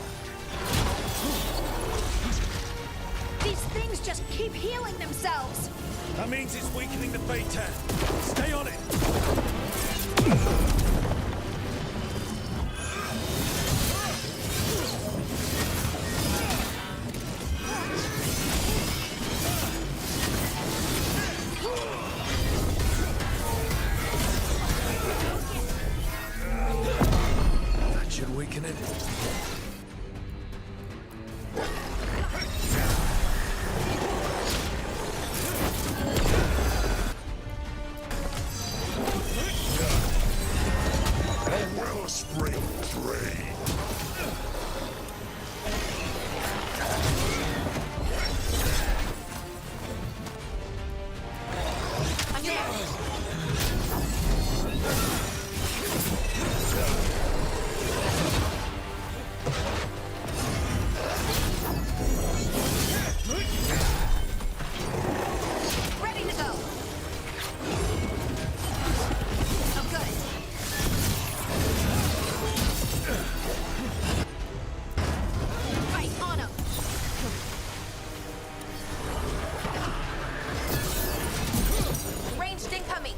These things just keep healing themselves. That means it's weakening the Fate. Stay on it. That should weaken it. A wellspring drain. I'm there. Ready to go. Oh, good. Right, on him. Ranged incoming.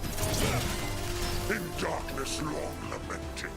In darkness long lamenting.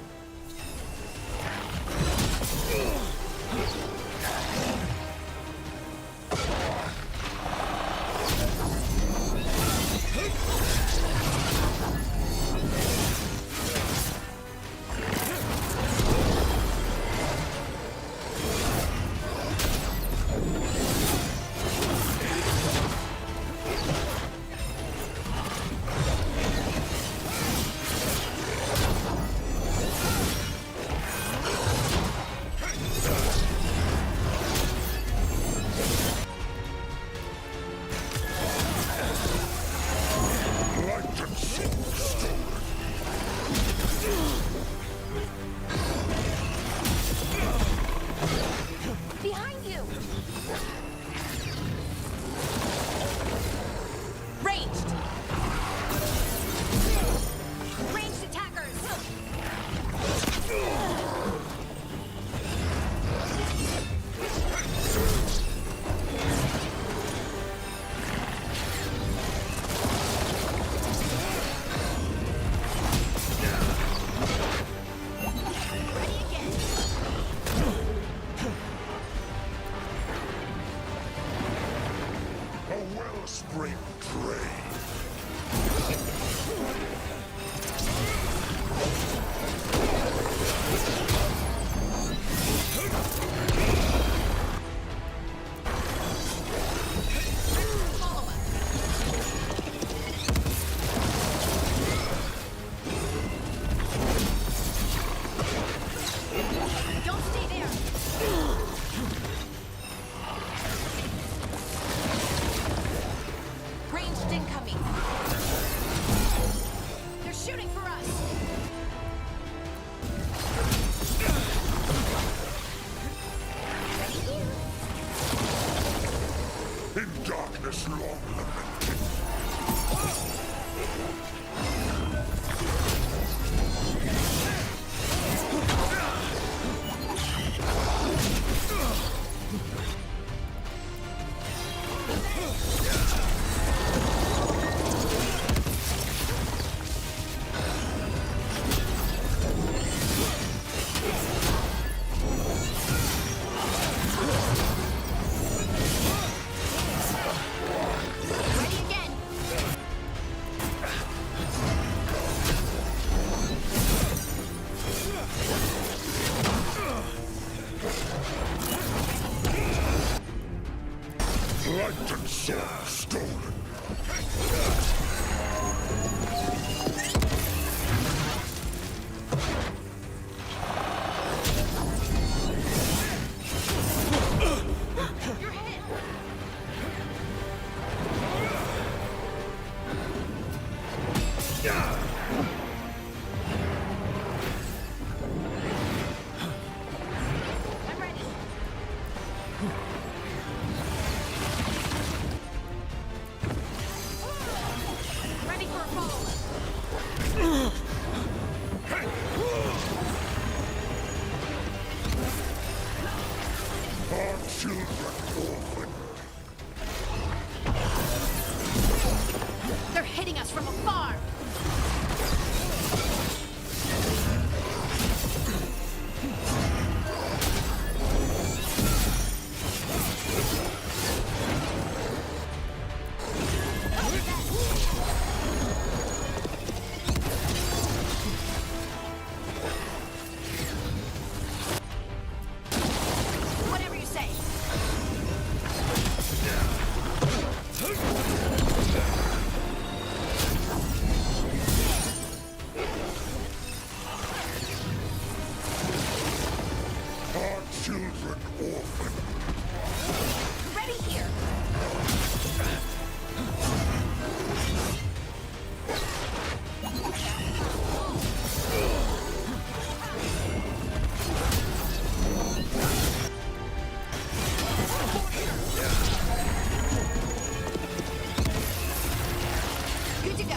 Light and soul stolen. You're hit. I'm ready. Ready for a follow-up. Our children orphaned. They're hitting us from afar. Whatever you say. Our children orphaned. Ready here. Good to go.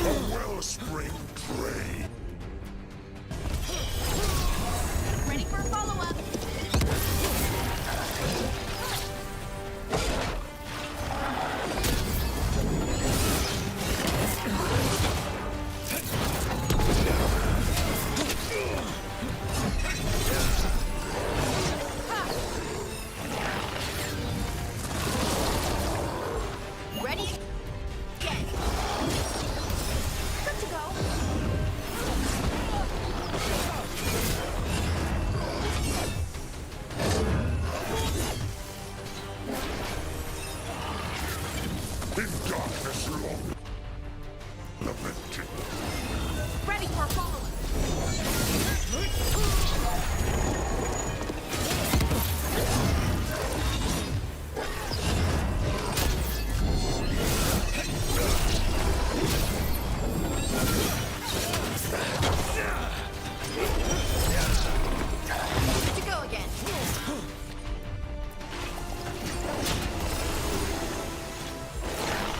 A wellspring drain. Ready for a follow-up. Ready? Get. Good to go. In darkness long lamenting. Ready for a follow-up. Good to go again.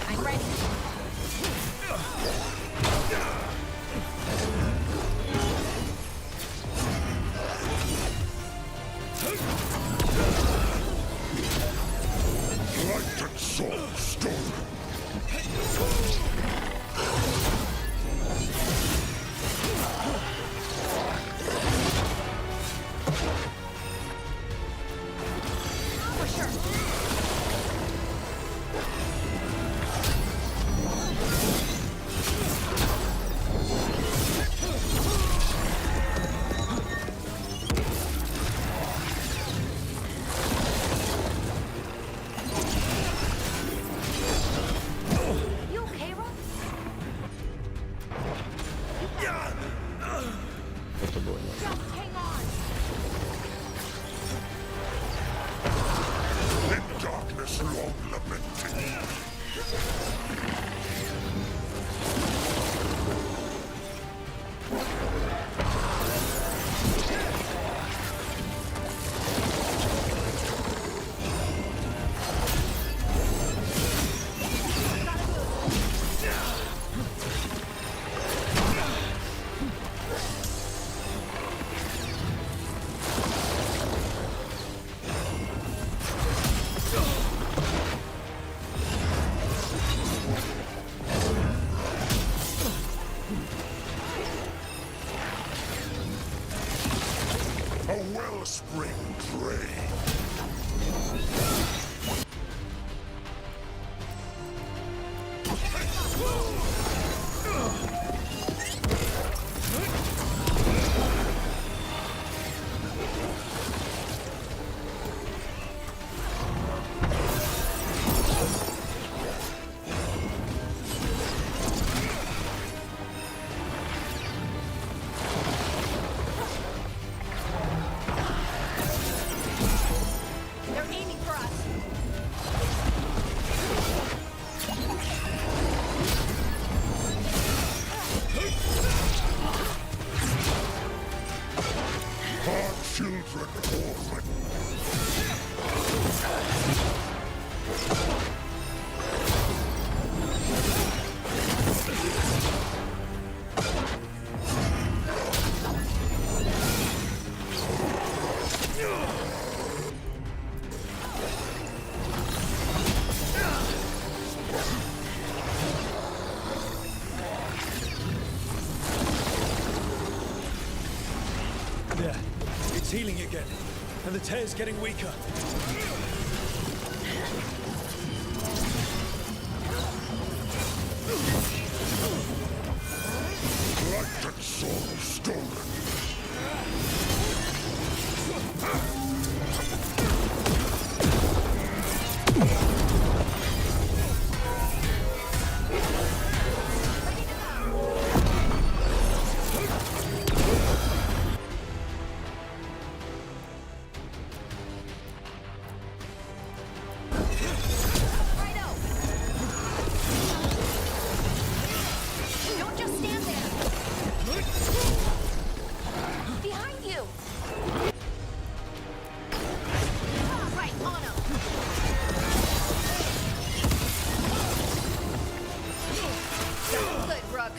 I'm ready. Light and soul stolen. For sure. You okay, Rob? again, and the tear's getting weaker. Lighted soul stolen. Don't just stand there. Behind you. Right on him. Good, Rook.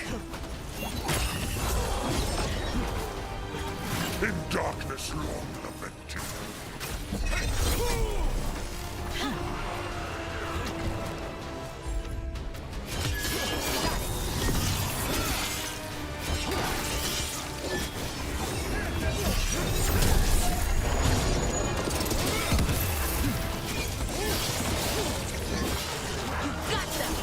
In darkness long lamented. Got them.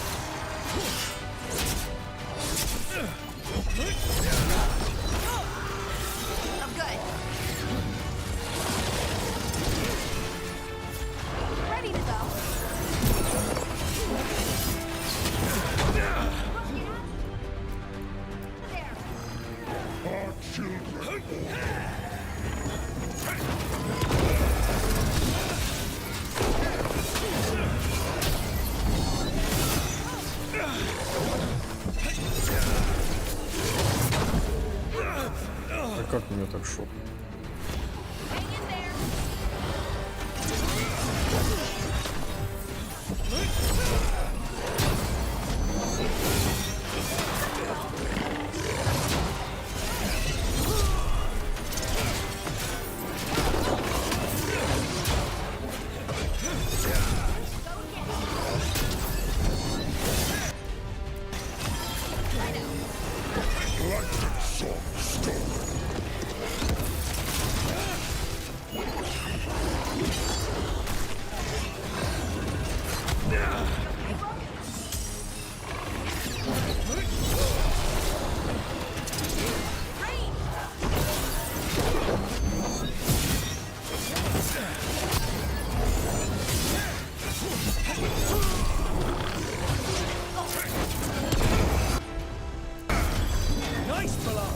I'm good. Ready to go. Our children. А как у меня так шок? Lighted soul stolen. Nice, Bala!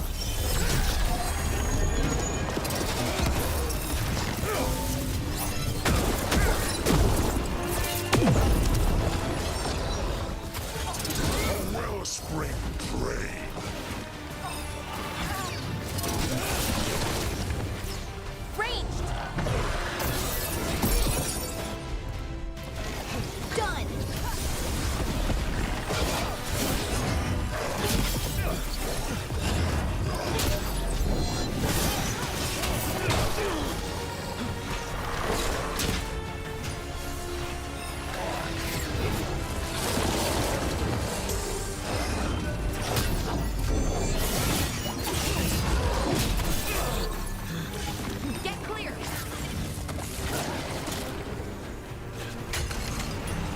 A wellspring drain. Ranged. Done. Get clear.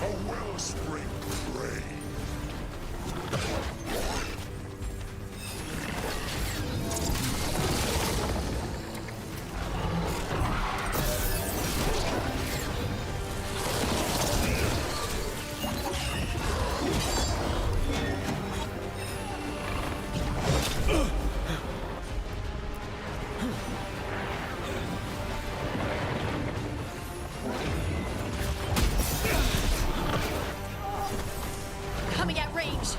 A wellspring drain. Coming at range.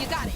You got it.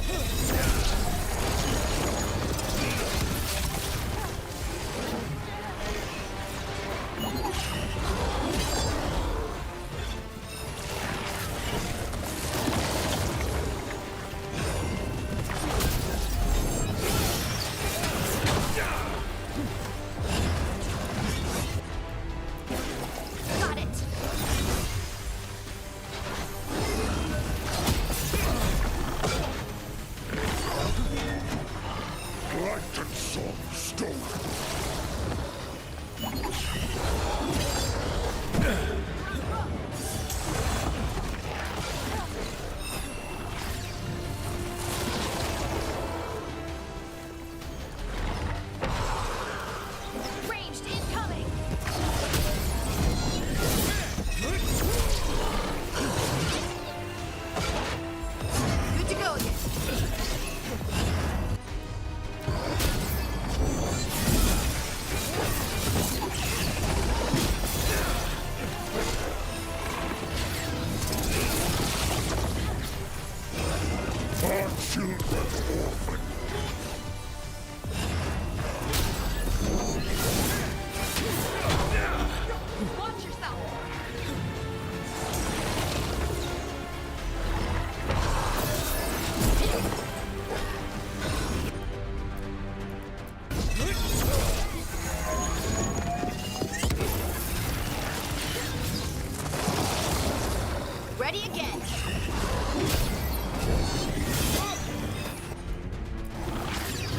Ready again.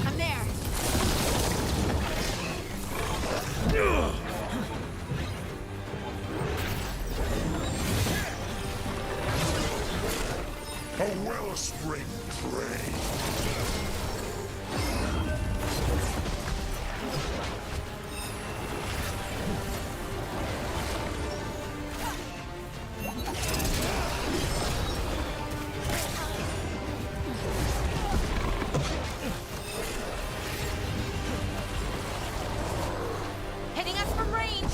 I'm there. A wellspring drain. Hitting us from range.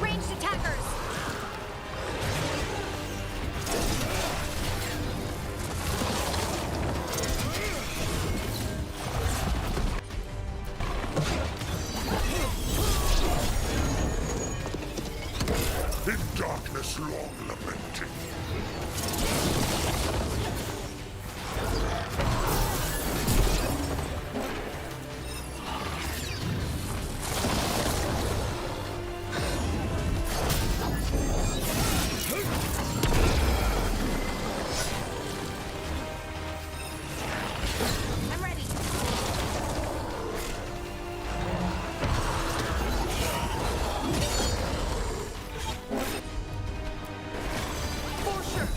Ranged attackers! In darkness long lamenting. I'm ready. For sure.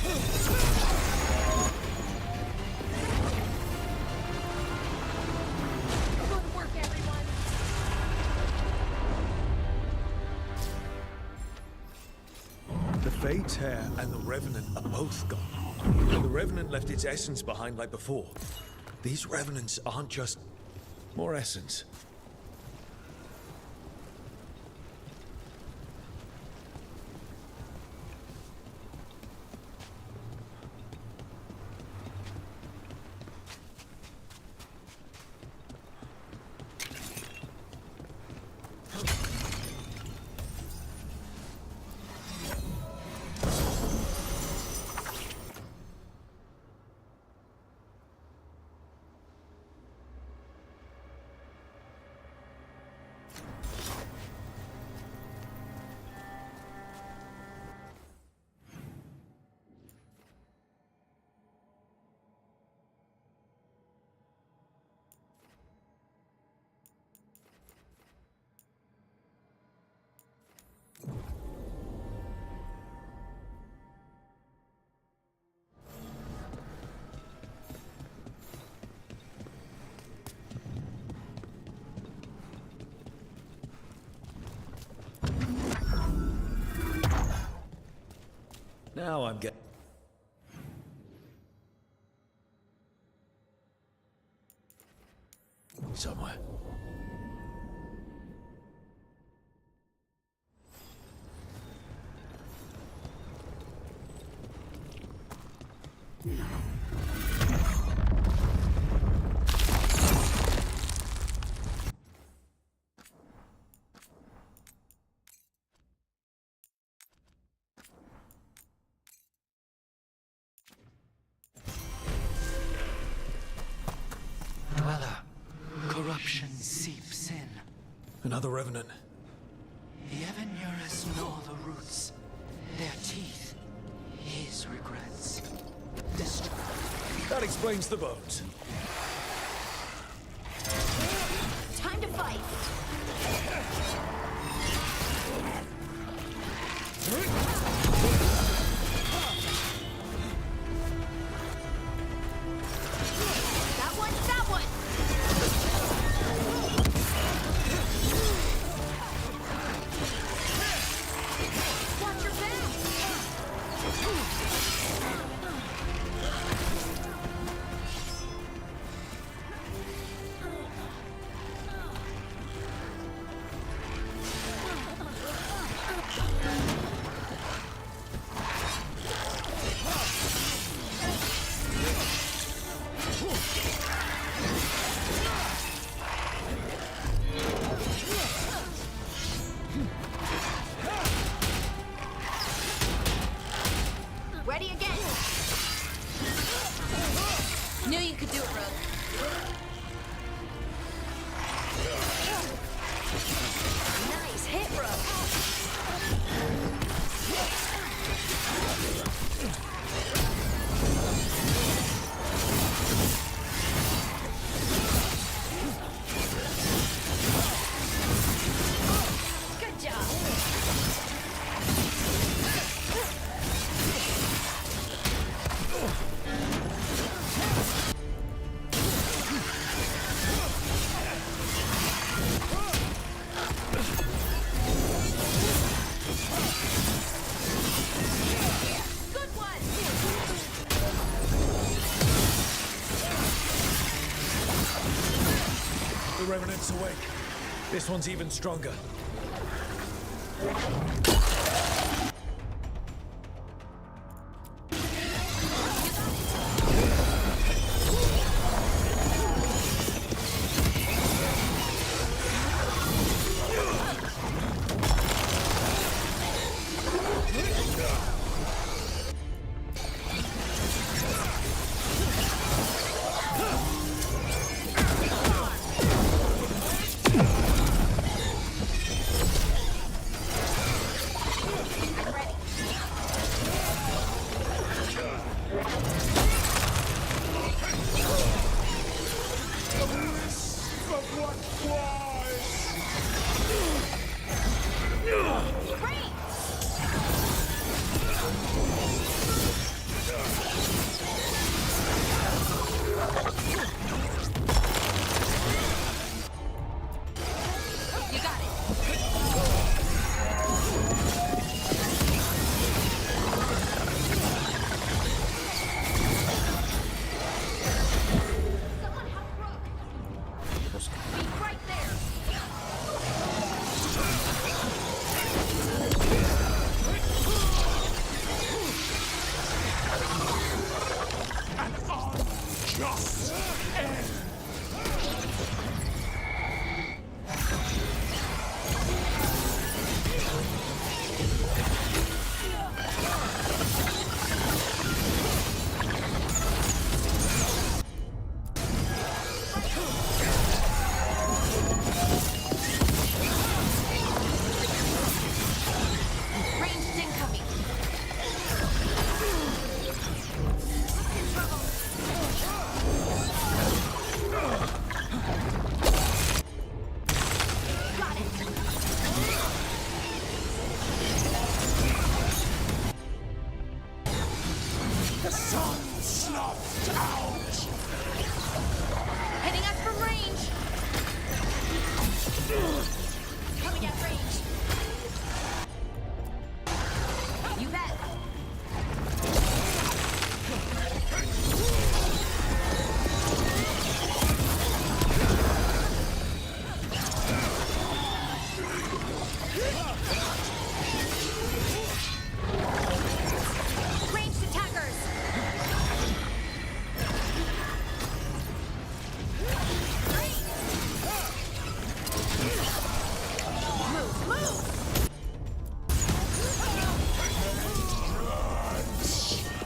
Good work, everyone. The Fate's Hair and the Revenant are both gone. The Revenant left its essence behind like before. These Revenants aren't just more essence. Now I'm getting... somewhere. Dweller, corruption seeps in. Another Revenant. The Evanurus gnaw the roots. Their teeth, his regrets. Destroy. That explains the bones. Time to fight. That one, that one. Watch your back. Ready again. Knew you could do it, Rogue. Nice hit, Rogue. Good job. Good one. The Revenant's awake. This one's even stronger.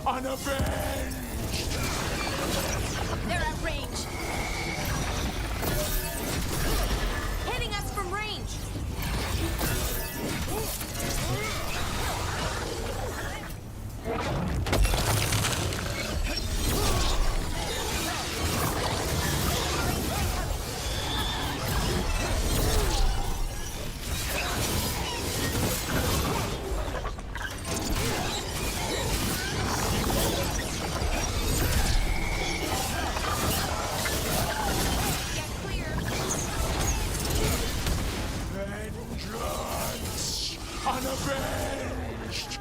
Unavenged! They're at range. Hitting us from range. Vengeance! Unavenged!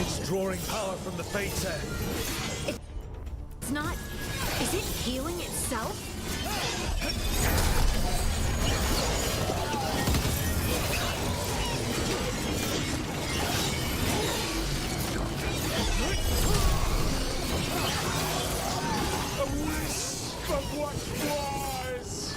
It's drawing power from the fates end. It's not. Is it healing itself? A wisp of what was!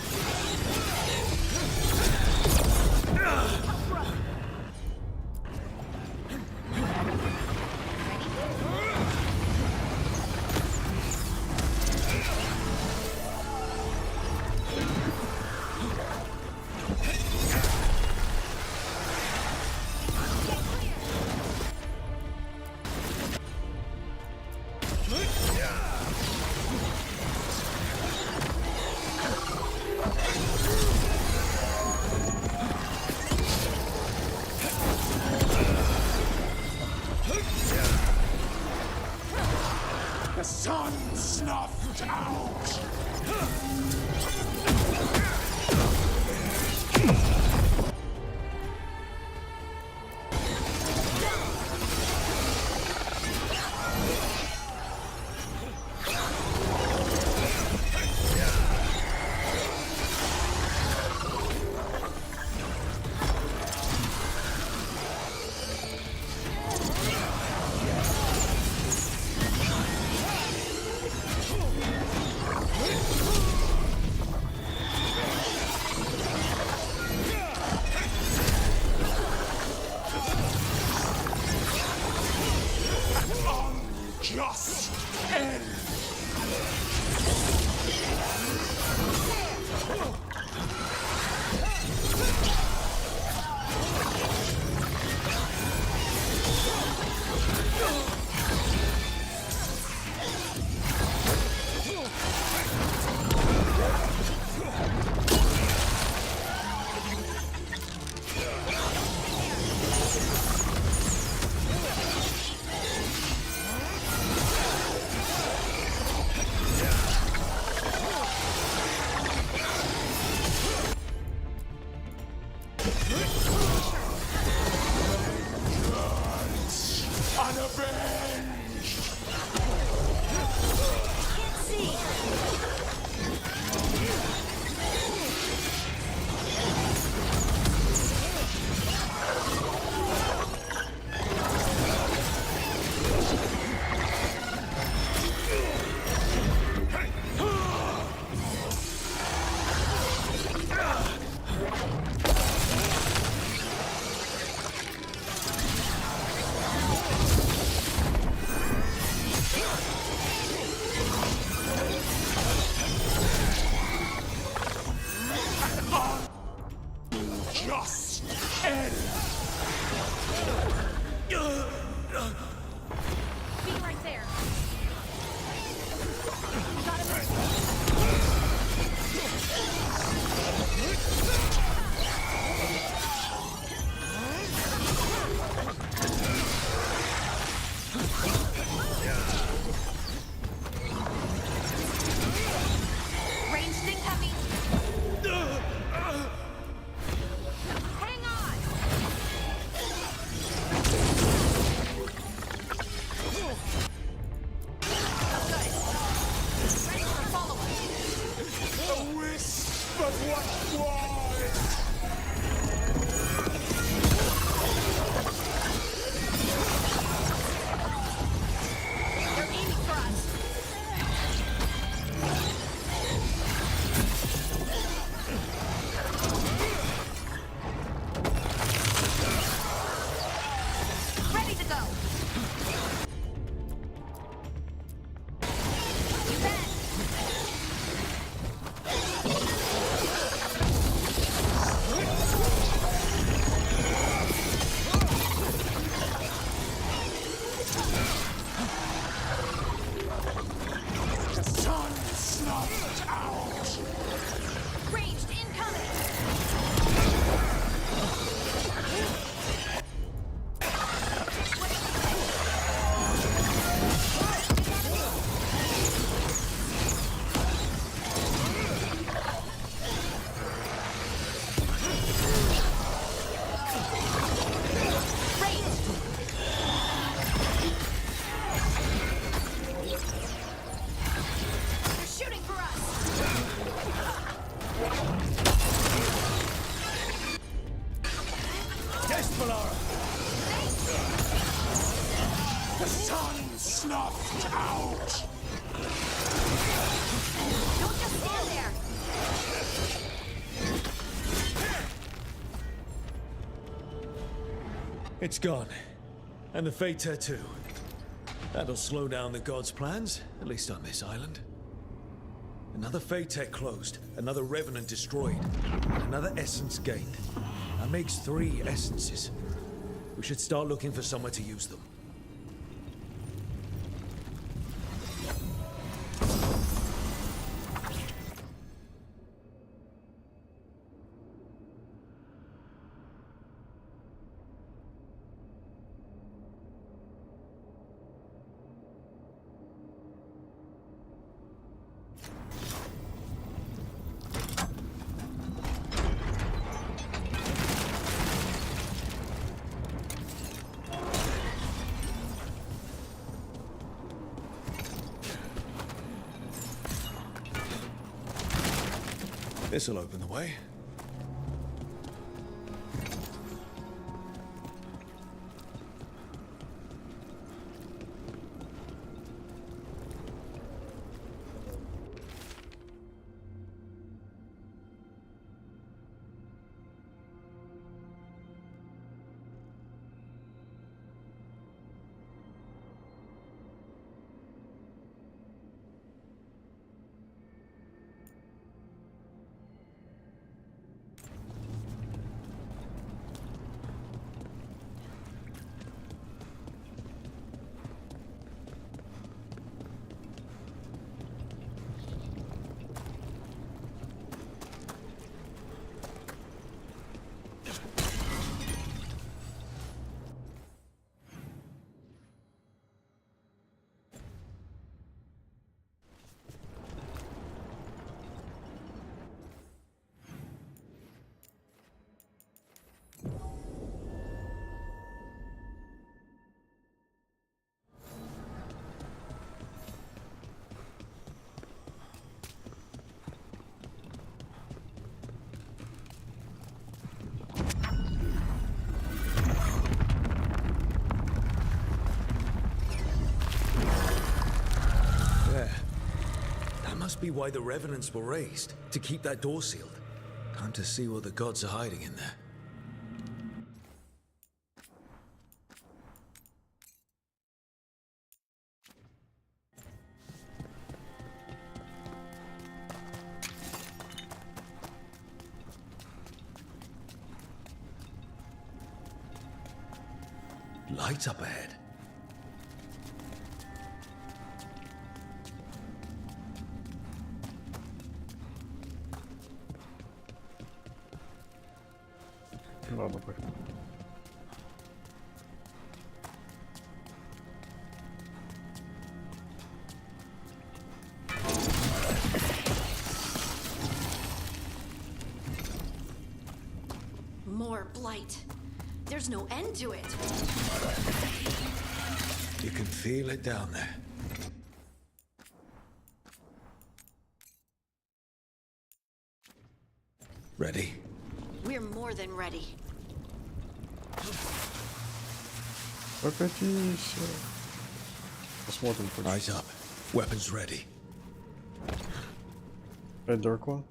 The sun snuffed out! Unavenged! Can't see. Just end! Be right there. Gotta move. Ranged incoming. Hang on. Ready for follow-up. A wisp of what was! They're aiming for us. Ready to go. You bet. Sun snuffed out! Ranged incoming. They're shooting for us. Despelara! The sun snuffed out! Don't just stand there. It's gone. And the Fate Tattoo. That'll slow down the gods' plans, at least on this island. Another Fate Tech closed, another Revenant destroyed, and another Essence gained. That makes 3 essences. We should start looking for somewhere to use them. This'll open the way. be why the revenants were raised, to keep that door sealed. Time to see what the gods are hiding in there. Lights up ahead. Ладно, пофиг. More blight. There's no end to it. You can feel it down there. Ready? We're more than ready. Прокатись. Посмотрим. Eyes up. Weapons ready. Опять Dark One.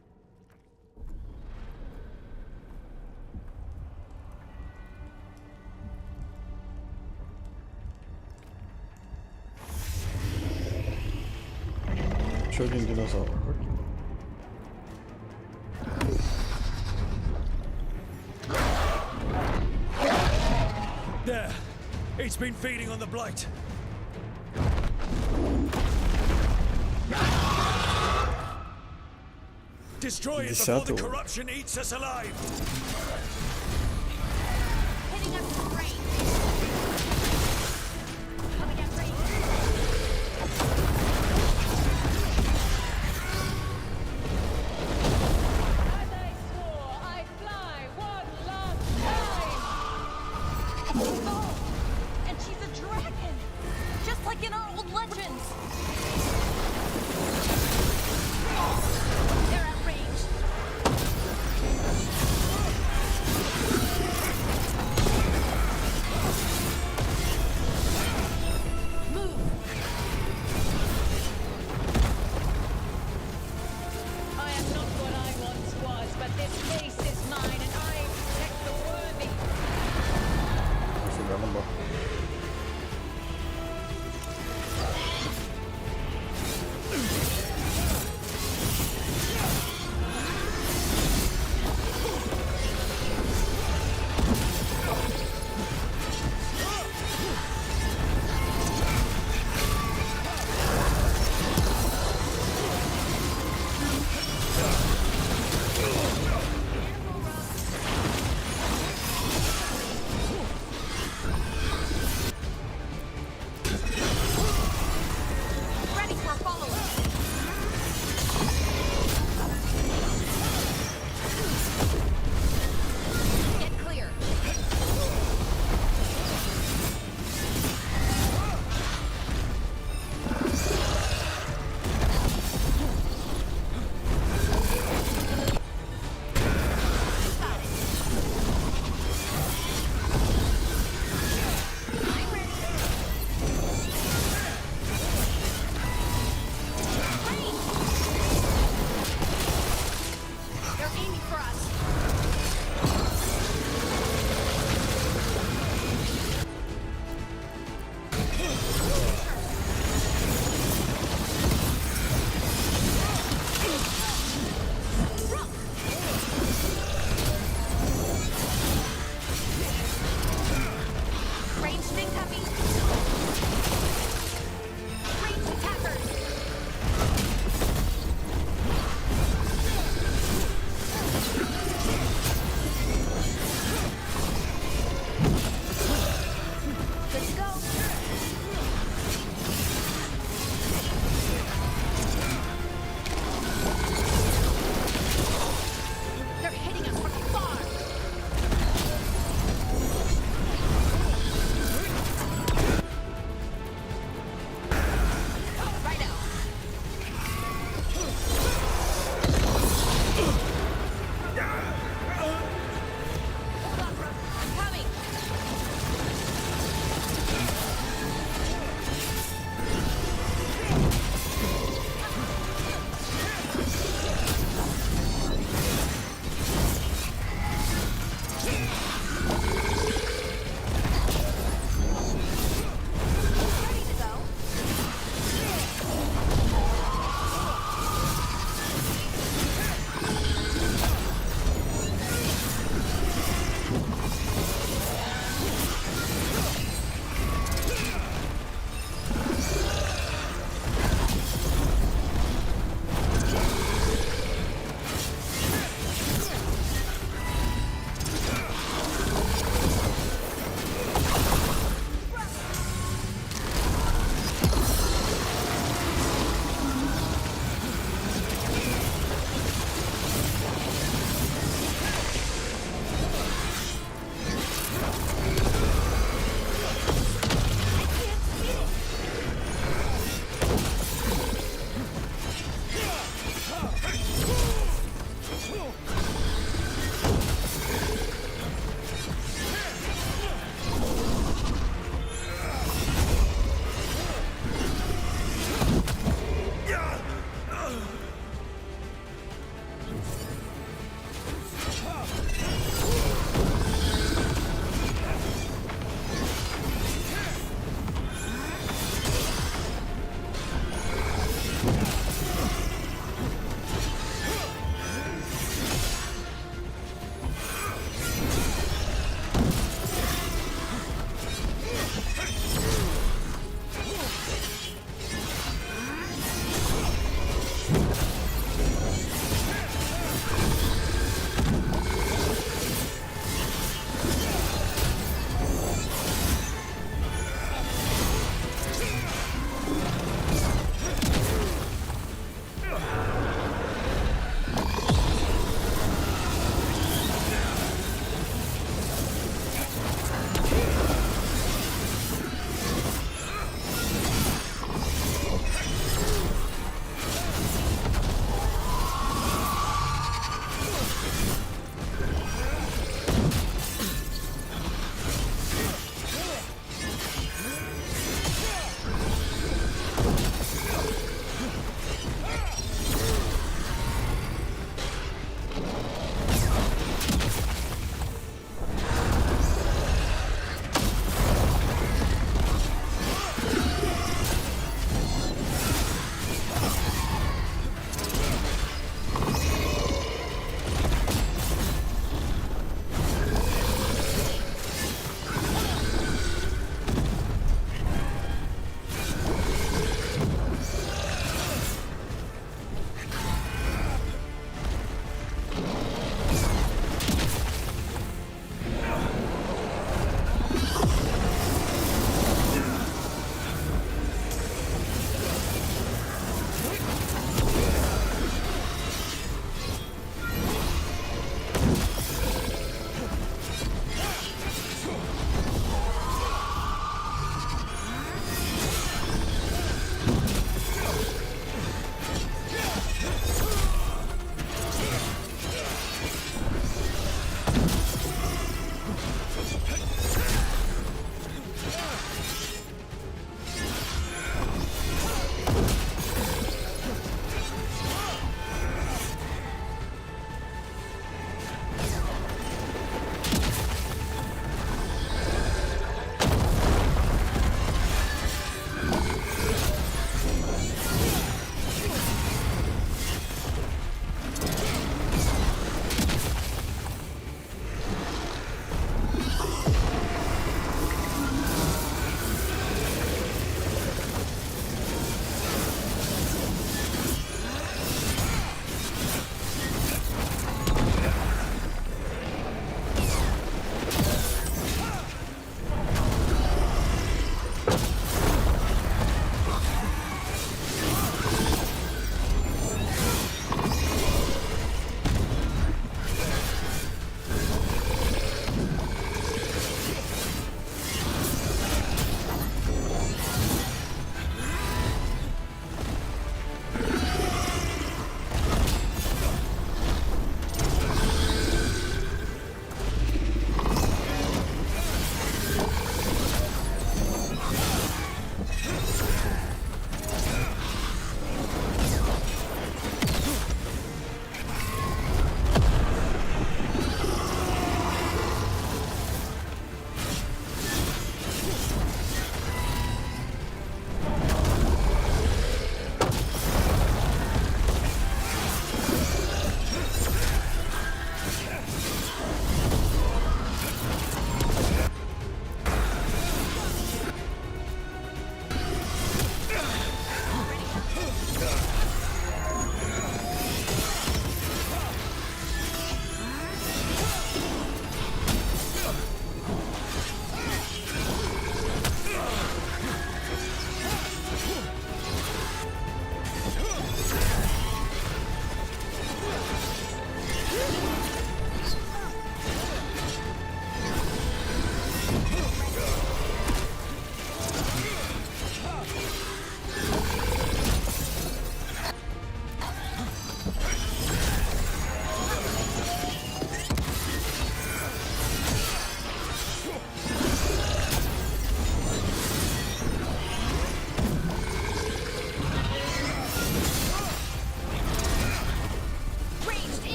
Еще один динозавр. Окей. There. It's been feeding on the blight. Destroy it before the corruption eats us alive. Hitting up the brain. Coming at range. As I swore, I'd fly one last time. Oh, and she's a dragon, just like in our old legends. They're at range.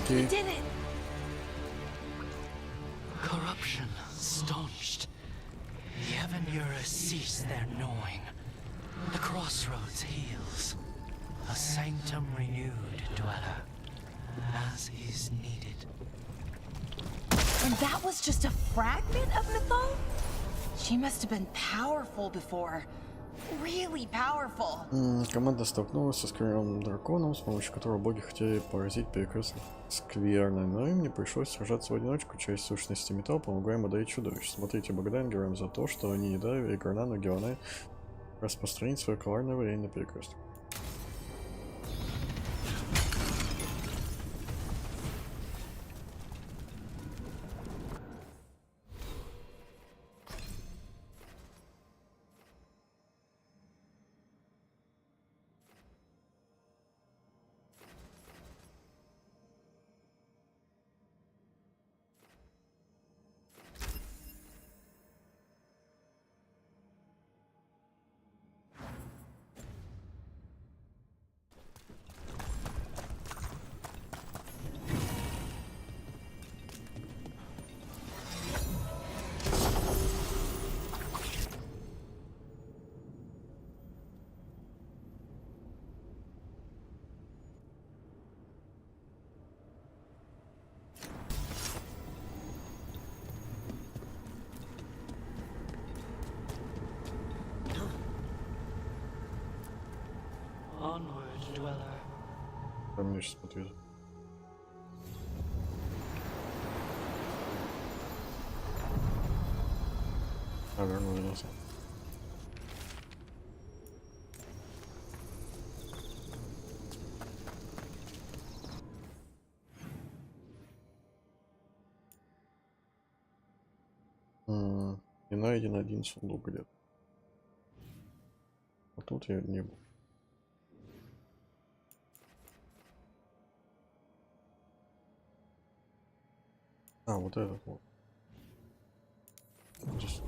Okay. We did it! Corruption staunched. The Evanura cease their gnawing. The crossroads heals. A sanctum renewed, dweller, as is needed. And that was just a fragment of Mythal? She must have been powerful before. Really powerful. Команда столкнулась со скверным драконом, с помощью которого боги хотели поразить перекресток скверной, но им не пришлось сражаться в одиночку. Часть сущности металла помогла им одолеть чудовищ. Смотрите, благодарен героям за то, что они не дали Вейгарнану Геонай распространить свое коварное влияние на перекресток. меня сейчас подвезут. Вернули назад. И найден один сундук где-то. А тут я не был. А, вот этот вот. Здесь.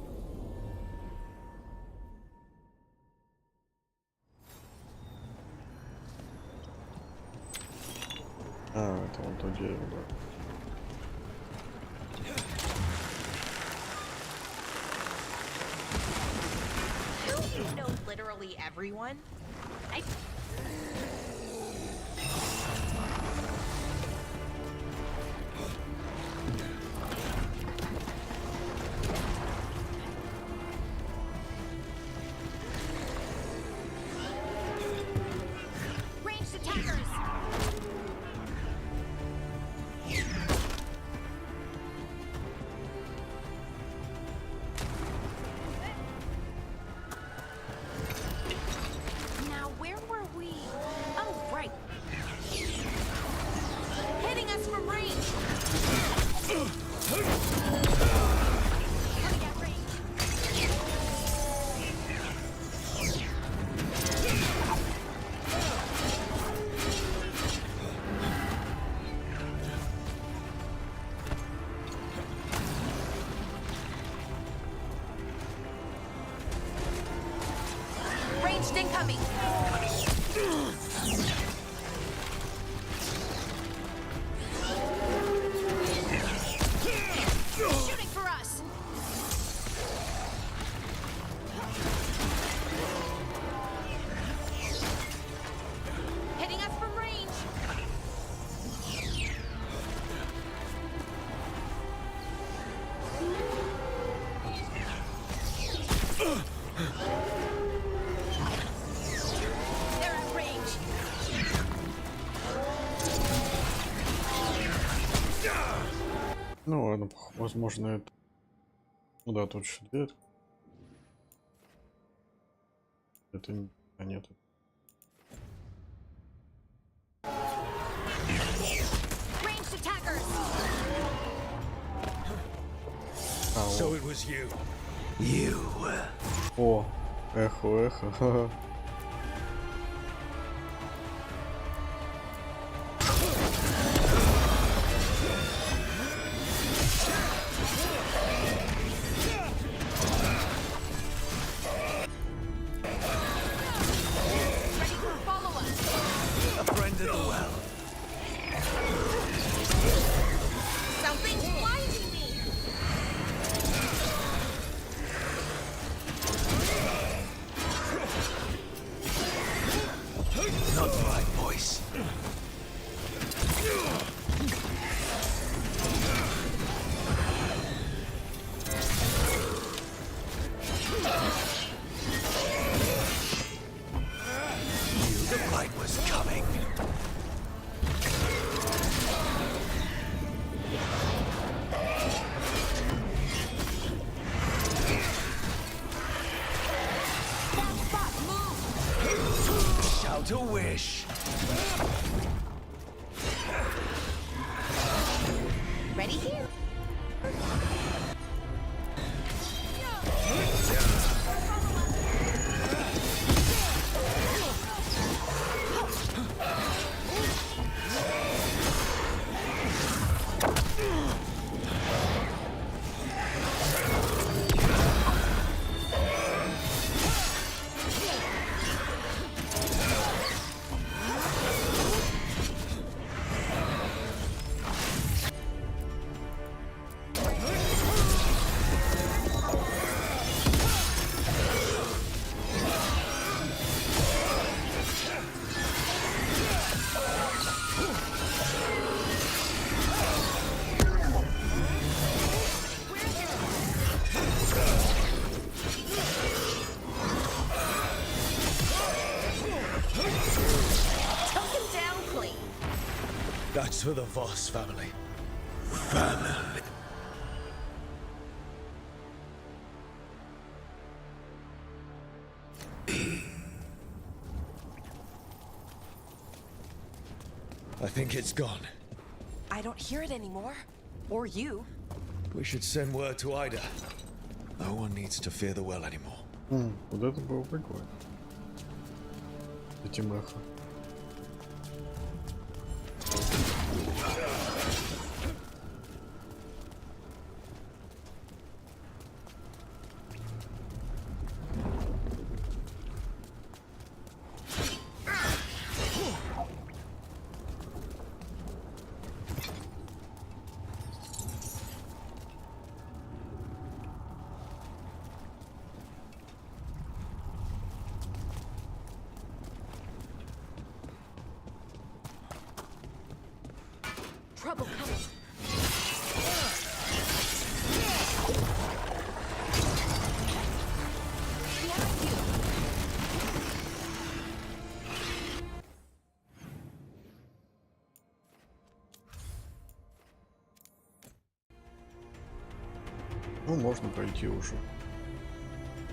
А, это вон то дерево, да. You know literally everyone. Ranged attackers. Now, where were we? Oh, right. Hitting us from range. Coming at range. Ranged incoming. Shooting for us. Hitting us from range. They're at range. Ну ладно, возможно это. Ну да, тут еще дверь. Это не... А нет. Ranged attackers. А, So вот. it was you. You. О, эхо, ха-ха. Ready to follow us. A friend of the well. Something's blinding me. Not my voice. Knew the blight was coming. Spot, move. Shout a wish. Ready here. for the Voss family. Family. I think it's gone. I don't hear it anymore. Or you. We should send word to Ida. No one needs to fear the well anymore. Вот это было прикольно. Эти меха. Trouble coming. Ну, можно пройти уже.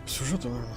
Сюжет, наверное.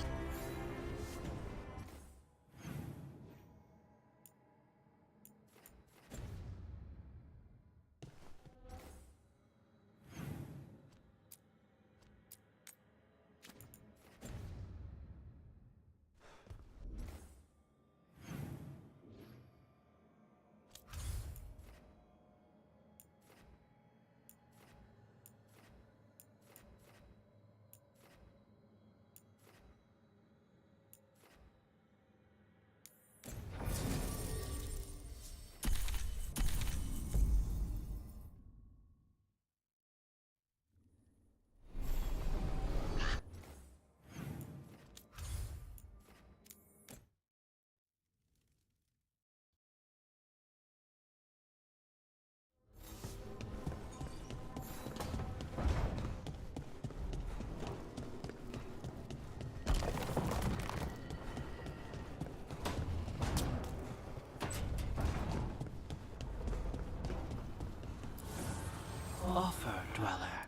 Offer, dweller.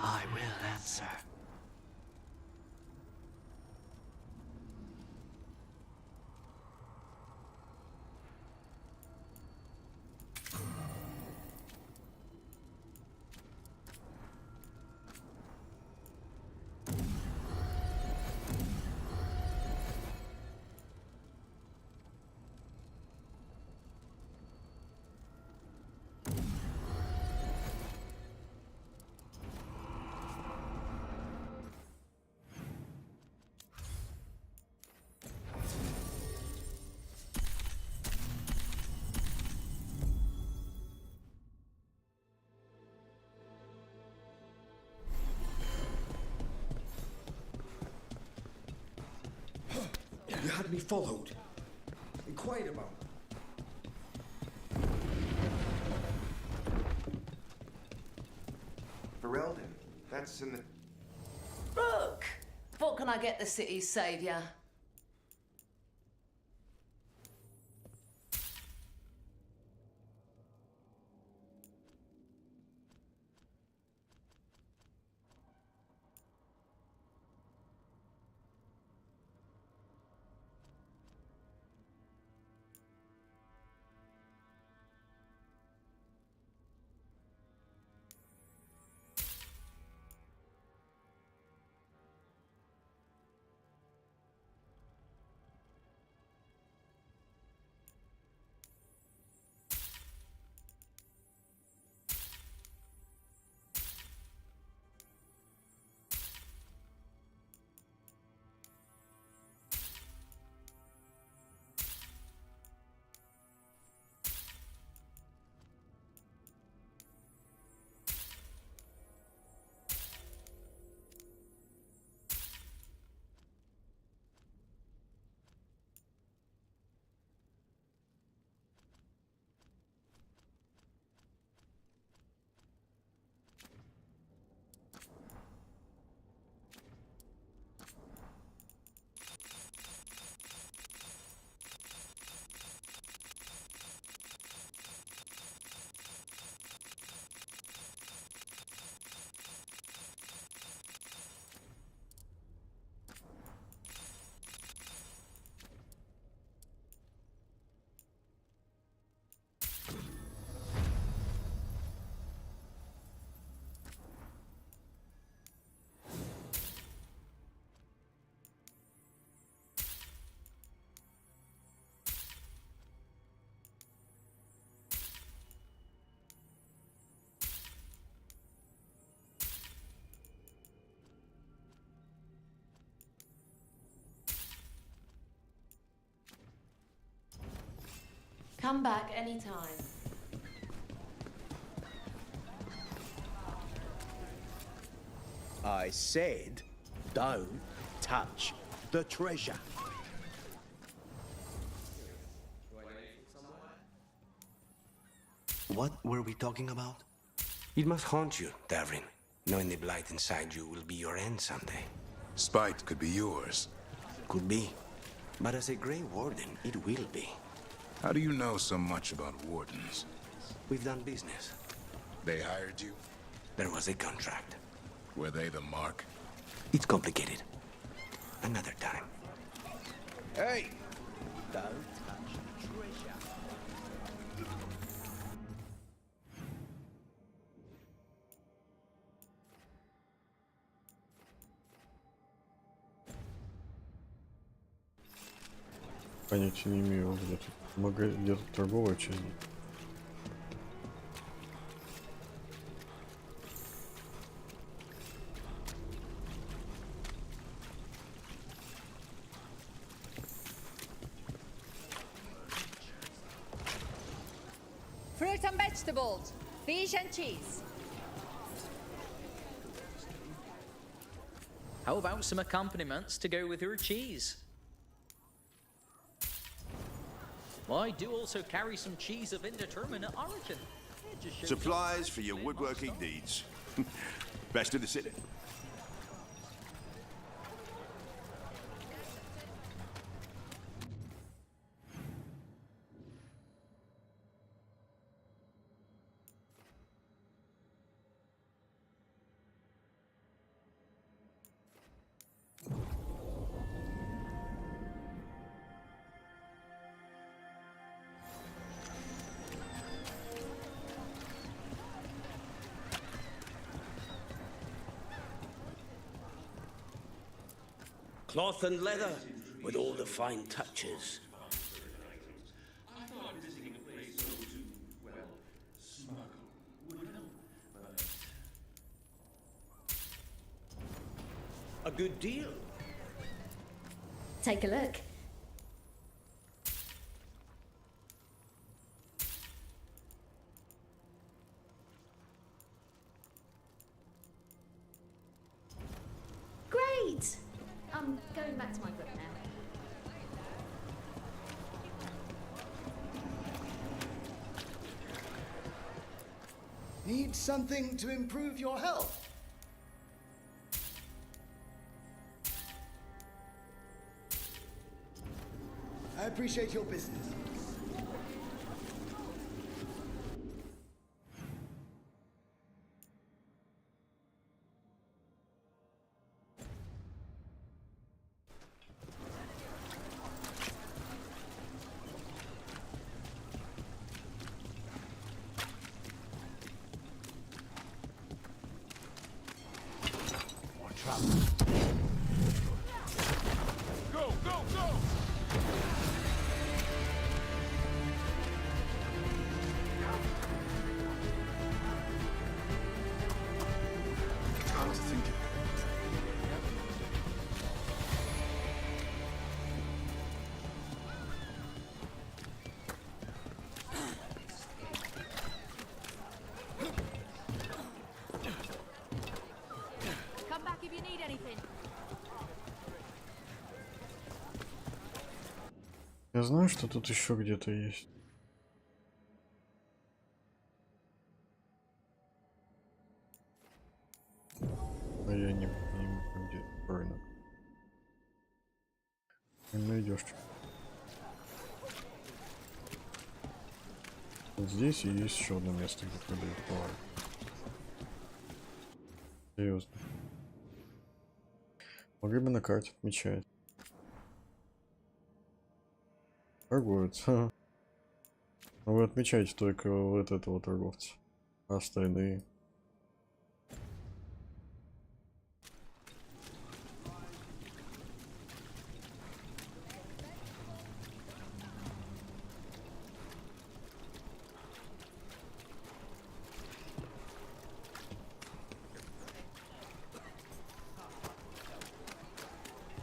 I will answer. You had me followed. Inquired about. Ferelden, that's in the... Brooke! What can I get the city's saviour? Come back anytime. I said, don't touch the treasure. What were we talking about? It must haunt you, Davrin. Knowing the blight inside you will be your end someday. Spite could be yours. Could be. But as a Grey Warden, it will be. How do you know so much about wardens? We've done business. They hired you? There was a contract. Were they the mark? It's complicated. Another time. Hey! Don't touch the treasure. Понятия не имею, где тут где-то торговая часть. Fruit and vegetables, fish and cheese. How about some accompaniments to go with your cheese? I do also carry some cheese of indeterminate origin. Supplies for your woodworking needs. Best in the city. Cloth and leather, with all the fine touches. A good deal. Take a look. Great! I'm going back to my book now. Need something to improve your health? I appreciate your business. Go, go, go! Hard to think of. Come back if you need anything. Я знаю, что тут еще где-то есть. Но я не помню, где рынок. Не найдешь. Вот здесь и есть еще одно место, где продают товары. Серьезно. Могли бы на карте отмечать. Торговец. Ха. Но вы отмечаете только вот этого торговца. А остальные.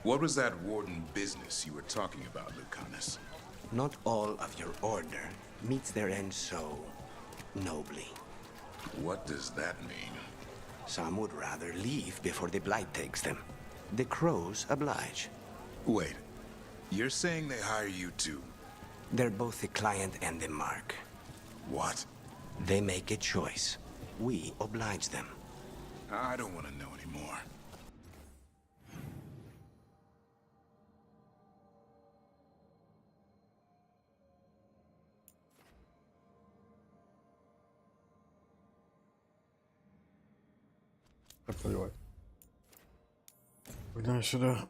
What was that warden business you were talking about, Lucanus? Not all of your order meets their end so nobly. What does that mean? Some would rather leave before the blight takes them. The crows oblige. Wait, you're saying they hire you too? They're both the client and the mark. What? They make a choice. We oblige them. I don't want to know anymore. Так, поливать. Погнали сюда.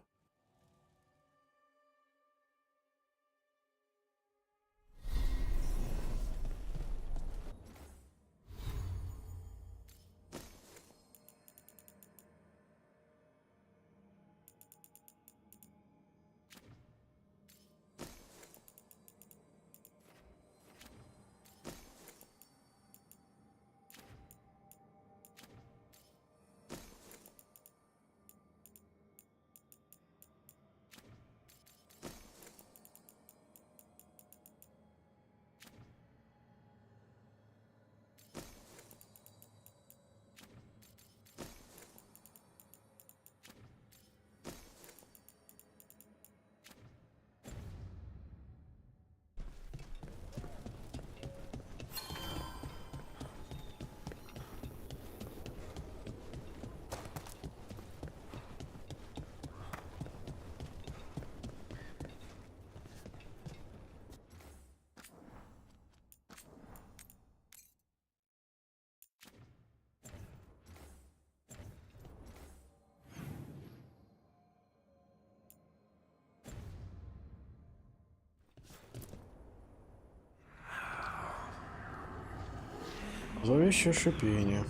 Зловещее шипение.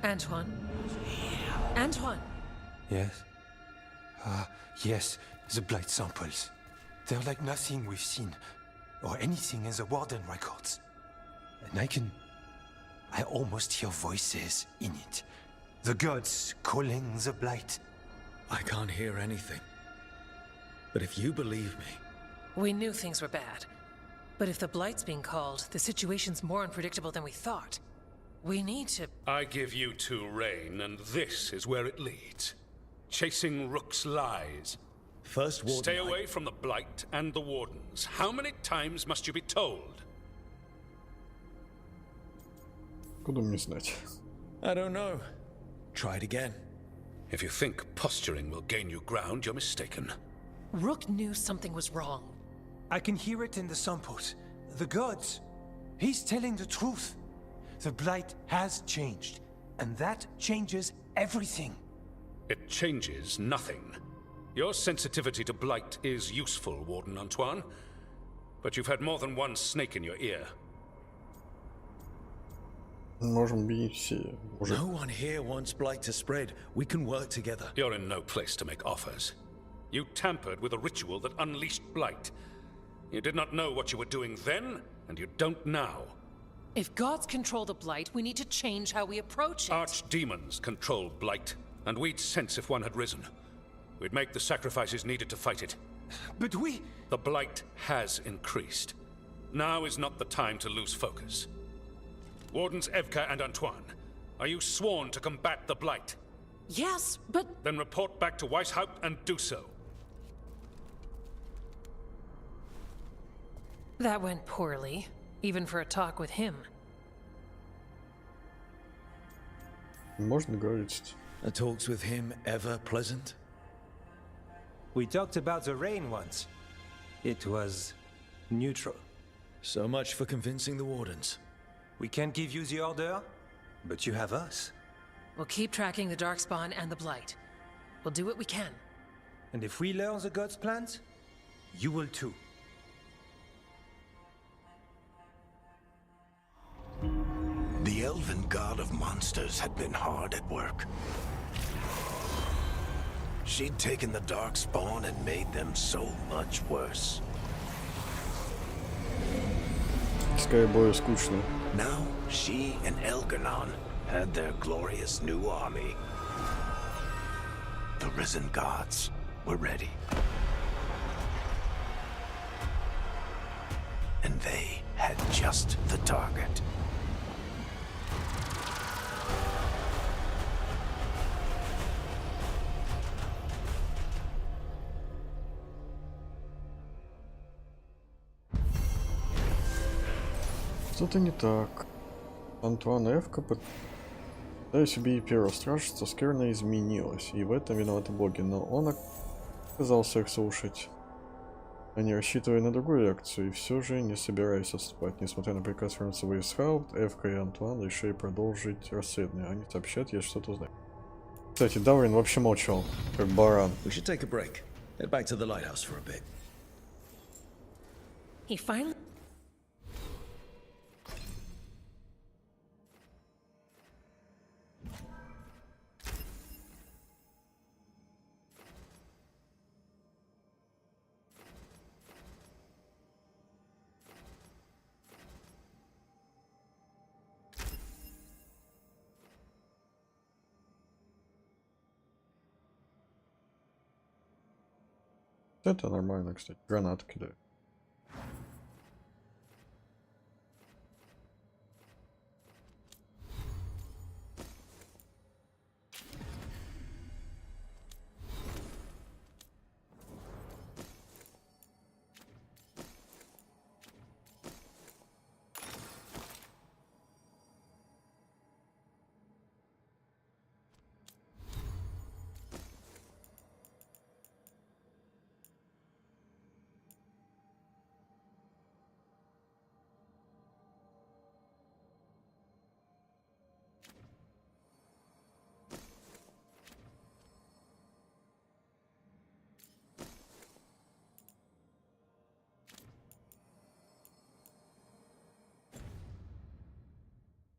Antoine? Antoine! Yes? Yes, the blight samples. They're like nothing we've seen, or anything in the Warden records. And I almost hear voices in it. The gods calling the blight. I can't hear anything. But if you believe me... We knew things were bad. But if the Blight's being called, the situation's more unpredictable than we thought. We need to... I give you two reign, and this is where it leads. Chasing Rook's lies. First Warden... Stay away from the Blight and the Wardens. How many times must you be told? Куда мне знать? I don't know. Try it again. If you think posturing will gain you ground, you're mistaken. Rook knew something was wrong. I can hear it in the samples. The gods. He's telling the truth. The blight has changed, and that changes everything. It changes nothing. Your sensitivity to blight is useful, Warden Antoine. But you've had more than one snake in your ear. Можем бить все. No one here wants blight to spread. We can work together. You're in no place to make offers. You tampered with a ritual that unleashed blight. You did not know what you were doing then, and you don't now. If gods control the Blight, we need to change how we approach it. Archdemons control blight, and we'd sense if one had risen. We'd make the sacrifices needed to fight it. But we... The blight has increased. Now is not the time to lose focus. Wardens Evka and Antoine, are you sworn to combat the blight? Yes, but... Then report back to Weishaupt and do so. That went poorly, even for a talk with him. Можно говорить. Are talks with him ever pleasant? We talked about the rain once. It was neutral. So much for convincing the Wardens. We can't give you the order, but you have us. We'll keep tracking the Darkspawn and the Blight. We'll do what we can. And if we learn the gods' plans, you will too. The elven god of monsters had been hard at work. She'd taken the Darkspawn and made them so much worse. Скорее более скучно. Now, she and Elgarnon had their glorious new army. The risen gods were ready. just the target. Что-то не так. Антуан Эвка, пытаясь убить первого стража, скверно изменилась, и в этом виноваты боги, но он отказался их слушать. Они рассчитывали на другую реакцию, и все же не собираясь отступать. Несмотря на приказ вернуться в Эйсхаут, Эвка и Антуан решили продолжить расследование. Они сообщат, если что-то узнают. Кстати, Даурин вообще молчал, как баран. We should take a break. Head back to the lighthouse for a bit. He finally... Это нормально, кстати. Гранат кидаю.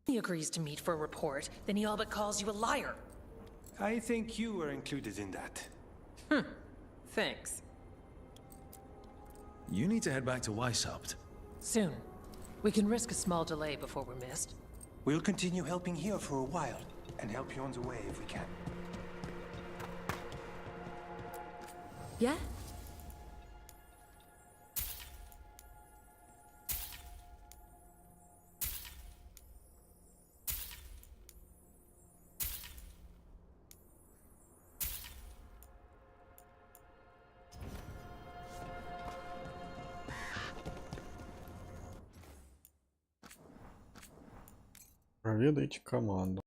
He agrees to meet for a report, then he all but calls you a liar. I think you were included in that. Thanks. You need to head back to Weishaupt. Soon. We can risk a small delay before we're missed. We'll continue helping here for a while, and help you on the way if we can. Yeah? Проведайте команду.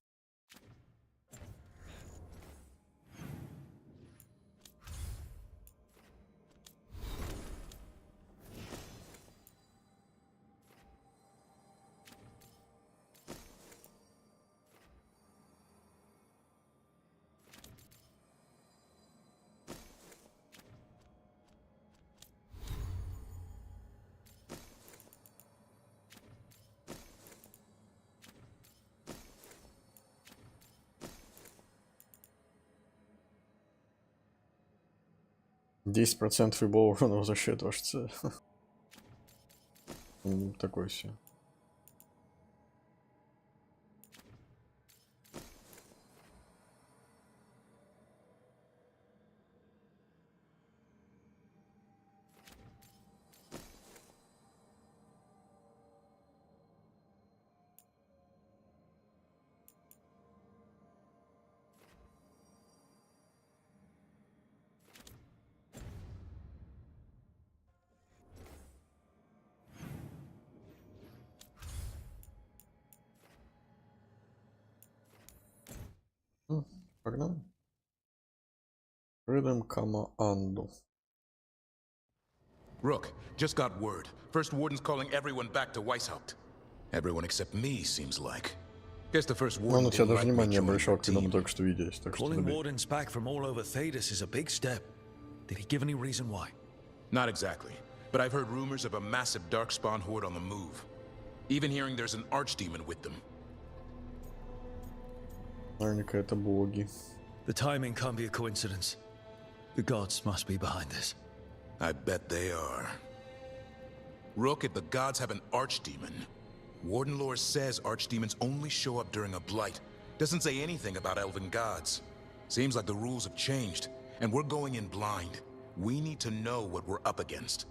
Десять процентов любого урона возвращает ваш цель. Такой все. Погнали. Рыдам команду. Rook, just got word. First Warden's calling everyone back to Weishaupt. Everyone except me, seems like. Guess the first Warden Он на тебя didn't даже like me внимание не joining обращал, the когда мы team. только что виделись. Так что Calling забей. wardens back from all over Thedas is a big step. Did he give any reason why? Not exactly, but I've heard rumors of a massive darkspawn horde on the move. Even hearing there's an archdemon with them. Наверняка это боги. The timing can't be a coincidence. The gods must be behind this. I bet they are. Rook, if the gods have an archdemon, Warden lore says archdemons only show up during a blight. Doesn't say anything about elven gods. Seems like the rules have changed, and we're going in blind. We need to know what we're up against.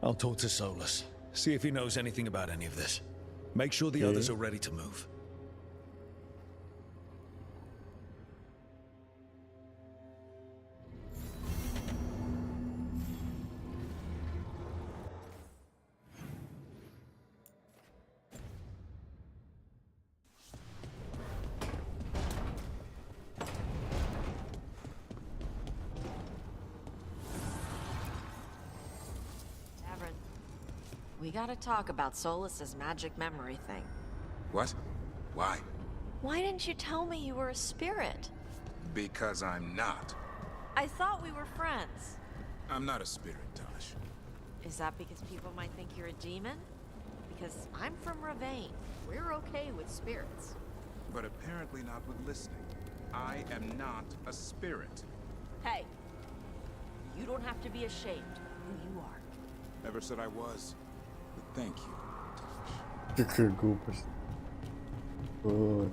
I'll talk to Solus. See if he knows anything about any of this. Make sure the others are ready to move. Tavern, we gotta talk about Solus's magic memory thing. What? Why? Why didn't you tell me you were a spirit? Because I'm not. I thought we were friends. I'm not a spirit, Tosh. Is that because people might think you're a demon? Because I'm from Ravane. We're okay with spirits. But apparently not with listening. I am not a spirit. Hey, you don't have to be ashamed of who you are. Never said I was. But thank you, Tosh. Какая глупость. Ой.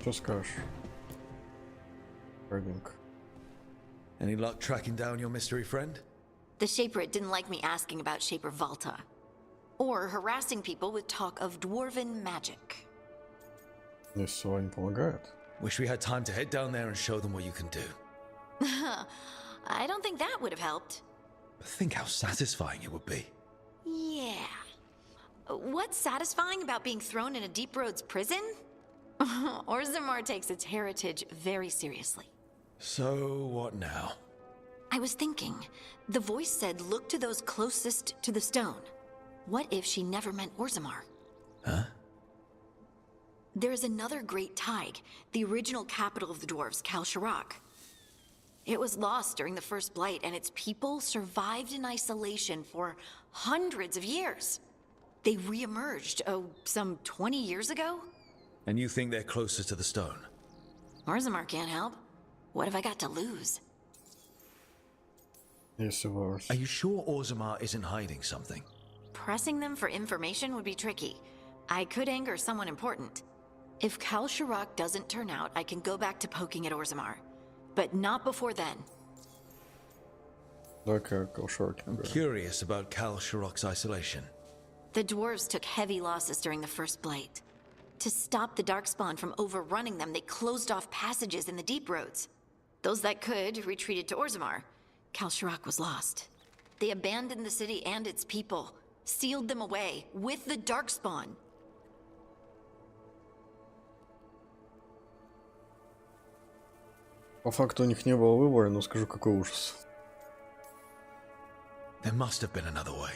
Что скажешь? Хардинг. Any luck tracking down your mystery friend? The Shaper didn't like me asking about Shaper Valta. Or harassing people with talk of dwarven magic. Мне всего не помогает. Wish we had time to head down there and show them what you can do. I don't think that would have helped. But think how satisfying it would be. Yeah. What's satisfying about being thrown in a Deep Roads prison? Orzammar takes its heritage very seriously. So, what now? I was thinking, the voice said look to those closest to the stone. What if she never meant Orzammar? Huh? There is another great Tig, the original capital of the dwarves, Kalsharak. It was lost during the First Blight, and its people survived in isolation for hundreds of years. They re-emerged, some 20 years ago? And you think they're closer to the stone? Orzammar can't help. What have I got to lose? Yes, of course. Are you sure Orzammar isn't hiding something? Pressing them for information would be tricky. I could anger someone important. If Kalsharak doesn't turn out, I can go back to poking at Orzammar. But not before then. I'm curious about Kalsharak's isolation. The dwarves took heavy losses during the First Blight. To stop the Darkspawn from overrunning them, they closed off passages in the Deep Roads. Those that could retreated to Orzammar. Kalsharak was lost. They abandoned the city and its people, sealed them away with the Darkspawn. По факту у них не было выбора, но скажу, какой ужас. There must have been another way.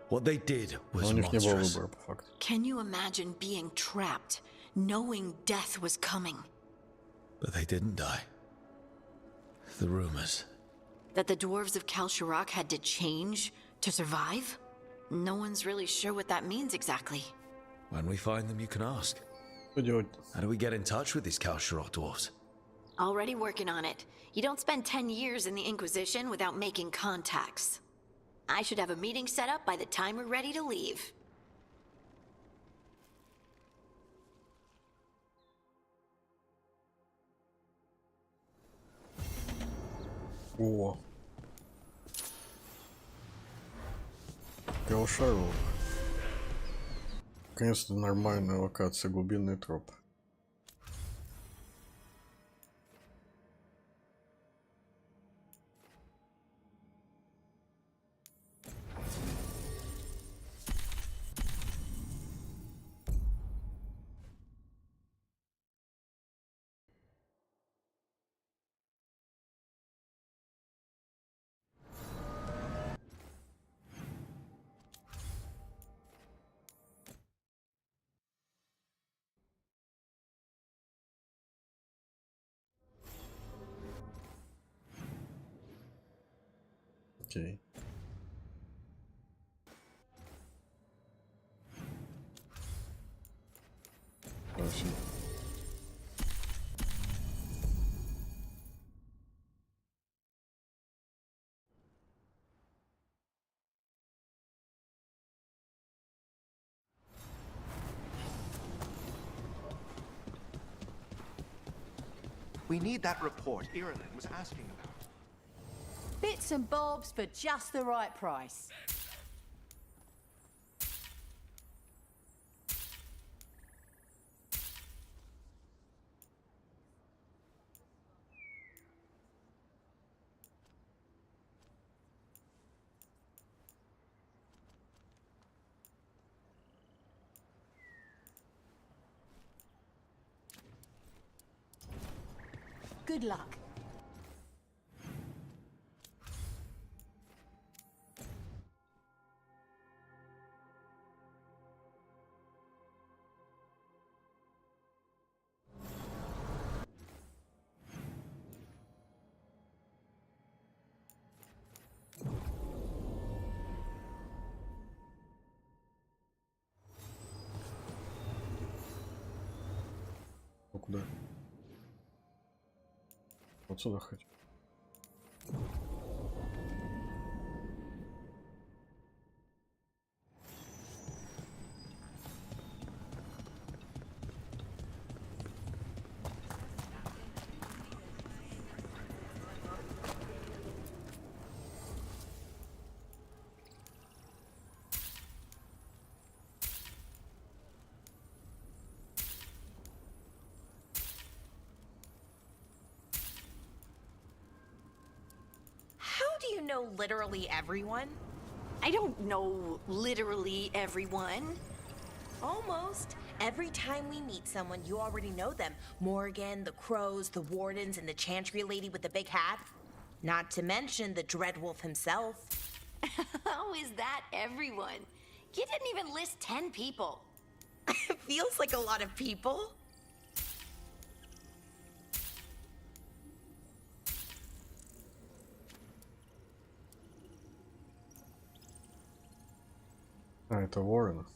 What they did was у них не было monstrous. выбора, по факту. Can you imagine being trapped, knowing death was coming? But they didn't die. The rumors. That the dwarves of Kalsharak had to change to survive? No one's really sure what that means exactly. When we find them, you can ask. How do we get in touch with these Kalsharak dwarves? Already working on it. You don't spend 10 years in the Inquisition without making contacts. I should have a meeting set up by the time we're ready to leave. О. Калшарок. Наконец-то нормальная локация, глубинный троп. Окей. Хорошо. We need that report Ireland was asking about. Bits and bobs for just the right price. Good luck. Ну куда? Вот сюда хоть. How do you know literally everyone? I don't know literally everyone. Almost. Every time we meet someone, you already know them. Morgan, the Crows, the Wardens, and the Chantry lady with the big hat. Not to mention the Dreadwolf himself. How is that everyone? You didn't even list 10 people. Feels like a lot of people. А, это Уоррен.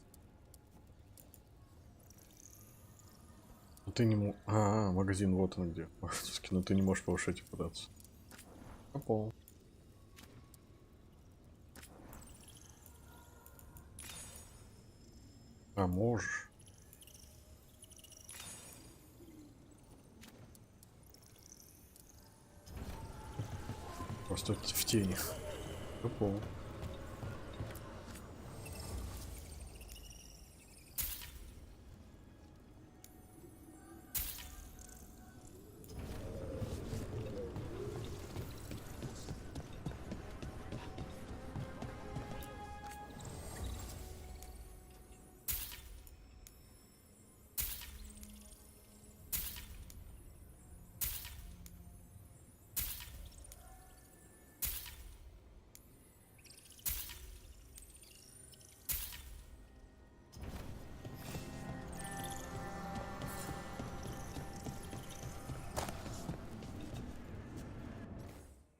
Ты не можешь... магазин, вот он где. Но ты не можешь повышать и податься. Попал. А, можешь. Просто в тени. Попал.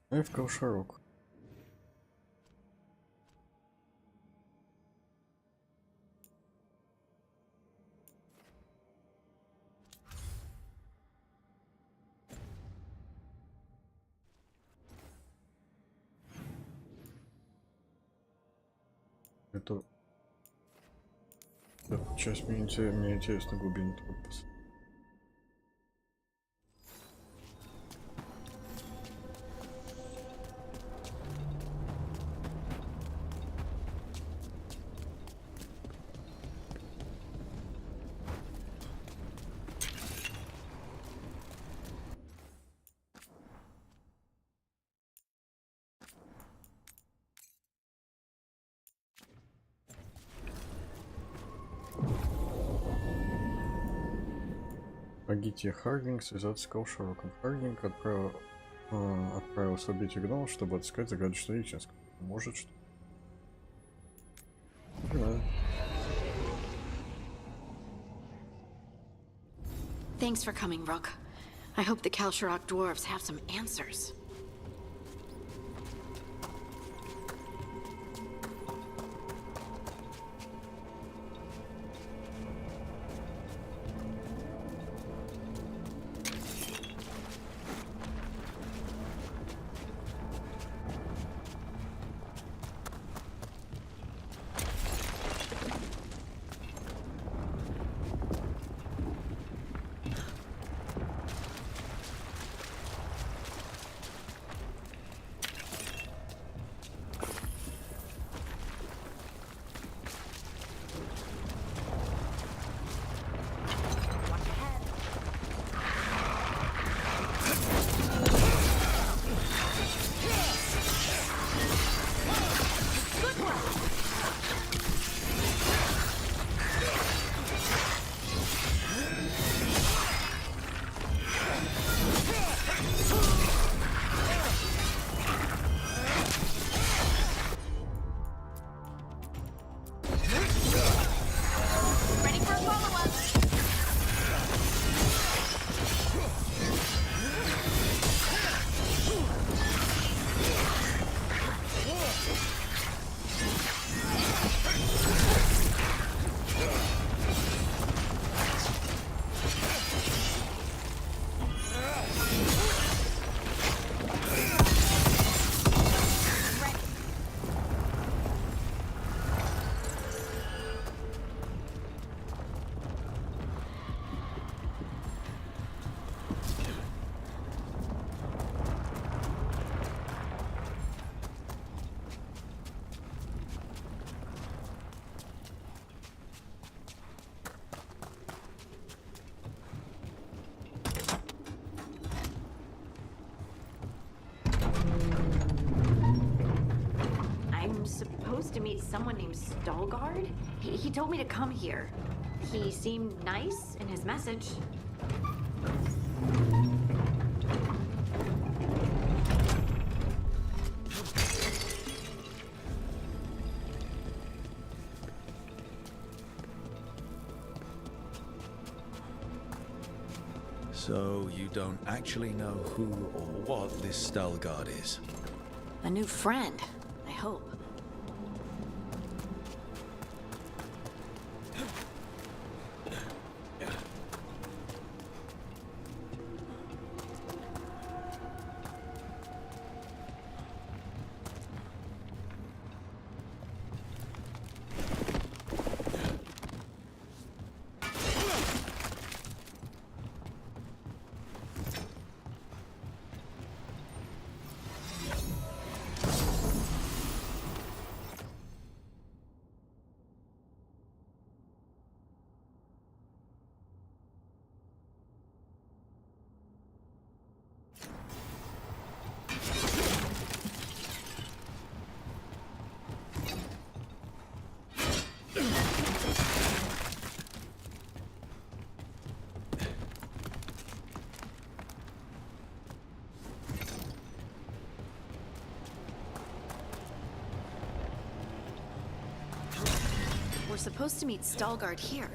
И в ковшарок. Это часть мне интересно глубины корпуса. Помогите Хардинг связаться с Ковшароком. Хардинг отправился убить гномов, чтобы отыскать загадочную личность. Может, что? Да. Thanks for coming, Rook. I hope the Kalsharok dwarves have some answers. to meet someone named Stalguard. He told me to come here. He seemed nice in his message. So you don't actually know who or what this Stalguard is? A new friend, I hope. We're supposed to meet Stalguard here.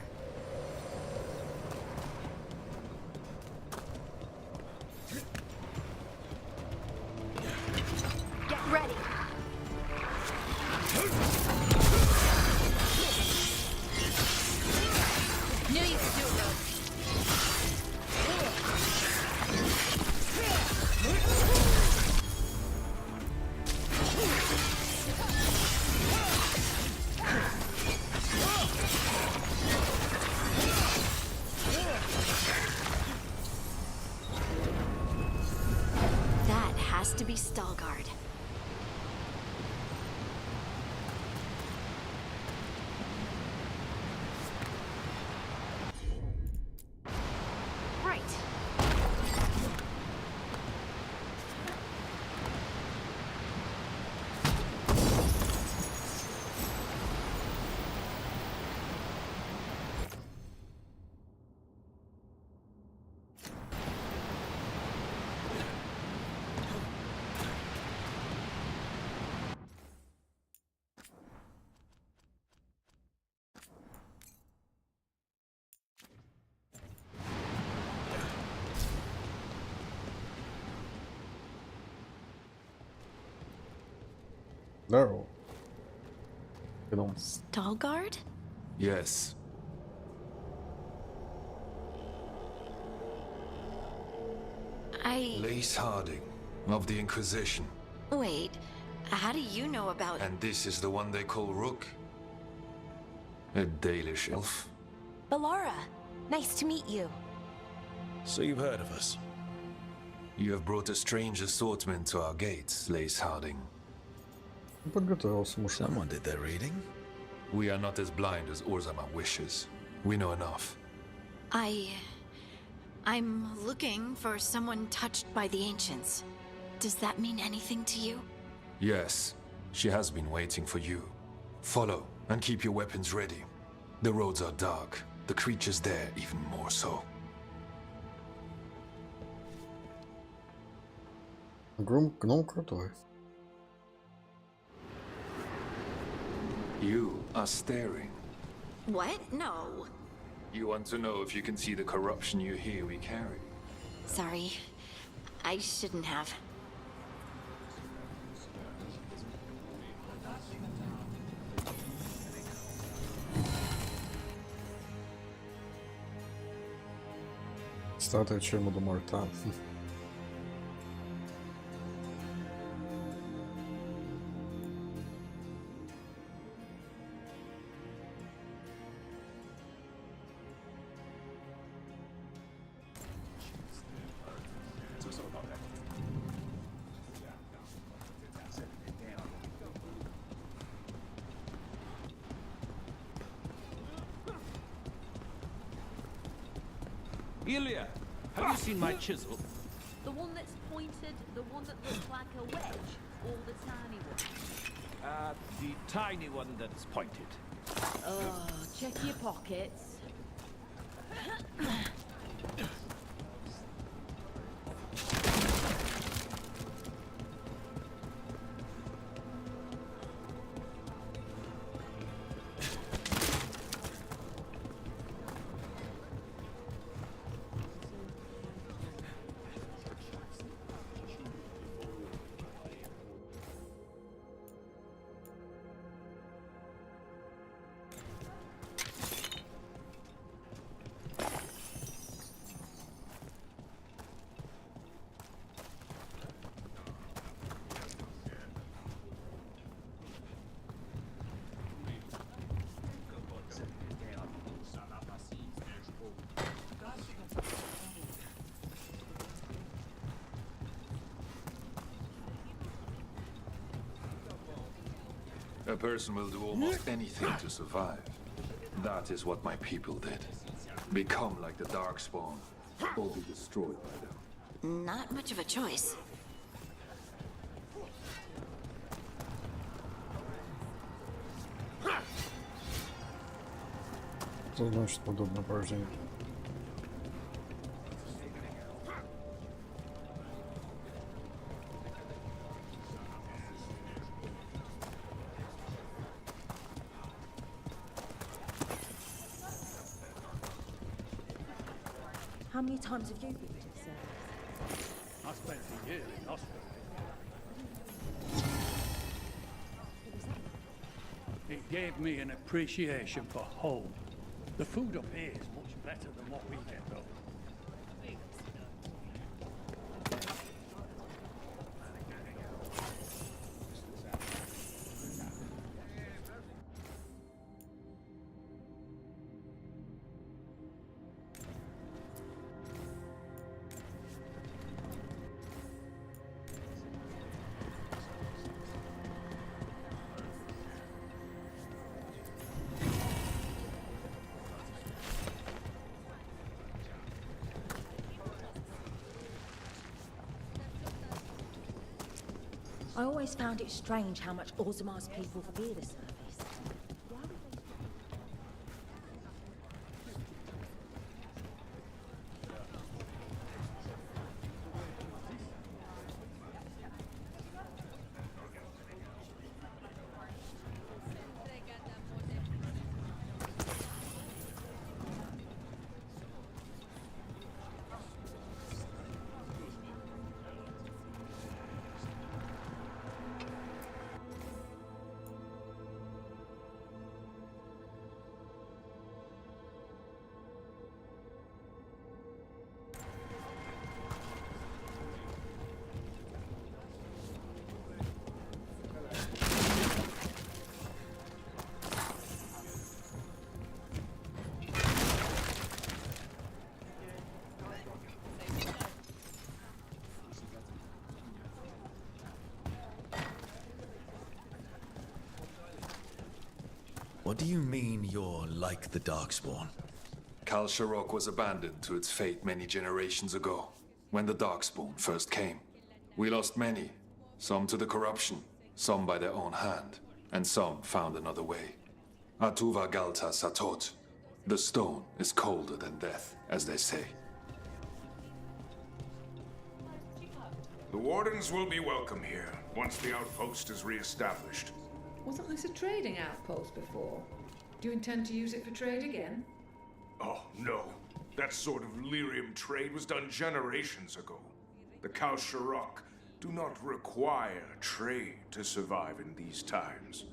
Get ready. Knew you could do it, though. That has to be Stalguard. Right. No. You know. Stalguard? Yes. Lace Harding, of the Inquisition. Wait, how do you know about... And this is the one they call Rook? A Dalish elf? Bellara, nice to meet you. So you've heard of us? You have brought a strange assortment to our gates, Lace Harding. Someone did their reading. We are not as blind as Orzammar wishes. We know enough. I'm looking for someone touched by the ancients. Does that mean anything to you? Yes, she has been waiting for you. Follow, and keep your weapons ready. The roads are dark, the creatures there even more so. Гном крутой. You are staring. What? No. You want to know if you can see the corruption you hear we carry? Sorry. I shouldn't have. Статуя Чема до Марта. Ilya, have you seen my chisel? The one that's pointed, the one that looks like a wedge, or the tiny one? The tiny one that's pointed. Oh, check your pockets. A person will do almost anything to survive. That is what my people did. Become like the Darkspawn, or be destroyed by them. Not much of a choice. Что значит подобное поражение? How many times have you been to the service? I spent a year in hospital. It gave me an appreciation for home. The food up here is much better than what we get though. I always found it strange how much Orzamar's people fear the service. What do you mean you're like the Darkspawn? Kal Sharok was abandoned to its fate many generations ago, when the Darkspawn first came. We lost many, some to the corruption, some by their own hand, and some found another way. Atuva Galta Satot. The stone is colder than death, as they say. The Wardens will be welcome here, once the outpost is re-established. Wasn't this a trading outpost before? Do you intend to use it for trade again? Oh, no. That sort of lyrium trade was done generations ago. The Kal Sharok do not require trade to survive in these times.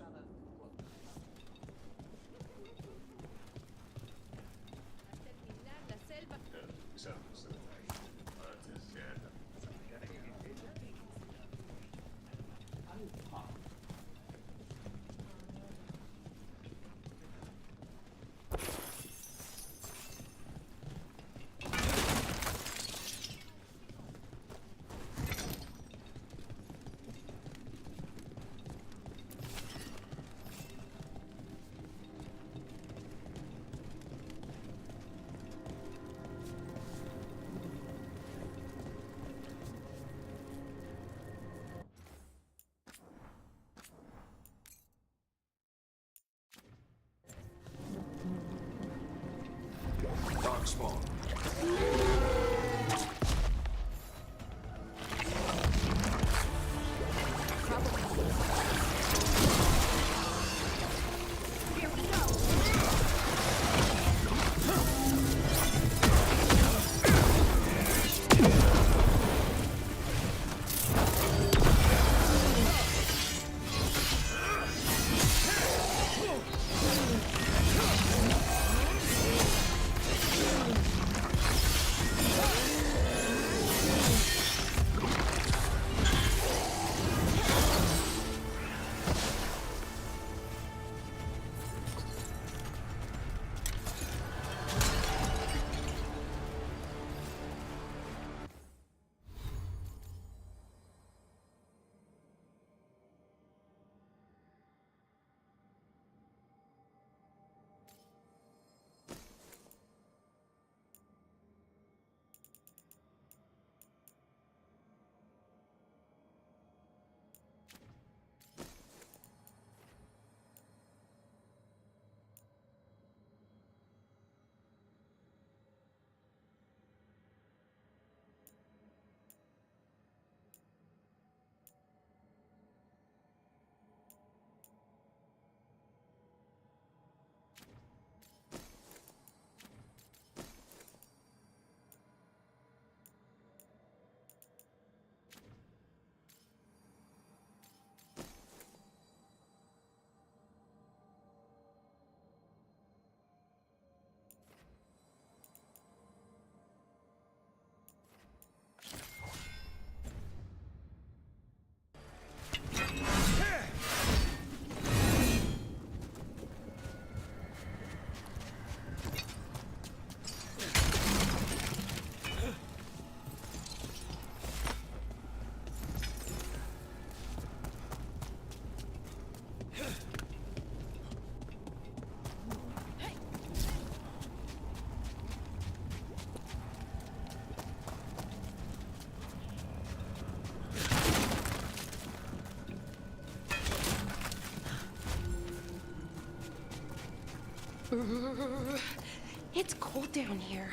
It's cold down here.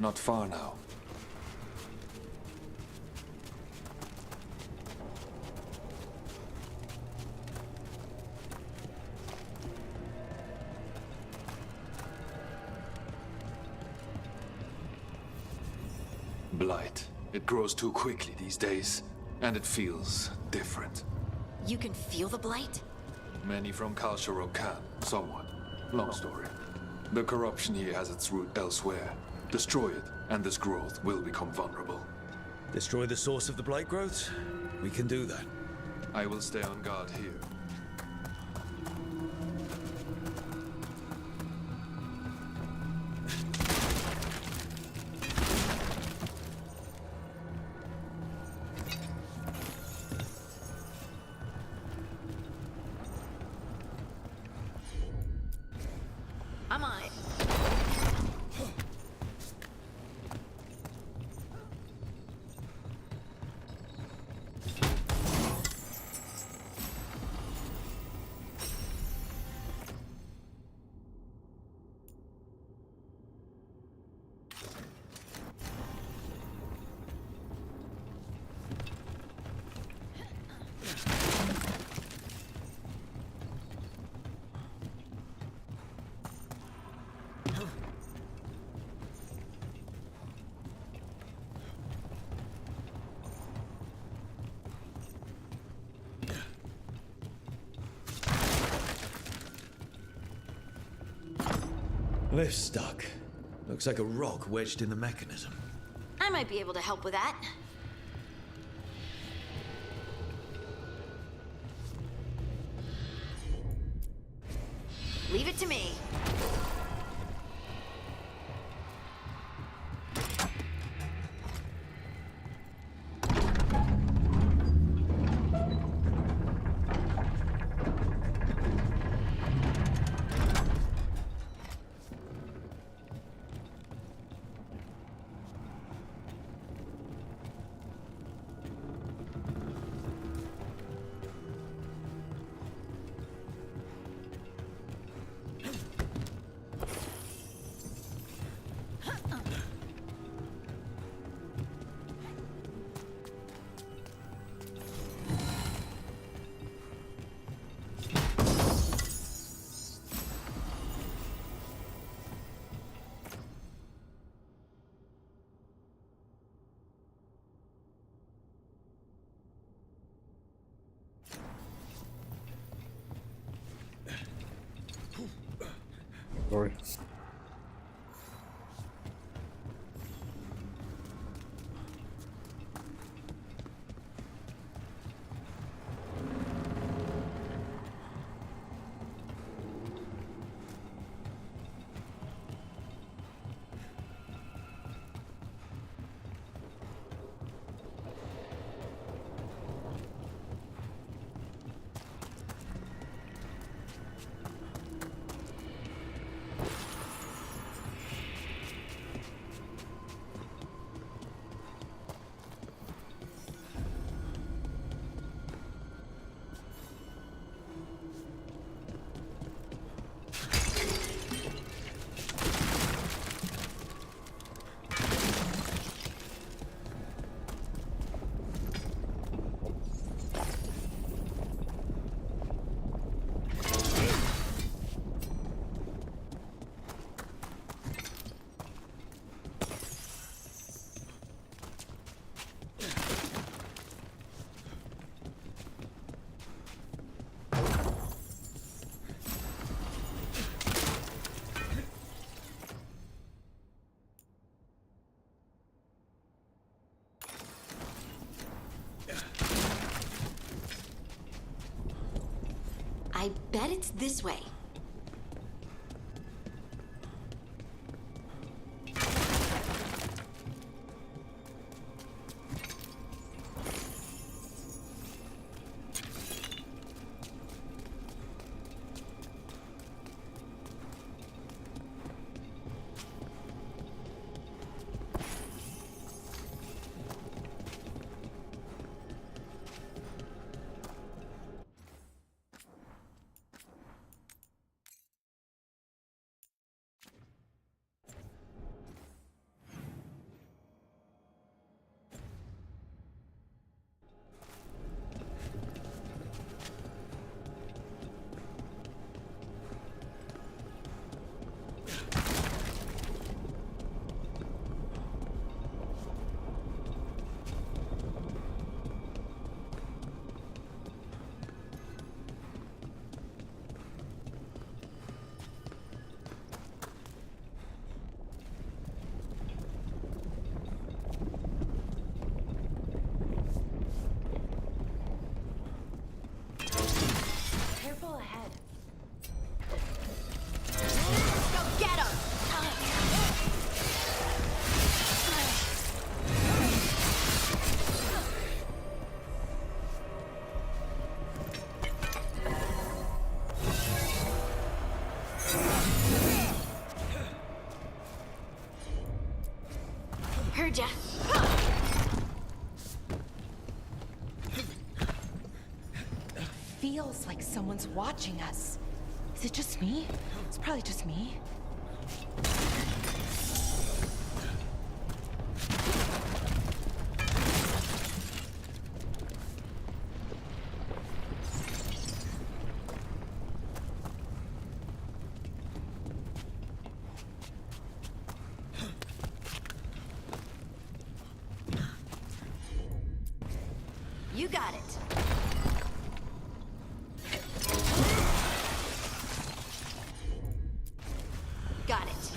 Not far now. Blight. It grows too quickly these days, and it feels different. You can feel the blight? Many from Kalsharok can, somewhat. Long story. The corruption here has its root elsewhere. Destroy it, and this growth will become vulnerable. Destroy the source of the blight growths? We can do that. I will stay on guard here. I'm on it. Lift's stuck. Looks like a rock wedged in the mechanism. I might be able to help with that. Leave it to me. Sorry. I bet it's this way. feels like someone's watching us. Is it just me? It's probably just me. You got it. Got it.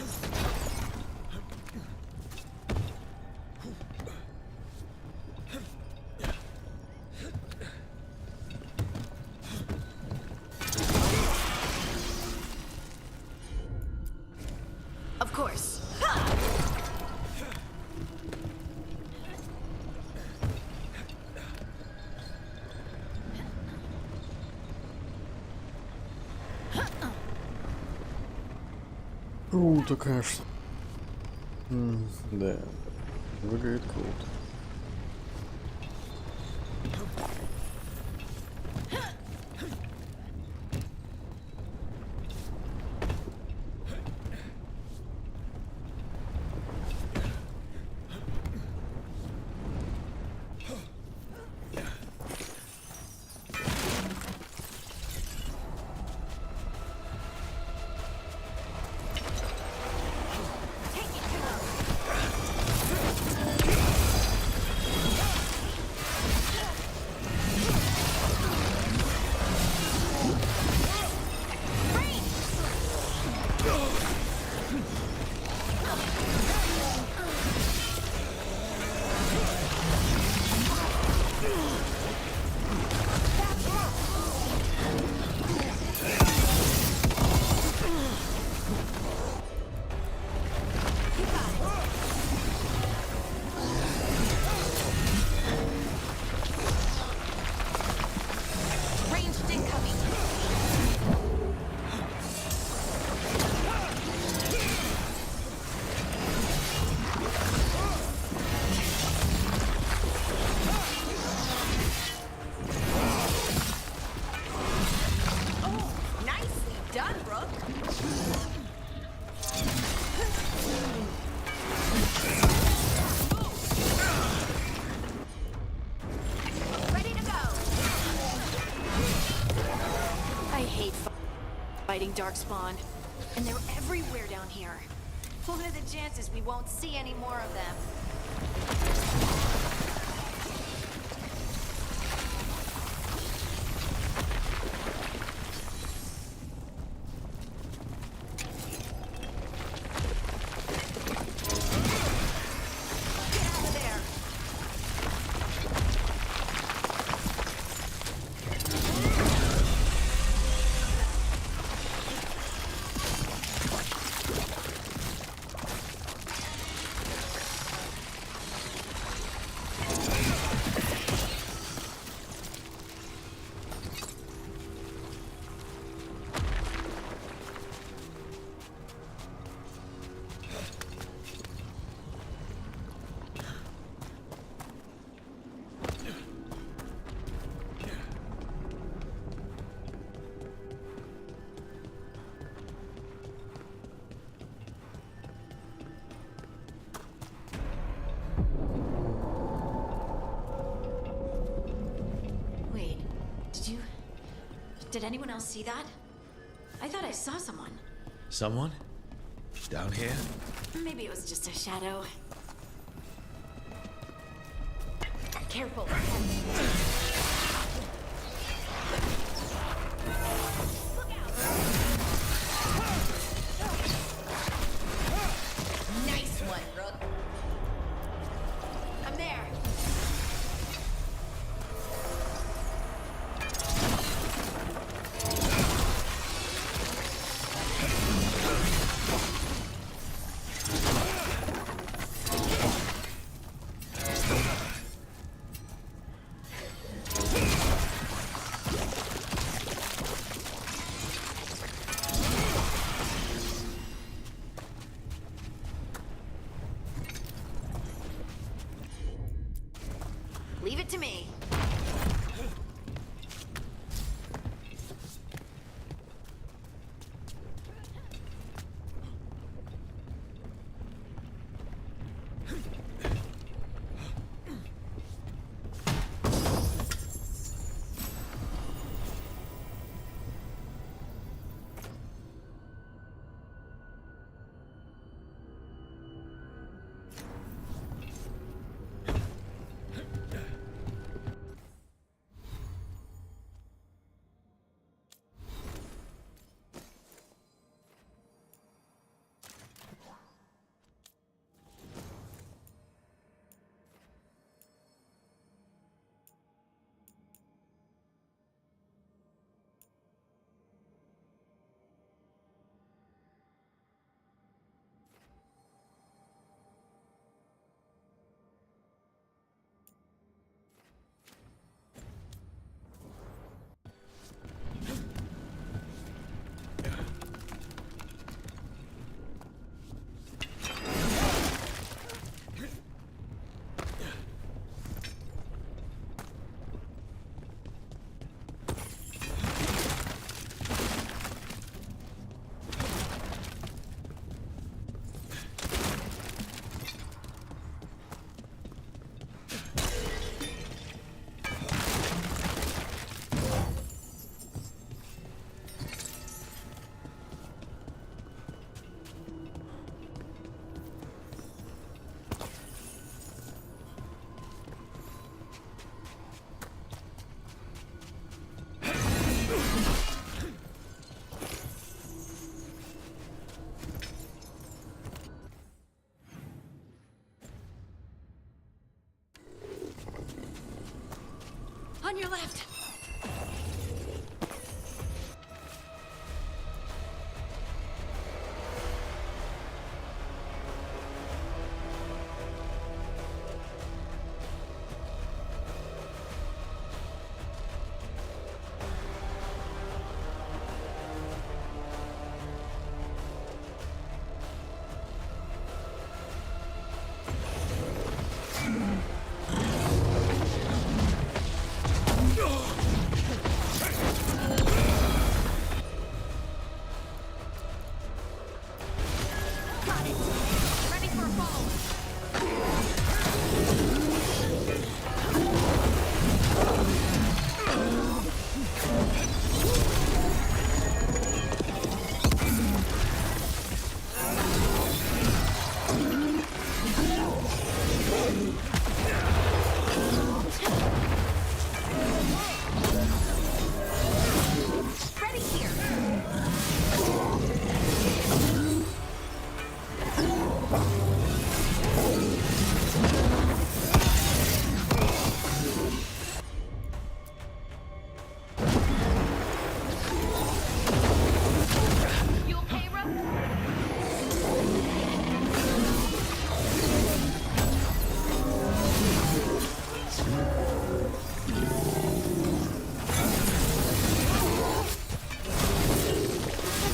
Of course. Круто, конечно. Да, выглядит круто. Fighting Darkspawn, and they're everywhere down here. What are the chances we won't see any more of them? Did anyone else see that? I thought I saw someone. Someone? Down here? Maybe it was just a shadow. Careful. Nice one, Rook. I'm there. Leave it to me. On your left.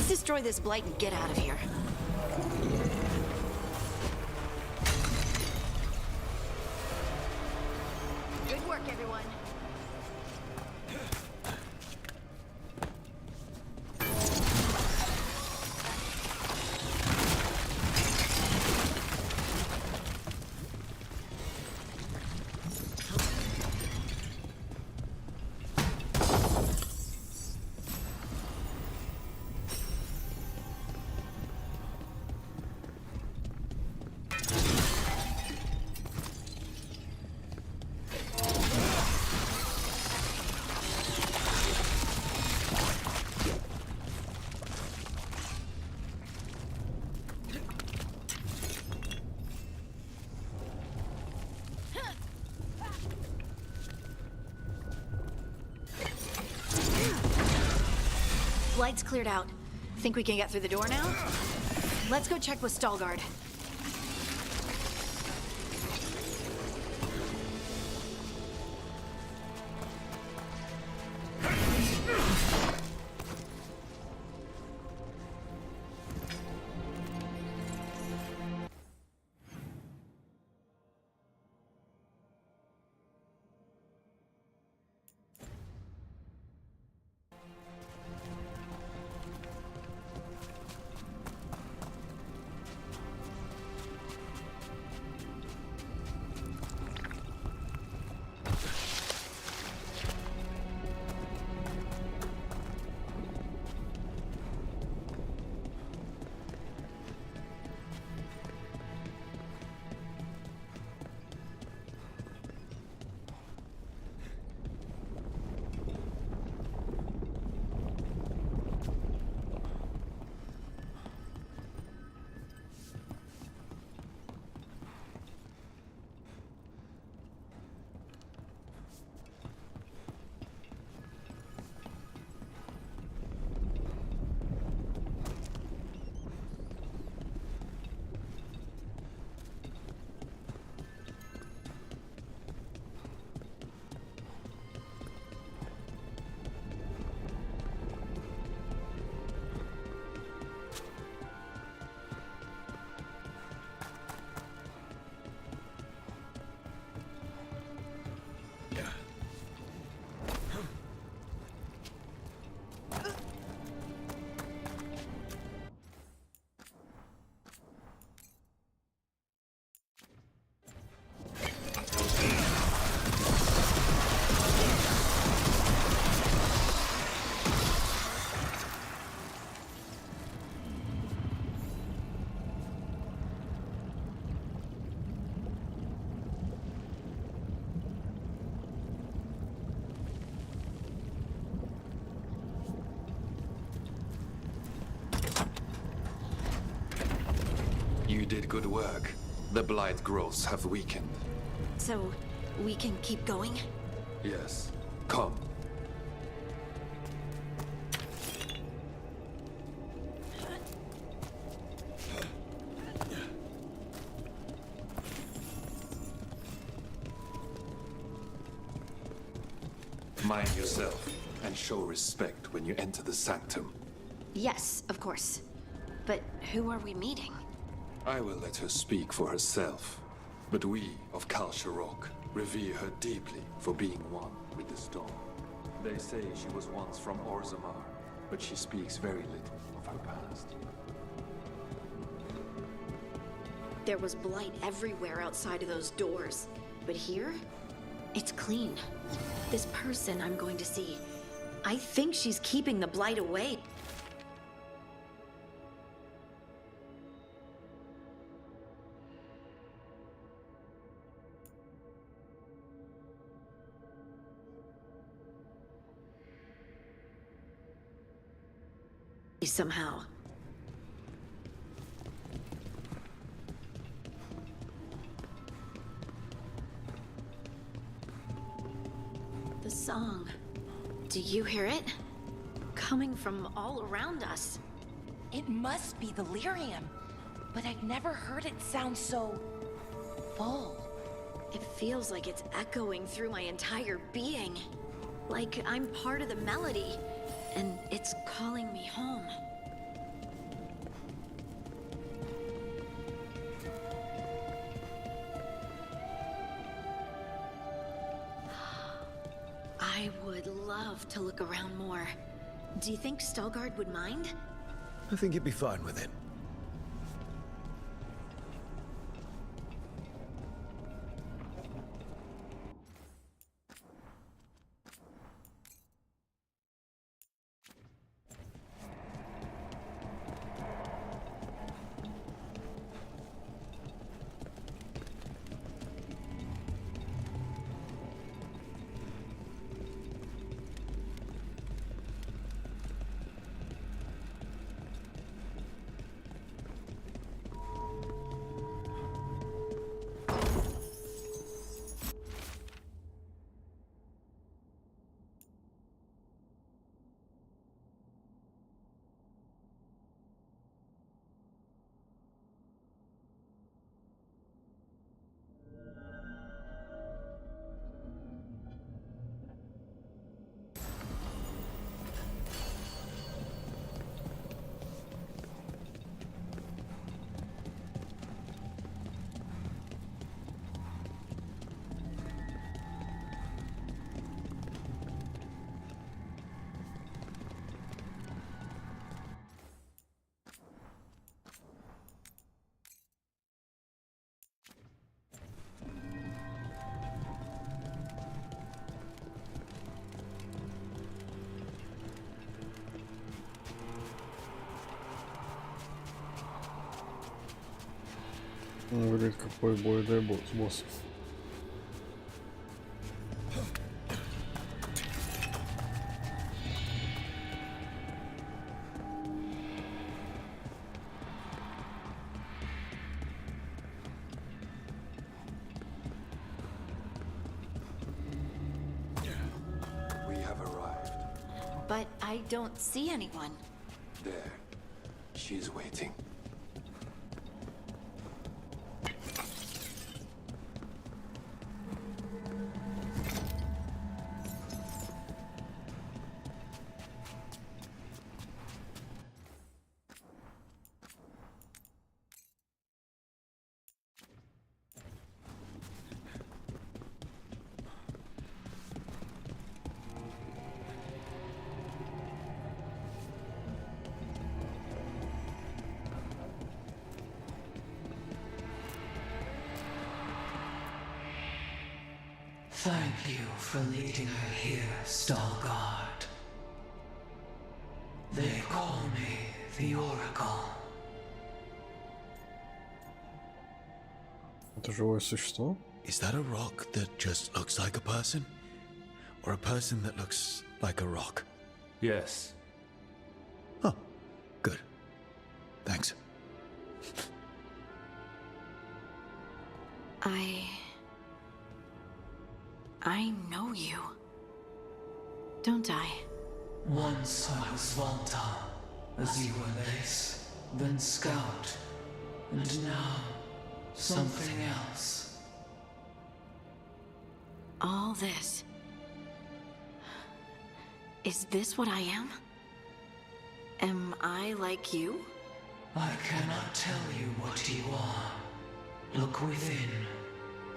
Destroy this blight and get out of here. Good work, everyone. Light's cleared out. Think we can get through the door now? Let's go check with Veilguard. You did good work. The blight growths have weakened. So, we can keep going? Yes. Come. Mind yourself, and show respect when you enter the sanctum. Yes, of course. But who are we meeting? I will let her speak for herself. But we of Kal Sharok revere her deeply for being one with the storm. They say she was once from Orzammar, but she speaks very little of her past. There was blight everywhere outside of those doors. But here, it's clean. This person I'm going to see, I think she's keeping the blight away. Somehow. The song. Do you hear it? Coming from all around us. It must be the lyrium, but I've never heard it sound so full. It feels like it's echoing through my entire being. Like I'm part of the melody, and it's calling me home. I would love to look around more. Do you think Stalgard would mind? I think he'd be fine with it. Выглядит какой бой, дай бог, с боссом. We have arrived. But I don't see anyone. There. She's waiting. Thank you for leading her here, Stalgard. They call me the Oracle. Это живое существо? Is that a rock that just looks like a person? Or a person that looks like a rock? Yes. Oh, good. Thanks. I know you. don't I? Once I was Volta, as you were Lace, then Scout, and now something else. All this. Is this what I am? Am I like you? I cannot tell you what you are. Look within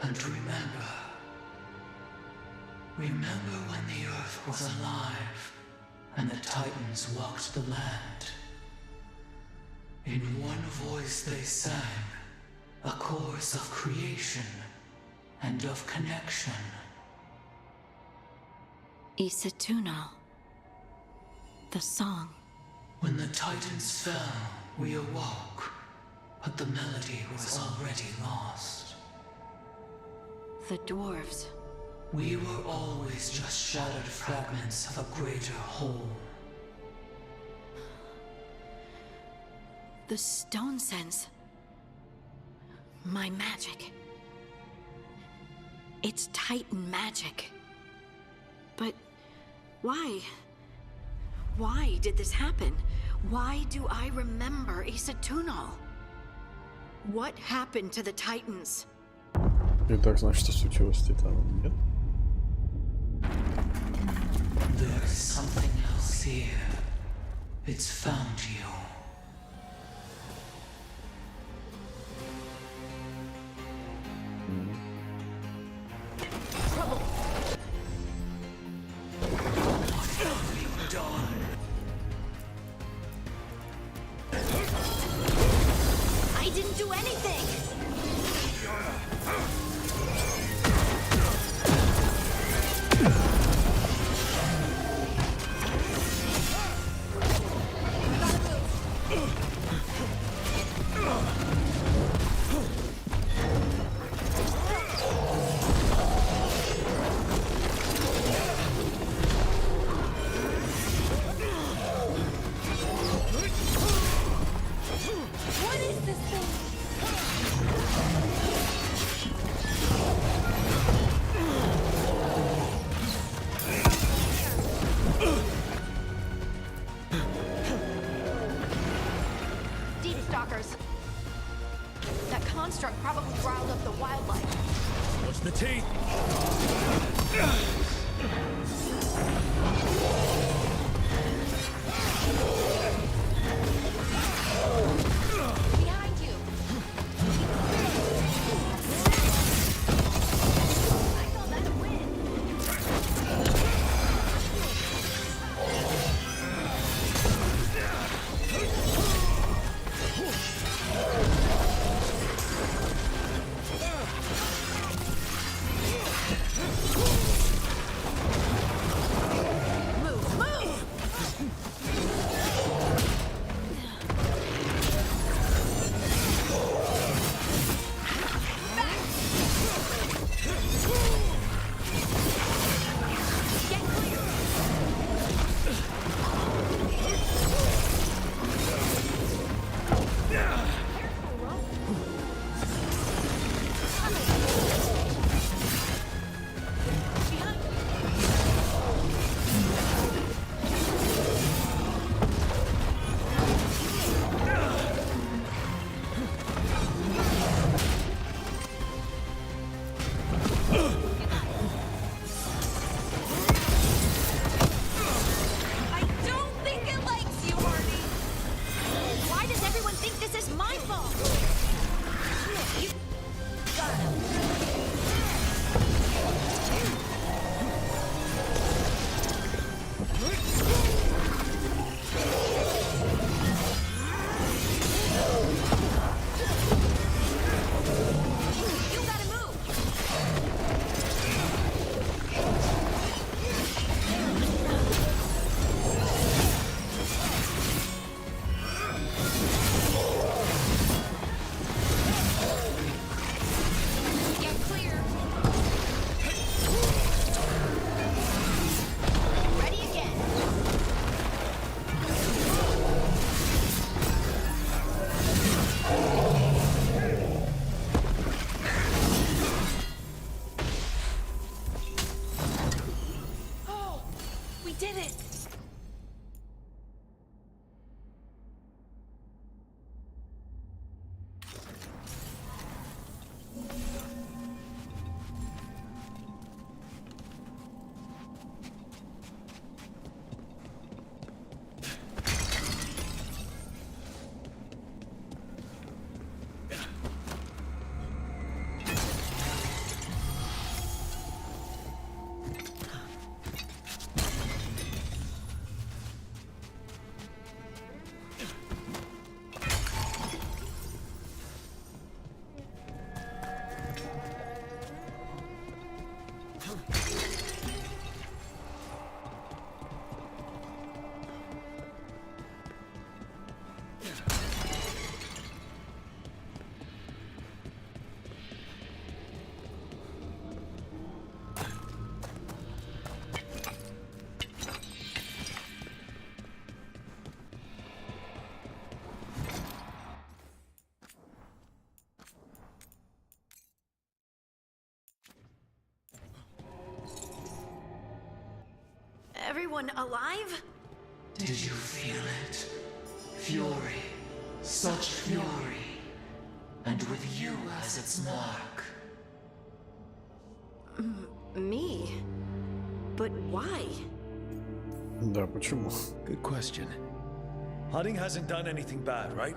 and remember. Remember when the Earth was alive and the Titans walked the land. In one voice they sang a chorus of creation and of connection. Isatuno. The song. When the Titans fell, we awoke, but the melody was already lost. The dwarves. We were always just shattered fragments of a greater whole. The stone sense. My magic. It's Titan magic. But why? Why did this happen? Why do I remember Isatuno? What happened to the Titans? Итак, значит, что случилось с Титаном, нет? There's something else here. It's found you. Trouble! What have you done? I didn't do anything! What is this thing? Deep stalkers. That construct probably riled up the wildlife. Watch the teeth! Behind you. I call that a win. did it! Everyone alive? Did you feel it? Fury. Such fury. And with you as its mark. Me? But why? Да, почему? Good question. Harding hasn't done anything bad, right?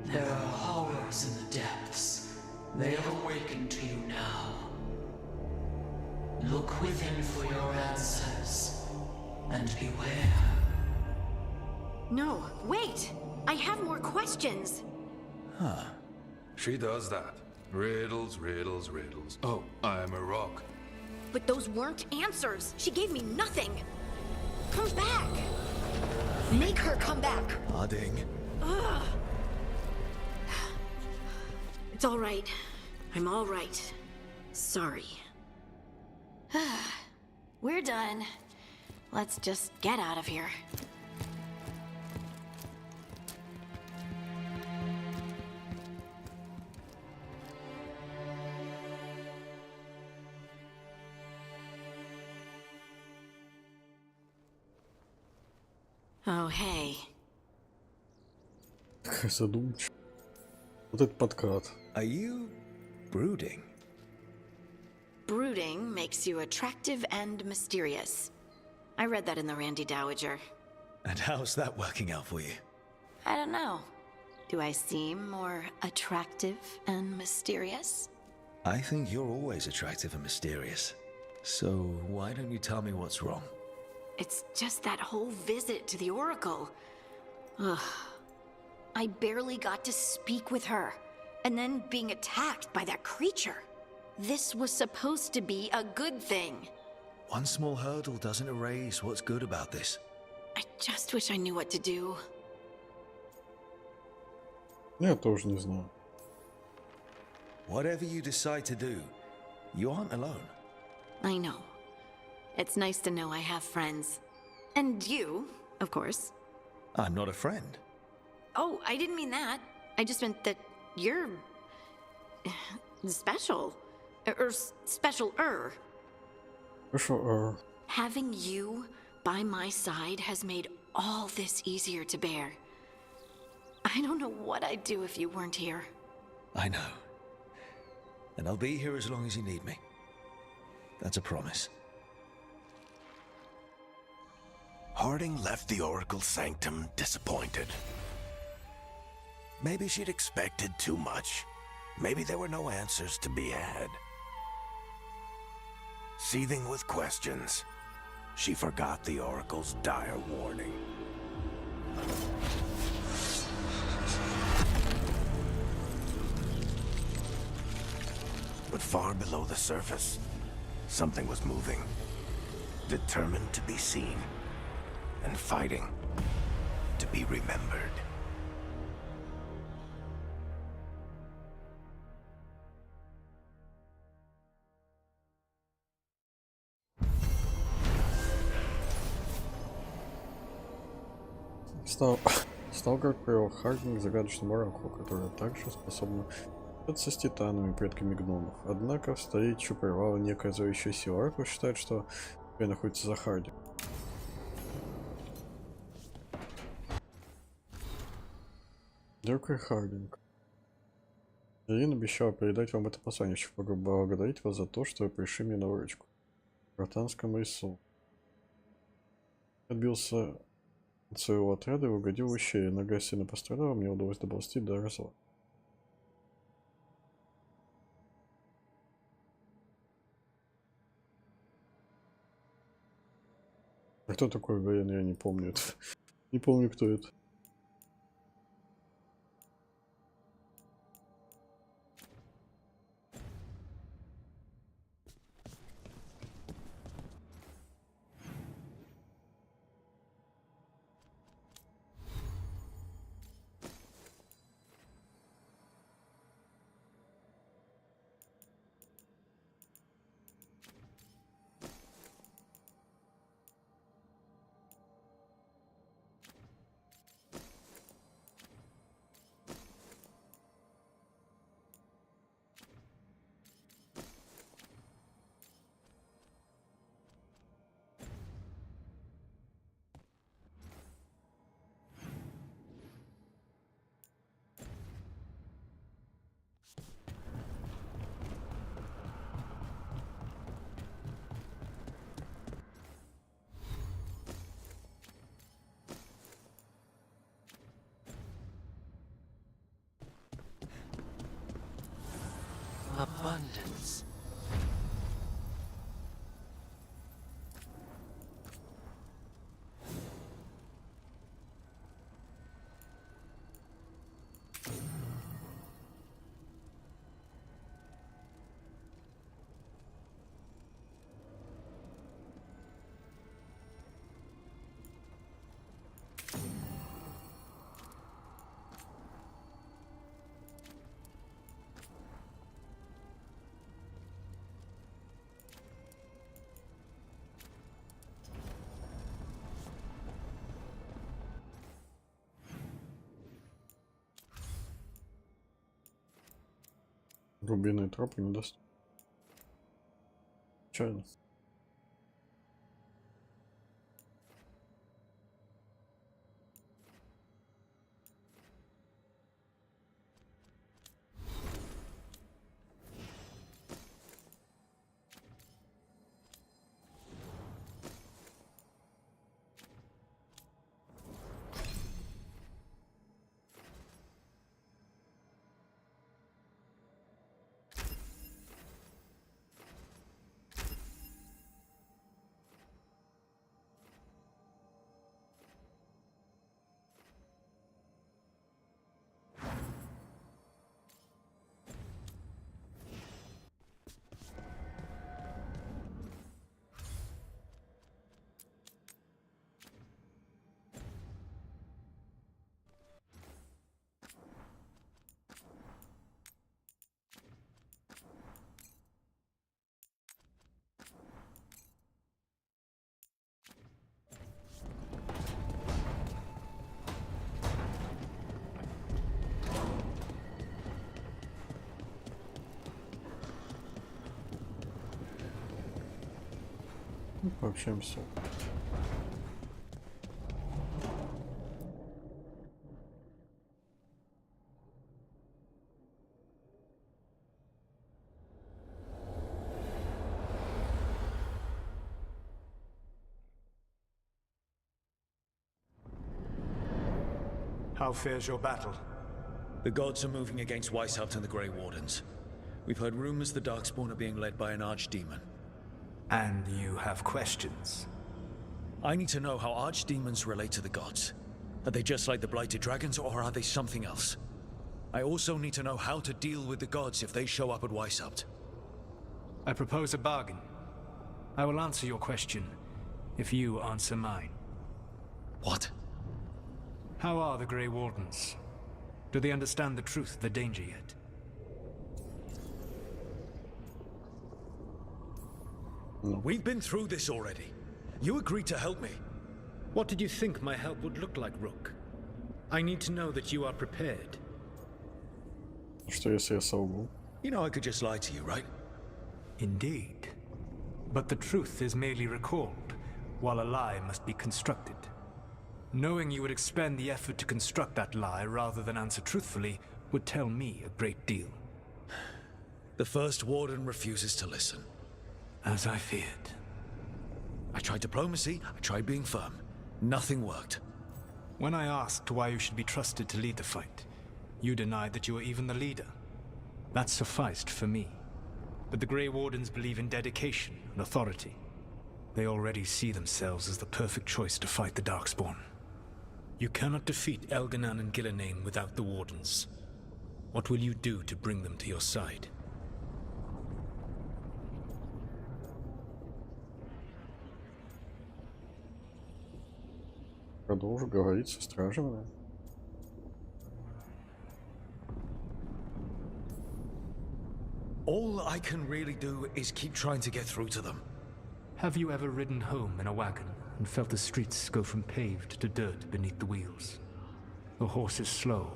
There are horrors in the depths. They have awakened to you now. Look within for your answers. And beware. No, wait! I have more questions! Huh. She does that. Riddles, riddles, riddles. Oh, I'm a rock. But those weren't answers! She gave me nothing! Come back! Make her come back! Harding. Ugh. It's all right. I'm all right. Sorry. We're done. Let's just get out of here. Oh, hey. Задумчиво. Вот это подкат. Are you brooding? Brooding makes you attractive and mysterious. I read that in the Randy Dowager. And how's that working out for you? I don't know. Do I seem more attractive and mysterious? I think you're always attractive and mysterious. So why don't you tell me what's wrong? It's just that whole visit to the Oracle. Ugh. I barely got to speak with her. And then being attacked by that creature. This was supposed to be a good thing. One small hurdle doesn't erase what's good about this. I just wish I knew what to do. Я тоже не знаю. Whatever you decide to do, you aren't alone. I know. It's nice to know I have friends. And you, of course. I'm not a friend. Oh, I didn't mean that. I just meant that you're... special. Or special-er. Special-er. Having you by my side has made all this easier to bear. I don't know what I'd do if you weren't here. I know. And I'll be here as long as you need me. That's a promise. Harding left the Oracle's sanctum disappointed. Maybe she'd expected too much. Maybe there were no answers to be had. Seething with questions, she forgot the Oracle's dire warning. But far below the surface, something was moving, determined to be seen, and fighting to be remembered. Сталкер привел Хардинг к загадочному оракулу, которая также способна бороться с титанами, предками гномов. Однако в столетию прервала некая зловещая сила. Оракул считает, что теперь находится за Хардингом. Дорогой Хардинг, Ирина обещала передать вам это послание, еще поблагодарить вас за то, что вы пришли мне на выручку. В Ротанском лесу. Отбился от своего отряда и угодил в ущелье. Нога сильно пострадала, мне удалось доползти до развала. А кто такой Вейн? Я не помню это. Не помню, кто это. Abundance. Рубиные тропы не даст. Чайно. Пообщаемся. How fares your battle? The gods are moving against Weishaupt and the Grey Wardens. We've heard rumors the Darkspawn are being led by an archdemon. And you have questions? I need to know how archdemons relate to the gods. Are they just like the Blighted Dragons, or are they something else? I also need to know how to deal with the gods if they show up at Weishaupt. I propose a bargain. I will answer your question if you answer mine. What? How are the Grey Wardens? Do they understand the truth of the danger yet? We've been through this already. You agreed to help me. What did you think my help would look like, Rook? I need to know that you are prepared. Что если я солгу? You know I could just lie to you, right? Indeed. But the truth is merely recalled, while a lie must be constructed. Knowing you would expend the effort to construct that lie rather than answer truthfully would tell me a great deal. The First Warden refuses to listen. As I feared. I tried diplomacy, I tried being firm. Nothing worked. When I asked why you should be trusted to lead the fight, you denied that you were even the leader. That sufficed for me. But the Grey Wardens believe in dedication and authority. They already see themselves as the perfect choice to fight the Darkspawn. You cannot defeat Elganan and Gillenane without the Wardens. What will you do to bring them to your side? Продолжу говорить со стражами. All I can really do is keep trying to get through to them. Have you ever ridden home in a wagon and felt the streets go from paved to dirt beneath the wheels? The horse is slow,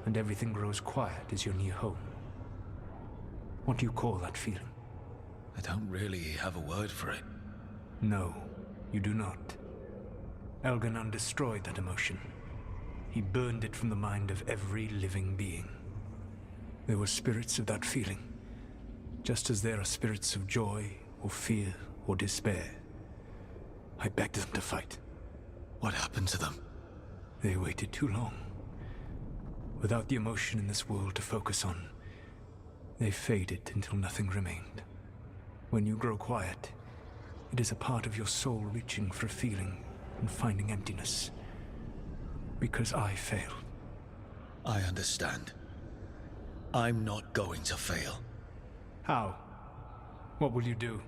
and everything grows quiet as you're near home. What do you call that feeling? I don't really have a word for it. No, you do not. Elganan destroyed that emotion. He burned it from the mind of every living being. There were spirits of that feeling, just as there are spirits of joy or fear or despair. I begged them to fight. What happened to them? They waited too long. Without the emotion in this world to focus on, they faded until nothing remained. When you grow quiet, it is a part of your soul reaching for a feeling and finding emptiness. Because I failed. I understand. I'm not going to fail. How? What will you do?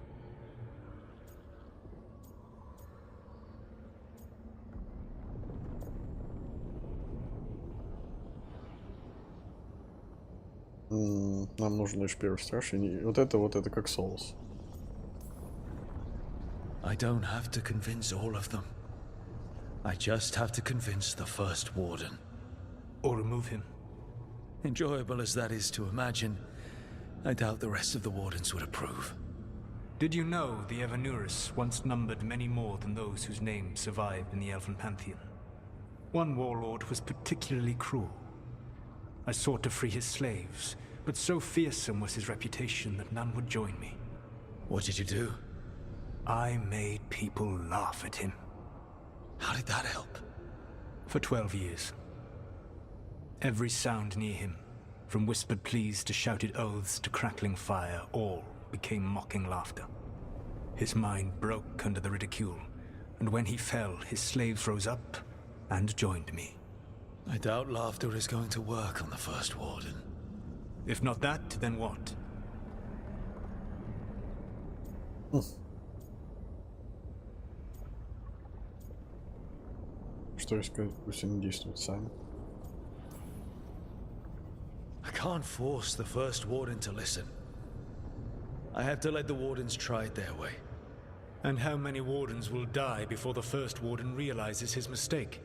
Нам нужен лишь первый страж. И вот это как соус. I don't have to convince all of them. I just have to convince the First Warden. Or remove him. Enjoyable as that is to imagine, I doubt the rest of the Wardens would approve. Did you know the Evanurus once numbered many more than those whose names survived in the Elven Pantheon? One warlord was particularly cruel. I sought to free his slaves, but so fearsome was his reputation that none would join me. What did you do? I made people laugh at him. How did that help? For 12 years. Every sound near him, from whispered pleas to shouted oaths to crackling fire, all became mocking laughter. His mind broke under the ridicule, and when he fell, his slaves rose up and joined me. I doubt laughter is going to work on the First Warden. If not that, then what? Что сказать, пусть они действуют сами. I can't force the First Warden to listen. I have to let the Wardens try it their way. And how many Wardens will die before the First Warden realizes his mistake?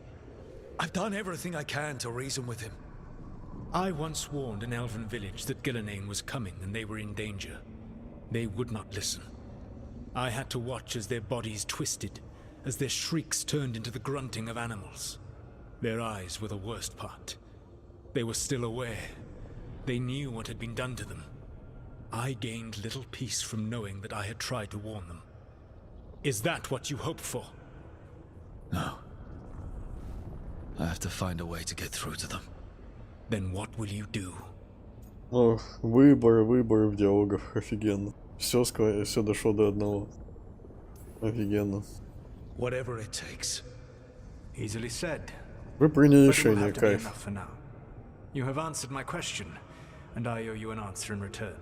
I've done everything I can to reason with him. I once warned an elven village that Gillenane was coming and they were in danger. They would not listen. I had to watch as their bodies twisted, as their shrieks turned into the grunting of animals. Their eyes were the worst part. They were still aware. They knew what had been done to them. I gained little peace from knowing that I had tried to warn them. Is that what you hoped for? No. I have to find a way to get through to them. Then what will you do? Ох, выборы в диалогах, офигенно. Все дошло до одного. Офигенно. Whatever it takes. Easily said. Вы приняли But it will решение, have to be кайф. enough for now. You have answered my question, and I owe you an answer in return.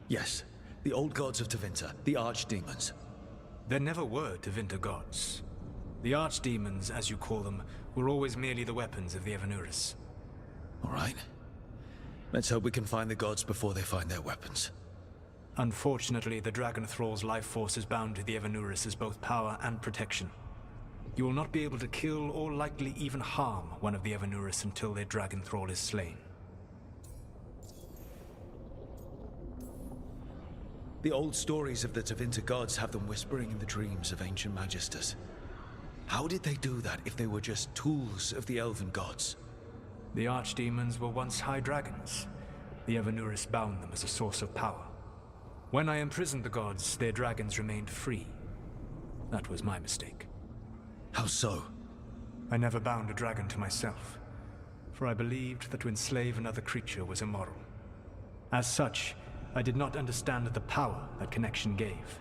Yes, the old gods of Tevinter, the archdemons. There never were Tevinter gods. The archdemons, as you call them, were always merely the weapons of the Evanurus. All right. Let's hope we can find the gods before they find their weapons. Unfortunately, the Dragon Thrall's life force is bound to the Evanurus as both power and protection. You will not be able to kill or likely even harm one of the Evanurus until their Dragon Thrall is slain. The old stories of the Tevinter gods have them whispering in the dreams of ancient magisters. How did they do that if they were just tools of the elven gods? The archdemons were once high dragons. The Evanuris bound them as a source of power. When I imprisoned the gods, their dragons remained free. That was my mistake. How so? I never bound a dragon to myself, for I believed that to enslave another creature was immoral. As such, I did not understand the power that connection gave.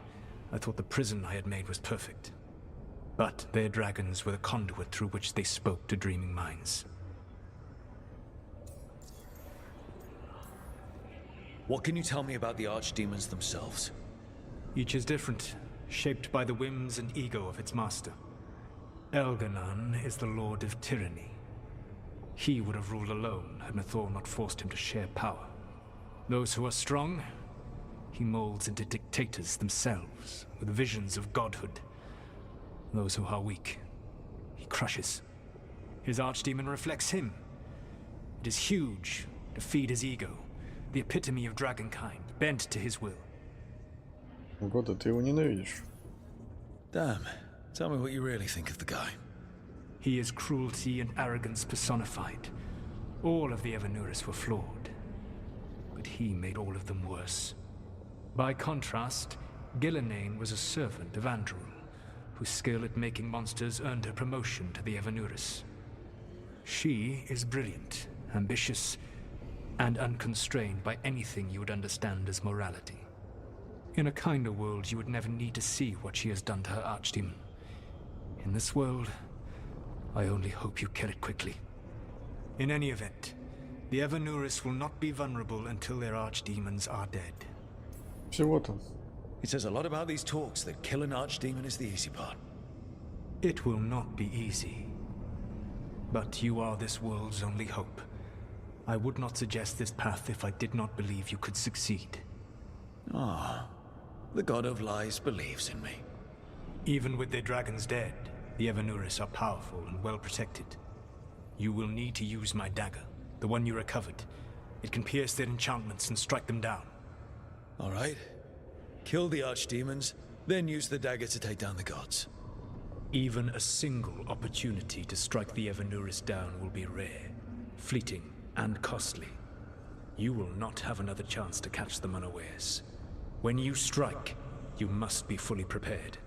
I thought the prison I had made was perfect. But their dragons were the conduit through which they spoke to dreaming minds. What can you tell me about the archdemons themselves? Each is different, shaped by the whims and ego of its master. Elganon is the Lord of Tyranny. He would have ruled alone had Nathor not forced him to share power. Those who are strong, he molds into dictators themselves, with visions of godhood. Those who are weak, he crushes. His archdemon reflects him. It is huge, to feed his ego, the epitome of dragonkind, bent to his will. Года, ты его ненавидишь. Damn. Tell me what you really think of the guy. He is cruelty and arrogance personified. All of the Evanuris were flawed, but he made all of them worse. By contrast, Gillenane was a servant of Andrul, whose skill at making monsters earned her promotion to the Evanuris. She is brilliant, ambitious, and unconstrained by anything you would understand as morality. In a kinder world, you would never need to see what she has done to her archdemon. In this world, I only hope you kill it quickly. In any event, the Evanuris will not be vulnerable until their archdemons are dead. Всего-то. It says a lot about these talks that kill an archdemon is the easy part. It will not be easy. But you are this world's only hope. I would not suggest this path if I did not believe you could succeed. Ah, the God of Lies believes in me. Even with their dragons dead, the Evanuris are powerful and well protected. You will need to use my dagger, the one you recovered. It can pierce their enchantments and strike them down. All right. Kill the archdemons, then use the dagger to take down the gods. Even a single opportunity to strike the Evanuris down will be rare, fleeting, and costly. You will not have another chance to catch them unawares. When you strike, you must be fully prepared.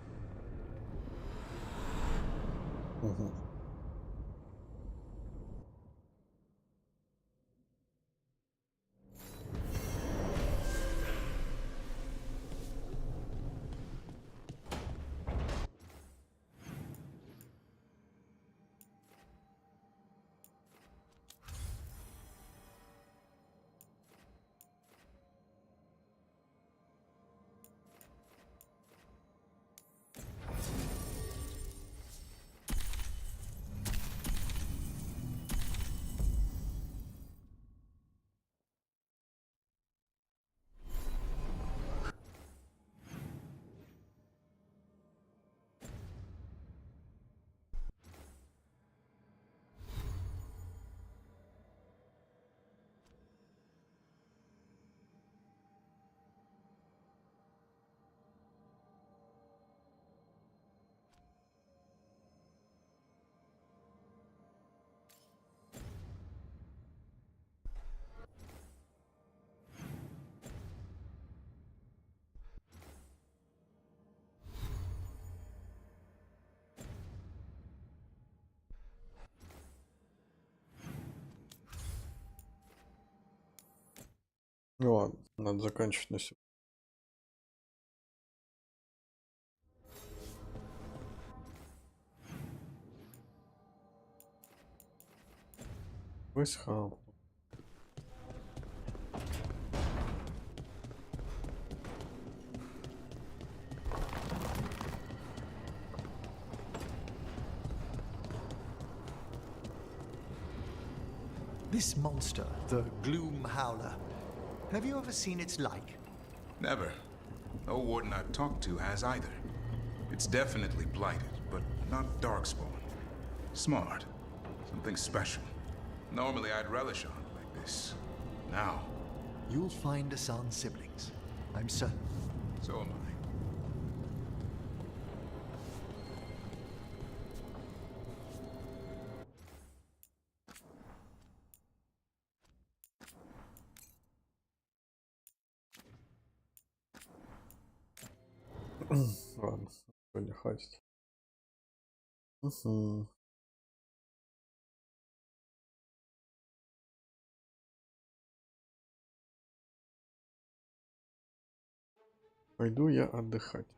Ну ладно, надо заканчивать на сегодня. Высхал. This monster, the Gloom Howler, have you ever seen its like? Never. No warden I've talked to has either. It's definitely blighted, but not darkspawn. Smart. Something special. Normally I'd relish on it like this. Now... You'll find Asan's siblings. I'm certain. So am I. Ладно, сегодня хватит. Угу. Пойду я отдыхать.